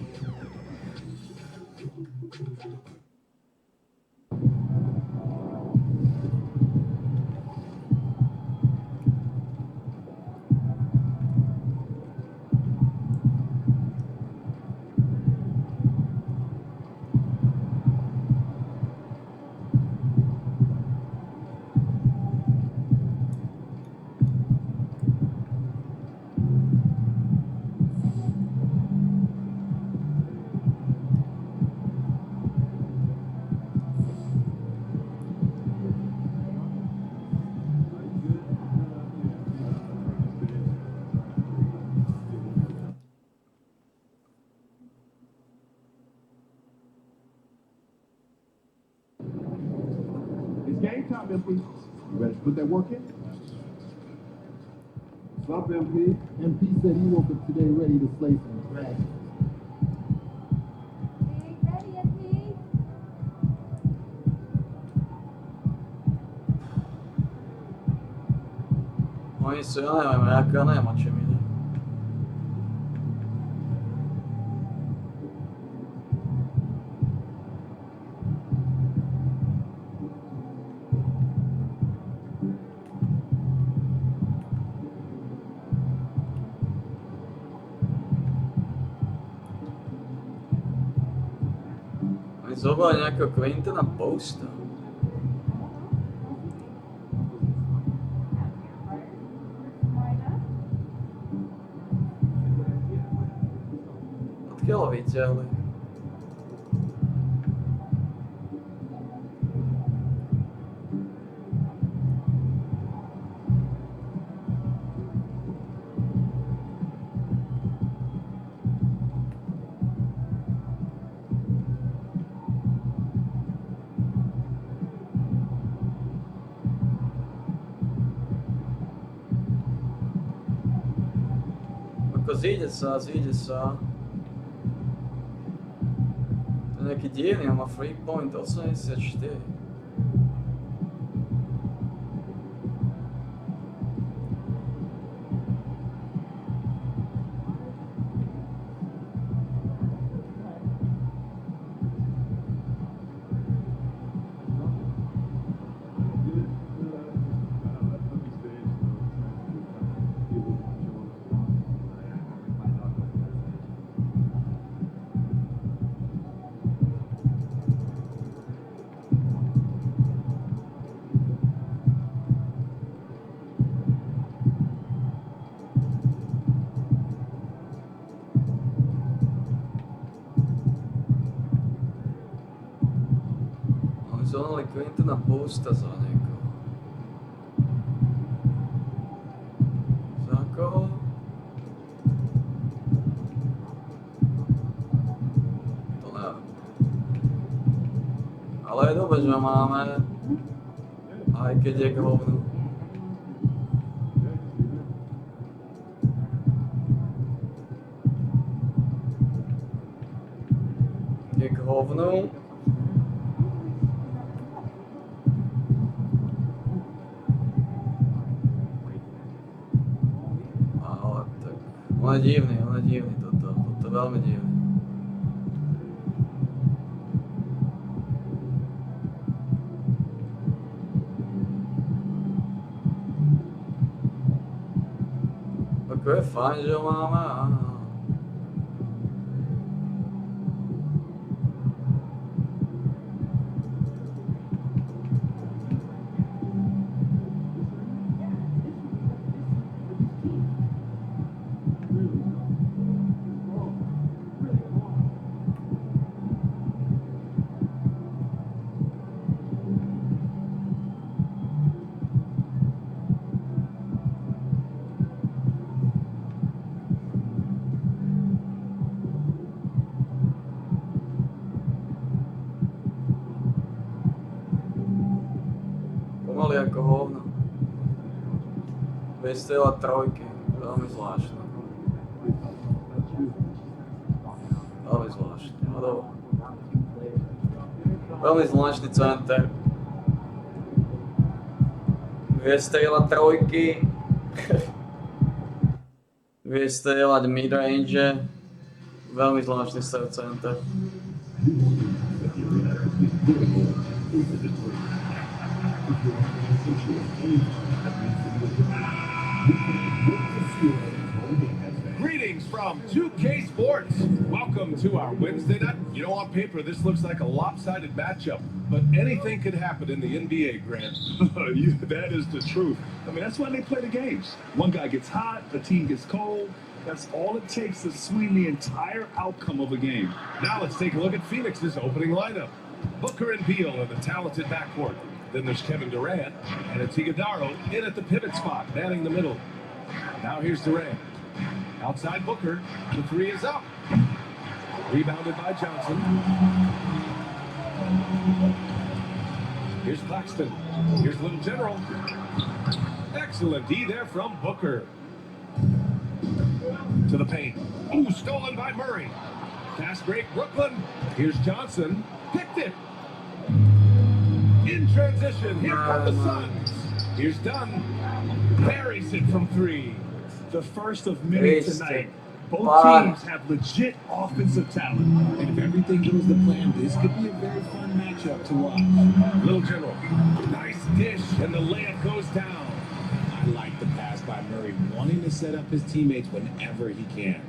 Game time, MP. You ready to put that work in? What's up, MP? MP said he woke up today ready to slay some dragons. Oni sú, ja neviem, ja neviem, o čem ide. Oni zobrali nejakého Quintana Posta. Odkiaľ ho vyťahli? Zíde sa. To je nejaký divný, on má free point 84. Zonali Quintana Posta za niekoho. Za koho? To neviem. Ale je dobre, že ho máme. Aj keď je k hovnu. Je k hovnu. On je divný, toto je veľmi divný. Ako je fajn, že ho máme, áno. Vie strieľať trojky. Veľmi zvláštne. Veľmi zvláštne. No dobre. Veľmi zvláštny center. Vie strieľať trojky. Vie strieľať midrange. Veľmi zvláštny center. Greetings from 2K Sports. Welcome to our Wednesday night. You know, on paper, this looks like a lopsided matchup, but anything could happen in the NBA, Grant. That is the truth. I mean, that's why they play the games. One guy gets hot, the team gets cold. That's all it takes to swing the entire outcome of a game. Now let's take a look at Phoenix's opening lineup. Booker and Beal in the talented backcourt. Then there's Kevin Durant and it's Iguodala in at the pivot spot, manning the middle. Now here's Durant. Outside Booker, the three is up. Rebounded by Johnson. Here's Claxton. Here's Little General. Excellent D there from Booker. To the paint. Ooh, stolen by Murray. Fast break, Brooklyn. Here's Johnson. Picked it. In transition, here come the Suns. Here's Dunn. Buries it from three. The first of many tonight. Both teams have legit offensive talent. And if everything goes to plan, this could be a very fun matchup to watch. Little General. Nice dish, and the layup goes down. I like the pass by Murray, wanting to set up his teammates whenever he can.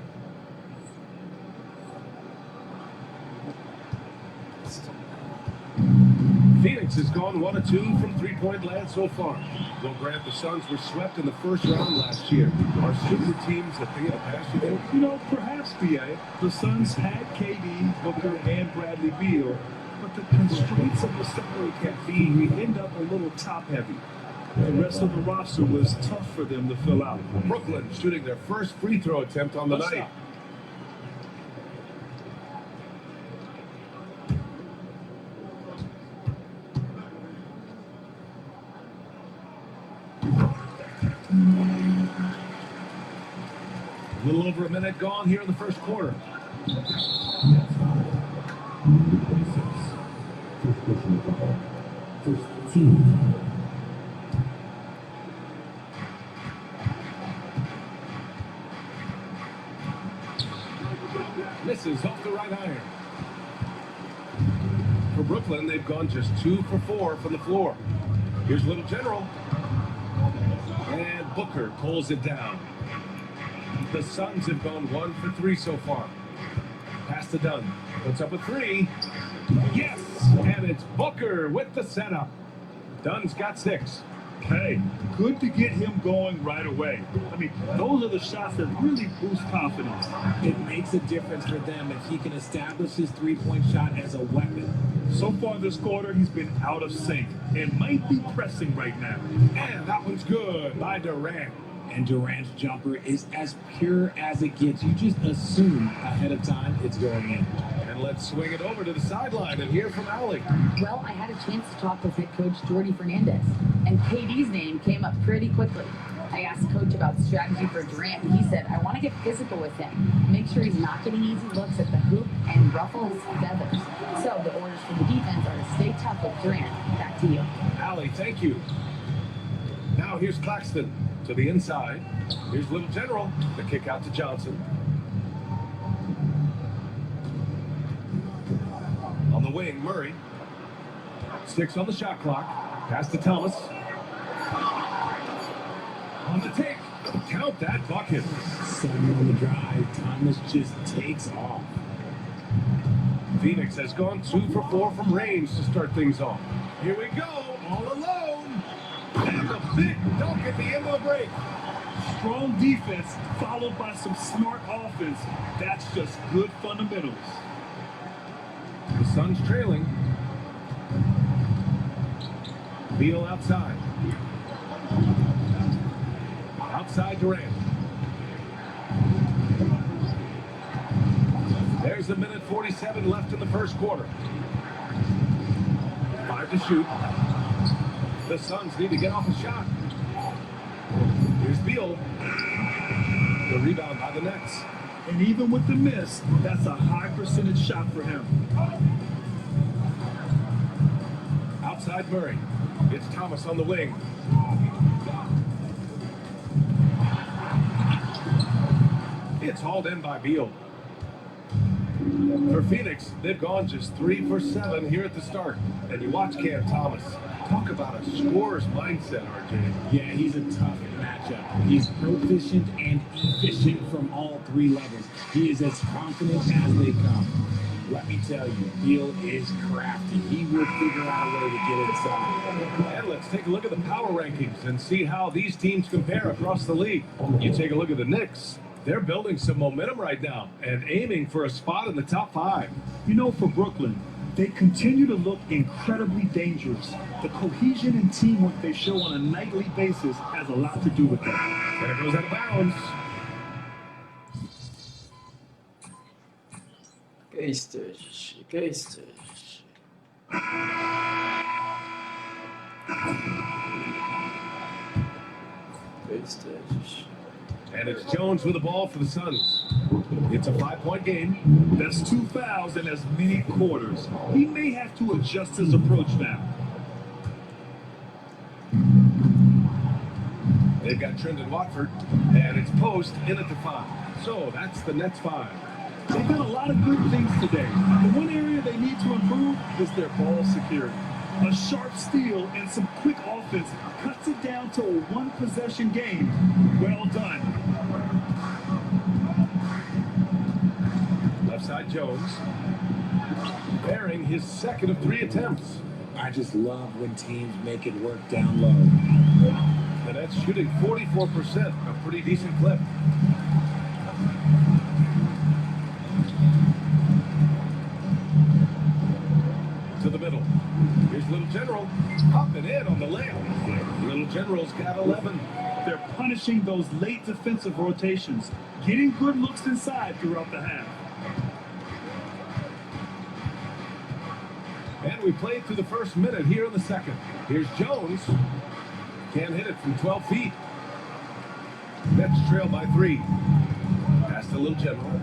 Phoenix has gone 1 of 2 from three-point land so far. Well, Grant, the Suns were swept in the first round last year. Are super teams that they have passed you? You know, perhaps, B.A. The Suns had KD, Booker, and Bradley Beal, but the constraints of the salary cap fee, we end up a little top-heavy. The rest of the roster was tough for them to fill out. Brooklyn shooting their first free throw attempt on the night. A little over a minute gone here in the first quarter. First team. Misses off the right iron. For Brooklyn, they've gone just 2 for 4 from the floor. Here's Little General. And Booker pulls it down. The Suns have gone 1 for 3 so far. Pass to Dunn. Puts up a 3. Yes! And it's Booker with the setup. Dunn's got 6. Hey, good to get him going right away. I mean, those are the shots that really boost confidence. It makes a difference for them if he can establish his three-point shot as a weapon. So far this quarter, he's been out of sync and might be pressing right now. And that one's good by Durant. And Durant's jumper is as pure as it gets. You just assume ahead of time it's going in. And let's swing it over to the sideline and hear from Allie. Well, I had a chance to talk with head coach Jordy Fernandez, and KD's name came up pretty quickly. I asked coach about strategy for Durant, and he said, I want to get physical with him, make sure he's not getting easy looks at the hoop, and ruffle his feathers. So the orders for the defense are to stay tough with Durant. Back to you. Allie, thank you. Now here's Claxton. To the inside. Here's Little General. The kick out to Johnson. On the wing, Murray. 6 on the shot clock. Pass to Thomas. On the take. Count that bucket. 7 on the drive. Thomas just takes off. Phoenix has gone 2 for 4 from range to start things off. Here we go. All alone. And a big dunk at the end of the break. Strong defense followed by some smart offense. That's just good fundamentals. The Suns trailing. Beal outside. Outside Durant. There's a minute 47 left in the first quarter. 5 to shoot. The Suns need to get off a shot. Here's Beal. The rebound by the Nets. And even with the miss, that's a high percentage shot for him. Outside Murray. It's Thomas on the wing. It's hauled in by Beal. For Phoenix, they've gone just 3 for 7 here at the start. And you watch Cam Thomas. Talk about a scorer's mindset, RJ. Yeah, he's a tough matchup. He's proficient and efficient from all 3 levels. He is as confident as they come. Let me tell you, Beal is crafty. He will figure out a way to get inside. And let's take a look at the power rankings and see how these teams compare across the league. You take a look at the Knicks. They're building some momentum right now and aiming for a spot in the top 5. You know, for Brooklyn, they continue to look incredibly dangerous. The cohesion and teamwork they show on a nightly basis has a lot to do with that. And it goes out of bounds. Que esteja, que esteja. Que esteja. And it's Jones with the ball for the Suns. It's a 5-point game. That's 2 fouls in as many quarters. He may have to adjust his approach now. They've got Trendon Watford, and it's post in at the 5. So that's the Nets 5. They've done a lot of good things today. The one area they need to improve is their ball security. A sharp steal and some quick offense cuts it down to a 1-possession game. Well done. Left side Jones, bearing his second of 3 attempts. I just love when teams make it work down low. The Nets shooting 44%, a pretty decent clip. To the middle. Here's Little General. Up and in on the layup. Little General's got 11. They're punishing those late defensive rotations, getting good looks inside throughout the half. And we played through the first minute here in the second. Here's Jones. Can't hit it from 12 feet. Nets trail by 3. Pass to Little General.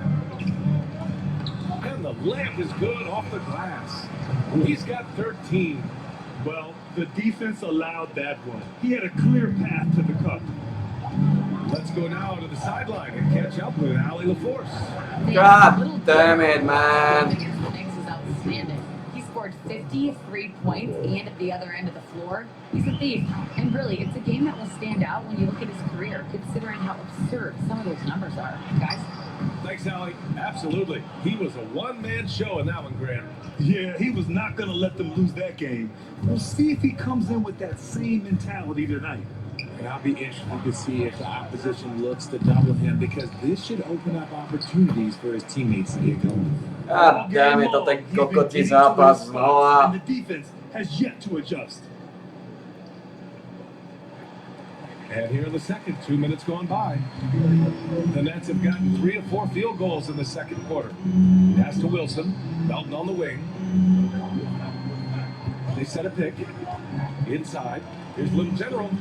And the layup is good off the glass. He's got 13. Well, the defense allowed that one. He had a clear path to the cup. Let's go now to the sideline and catch up with Allie LaForce. God damn it, man. Against the Knicks is outstanding. He scored 53 points, and at the other end of the floor, he's a thief. And really, it's a game that will stand out when you look at his career, considering how absurd some of those numbers are. Guys? Thanks, Allie. Absolutely. He was a one-man show in that one, Grant. Yeah, he was not going to let them lose that game. We'll see if he comes in with that same mentality tonight. And I'll be interested to see if the opposition looks to double him, because this should open up opportunities for his teammates to get going. God damn it, to ten kokotí zápas znova. And the defense has yet to adjust. And here in the second, 2 minutes gone by. The Nets have gotten 3 of 4 field goals in the second quarter. Pass to Wilson. Melton on the wing. They set a pick. Inside. Here's Little General.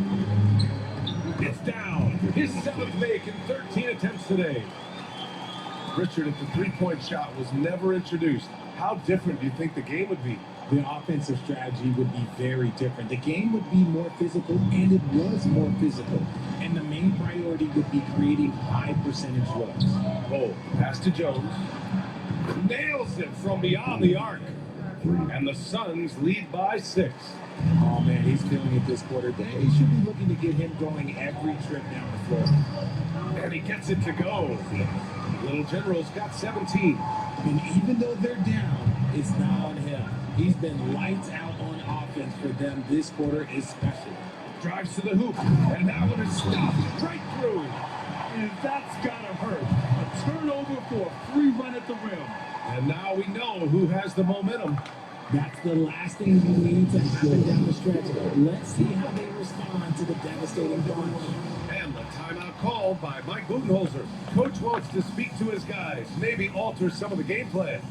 It's down. His 7th make in 13 attempts today. Richard, if the 3-point shot was never introduced, how different do you think the game would be? The offensive strategy would be very different. The game would be more physical, and it was more physical. And the main priority would be creating high percentage looks. Oh, pass to Jones. Nails it from beyond the arc. And the Suns lead by 6. Oh, man, he's feeling it this quarter. They should be looking to get him going every trip down the floor. And he gets it to go. Little General's got 17. And even though they're down, it's not on him. He's been lights out on offense for them this quarter especially. Drives to the hoop, and that one is stopped right through. And that's gotta hurt. A turnover for a free run at the rim. And now we know who has the momentum. That's the last thing you need to happen down the stretch. Let's see how they respond to the devastating bunch. And the timeout called by Mike Budenholzer. Coach wants to speak to his guys, maybe alter some of the game plan.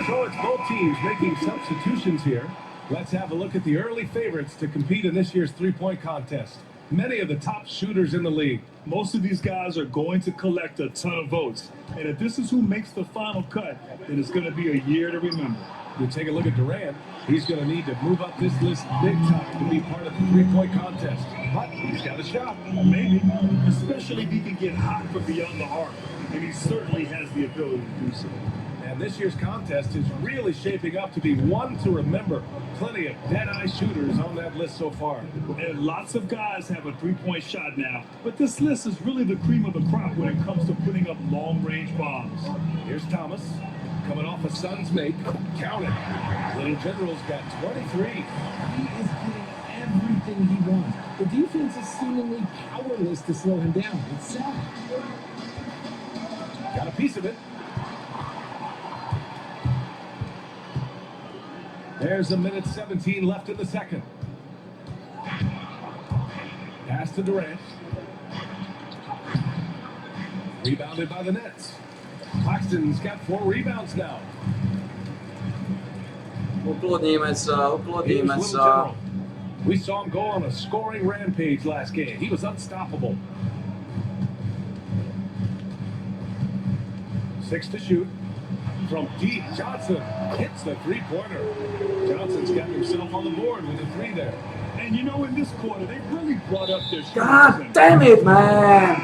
So it's both teams making substitutions here. Let's have a look at the early favorites to compete in this year's three-point contest. Many of the top shooters in the league. Most of these guys are going to collect a ton of votes. And if this is who makes the final cut, then it's going to be a year to remember. You take a look at Durant. He's going to need to move up this list big time to be part of the three-point contest. But he's got a shot. Maybe, especially if he can get hot from beyond the arc. And he certainly has the ability to do so. And this year's contest is really shaping up to be one to remember. Plenty of dead-eye shooters on that list so far. And lots of guys have a three-point shot now. But this list is really the cream of the crop when it comes to putting up long-range bombs. Here's Thomas, coming off a Suns make. Count it. Little General's got 23. He is getting everything he wants. The defense is seemingly powerless to slow him down. It's sad. Got a piece of it. There's 1:17 left in the second. Pass to Durant. Rebounded by the Nets. Claxton's got 4 rebounds now. Ukludníme sa. We saw him go on a scoring rampage last game. He was unstoppable. 6 to shoot. From deep, Johnson hits the three-pointer. Johnson's got himself on the board with a 3 there. And you know, in this quarter, they really brought up their shot. God damn it, man!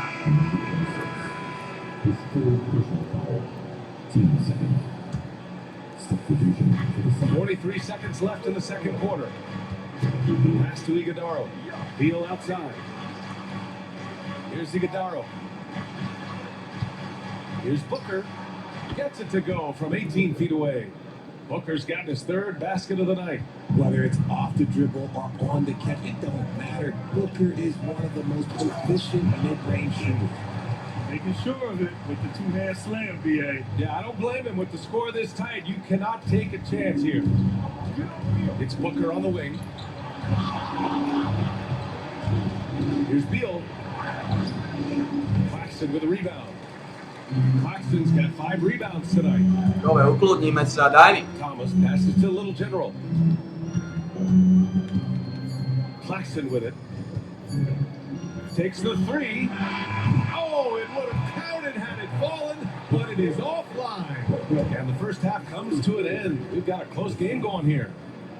43 seconds left in the second quarter. Pass to Iguodala. Beal outside. Here's Iguodala. Here's Booker. Gets it to go from 18 feet away. Booker's gotten his 3rd basket of the night. Whether it's off the dribble or on the catch, it don't matter. Booker is one of the most proficient mid-range shooters. Making sure of it with the 2-hand slam, BA. Yeah, I don't blame him. With the score this tight, you cannot take a chance here. It's Booker on the wing. Here's Beal. Claxton with a rebound. Claxton's got 5 rebounds tonight. Dobre, ukludníme sa, daj mi. Thomas passes to Little General. Claxton with it. Takes the 3. Oh, it would have counted had it fallen, but it is offline. And the first half comes to an end. We've got a close game going here.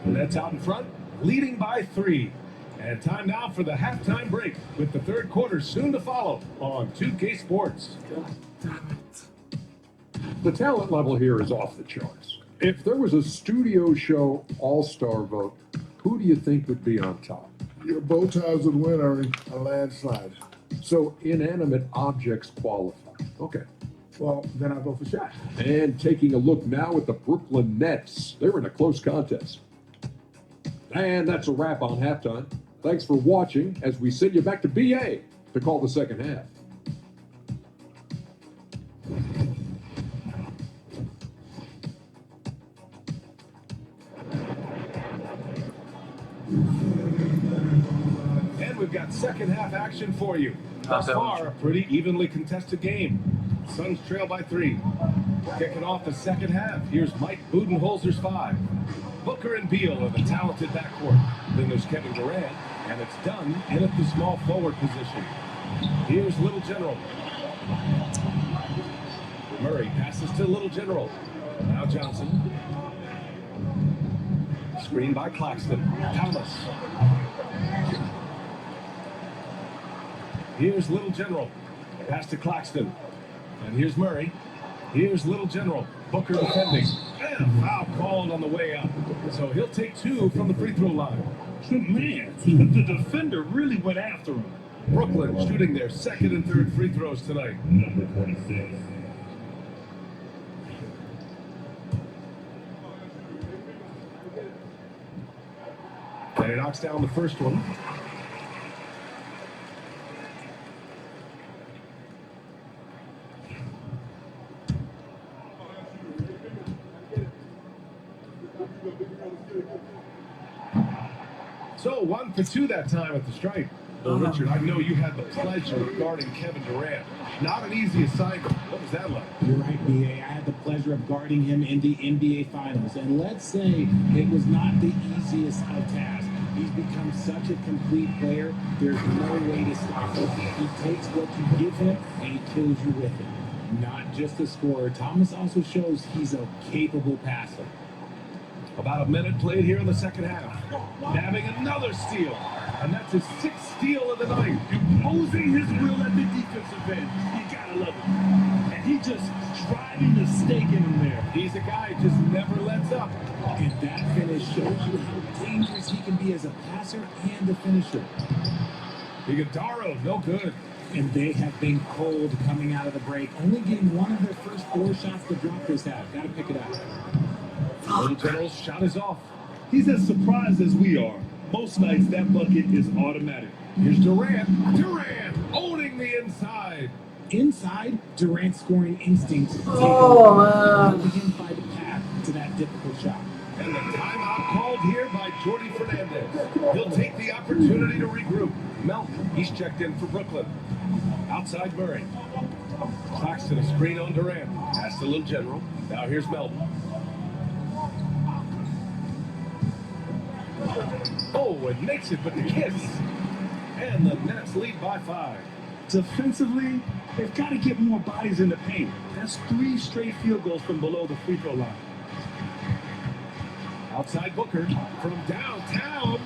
The Nets out in front, leading by 3. And time now for the halftime break, with the third quarter soon to follow on 2K Sports. The talent level here is off the charts. If there was a studio show all-star vote, who do you think would be on top? Your bow ties would win, Ernie. A landslide. So inanimate objects qualify. Okay. Well, then I vote for Shaq. And taking a look now at the Brooklyn Nets. They're in a close contest. And that's a wrap on halftime. Thanks for watching as we send you back to BA to call the second half. And we've got second half action for you. Thus far, a pretty evenly contested game. Suns trail by 3. Kicking off the second half, here's Mike Budenholzer's 5. Booker and Beal are the talented backcourt. Then there's Kevin Durant, and it's done in at the small forward position. Here's Little General. Murray passes to Little General. Now Johnson. Screen by Claxton. Thomas. Here's Little General. Pass to Claxton. And here's Murray. Here's Little General. Booker defending. And a foul called on the way up. So he'll take 2 from the free throw line. Man, the defender really went after him. Brooklyn shooting their second and third free throws tonight. Number 26. And he knocks down the first one. So 1 for 2 that time at the stripe. Well, Richard, I know you had the pleasure of guarding Kevin Durant. Not an easy assignment. What was that like? You're right, B.A. I had the pleasure of guarding him in the NBA Finals. And let's say it was not the easiest of tasks. He's become such a complete player, there's no way to stop him. He takes what you give him, and he kills you with it. Not just a scorer, Thomas also shows he's a capable passer. About a minute played here in the second half. Nabbing another steal. And that's his 6th steal of the night. Imposing his will at the defensive end. You gotta love it. And he just driving the stake in him there. He's a guy who just never lets up. And that finish shows you how dangerous he can be as a passer and a finisher. Iguodala, no good. And they have been cold coming out of the break, only getting one of their first 4 shots to drop this half. Gotta pick it up. Little General's shot is off. He's as surprised as we are. Most nights that bucket is automatic. Here's Durant. Durant owning the inside. Inside, Durant's scoring instincts. Oh, man. Helping him find a path to that difficult shot. And the timeout called here by Jordi Fernandez. He'll take the opportunity to regroup. Melton, he's checked in for Brooklyn. Outside Murray. Claxton, a screen on Durant. Pass to Little General. Now here's Melton. Oh, and makes it with the kiss. And the Nets lead by 5. Defensively, they've got to get more bodies in the paint. That's 3 straight field goals from below the free throw line. Outside Booker from downtown.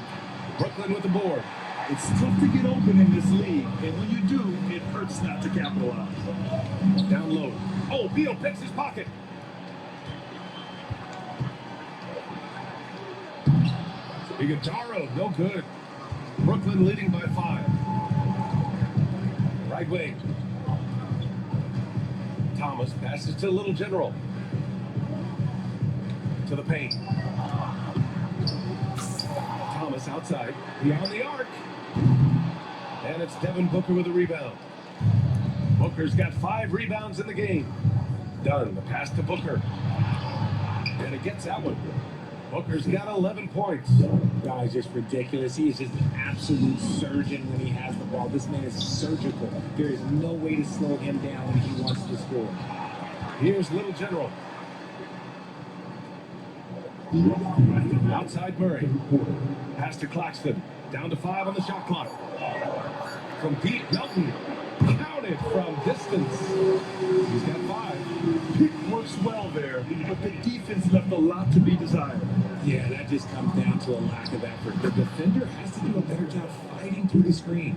Brooklyn with the board. It's tough to get open in this league, and when you do, it hurts not to capitalize. Down low. Oh, Beal picks his pocket. Iguodala, no good. Brooklyn leading by 5. Right wing. Thomas passes to Little General. To the paint. Thomas outside. Beyond the arc. And it's Devin Booker with a rebound. Booker's got 5 rebounds in the game. Done. The pass to Booker. And it gets that one. Booker's got 11 points. Guy's just ridiculous. He is just an absolute surgeon when he has the ball. This man is surgical. There is no way to slow him down when he wants to score. Here's Little General. Outside Murray. Pass to Claxton. Down to 5 on the shot clock. From deep, Melton. Counted from distance. He's got 5. Pick works well there, but the defense left a lot to be desired. Yeah, that just comes down to a lack of effort. The defender has to do a better job fighting through the screen.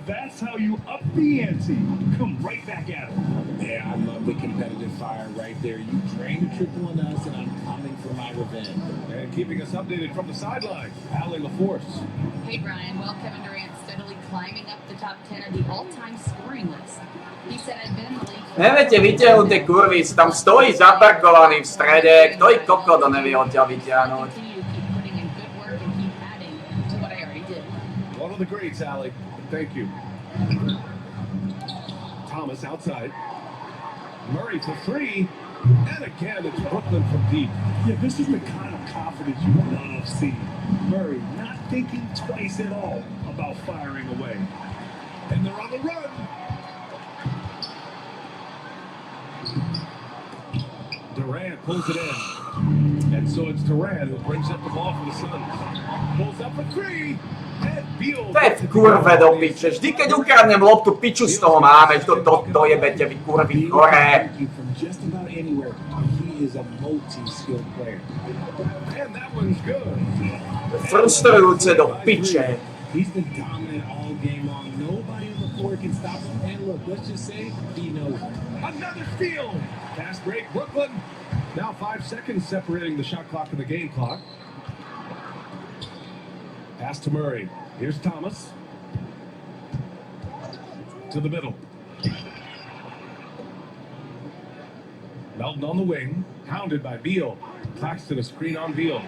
That's how you up the ante. Come right back at it. Yeah, I love the competitive fire right there. You drain the triple on us, and I'm coming for my revenge. And keeping us updated from the sideline, Allie LaForce. Hey, Brian. Well, Kevin Durant steadily climbing up the top 10 of the all-time scoring list. He said, I've been in the league. Neviete vytiahnuť tie kurvy, tam stojí zaparkovaný v strede, kto ich kokodo nevie odtiaľ vytiahnuť. One of the greats, Allie. Thank you. Thomas outside. Murray for 3. And again, it's Brooklyn from deep. Yeah, this is the kind of confidence you love seeing. Murray not thinking twice at all about firing away. And they're on the run. Durant pulls it in. And so it's Durant who brings up the ball for the Suns. Pulls up for 3. To je v kurve do piče, vždy keď ukradnem loptu, piču z toho máme, to dojebete vy kurvy hore. Frustrujúce do piče. He's been dominant all game long. Nobody on the floor can stop him. And look, let's just say he knows it. Another steal. Fast break, Brooklyn. Now 5 seconds separating the shot clock and the game clock. Pass to Murray. Here's Thomas. To the middle. Melton on the wing. Hounded by Beal. Claxton a screen on Beal.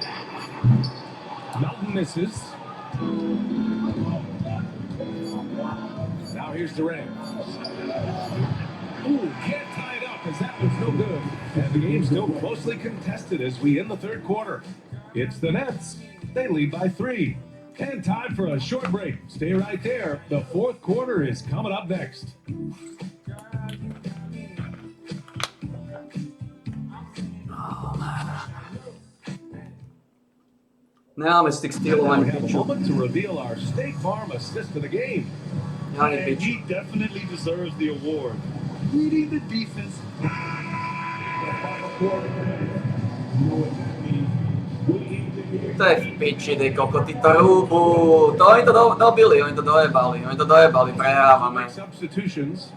Melton misses. Now here's Durant. Ooh, can't tie it up as that was no good. And the game's still closely contested as we end the third quarter. It's the Nets. They lead by 3. And time for a short break. Stay right there. The fourth quarter is coming up next. Nemáme z tých stylov ani piču. Moment to reveal our State Farm assist of the game. Ani And piču. he definitely deserves the award. Reading the defense. To je v piči, ty kokoty, to rúbu. To oni to dobili, oni to dojebali, prehrávame. Substitutions.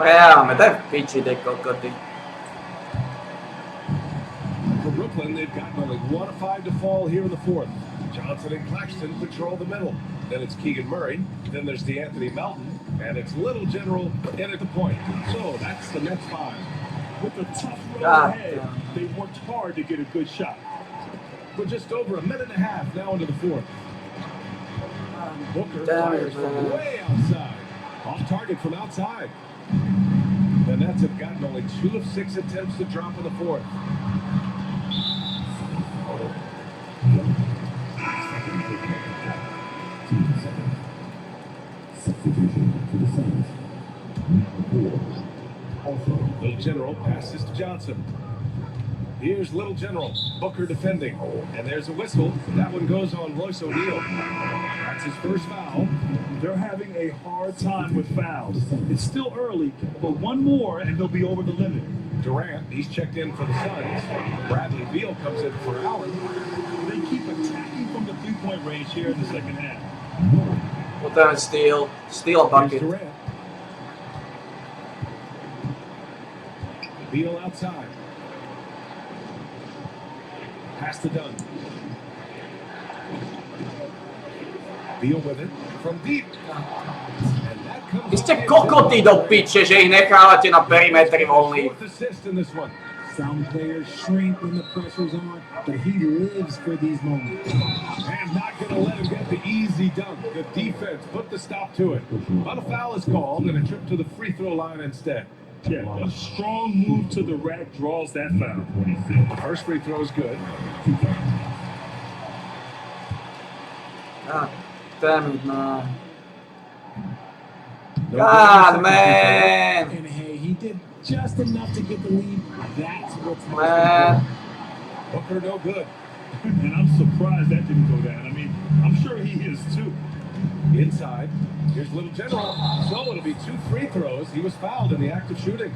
Prehrávame, to je v piči, ty kokoty. For Brooklyn, they've gotten only 1-5 to fall here in the fourth. Johnson and Claxton patrol the middle. Then it's Keegan Murray. Then there's DeAnthony Melton. And it's Little General in at the point. So that's the next five. With a tough road God ahead, damn. they worked hard to get a good shot. We're just over a minute and a half now into the fourth. Booker Damn fires it, from man. way outside. Off target from outside. The Nets have gotten only 2 of 6 attempts to drop in the fourth. Little General passes to Johnson. Here's Little General. Booker defending. And there's a whistle. That one goes on Royce O'Neal. That's his first foul. They're having a hard time with fouls. It's still early, but one more and they'll be over the limit. Durant, he's checked in for the Suns. Bradley Beal comes in for Allen. They keep attacking from the three-point range here in the second half. Put down steal Here's bucket. Durant. Beal outside. Pass to Dunn. Beal with it from deep. And that comes Vy ste off the kokoty do piče, že ich nechávate na perimetri voľných. fourth assist in this one. Some players shrink when the pressure's on, but he lives for these moments. And not going to let him get the easy dunk. The defense put the stop to it. But a foul is called and a trip to the free throw line instead. Yeah, a strong move to the rack draws that foul. First free throw is good. God damn it, man. God, man. And hey, he did just enough to get the lead. That's what's Man. Booker no good. And I'm surprised that didn't go down. I mean, I'm sure he is too. Inside. Here's Little General. So it'll be 2 free throws. He was fouled in the act of shooting.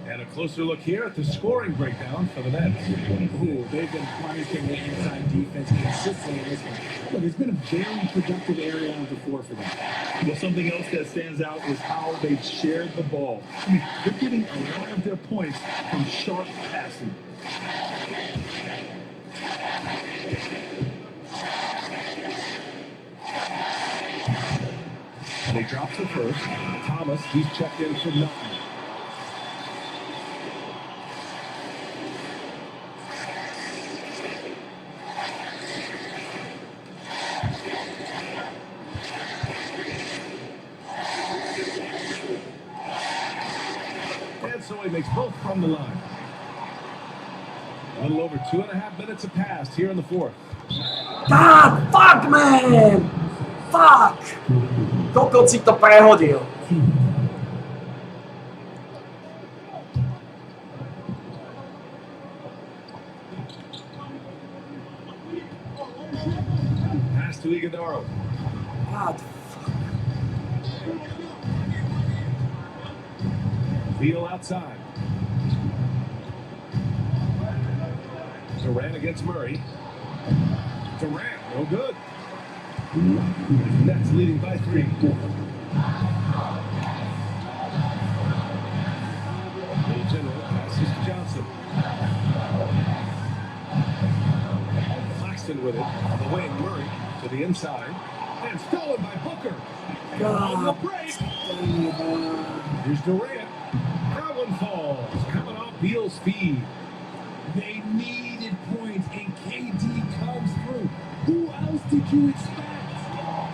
And a closer look here at the scoring breakdown for the Nets. Ooh, they've been punishing the inside defense consistently in this one. Look, it's been a very productive area on the floor for them. Well, something else that stands out is how they've shared the ball. I mean, they're getting a lot of their points from sharp passing. They drop the first. Thomas, he's checked in for Melton. And so he makes both from the line. A little over 2.5 minutes have passed here in the fourth. God, fuck, man. Fuck. Kokot si to prehodil. Pass to Iguodala. God, Beal outside. Durant against Murray. Durant, no good. Nets leading by 3. Little General passes to Johnson. Claxton with it. On the way, Murray to the inside. And stolen by Booker. On the break. Here's Durant. That one falls. Coming off Beal's feed. They needed points, and KD comes through. Who else did you expect?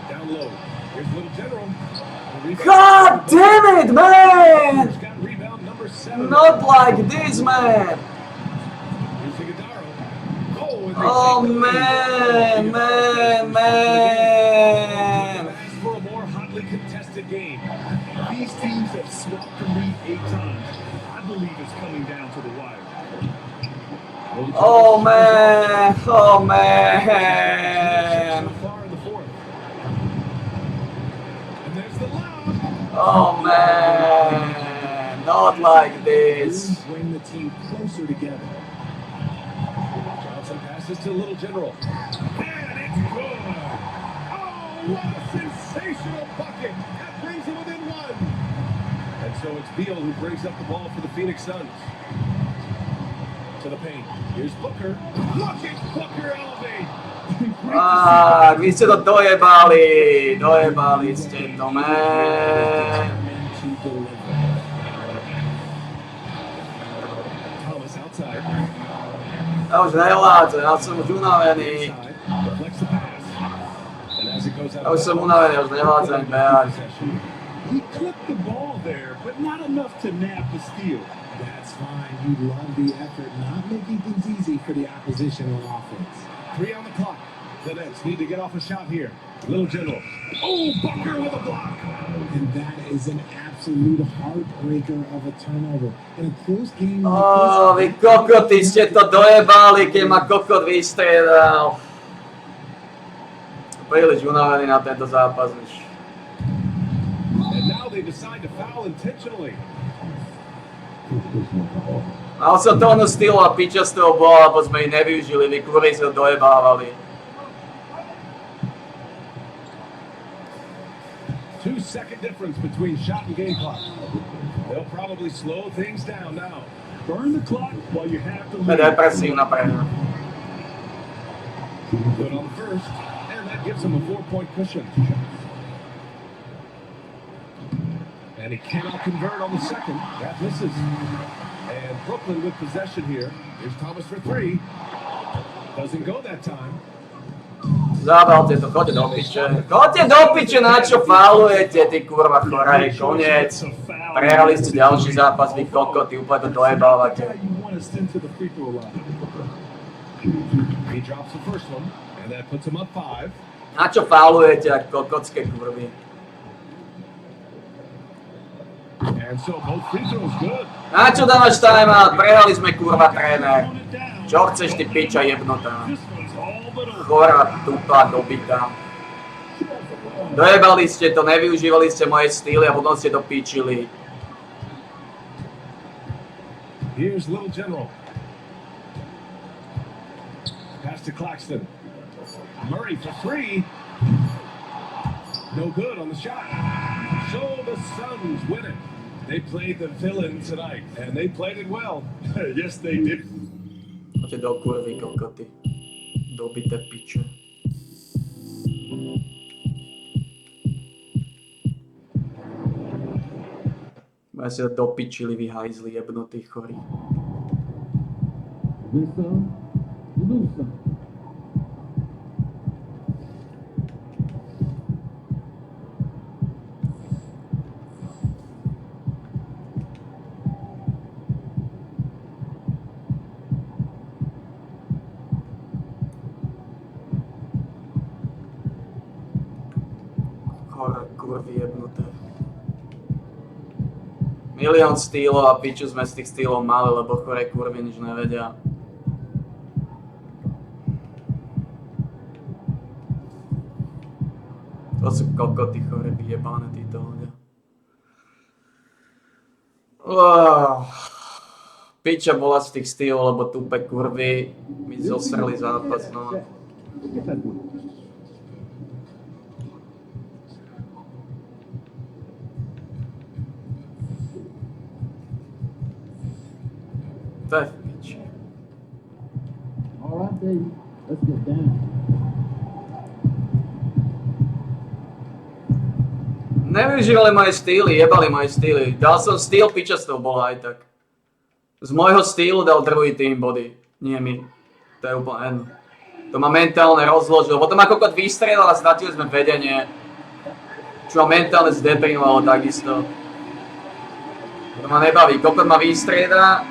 Down low. Here's Little General. God damn it, man. He's got rebound number 7. Not like this, man. Here's Iguodala. Oh, and Oh man. As for a more hotly contested game. These teams have swapped the lead 8 times. I believe it's coming down to the wire. Oh man. So far in the fourth. And there's the lob. Oh man. Not like this. Bring the team closer together. Johnson passes to Little General. And it's good. Oh, what a sensational bucket. That brings him within 1. And so it's Beal who brings up the ball for the Phoenix Suns. To the paint. Here's Booker. Look at Booker elevate. Vy ste to dojebali ste to, man. Thomas outside. Ja už nevládzem, ja som už unavený. Ja už som unavený, už nevládzem behať. He clipped the ball there, but not enough to nab the steal. That's fine. You love the effort, not making things easy for the opposition on offense. 3 on the clock. The Nets need to get off a shot here. Little General. Oh, Booker with a block. And that is an absolute heartbreaker of a turnover. In a close game like Oh, vy kokoti ste to dojebali, keď ma kokot vystriedal. Príliš unavený na tento zápas už. And now they decide to foul intentionally. Mal som tónu stylu a piča z toho bola, lebo sme ich nevyužili, vy kurví sa dojebávali. 2-second difference between shot and game clock. They'll probably slow things down now. Burn the clock while you have the lead. Depresívna prehra. Good on the first, and that gives him a 4-point cushion. And he cannot convert on the second. That misses. And Brooklyn with possession here. Here's Thomas for 3. Doesn't go that time. Zabalte to, chodte do piče. Chodte do piče, na čo faulujete, ty kurva choraj, koniec. Prehrali ste ďalší zápas, vy kokoty, úplne to dojebávate. He drops the first one, and that puts him up 5. Na čo faulujete, ak kokotské kurvy? And so both free throws good. Na čo dávaš timeout? Prehrali sme kurva tréner. Čo chceš ty piča jebnutá? Chorá, tupá, dobitá. Dojebali ste to, nevyužívali ste moje styly a potom ste to pičili. Here's Little General. Pass to Claxton. Murray for 3. No good on the shot. So the Suns win it. They played the villain tonight, and they played it well. Yes, they did. Poďte do kurvy, kokoty. Dobité piče. Moja si to dopičili, vy hajzli jebnutí chorí. Kurvy jebnuté. Milión stýlov a piču sme z tých stýlov mali, lebo chore kurvy nič nevedia. To sú kokoty chore vyjebané títo ľudia. Piča bola z tých stýlov, lebo tupe kurvy mi zosreli zápas, no. To je v piči. Alright, baby. Let's get down. Nevyužívali moje stýly, jebali moje stýly. Dal som stýl, piča z toho bola aj tak. Z môjho stýlu dal druhý tým body. Nie mi. To je úplne jedno. To ma mentálne rozložilo. Potom ako kokot vystrelal a stratili sme vedenie. Čo ma mentálne zdeprimovalo takisto. To ma nebaví. Kokot ma vystrieda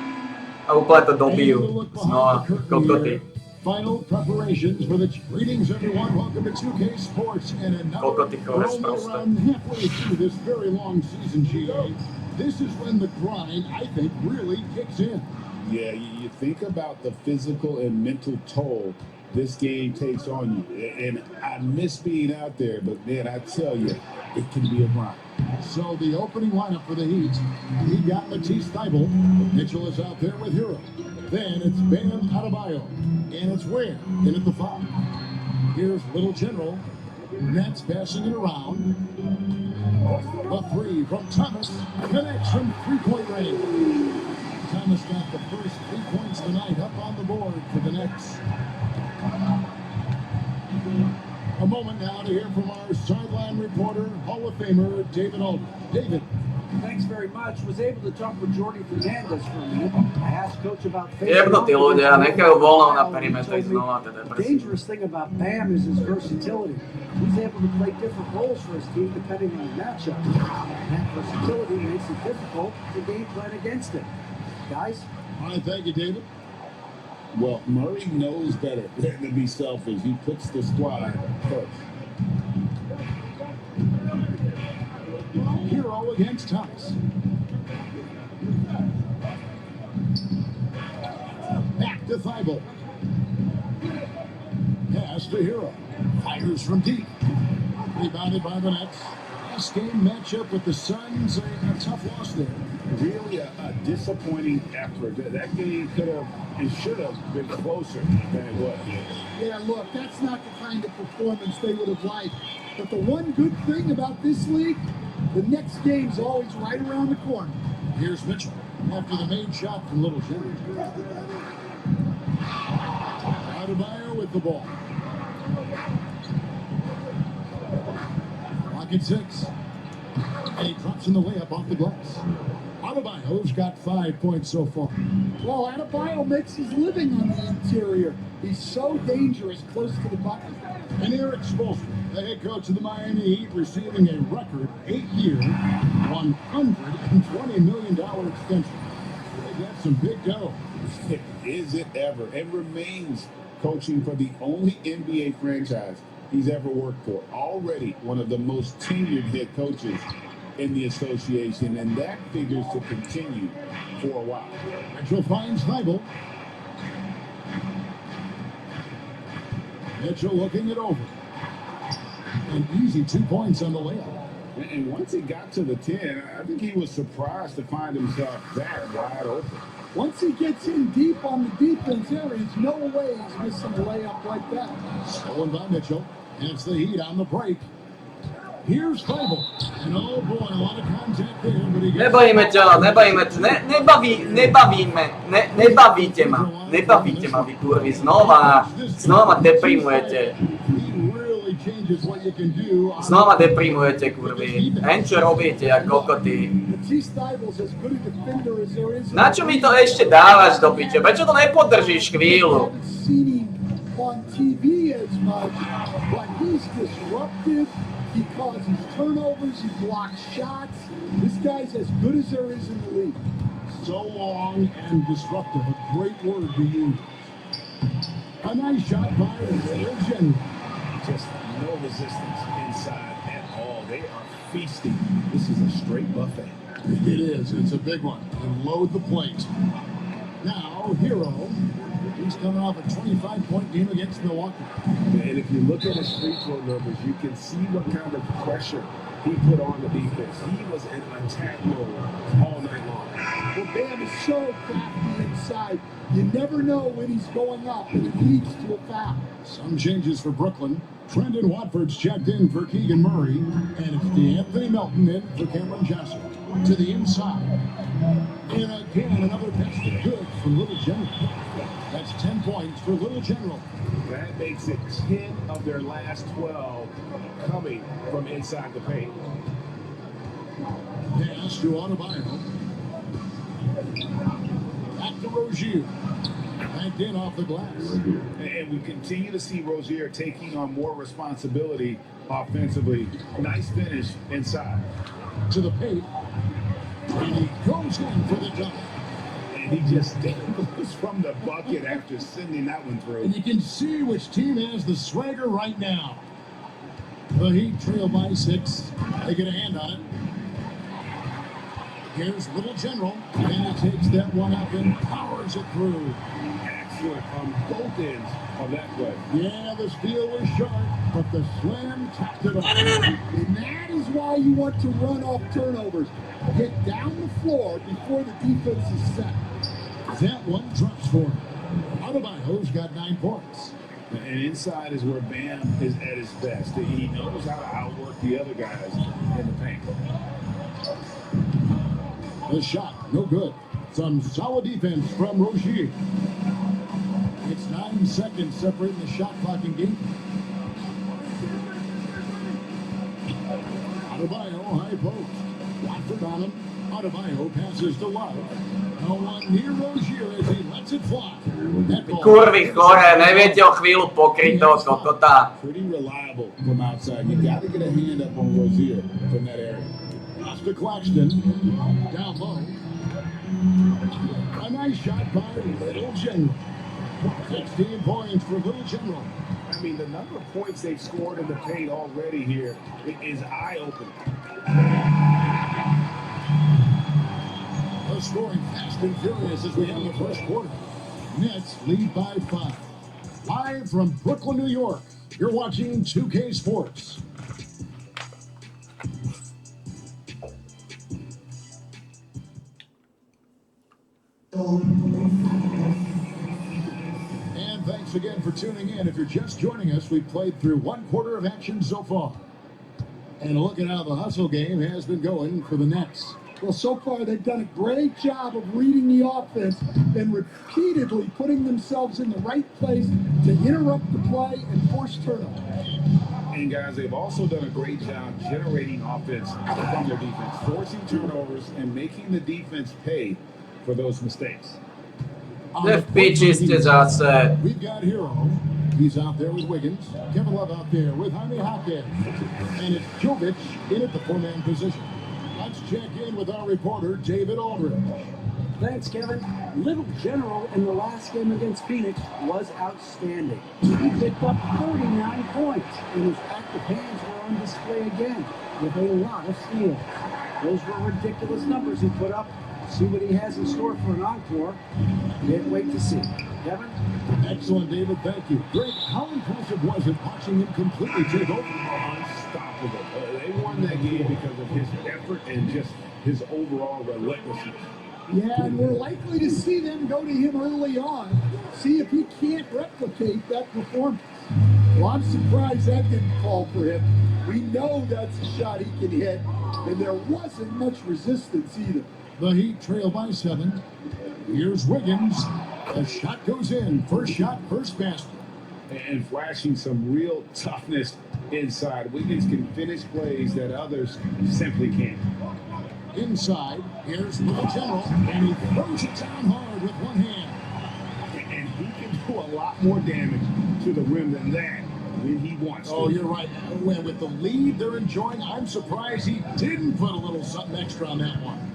a úplne to dobijú. Znova, kokoty. Final preparations for the greetings, everyone. Welcome to 2K Sports and another. We're almost around halfway through this very long season, GA. This is when the grind, I think, really kicks in. Yeah, you think about the physical and mental toll this game takes on you. And I miss being out there, but man, I tell you, it can be a grind. So the opening lineup for the Heat, he got Matisse Thybulle. Mitchell is out there with Hero. Then it's Bam Adebayo. And it's Ware in at the 5. Here's Little General. Nets passing it around. A 3 from Thomas. Connects from three-point range. Thomas got the first 3 points of the night up on the board for the Nets. A moment now to hear from our sideline reporter, Hall of Famer David Aldridge. David. Thanks very much. Was able to talk with Jordy Fernandez for a minute. I asked Coach about Jebnutí ľudia, nechajú voľno na perimetri znova, teda the dangerous thing about Bam is his versatility. He's able to play different roles for his team depending on the matchup. And that versatility makes it difficult to game plan against it. Guys? All right, thank you, David. Well, Murray knows better than to be selfish. He puts the squad first. Hero against Thomas. Back to Thybulle. Pass to Hero. Fires from deep. Rebounded by the Nets. Last game matchup with the Suns, a tough loss there. Really a disappointing effort. That game could have and should have been closer than it was. Yeah, look, that's not the kind of performance they would have liked. But the one good thing about this league, the next game's always right around the corner. Here's Mitchell after the made shot from Little Jimmy. Adebayo with the ball. Pocket 6. And he drops in the layup off the glass. Adebayo's got 5 points so far. Well, Adebayo makes his living on the interior. He's so dangerous close to the bucket. And Eric Spoelstra, the head coach of the Miami Heat, receiving a record 8-year, $120 million extension. They got some big dough. Is it ever? And remains coaching for the only NBA franchise he's ever worked for. Already one of the most tenured head coaches in the association, and that figures to continue for a while. Mitchell finds Thybulle. Mitchell looking it over. An easy 2 points on the layup. And once he got to the 10, I think he was surprised to find himself that wide open. Once he gets in deep on the defense area, there's no way he's missing a layup like that. Stolen by Mitchell. And it's the Heat on the break. Here's Thybulle. And oh boy, a lot of contact there, but he gets... Nebavíte ma vy kurvy, znova deprimujete. Znova deprimujete kurvy. Len čo robíte, jak kokoty. Na čo mi to ešte dávaš do piče? Prečo to nepodržíš chvíľu? On TV as much, but he's disruptive. He causes turnovers. He blocks shots. This guy's as good as there is in the league. So long and disruptive. A great word to use. A nice shot by Little General. Just no resistance inside at all. They are feasting. This is a straight buffet. It is. It's a big one. And load the plate. Now, Hero. He's coming off a 25-point game against Milwaukee. And if you look at his free throw numbers, you can see what kind of pressure he put on the defense. He was in attack mode all night long. Well, Bam is so crafty inside. You never know when he's going up, and it leads to a foul. Some changes for Brooklyn. Trendon Watford's checked in for Keegan Murray, and it's DeAnthony Melton in for Cameron Johnson. To the inside. And again, another basket good from Little General. That's 10 points for Little General. That makes it 10 of their last 12 coming from inside the paint. Pass to Adebayo. Back to Rozier. Backed in off the glass. And we continue to see Rozier taking on more responsibility offensively. Nice finish inside. To the paint. And he goes in for the dunk. And he just dangles from the bucket after sending that one through. And you can see which team has the swagger right now. The Heat trail by 6. They get a hand on it. Here's Little General, and he takes that one up and powers it through. Excellent on both ends of that play. Yeah, the steal was sharp, but the slam tapped it off. And that is why you want to run off turnovers. Get down the floor before the defense is set. That one drops for him. Adebayo's got 9 points. And inside is where Bam is at his best. He knows how to outwork the other guys in the paint. The shot, no good. Some solid defense from Rozier. It's 9 seconds separating the shot clock and game. Adebayo, high post. Watford on him. Adebayo passes to Love. No one near Rozier as he lets it fly. Kurvi hore, neviete o chvíľu pokryť toto tá. Pretty reliable from outside. You got to get a hand up on Rozier from that area. Pass to Claxton. Down low. A nice shot by Little General. 16 points for Little General. I mean, the number of points they've scored in the paint already here is eye-opening. They're scoring fast and furious as we have the first quarter. Nets lead by 5. Live from Brooklyn, New York, you're watching 2K Sports. And thanks again for tuning in. If you're just joining us, we've played through 1 quarter of action so far. And look at how the hustle game has been going for the Nets. Well, so far they've done a great job of reading the offense and repeatedly putting themselves in the right place to interrupt the play and force turnovers. And guys, they've also done a great job generating offense from their defense, forcing turnovers and making the defense pay for those mistakes. The pitches zase. We've got Hero. He's out there with Wiggins. Kevin Love out there with Jaime Jaquez. And it's Jovic in at the 4-man position. Let's check in with our reporter, David Aldridge. Thanks, Kevin. Little General in the last game against Phoenix was outstanding. He picked up 49 points, and his active hands were on display again with a lot of steals. Those were ridiculous numbers he put up. See what he has in store for an encore. Can't wait to see. Kevin? Excellent, David. Thank you. Greg, how impressive was it watching him completely take over? Unstoppable. They won that game because of his effort and just his overall relentlessness. Yeah, and we're likely to see them go to him early on, see if he can't replicate that performance. Well, I'm surprised that didn't fall for him. We know that's a shot he can hit, and there wasn't much resistance either. The Heat trail by 7. Here's Wiggins. A shot goes in. First shot, first basket. And flashing some real toughness inside. Wiggins can finish plays that others simply can't. Inside, here's Little General, and he throws it down hard with one hand. And he can do a lot more damage to the rim than that when he wants to. Oh, you're right. With the lead they're enjoying, I'm surprised he didn't put a little something extra on that one.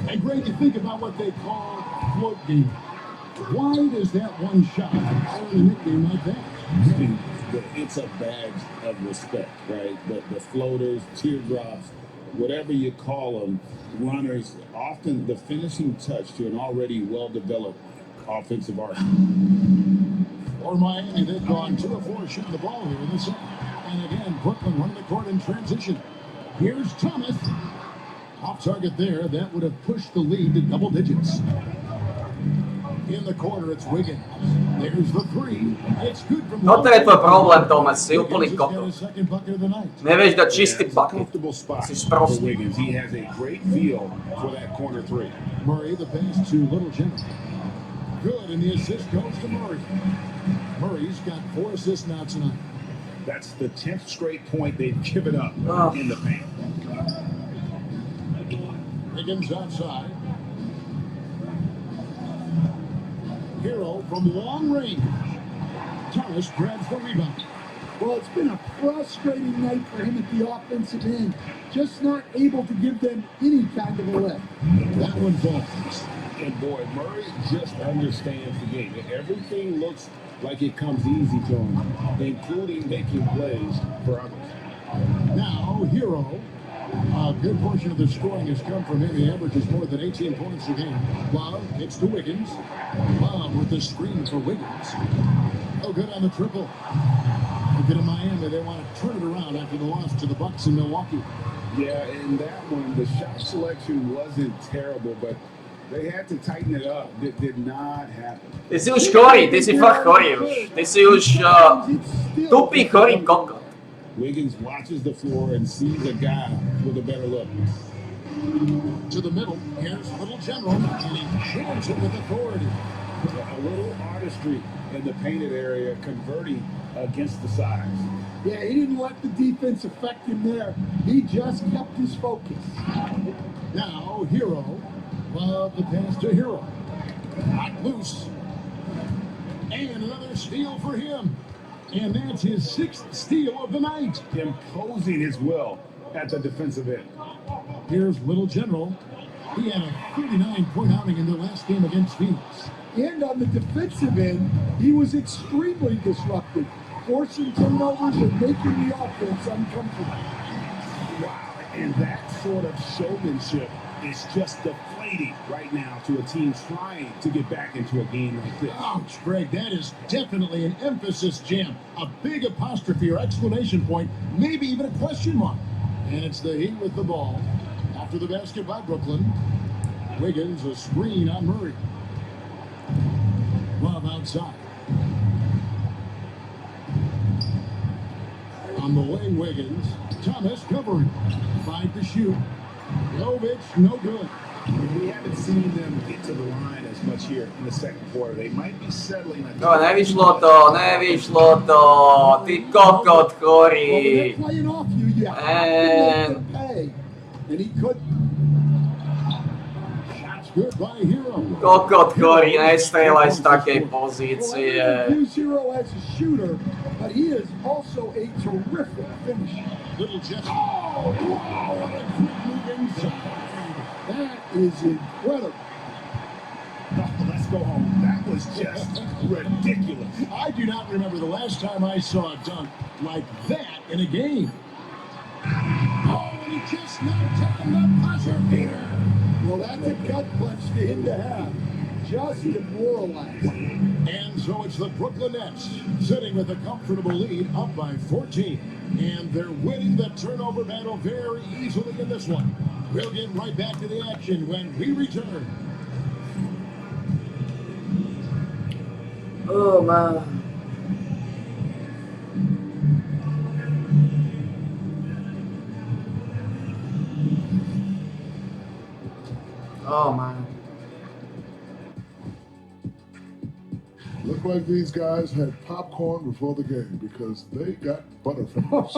And Greg, you think about what they call float game. Why does that one shot earn a nickname like that? It's a badge of respect, right? The floaters, teardrops, whatever you call them, runners, often the finishing touch to an already well-developed offensive arsenal. For Miami, they've gone 2 of 4 shooting the ball here in the second. And again, Brooklyn running the court in transition. Here's Thomas. Off target there, that would have pushed the lead to double digits. In the corner, it's Wiggins. There's the 3. It's good from Toto je tvoj problém, Thomas, si úplný kokot. second bucket of the night. Nevieš dať čistý bucket. Comfortable spot Si for sprostý. Wiggins. He has a great feel for that corner 3. Murray, the pass to Little General. Good, and the assist goes to Murray. Murray's got 4 assists now tonight. That's the 10th straight point they've given up in the paint. Wiggins outside. Hero from long range. Thomas grabs the rebound. Well, it's been a frustrating night for him at the offensive end. Just not able to give them any kind of a lift. That one falls. And boy, Murray just understands the game. Everything looks like it comes easy to him, including making plays for others. Now, Hero. A good portion of the scoring has come from him. He averages more than 18 points a game. Love hits to Wiggins. Love with the screen for Wiggins. Oh, good on the triple. Look at Miami. They want to turn it around after the loss to the Bucks in Milwaukee. Yeah, in that one, the shot selection wasn't terrible, but they had to tighten it up. It did not happen. Ty si už chorý, ty si fakt chorý už. Ty si už tupý chorý kokot. Wiggins watches the floor and sees a guy with a better look. To the middle, here's Little General, and he jams it with authority. A little artistry in the painted area, converting against the size. Yeah, he didn't let the defense affect him there. He just kept his focus. Now, Hero. Love the pass to Hero. Hot loose. And another steal for him. And that's his 6th steal of the night. Imposing his will at the defensive end. Here's Little General. He had a 39-point outing in their last game against Phoenix. And on the defensive end, he was extremely disruptive, forcing turnovers and making the offense uncomfortable. Wow, and that sort of showmanship is just deflating right now to a team trying to get back into a game like this. Ouch, Greg, that is definitely an emphasis jam. A big apostrophe or exclamation point, maybe even a question mark. And it's the Heat with the ball. After the basket by Brooklyn. Wiggins, a screen on Murray. Love outside. On the lane, Wiggins. Thomas covering. 5 to shoot. Jovic, no good. We haven't seen them get to the line as much here in the second quarter. They might be settling. No, nevyšlo to, ty kokot chorý. And he could. Good by Hero. Kokot chorý, nestrieľaj z takej pozície. Hero as a shooter, but he is also a terrific finisher. Little Jeff. Oh, wow, what a quick move inside. That is incredible. Oh, let's go home. That was just ridiculous. I do not remember the last time I saw a dunk like that in a game. Oh, and he just knocked down the buzzer beater. Well, that's a gut punch to him to have. Just demoralizing. And so it's the Brooklyn Nets sitting with a comfortable lead up by 14. And they're winning the turnover battle very easily in this one. We'll get right back to the action when we return. Oh, man. Oh, man. Look like these guys had popcorn before the game because they got butterfingers.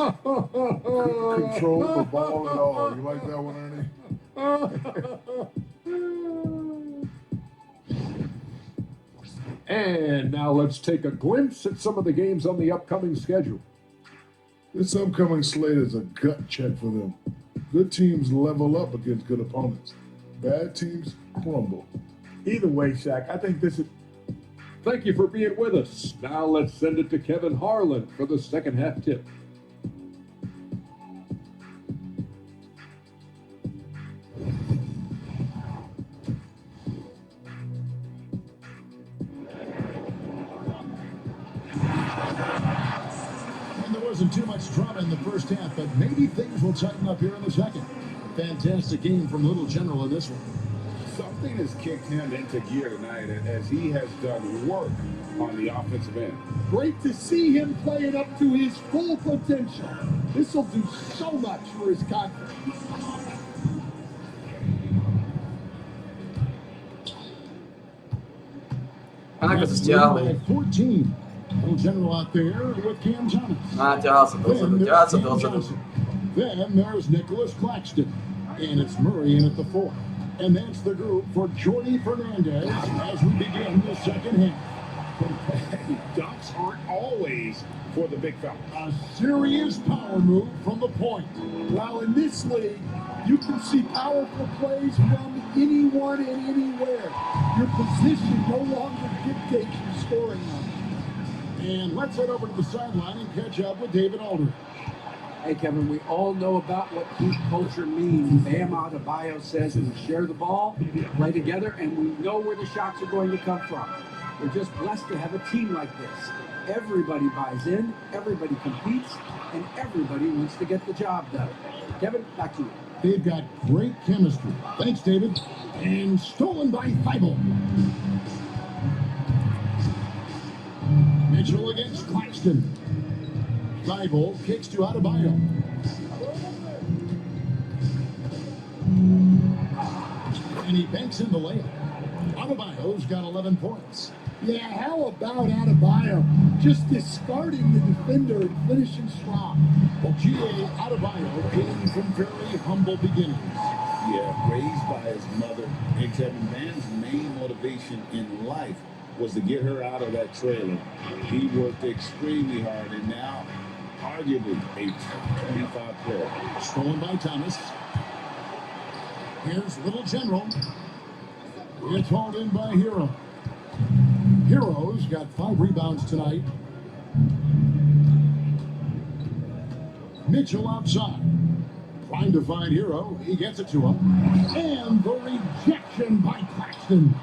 Control the ball and all. You like that one, Ernie? And now let's take a glimpse at some of the games on the upcoming schedule. This upcoming slate is a gut check for them. Good teams level up against good opponents. Bad teams crumble. Either way, Shaq, I think this is... Thank you for being with us. Now let's send it to Kevin Harlan for the second half tip. And there wasn't too much drama in the first half, but maybe things will tighten up here in the second. Fantastic game from Little General in this one. Something has kicked him into gear tonight as he has done work on the offensive end. Great to see him playing up to his full potential. This will do so much for his confidence. Ako sa stiahli. 14. Little General out there with Cam Thomas. Ťahal sa dozadu. Then there's Nicholas Claxton. And it's Murray in at the 4. And that's the group for Jordy Fernandez as we begin the second half. Dunks aren't always for the big fella. A serious power move from the point. Well, in this league, you can see powerful plays from anyone and anywhere. Your position no longer dictates your scoring line. And let's head over to the sideline and catch up with David Aldridge. Hey, Kevin, we all know about what Heat culture means. Bam Adebayo says we share the ball, play together, and we know where the shots are going to come from. We're just blessed to have a team like this. Everybody buys in, everybody competes, and everybody wants to get the job done. Kevin, back to you. They've got great chemistry. Thanks, David. And stolen by Thibault. Mitchell against Claxton. Thibault kicks to Adebayo. And he banks in the layup. Adebayo's got 11 points. Yeah, how about Adebayo just discarding the defender and finishing strong? Well, G.A. Adebayo came from very humble beginnings. Yeah, raised by his mother. And Kevin, Van's main motivation in life was to get her out of that trailer. He worked extremely hard, and now arguably a top 25 player. Stolen by Thomas. Here's Little General. It's hauled in by Hero. Hero's got 5 rebounds tonight. Mitchell outside. Trying to find Hero. He gets it to him. And the rejection by Claxton.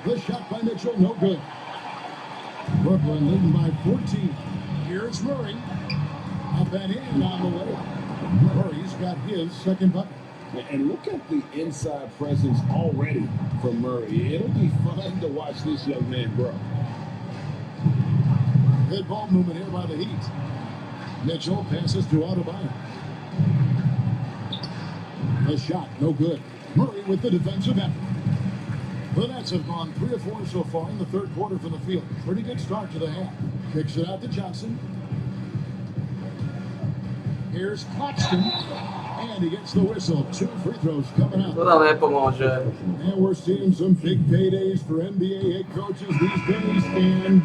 The shot by Mitchell, no good. Brooklyn leading by 14. Here's Murray. Up and in on the way. Murray's got his second bucket. And look at the inside presence already from Murray. It'll be fun to watch this young man grow. Good ball movement here by the Heat. Mitchell passes to Adebayo. The shot, no good. Murray with the defensive effort. The Nets have gone 3 of 4 so far in the third quarter from the field. Pretty good start to the half. Kicks it out to Johnson. Here's Claxton. And he gets the whistle. 2 free throws coming out. To nám nepomôže. And we're seeing some big paydays for NBA head coaches these days. And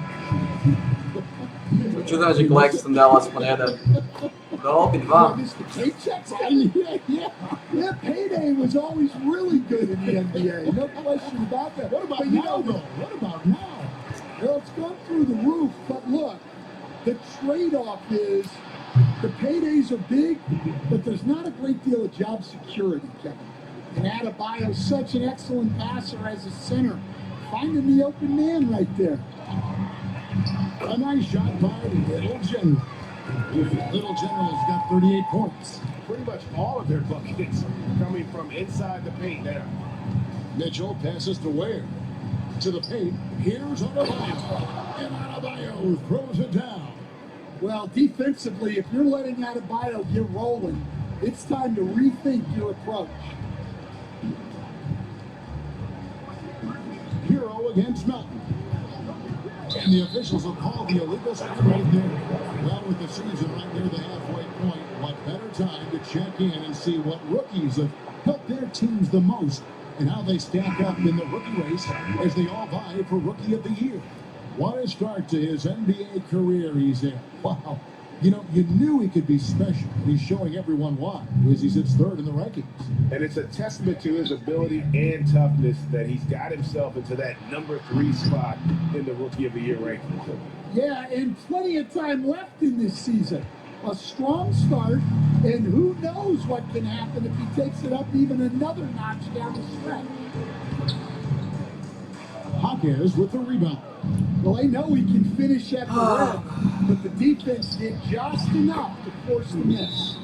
Čudné, že Claxton dal aspoň jeden. Dal obidva. Paychecks, yeah, payday was always really good in the NBA. No question about that. What about now, though? What about now? Well, it's gone through the roof, but look, the trade-off is the paydays are big, but there's not a great deal of job security, Kevin. And Adebayo's such an excellent passer as a center, finding the open man right there. A nice shot by Little General. Little General's got 38 points. Pretty much all of their buckets coming from inside the paint now. Mitchell passes to Ware. To the paint. Here's Adebayo. And Adebayo throws it down. Well, defensively, if you're letting Adebayo get rolling, it's time to rethink your approach. Hero against Melton. And the officials will call the illegal spot right there. Well, with the season right near the halfway point, what better time to check in and see what rookies have helped their teams the most and how they stack up in the rookie race as they all vie for Rookie of the Year. What a start to his NBA career he's in. Wow. You know, you knew he could be special, and he's showing everyone why, as he sits third in the rankings. And it's a testament to his ability and toughness that he's got himself into that number 3 spot in the Rookie of the Year rankings. Yeah, and plenty of time left in this season. A strong start, and who knows what can happen if he takes it up even another notch down the stretch. Hawkins with the rebound. Well, they know he can finish at the rim, but the defense did just enough to force the miss.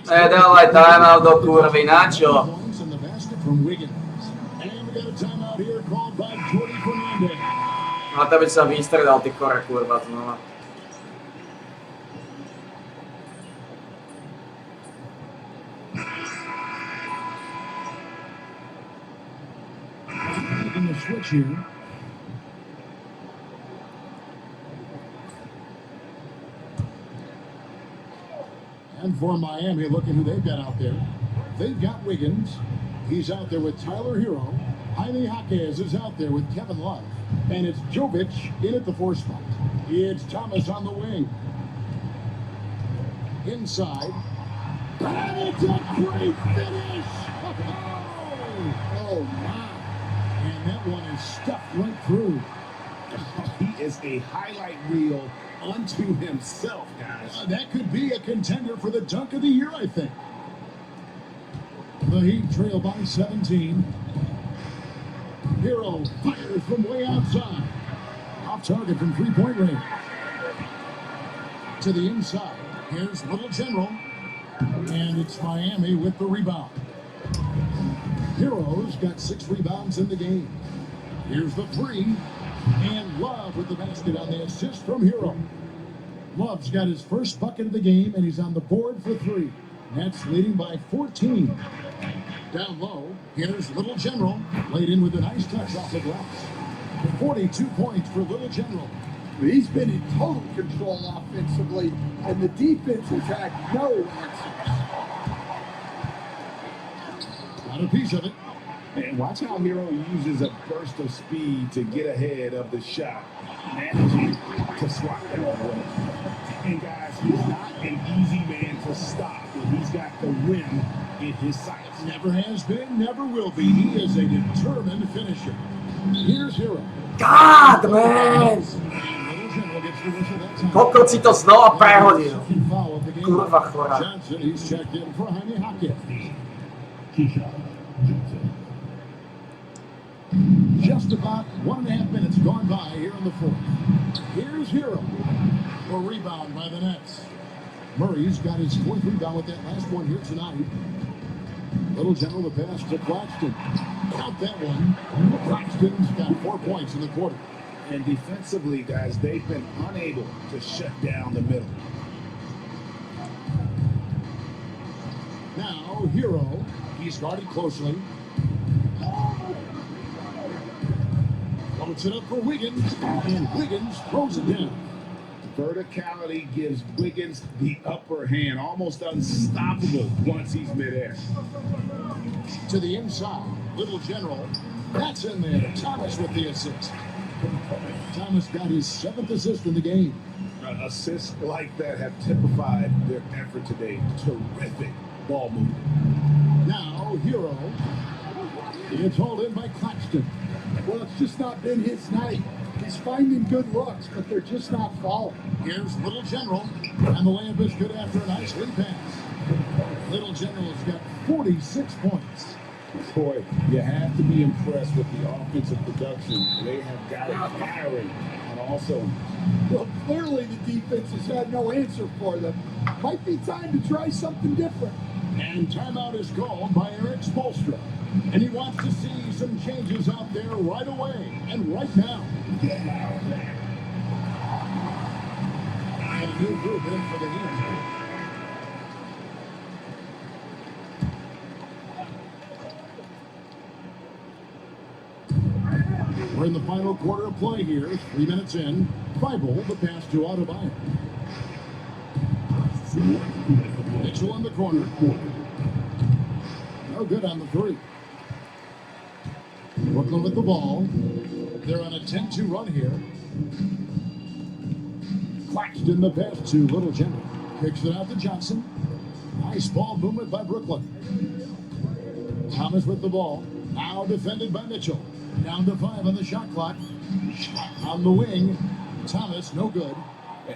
Dawaj timeout do kurvy, načo? In the basket from Wiggins. And we got a timeout here called by Jordy Fernandez. Na tebe sa vystredal, ty kore, kurva, znova. Making the switch here. And for Miami, looking who they've got out there. They've got Wiggins. He's out there with Tyler Hero. Jaime Jaquez is out there with Kevin Love. And it's Jovic in at the 4 spot. It's Thomas on the wing. Inside. And it's a great finish! Oh, my. And that one is stuffed right through. He is a highlight reel unto himself, guys. That could be a contender for the dunk of the year, I think. The Heat trail by 17. Hero fires from way outside. Off target from 3-point range. To the inside. Here's Little General. And it's Miami with the rebound. Hero's got 6 rebounds in the game. Here's the 3. And Love with the basket on the assist from Hero. Love's got his first bucket of the game, and he's on the board for 3. Nets leading by 14. Down low, here's Little General, laid in with a nice touch off the glass. 42 points for Little General. He's been in total control offensively, and the defense has had no answers. Got a piece of it. And watch how Hero uses a burst of speed to get ahead of the shot, managing to swat that away. And guys, he's not an easy man to stop when he's got the rim in his sights. Never has been, never will be. He is a determined finisher. Here's Hero. God, man! Pokud si to znova prehodil. Kurva chora. Johnson, he's checked in for Jaime Jaquez. Just about 1.5 minutes gone by here in the 4th. Here's Hero. A rebound by the Nets. Murray's got his 4th rebound with that last one here tonight. Little General the pass to Claxton. Count that one. Claxton's got 4 points in the quarter. And defensively, guys, they've been unable to shut down the middle. Now, Hero. He's guarded closely. Floats it up for Wiggins. And Wiggins throws it down. Verticality gives Wiggins the upper hand, almost unstoppable once he's midair. To the inside, Little General. That's in there. Thomas with the assist. Thomas got his 7th assist in the game. Assists like that have typified their effort today. Terrific ball movement. Now, Hero. It's hauled in by Claxton. Well, it's just not been his night. He's finding good looks, but they're just not falling. Here's Little General, and the layup is good after a nice lead pass. Little General's got 46 points. Boy, you have to be impressed with the offensive production. They have got it firing, and also... Well, clearly the defense has had no answer for them. Might be time to try something different. And timeout is called by Eric Spoelstra. And he wants to see some changes out there right away and right now. And a new group in for the Heat. We're in the final quarter of play here. 3 minutes in. Thibault, the pass to Adebayo. Mitchell in the corner. No good on the 3. Brooklyn with the ball. They're on a 10-2 run here. Claxton the pass to Little General. Kicks it out to Johnson. Nice ball movement by Brooklyn. Thomas with the ball. Now defended by Mitchell. Down to 5 on the shot clock. On the wing. Thomas, no good.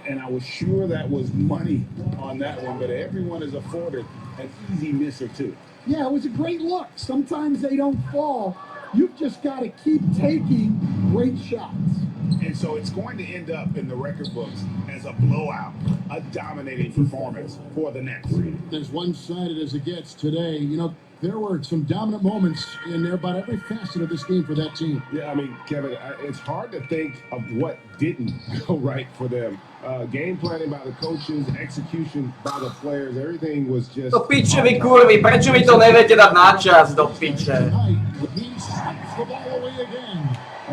And I was sure that was money on that one, but everyone is afforded an easy miss or two. Yeah, it was a great look. Sometimes they don't fall. You've just got to keep taking great shots. And so it's going to end up in the record books as a blowout, a dominating performance for the Nets. As one-sided as it gets today, you know, there were some dominant moments in about every facet of this game for that team. Yeah, I mean, Kevin, it's hard to think of what didn't go right for them. Game planning by the coaches, execution by the players, everything was just... Do piče vy kurvi, prečo mi to neviete dať na čas, do piče?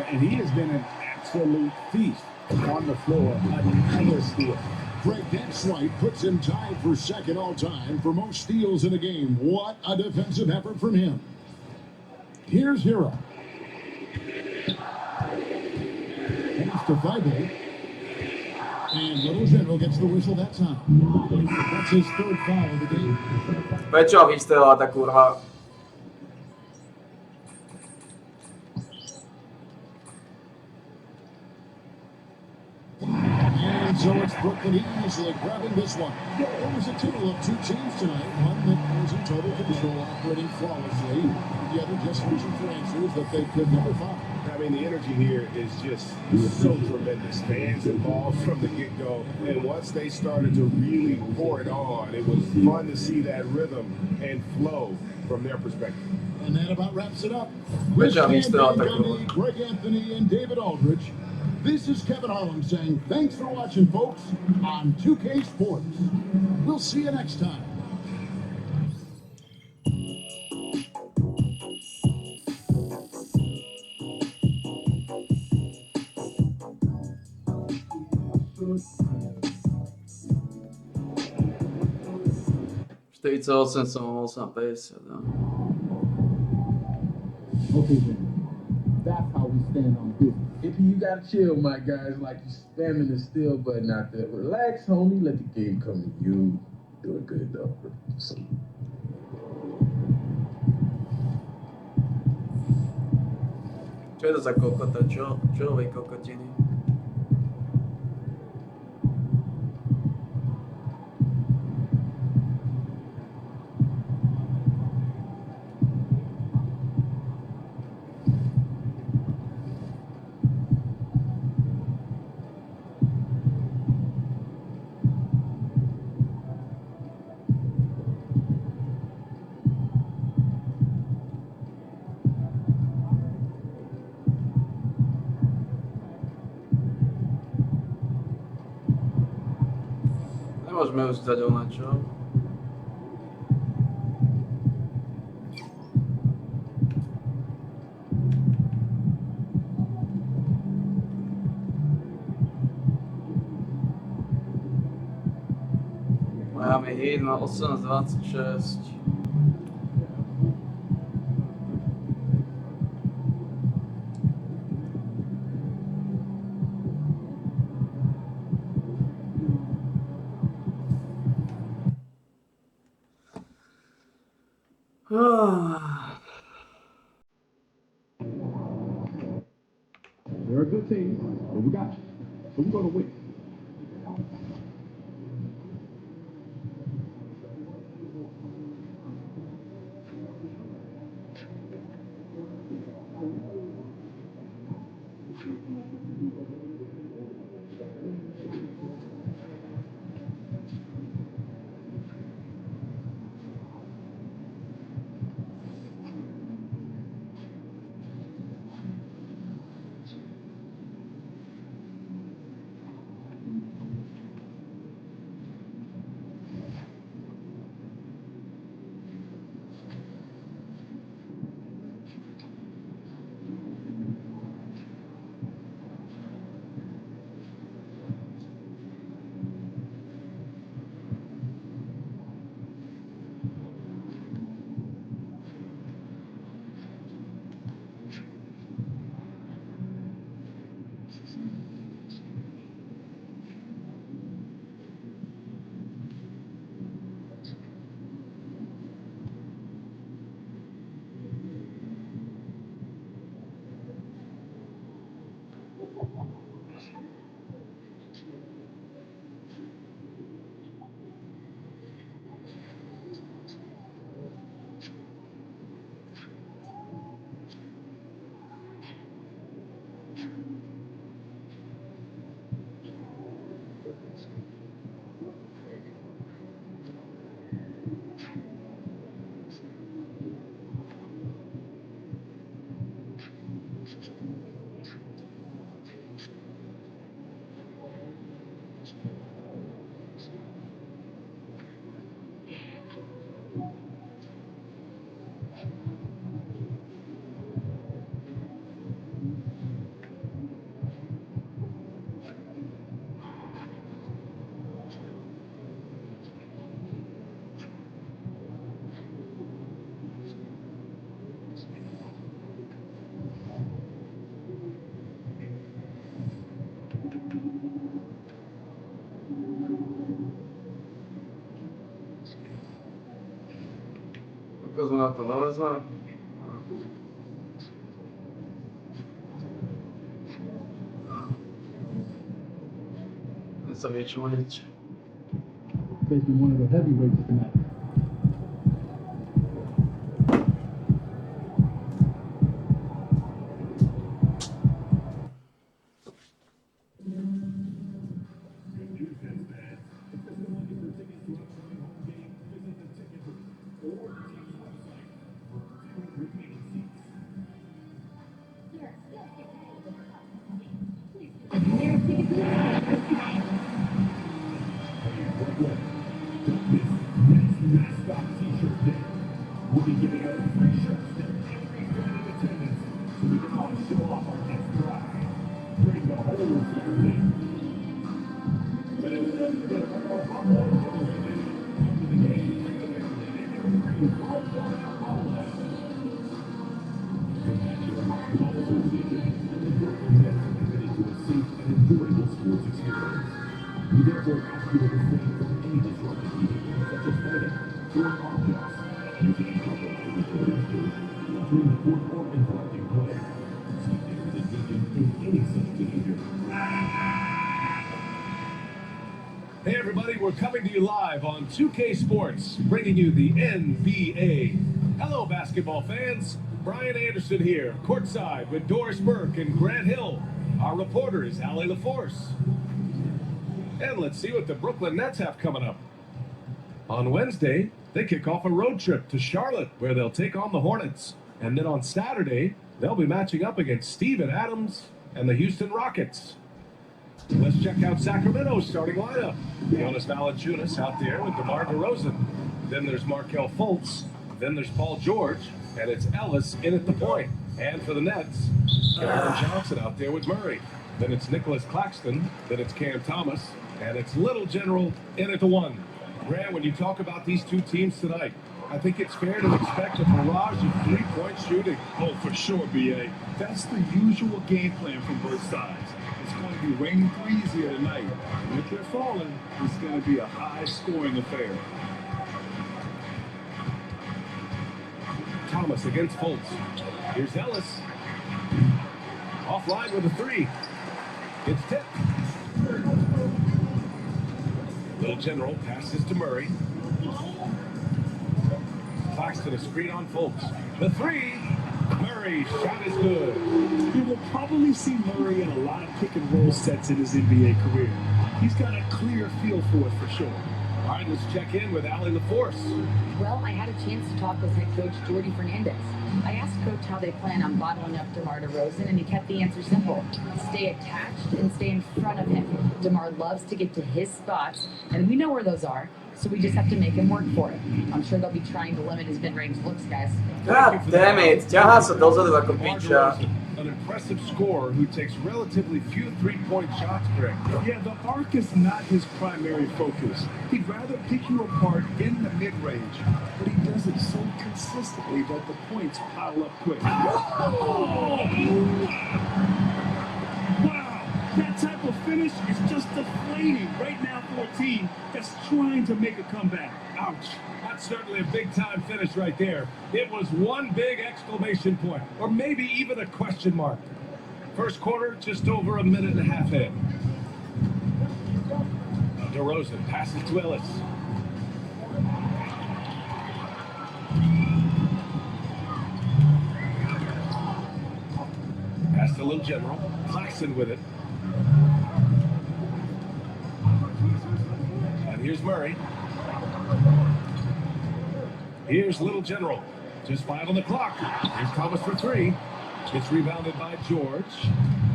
And he has been an absolute feast on the floor. Another steal. Greg Danswhite puts him tied for second all-time for most steals in a game. What a defensive effort from him. Here's Hero. Mr. Thibault. And Little General gets the whistle that time. That's his third foul of the game. Prečo ho vystrelila tá kurva? And so it's Brooklyn easily grabbing this one. It was a tale of two teams tonight. One that was in total control, operating flawlessly. The other just reaching for answers that they could never find. I mean, the energy here is just so tremendous. Fans involved from the get-go. And once they started to really pour it on, it was fun to see that rhythm and flow from their perspective. And that about wraps it up. With Stan Van Gundy, Greg Anthony, and David Aldridge, this is Kevin Harlan saying thanks for watching, folks, on 2K Sports. We'll see you next time. Okay, then. That's how we stand on business. If you gotta chill, my guys, like you spamming the still button out there. Relax, homie. Let the game come to you. Doing good, though. Čo je to za kokota? Čo vy kokotiny? Nemôžeme už dať na čo? Máme hit na 18:26. They're a good team, but we got you. So we're going to win. Koľko sme na to nalezli? Sa vie čúniť. Facing one of the heavyweights tonight. We'll be giving out free shirts to every fan in attendance so we can all show off our next drive. Bring the whole family. But it was to the game. Sports experience. We therefore ask you to refrain from any disruptive behavior such as fighting, throwing objects, using alcohol or liquor during the court or interrupting play. See if there is engaging in any such behavior. Hey everybody, we're coming to you live on 2K Sports, bringing you the NBA. Hello basketball fans, Brian Anderson here, courtside with Doris Burke and Grant Hill. Our reporter is Allie LaForce. And let's see what the Brooklyn Nets have coming up. On Wednesday, they kick off a road trip to Charlotte, where they'll take on the Hornets. And then on Saturday, they'll be matching up against Steven Adams and the Houston Rockets. Let's check out Sacramento's starting lineup. Jonas Valanciunas out there with DeMar DeRozan. Then there's Markelle Fultz. Then there's Paul George. And it's Ellis in at the point. And for the Nets, Cameron Johnson out there with Murray. Then it's Nicholas Claxton. Then it's Cam Thomas. And it's Little General in at the one. Grant, when you talk about these two teams tonight, I think it's fair to expect a barrage of three-point shooting. Oh, for sure, B.A. That's the usual game plan from both sides. It's going to be raining threes here tonight. And if they're falling, it's going to be a high-scoring affair. Thomas against Fultz. Here's Ellis. Offline with a three. It's tipped. Little General passes to Murray. Claxton a screen on Fultz. The three. Murray shot is good. You will probably see Murray in a lot of pick and roll sets in his NBA career. He's got a clear feel for it for sure. All right, let's check in with Allie LaForce. Well, I had a chance to talk with head coach Jordi Fernandez. I asked Coach how they plan on bottling up DeMar DeRozan, and he kept the answer simple. Stay attached and stay in front of him. DeMar loves to get to his spots, and we know where those are, so we just have to make him work for it. I'm sure they'll be trying to limit his mid-range looks, guys. God damn it, ťahá sa dozadu ako piča. An impressive scorer who takes relatively few three-point shots, Greg. Yeah, the arc is not his primary focus. He'd rather pick you apart in the mid-range, but he does it so consistently that the points pile up quick. Wow! That type of finish is just deflating right now for a team that's trying to make a comeback. Ouch. That's certainly a big-time finish right there. It was one big exclamation point, or maybe even a question mark. First quarter, just over a minute and a half in. DeRozan passes to Ellis. Pass to Little General. Claxton with it. And here's Murray. Here's Little General. Just 5 on the clock. Here's Thomas for three. It's rebounded by George.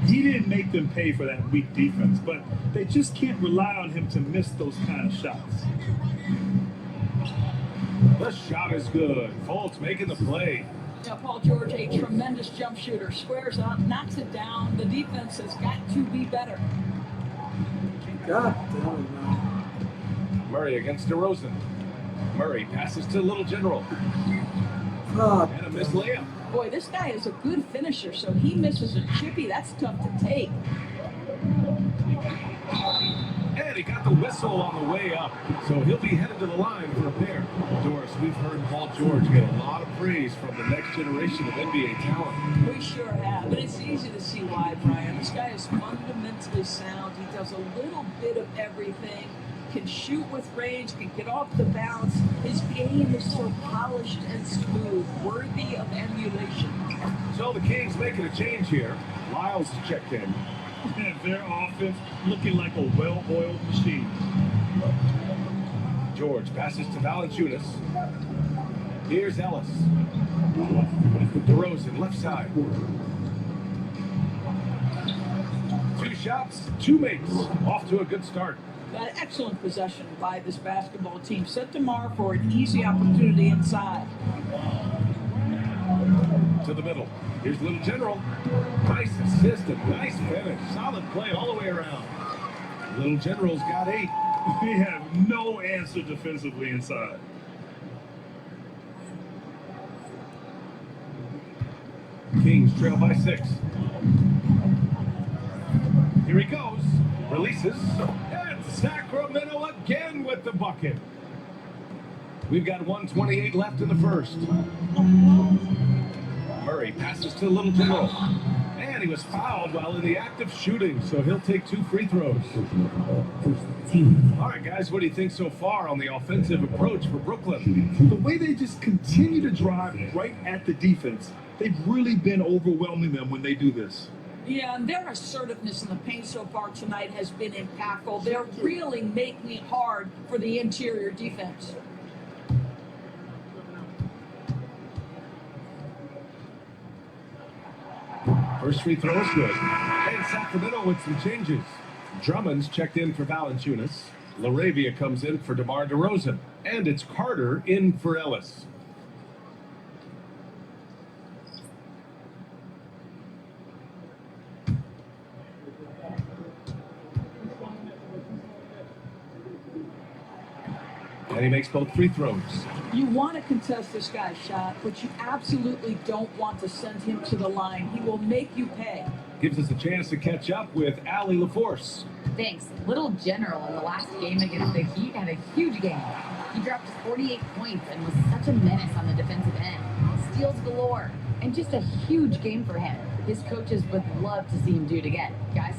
He didn't make them pay for that weak defense, but they just can't rely on him to miss those kind of shots. The shot is good. Fultz making the play. Now, Paul George, a tremendous jump shooter, squares up, knocks it down. The defense has got to be better. God damn it, man. Murray against DeRozan. Murray passes to Little General. God. And a missed layup. Boy, this guy is a good finisher, so he misses a chippy. That's tough to take. And And he got the whistle on the way up, so he'll be headed to the line for a pair. Doris, we've heard Paul George get a lot of praise from the next generation of NBA talent. We sure have, and it's easy to see why, Brian. This guy is fundamentally sound. He does a little bit of everything, can shoot with range, can get off the bounce. His game is so polished and smooth, worthy of emulation. So the Kings making a change here. Lyles checked in. And their offense looking like a well-oiled machine. George passes to Valanciunas. Here's Ellis. DeRozan, left side. 2 shots, 2 makes. Off to a good start. An excellent possession by this basketball team. Set Demar for an easy opportunity inside. To the middle. Here's Little General. Nice assist and nice finish. Solid play all the way around. Little General's got 8. They have no answer defensively inside. Kings trail by 6. Here he goes. Releases. And Sacramento again with the bucket. We've got 1:28 left in the first. Murray passes to Little General. And he was fouled while in the act of shooting, so he'll take 2 free throws. All right, guys, what do you think so far on the offensive approach for Brooklyn? The way they just continue to drive right at the defense, they've really been overwhelming them when they do this. Yeah, and their assertiveness in the paint so far tonight has been impactful. They're really making it hard for the interior defense. First free throw is good. And Sacramento with some changes. Drummond's checked in for Valanciunas. LaRavia comes in for DeMar DeRozan. And it's Carter in for Ellis. And he makes both free throws. You want to contest this guy's shot, but you absolutely don't want to send him to the line. He will make you pay. Gives us a chance to catch up with Allie LaForce. Thanks. Little General in the last game against the Heat had a huge game. He dropped 48 points and was such a menace on the defensive end. Steals galore, and just a huge game for him. His coaches would love to see him do it again. Guys?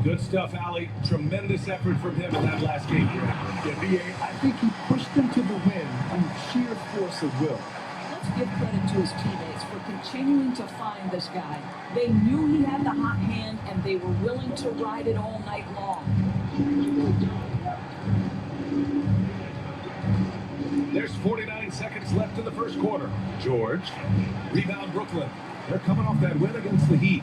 Good stuff, Allie. Tremendous effort from him in that last game. Yeah, B.A., I think he pushed them to the win through sheer force of will. Let's give credit to his teammates for continuing to find this guy. They knew he had the hot hand, and they were willing to ride it all night long. There's 49 seconds left in the first quarter. George. Rebound Brooklyn. They're coming off that win against the Heat.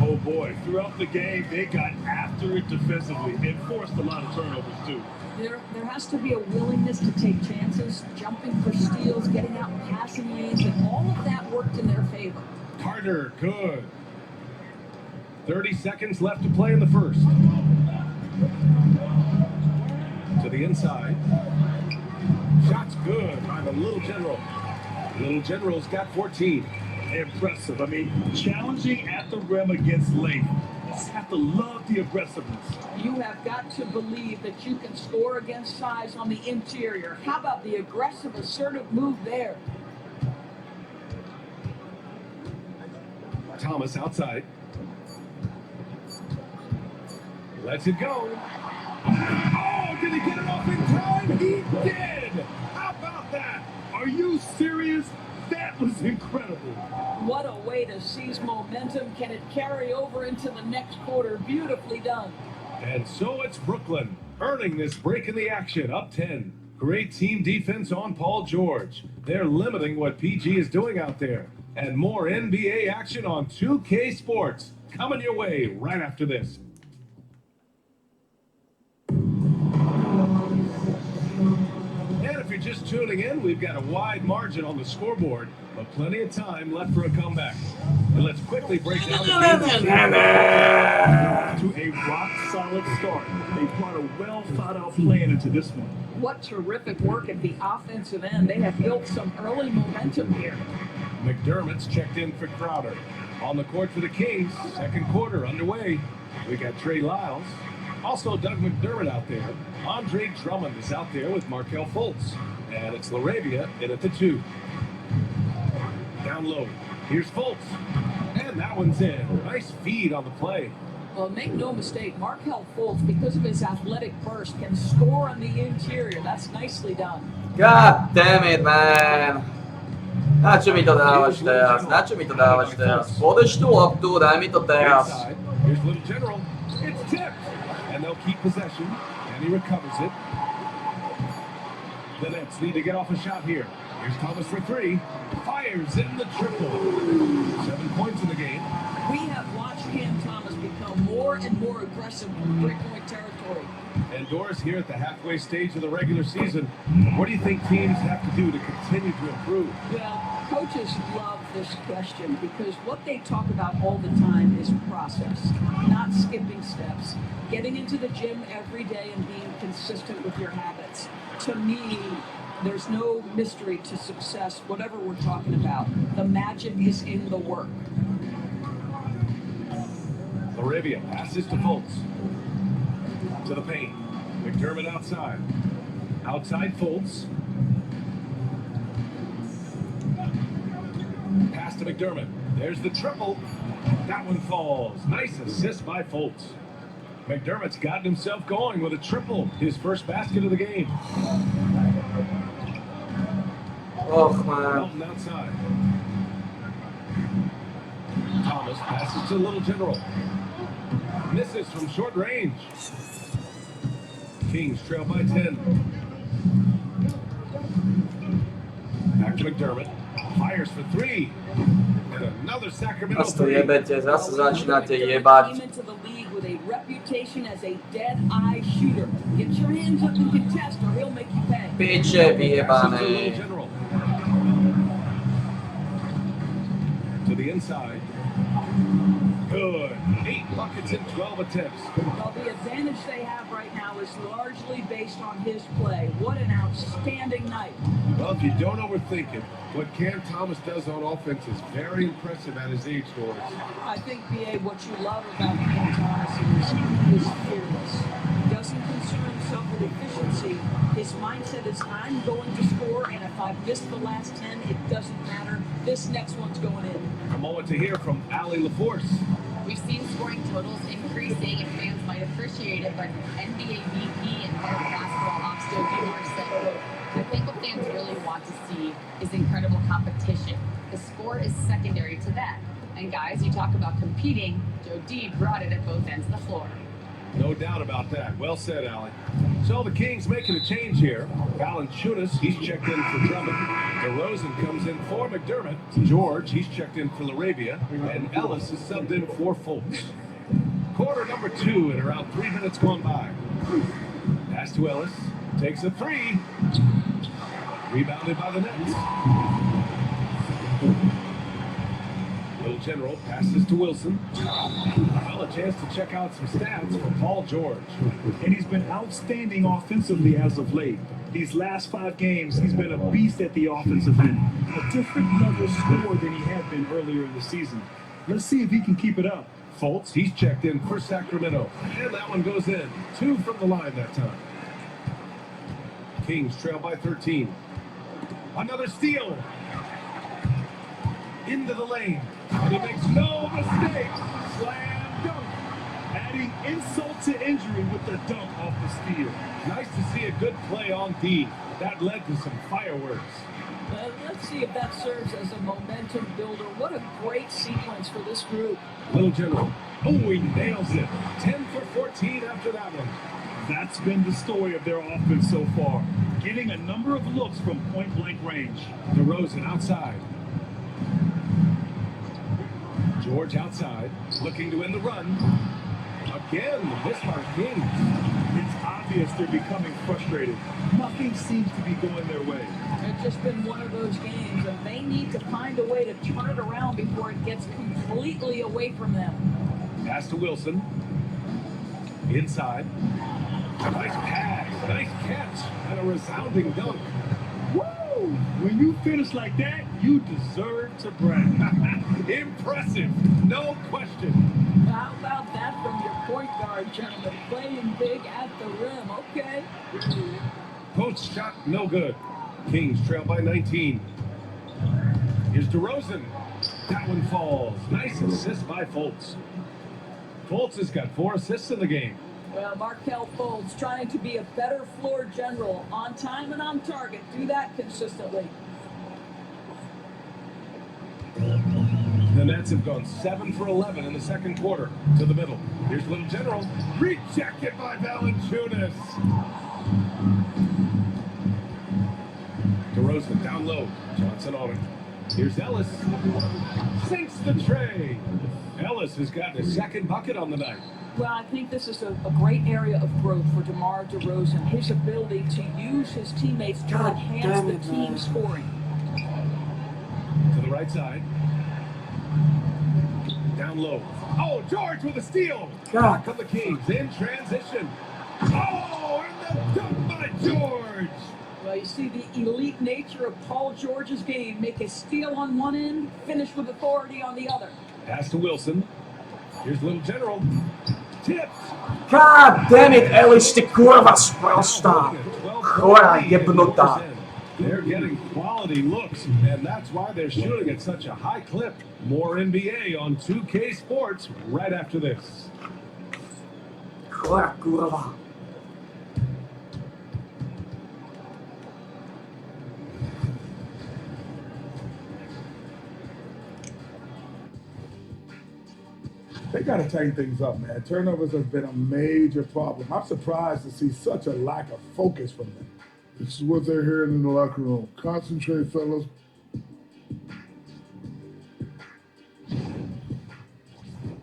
Oh boy, throughout the game, they got after it defensively and forced a lot of turnovers too. There has to be a willingness to take chances, jumping for steals, getting out in passing lanes, and all of that worked in their favor. Carter, good. 30 seconds left to play in the first. To the inside. Shot's good by the Little General. Little General's got 14. Impressive. I mean, challenging at the rim against length. You just have to love the aggressiveness. You have got to believe that you can score against size on the interior. How about the aggressive, assertive move there? Thomas outside. Lets it go. Oh, did he get it off in time? He did! How about that? Are you serious? That was incredible. What a way to seize momentum. Can it carry over into the next quarter? Beautifully done. And so it's Brooklyn earning this break in the action, up 10. Great team defense on Paul George. They're limiting what PG is doing out there. And more NBA action on 2K Sports coming your way right after this. And if you're just tuning in, we've got a wide margin on the scoreboard, but plenty of time left for a comeback. And let's quickly break down the to a rock-solid start. They brought a well-thought-out plan into this one. What terrific work at the offensive end. They have built some early momentum here. McDermott's checked in for Crowder. On the court for the Kings, second quarter underway. We got Trey Lyles. Also, Doug McDermott out there. Andre Drummond is out there with Markelle Fultz. And it's LaRavia in at the 2. Down low. Here's Fultz. And that one's in. Nice feed on the play. Well, make no mistake, Markelle Fultz, because of his athletic burst, can score on the interior. That's nicely done. God damn it, man. Na čo mi to dávaš teraz? Na čo mi to dávaš teraz? Podeš tú loptu, daj mi to teraz. Here's Little General. It's tipped. And they'll keep possession. And he recovers it. The Nets need to get off a shot here. Here's Thomas for 3. Fires in the triple. 7 points in the game. We have watched Cam Thomas become more and more aggressive in three-point territory. And Doris, here at the halfway stage of the regular season, what do you think teams have to do to continue to improve? Well, coaches love this question because what they talk about all the time is process, not skipping steps. Getting into the gym every day and being consistent with your habits. To me, there's no mystery to success, whatever we're talking about. The magic is in the work. LaRavia passes to Fultz. To the paint. McDermott outside. Outside Fultz. Pass to McDermott. There's the triple. That one falls. Nice assist by Fultz. McDermott's gotten himself going with a triple. His first basket of the game. Oh, man. Melton outside. Thomas passes to Little General. Misses from short range. Kings trail by 10. Back to McDermott. Fires for 3. And another Sacramento Zase to 3. jebete, zase začínate jebať. Came into the league with a reputation as a dead-eye shooter. Get your hands up and contest or he'll make you pay. Piče vyjebané. To the inside. Good. 8 buckets in 12 attempts. Well, the advantage they have right now is largely based on his play. What an outstanding night. Well, if you don't overthink it, what Cam Thomas does on offense is very impressive at his age, Doris. I think, B.A., what you love about Cam Thomas is he is fearless. He doesn't concern himself with efficiency. His mindset is, I'm going to score, and if I've missed the last 10, it doesn't matter. This next one's going in. A moment to hear from Allie LaForce. We've seen scoring totals increasing, and fans might appreciate it, but NBA VP and head of basketball ops Joe Dumars said, quote, I think what fans really want to see is incredible competition. The score is secondary to that. And guys, you talk about competing, Joe D brought it at both ends of the floor. No doubt about that. Well said, Allie. So the Kings making a change here. Valanciunas, he's checked in for Drummond. DeRozan comes in for McDermott. George, he's checked in for LaRavia. And Ellis is subbed in for Fultz. Quarter number 2 and around 3 minutes gone by. Pass to Ellis. Takes a 3. Rebounded by the Nets. Little General passes to Wilson. Well, a chance to check out some stats for Paul George. And he's been outstanding offensively as of late. These last 5 games, he's been a beast at the offensive end. A different level scorer than he had been earlier in the season. Let's see if he can keep it up. Fultz, he's checked in for Sacramento. And that one goes in. 2 from the line that time. Kings trail by 13. Another steal. Into the lane. And he makes no mistake. Slam dunk. Adding insult to injury with the dunk off the steal. Nice to see a good play on D. That led to some fireworks. Let's see if that serves as a momentum builder. What a great sequence for this group. Little General. Oh, he nails it. 10 for 14 after that one. That's been the story of their offense so far. Getting a number of looks from point-blank range. DeRozan outside. George outside, looking to end the run. Again, the miss by Kings. It's obvious they're becoming frustrated. Nothing seems to be going their way. It's just been one of those games, and they need to find a way to turn it around before it gets completely away from them. Pass to Wilson. Inside. Nice pass, nice catch, and a resounding dunk. Woo! When you finish like that, you deserve to brag. Impressive, no question. How about that from your point guard, gentlemen? Playing big at the rim. Okay. Post shot, no good. Kings trail by 19. Here's DeRozan. That one falls. Nice assist by Fultz. Fultz has got 4 assists in the game. Well, Markelle Fultz trying to be a better floor general, on time and on target. Do that consistently. The Nets have gone 7 for 11 in the second quarter. To the middle. Here's Little General. Rejected by Valanciunas. DeRozan down low. Johnson on it. Here's Ellis. Sinks the tray. Ellis has gotten his second bucket on the night. Well, I think this is a great area of growth for DeMar DeRozan. His ability to use his teammates to enhance the team scoring. To the right side. Down low. Oh, George with a steal. Back on the Kings in transition. Oh, and the dunk by George. Well, you see the elite nature of Paul George's game. Make a steal on one end, finish with authority on the other. Pass to Wilson. Here's Little General. Tipped. God damn it, Ellis, ty kurva sprostá. Chora jebnutá. They're getting quality looks, and that's why they're shooting at such a high clip. More NBA on 2K Sports right after this. Chora kurva. They got to tighten things up, man. Turnovers have been a major problem. I'm surprised to see such a lack of focus from them. This is what they're hearing in the locker room. Concentrate, fellas.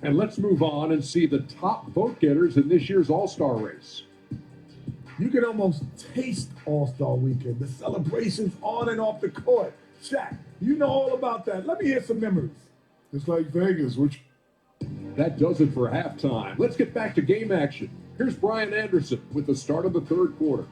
And let's move on and see the top vote getters in this year's All-Star race. You can almost taste All-Star Weekend, the celebrations on and off the court. Shaq, you know all about that. Let me hear some memories. It's like Vegas, which... That does it for halftime. Let's get back to game action. Here's Brian Anderson with the start of the third quarter.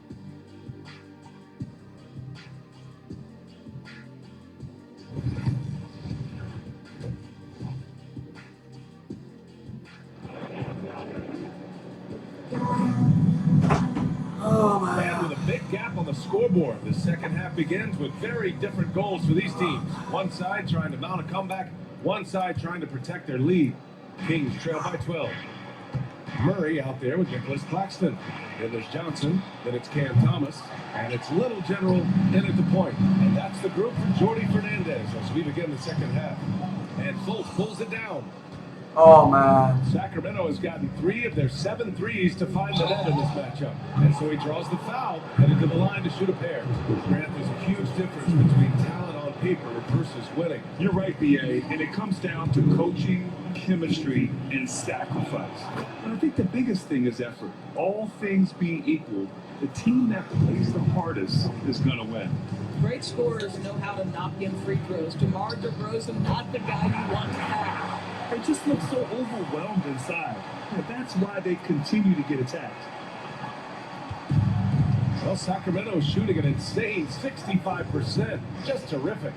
And with a big gap on the scoreboard, the second half begins with very different goals for these teams. One side trying to mount a comeback, one side trying to protect their lead. Kings trail by 12. Murray out there with Nicholas Claxton. Then there's Johnson, then it's Cam Thomas, and it's Little General in at the point. And that's the group for Jordi Fernandez as we begin the second half. And Fultz pulls it down. Oh, man. Sacramento has gotten 3 of their 7 threes to find the net in this matchup. And so he draws the foul, headed to the line to shoot a pair. Grant, there's a huge difference between talent on paper versus winning. You're right, BA, and it comes down to coaching, chemistry, and sacrifice. And I think the biggest thing is effort. All things being equal, the team that plays the hardest is going to win. Great scorers know how to knock in free throws. DeMar DeRozan, not the guy you want to have. They just look so overwhelmed inside. And that's why they continue to get attacked. Well, Sacramento is shooting an insane 65%. Just terrific.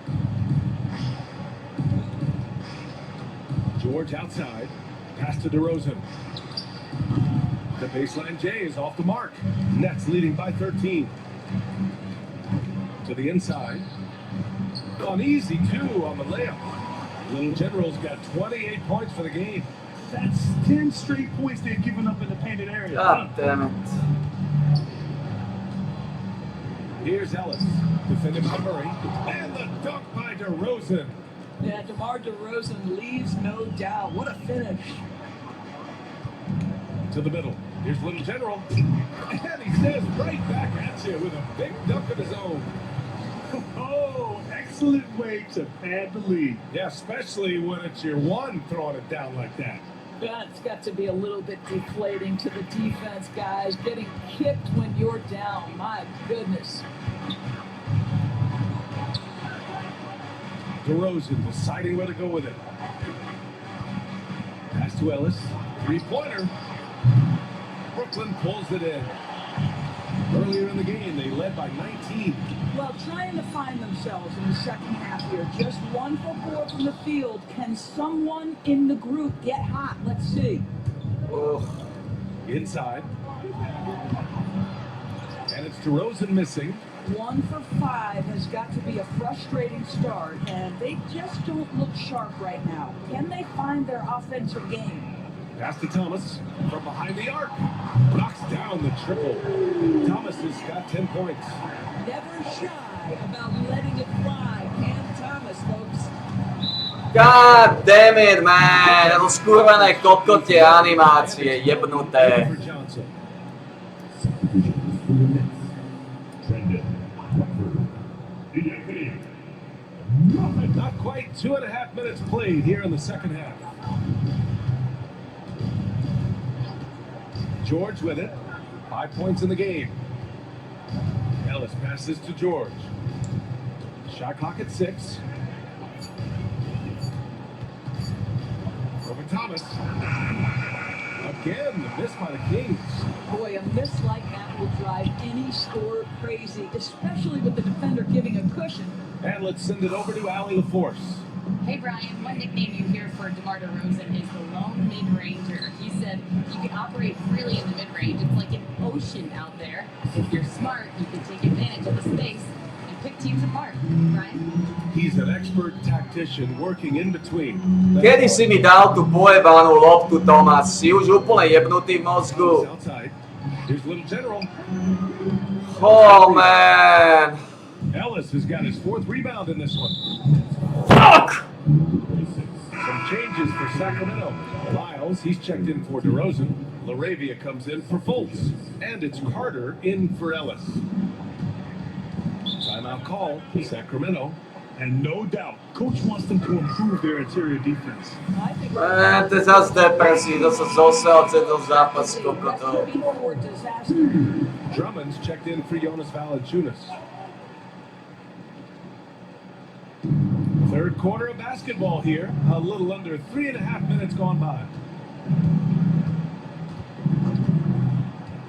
George outside. Pass to DeRozan. The baseline J is off the mark. Nets leading by 13. To the inside. An easy 2 on the layup. Little General's got 28 points for the game. That's 10 straight points they've given up in the painted area. God damn it. Here's Ellis, defended by Murray, and the dunk by DeRozan. Yeah, DeMar DeRozan leaves no doubt. What a finish. To the middle. Here's Little General. And he says right back at you with a big dunk of his own. Oh, excellent way to pad the lead. Yeah, especially when it's your one throwing it down like that. That's got to be a little bit deflating to the defense, guys. Getting kicked when you're down. My goodness. DeRozan deciding where to go with it. Pass to Ellis. Three-pointer. Brooklyn pulls it in. Earlier in the game, they led by 19. Well, trying to find themselves in the second half here. Just 1 for 4 from the field. Can someone in the group get hot? Let's see. Inside. And it's DeRozan missing. 1 for 5 has got to be a frustrating start, and they just don't look sharp right now. Can they find their offensive game? Pass to Thomas from behind the arc. Knocks down the triple. Thomas has got 10 points. Never shy about letting it fly. Cam Thomas, folks. God damn it, man! Rozkurvené kokotie animácie, jebnuté. Not quite 2.5 minutes played here in the second half. George with it. 5 points in the game. Ellis passes to George. Shot clock at 6. Over Thomas. Again, the miss by the Kings. Boy, a miss like that will drive any scorer crazy, especially with the defender giving a cushion. And let's send it over to Allie LaForce. Hey, Brian, one nickname you hear for DeMar DeRozan is the lone mid-ranger. He said you can operate freely in the mid-range. It's like an ocean out there. If you're smart, you can take advantage of the space and pick teams apart. Brian? He's an expert tactician working in between. Kedy si mi dal tú pojebanú loptu, Tomáš? Si už úplne jebnutý v mozgu. Here's Little General. Oh, man. Ellis has got his 4th rebound in this one. Fuck! Some changes for Sacramento. Lyles, he's checked in for DeRozan. LaRavia comes in for Fultz. And it's Carter in for Ellis. Timeout call, Sacramento. And no doubt, coach wants them to improve their interior defense. To je zase depresí, zase zosel celý zápas kokotov. Drummond's checked in for Jonas Valanciunas. Third quarter of basketball here. A little under 3.5 minutes gone by.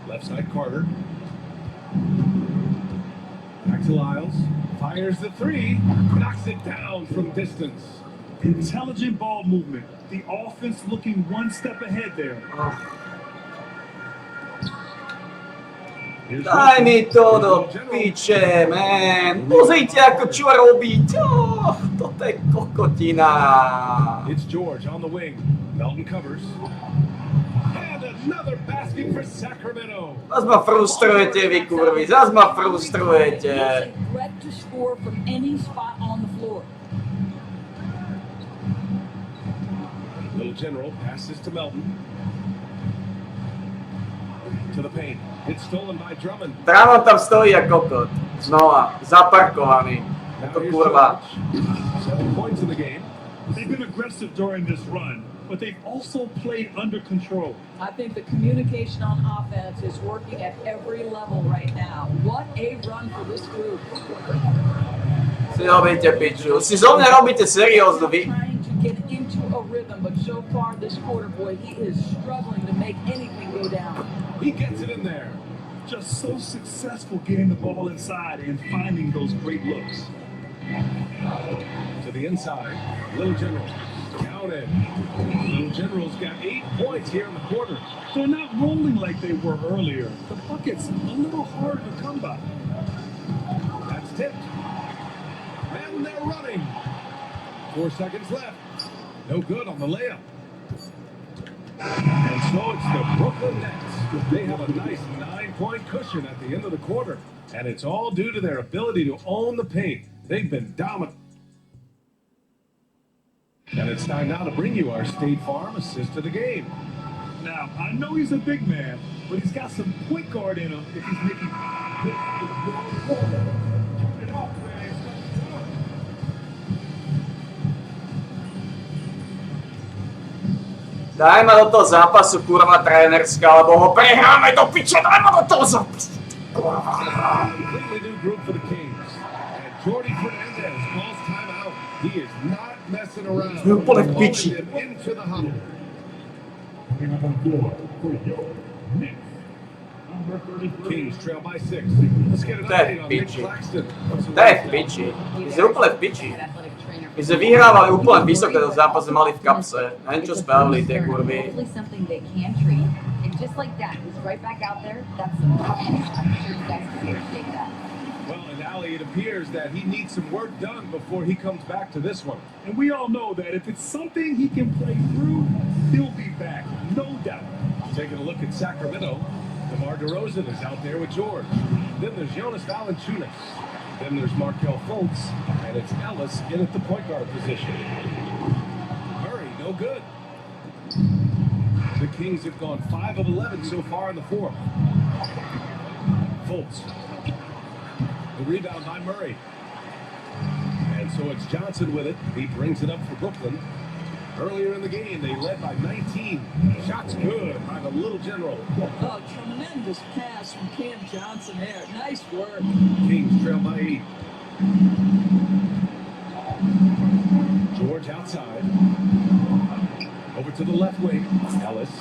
Left side Carter. Back to Lyles. Fires the 3. Knocks it down from distance. Intelligent ball movement. The offense looking one step ahead there. Daj mi to do piče, man. Pozrite, ako čo robíte. Toto je kokotina. It's George on the wing. Melton covers. And another basket for Sacramento. Zas ma frustrujete, vy kurvi. Zas ma frustrujete. Threat to score from any spot on the floor. Little General passes to Melton. To the paint. It's stolen by Drummond. Drummond tam stojí ako kokot. Znova, zaparkovaný. Ako kurva. 7 points in the game. They've been aggressive during this run, but they've also played under control. I think the communication on offense is working at every level right now. What a run for this group. Si robíte piču. Si zo mňa robíte seriózno, vy. Trying to get into a rhythm, but so far this quarter, boy, he is struggling to make anything go down. He gets it in there. Just so successful getting the ball inside and finding those great looks. To the inside, Little General. Counted. Little General's got 8 points here in the quarter. They're not rolling like they were earlier. The bucket's a little hard to come by. That's tipped. And they're running. 4 seconds left. No good on the layup. And so it's the Brooklyn Nets. They have a nice 9-point cushion at the end of the quarter. And it's all due to their ability to own the paint. They've been dominant. And it's time now to bring you our State Farm assist of the game. Now, I know he's a big man, but he's got some point guard in him if he's making... Daj ma do toho zápasu, kurva trénerská, lebo ho prehráme do piče, daj ma do toho zápasu. Completely new group for the Kings. And Jordy Fernandez calls timeout. He is not messing around. Úplne v piči. Into the huddle. Kings trail by 6. Let's get an To je update on Nick piči. Claxton. To je v piči. My sme úplne v piči. My sme vyhrávali úplne vysoko do zápasu, mali v kapse. Neviem, čo spravili tie kurvy. Hopefully something they can treat. And just like that, he's right back out there. That's some toughness. I'm sure you guys can appreciate that. Well, and Ali, it appears that he needs some work done before he comes back to this one. And we all know that if it's something he can play through, he'll be back, no doubt. Taking a look at Sacramento, DeMar DeRozan is out there with George. Then there's Jonas Valanciunas. Then there's Markelle Fultz, and it's Ellis in at the point guard position. Murray, no good. The Kings have gone 5 of 11 so far in the fourth. Fultz. The rebound by Murray. And so it's Johnson with it. He brings it up for Brooklyn. Earlier in the game, they led by 19. Shots good by the little general. Oh, tremendous pass from Cam Johnson there. Nice work. Kings trail by 8. George outside. Over to the left wing. Ellis.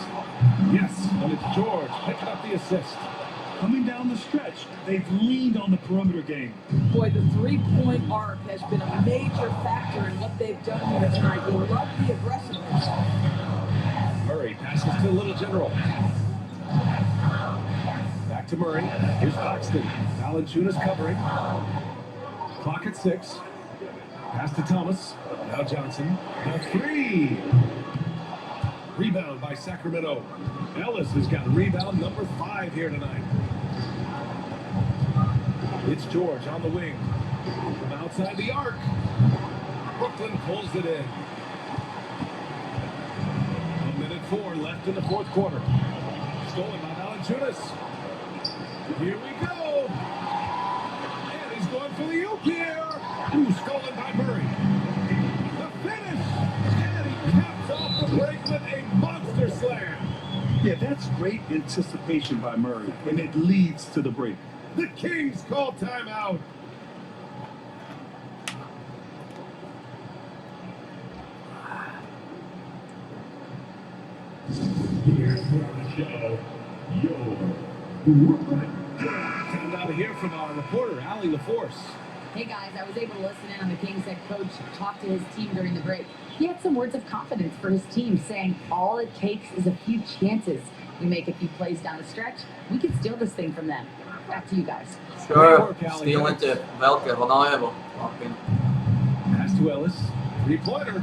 Yes, and it's George picking up the assist. Coming down the stretch, they've leaned on the perimeter game. Boy, the three-point arc has been a major factor in what they've done here tonight. We love the aggressiveness. Murray passes to Little General. Back to Murray. Here's Claxton. Valanciunas covering. Clock at 6. Pass to Thomas. Now Johnson. Now 3. Rebound by Sacramento. Ellis has got rebound number 5 here tonight. It's George on the wing. From outside the arc. Brooklyn pulls it in. 1:04 left in the fourth quarter. Stolen by Valanciunas. Here we go. And he's going for the oop here. Ooh, stolen by Murray. The finish. And he caps off the break with a monster slam. Yeah, that's great anticipation by Murray, and it leads to the break. The Kings call timeout. Here's the show. Time now to hear from our reporter, Allie LaForce. Hey guys, I was able to listen in on the Kings head coach talk to his team during the break. He had some words of confidence for his team, saying all it takes is a few chances. We make a few plays down the stretch, we can steal this thing from them. Back to you guys. Sure, stealite veľké, najevo. Pass to Ellis. 3-pointer.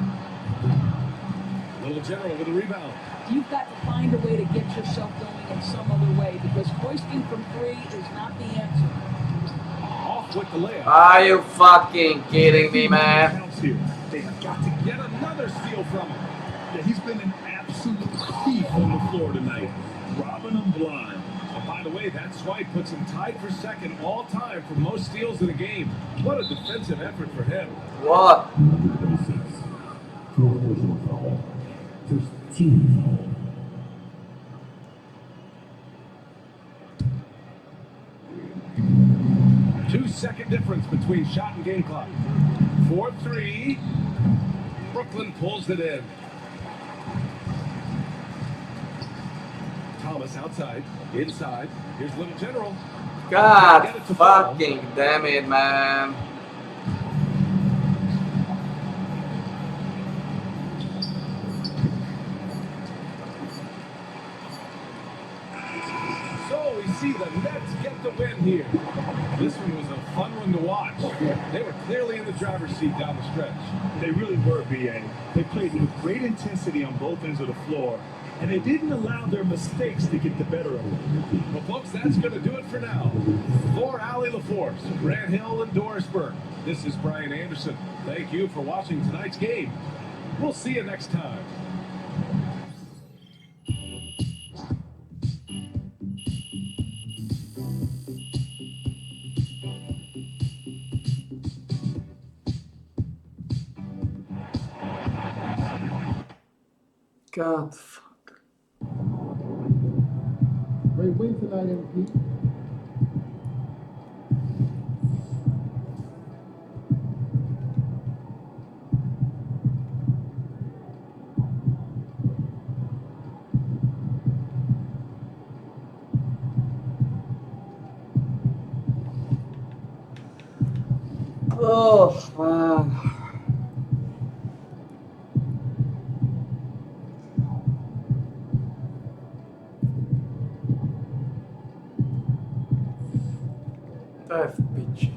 Little General with a rebound. You've got to find a way to get yourself going in some other way, because hoisting from 3 is not the answer. Off with the layup. Are you fucking kidding me, man? They have got to get another steal from him. Yeah, he's been an absolute thief on the floor tonight, robbing them blind. And by the way, that swipe puts him tied for second all time for most steals in a game. What a defensive effort for him. What? First team foul. 2-second difference between shot and game clock. 4-3. Brooklyn pulls it in. Thomas outside. Inside. Here's Little General. God fucking damn it, man. So we see the Nets get the win here. This one was a fun one to watch. They were clearly in the driver's seat down the stretch. They really were, BA. They played with great intensity on both ends of the floor, and they didn't allow their mistakes to get the better of them. Well, folks, that's going to do it for now. For Allie LaForce, Grant Hill, and Doris Burke, this is Brian Anderson. Thank you for watching tonight's game. We'll see you next time. God fuck. Great win tonight, MVP. Oh, man. To je v piči.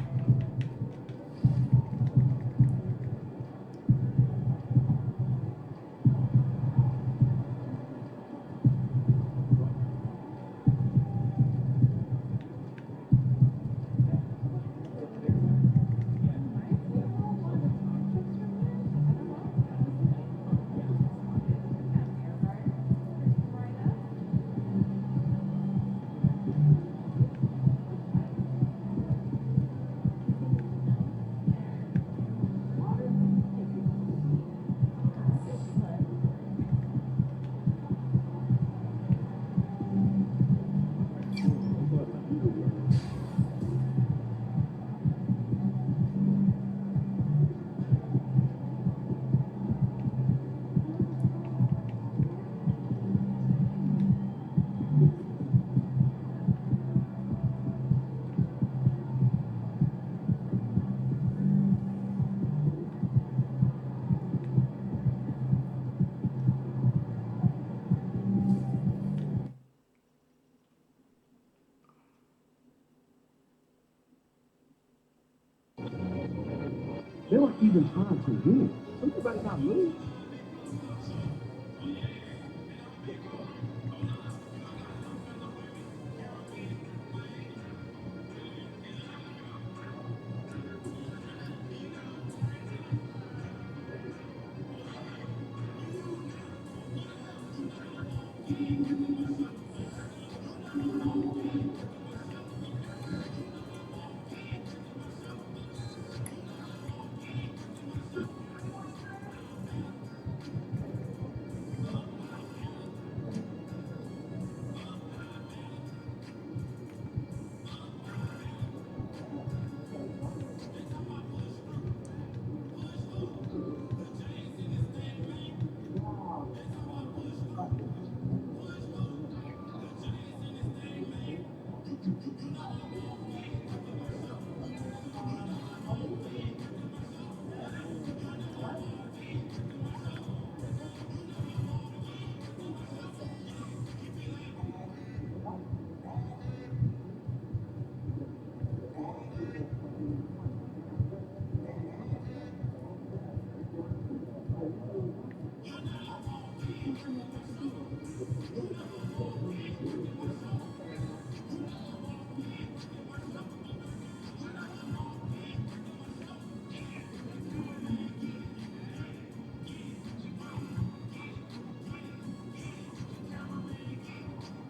They weren't even trying to win. Something better not lose.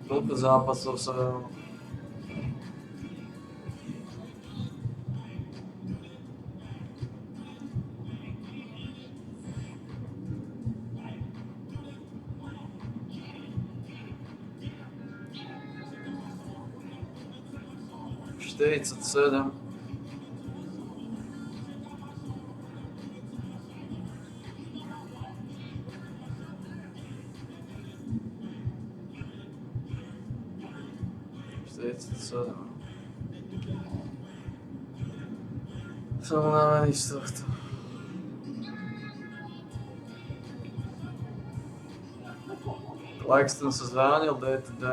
Koľko zápasov sa... ...47. Som unavený z tohto. Claxton sa zranil, DTD.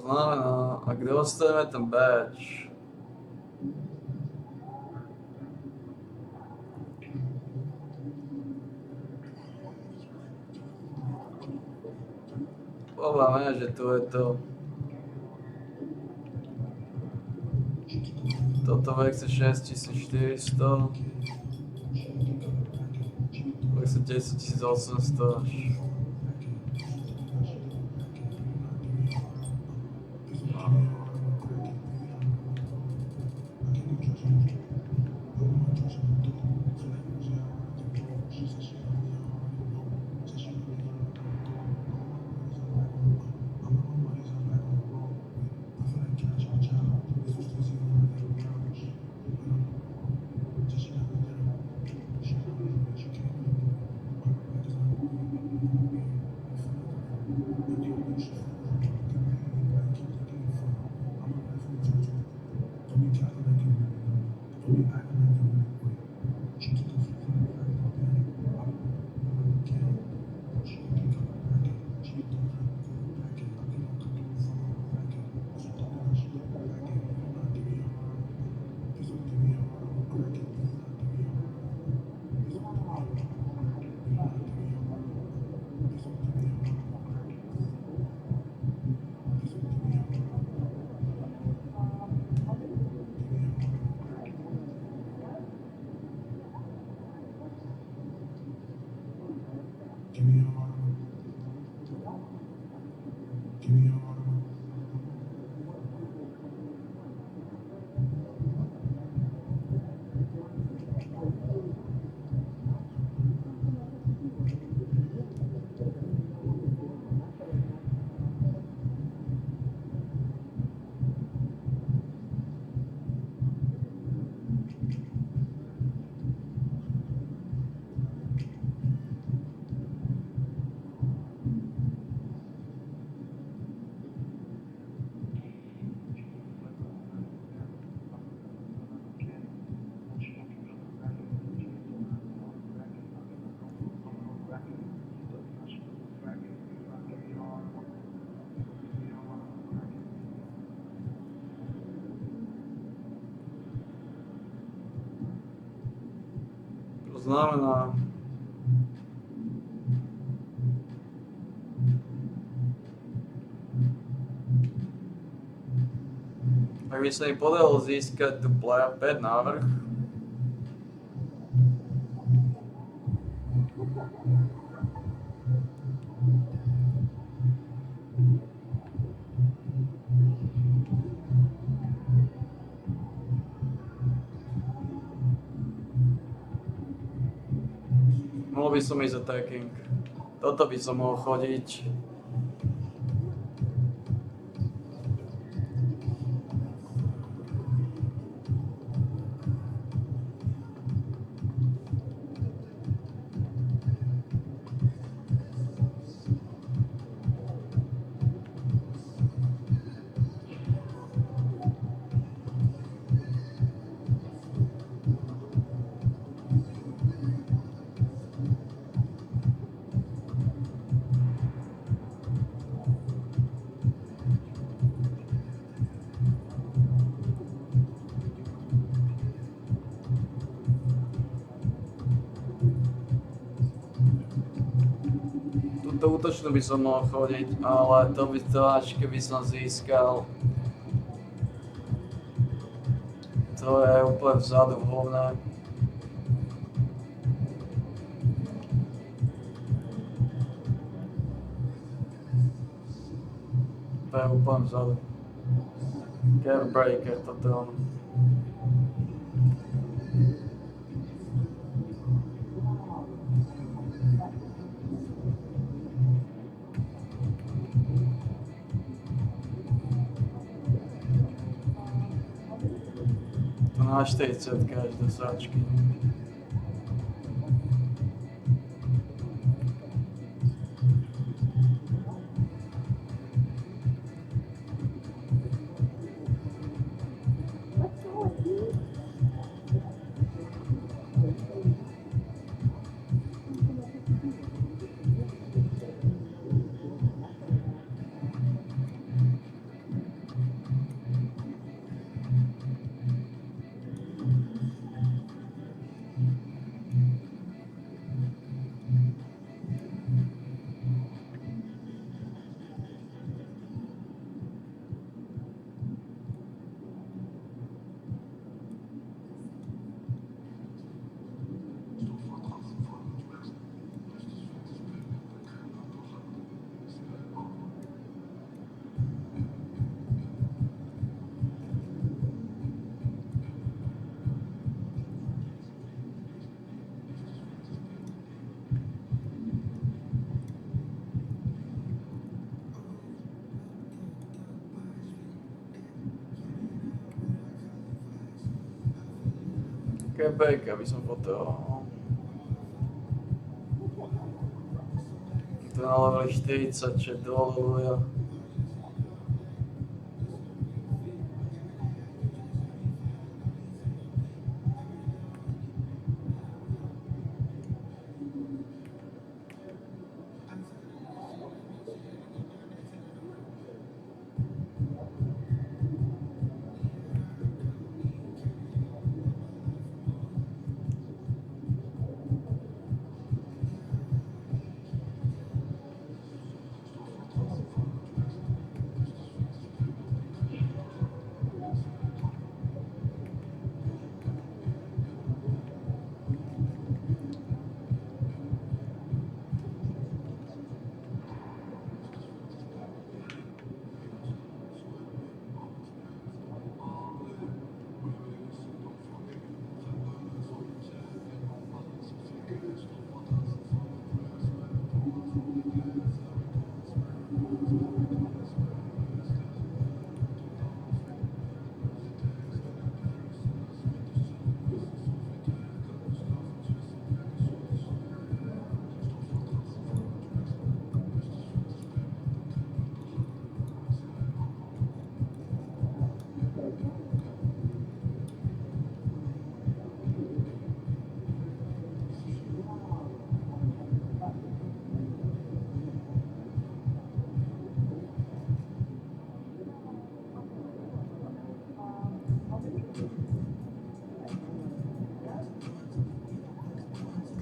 znamená, ak dostaneme ten badge, podľa mňa, že tu je to. Toto verze 6400. Verze 10800. To znamená, ak by sa im podarilo získať tu playoff 5 návrh, mohol by som ísť attacking. Toto by som mohol chodiť. Túto útočnú by som mohol chodiť, ale to by to až keby som získal. To je úplne vzadu v hovne. To je úplne vzadu. Game breaker toto. Na 40 každé sáčky. Quebec, aby som potreboval. To na level 40, čo dovoluje.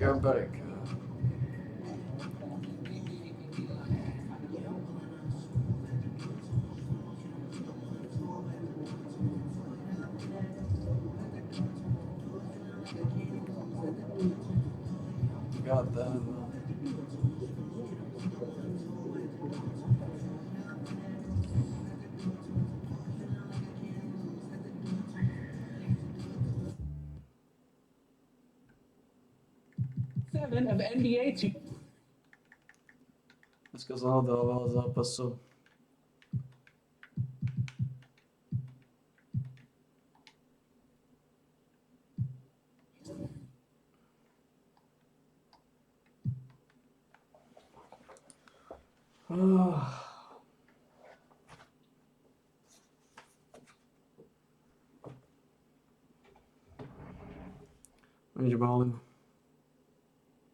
Quebec. God damn. Of NBA team. Dneska som hľadal zápasov. Nič bálim.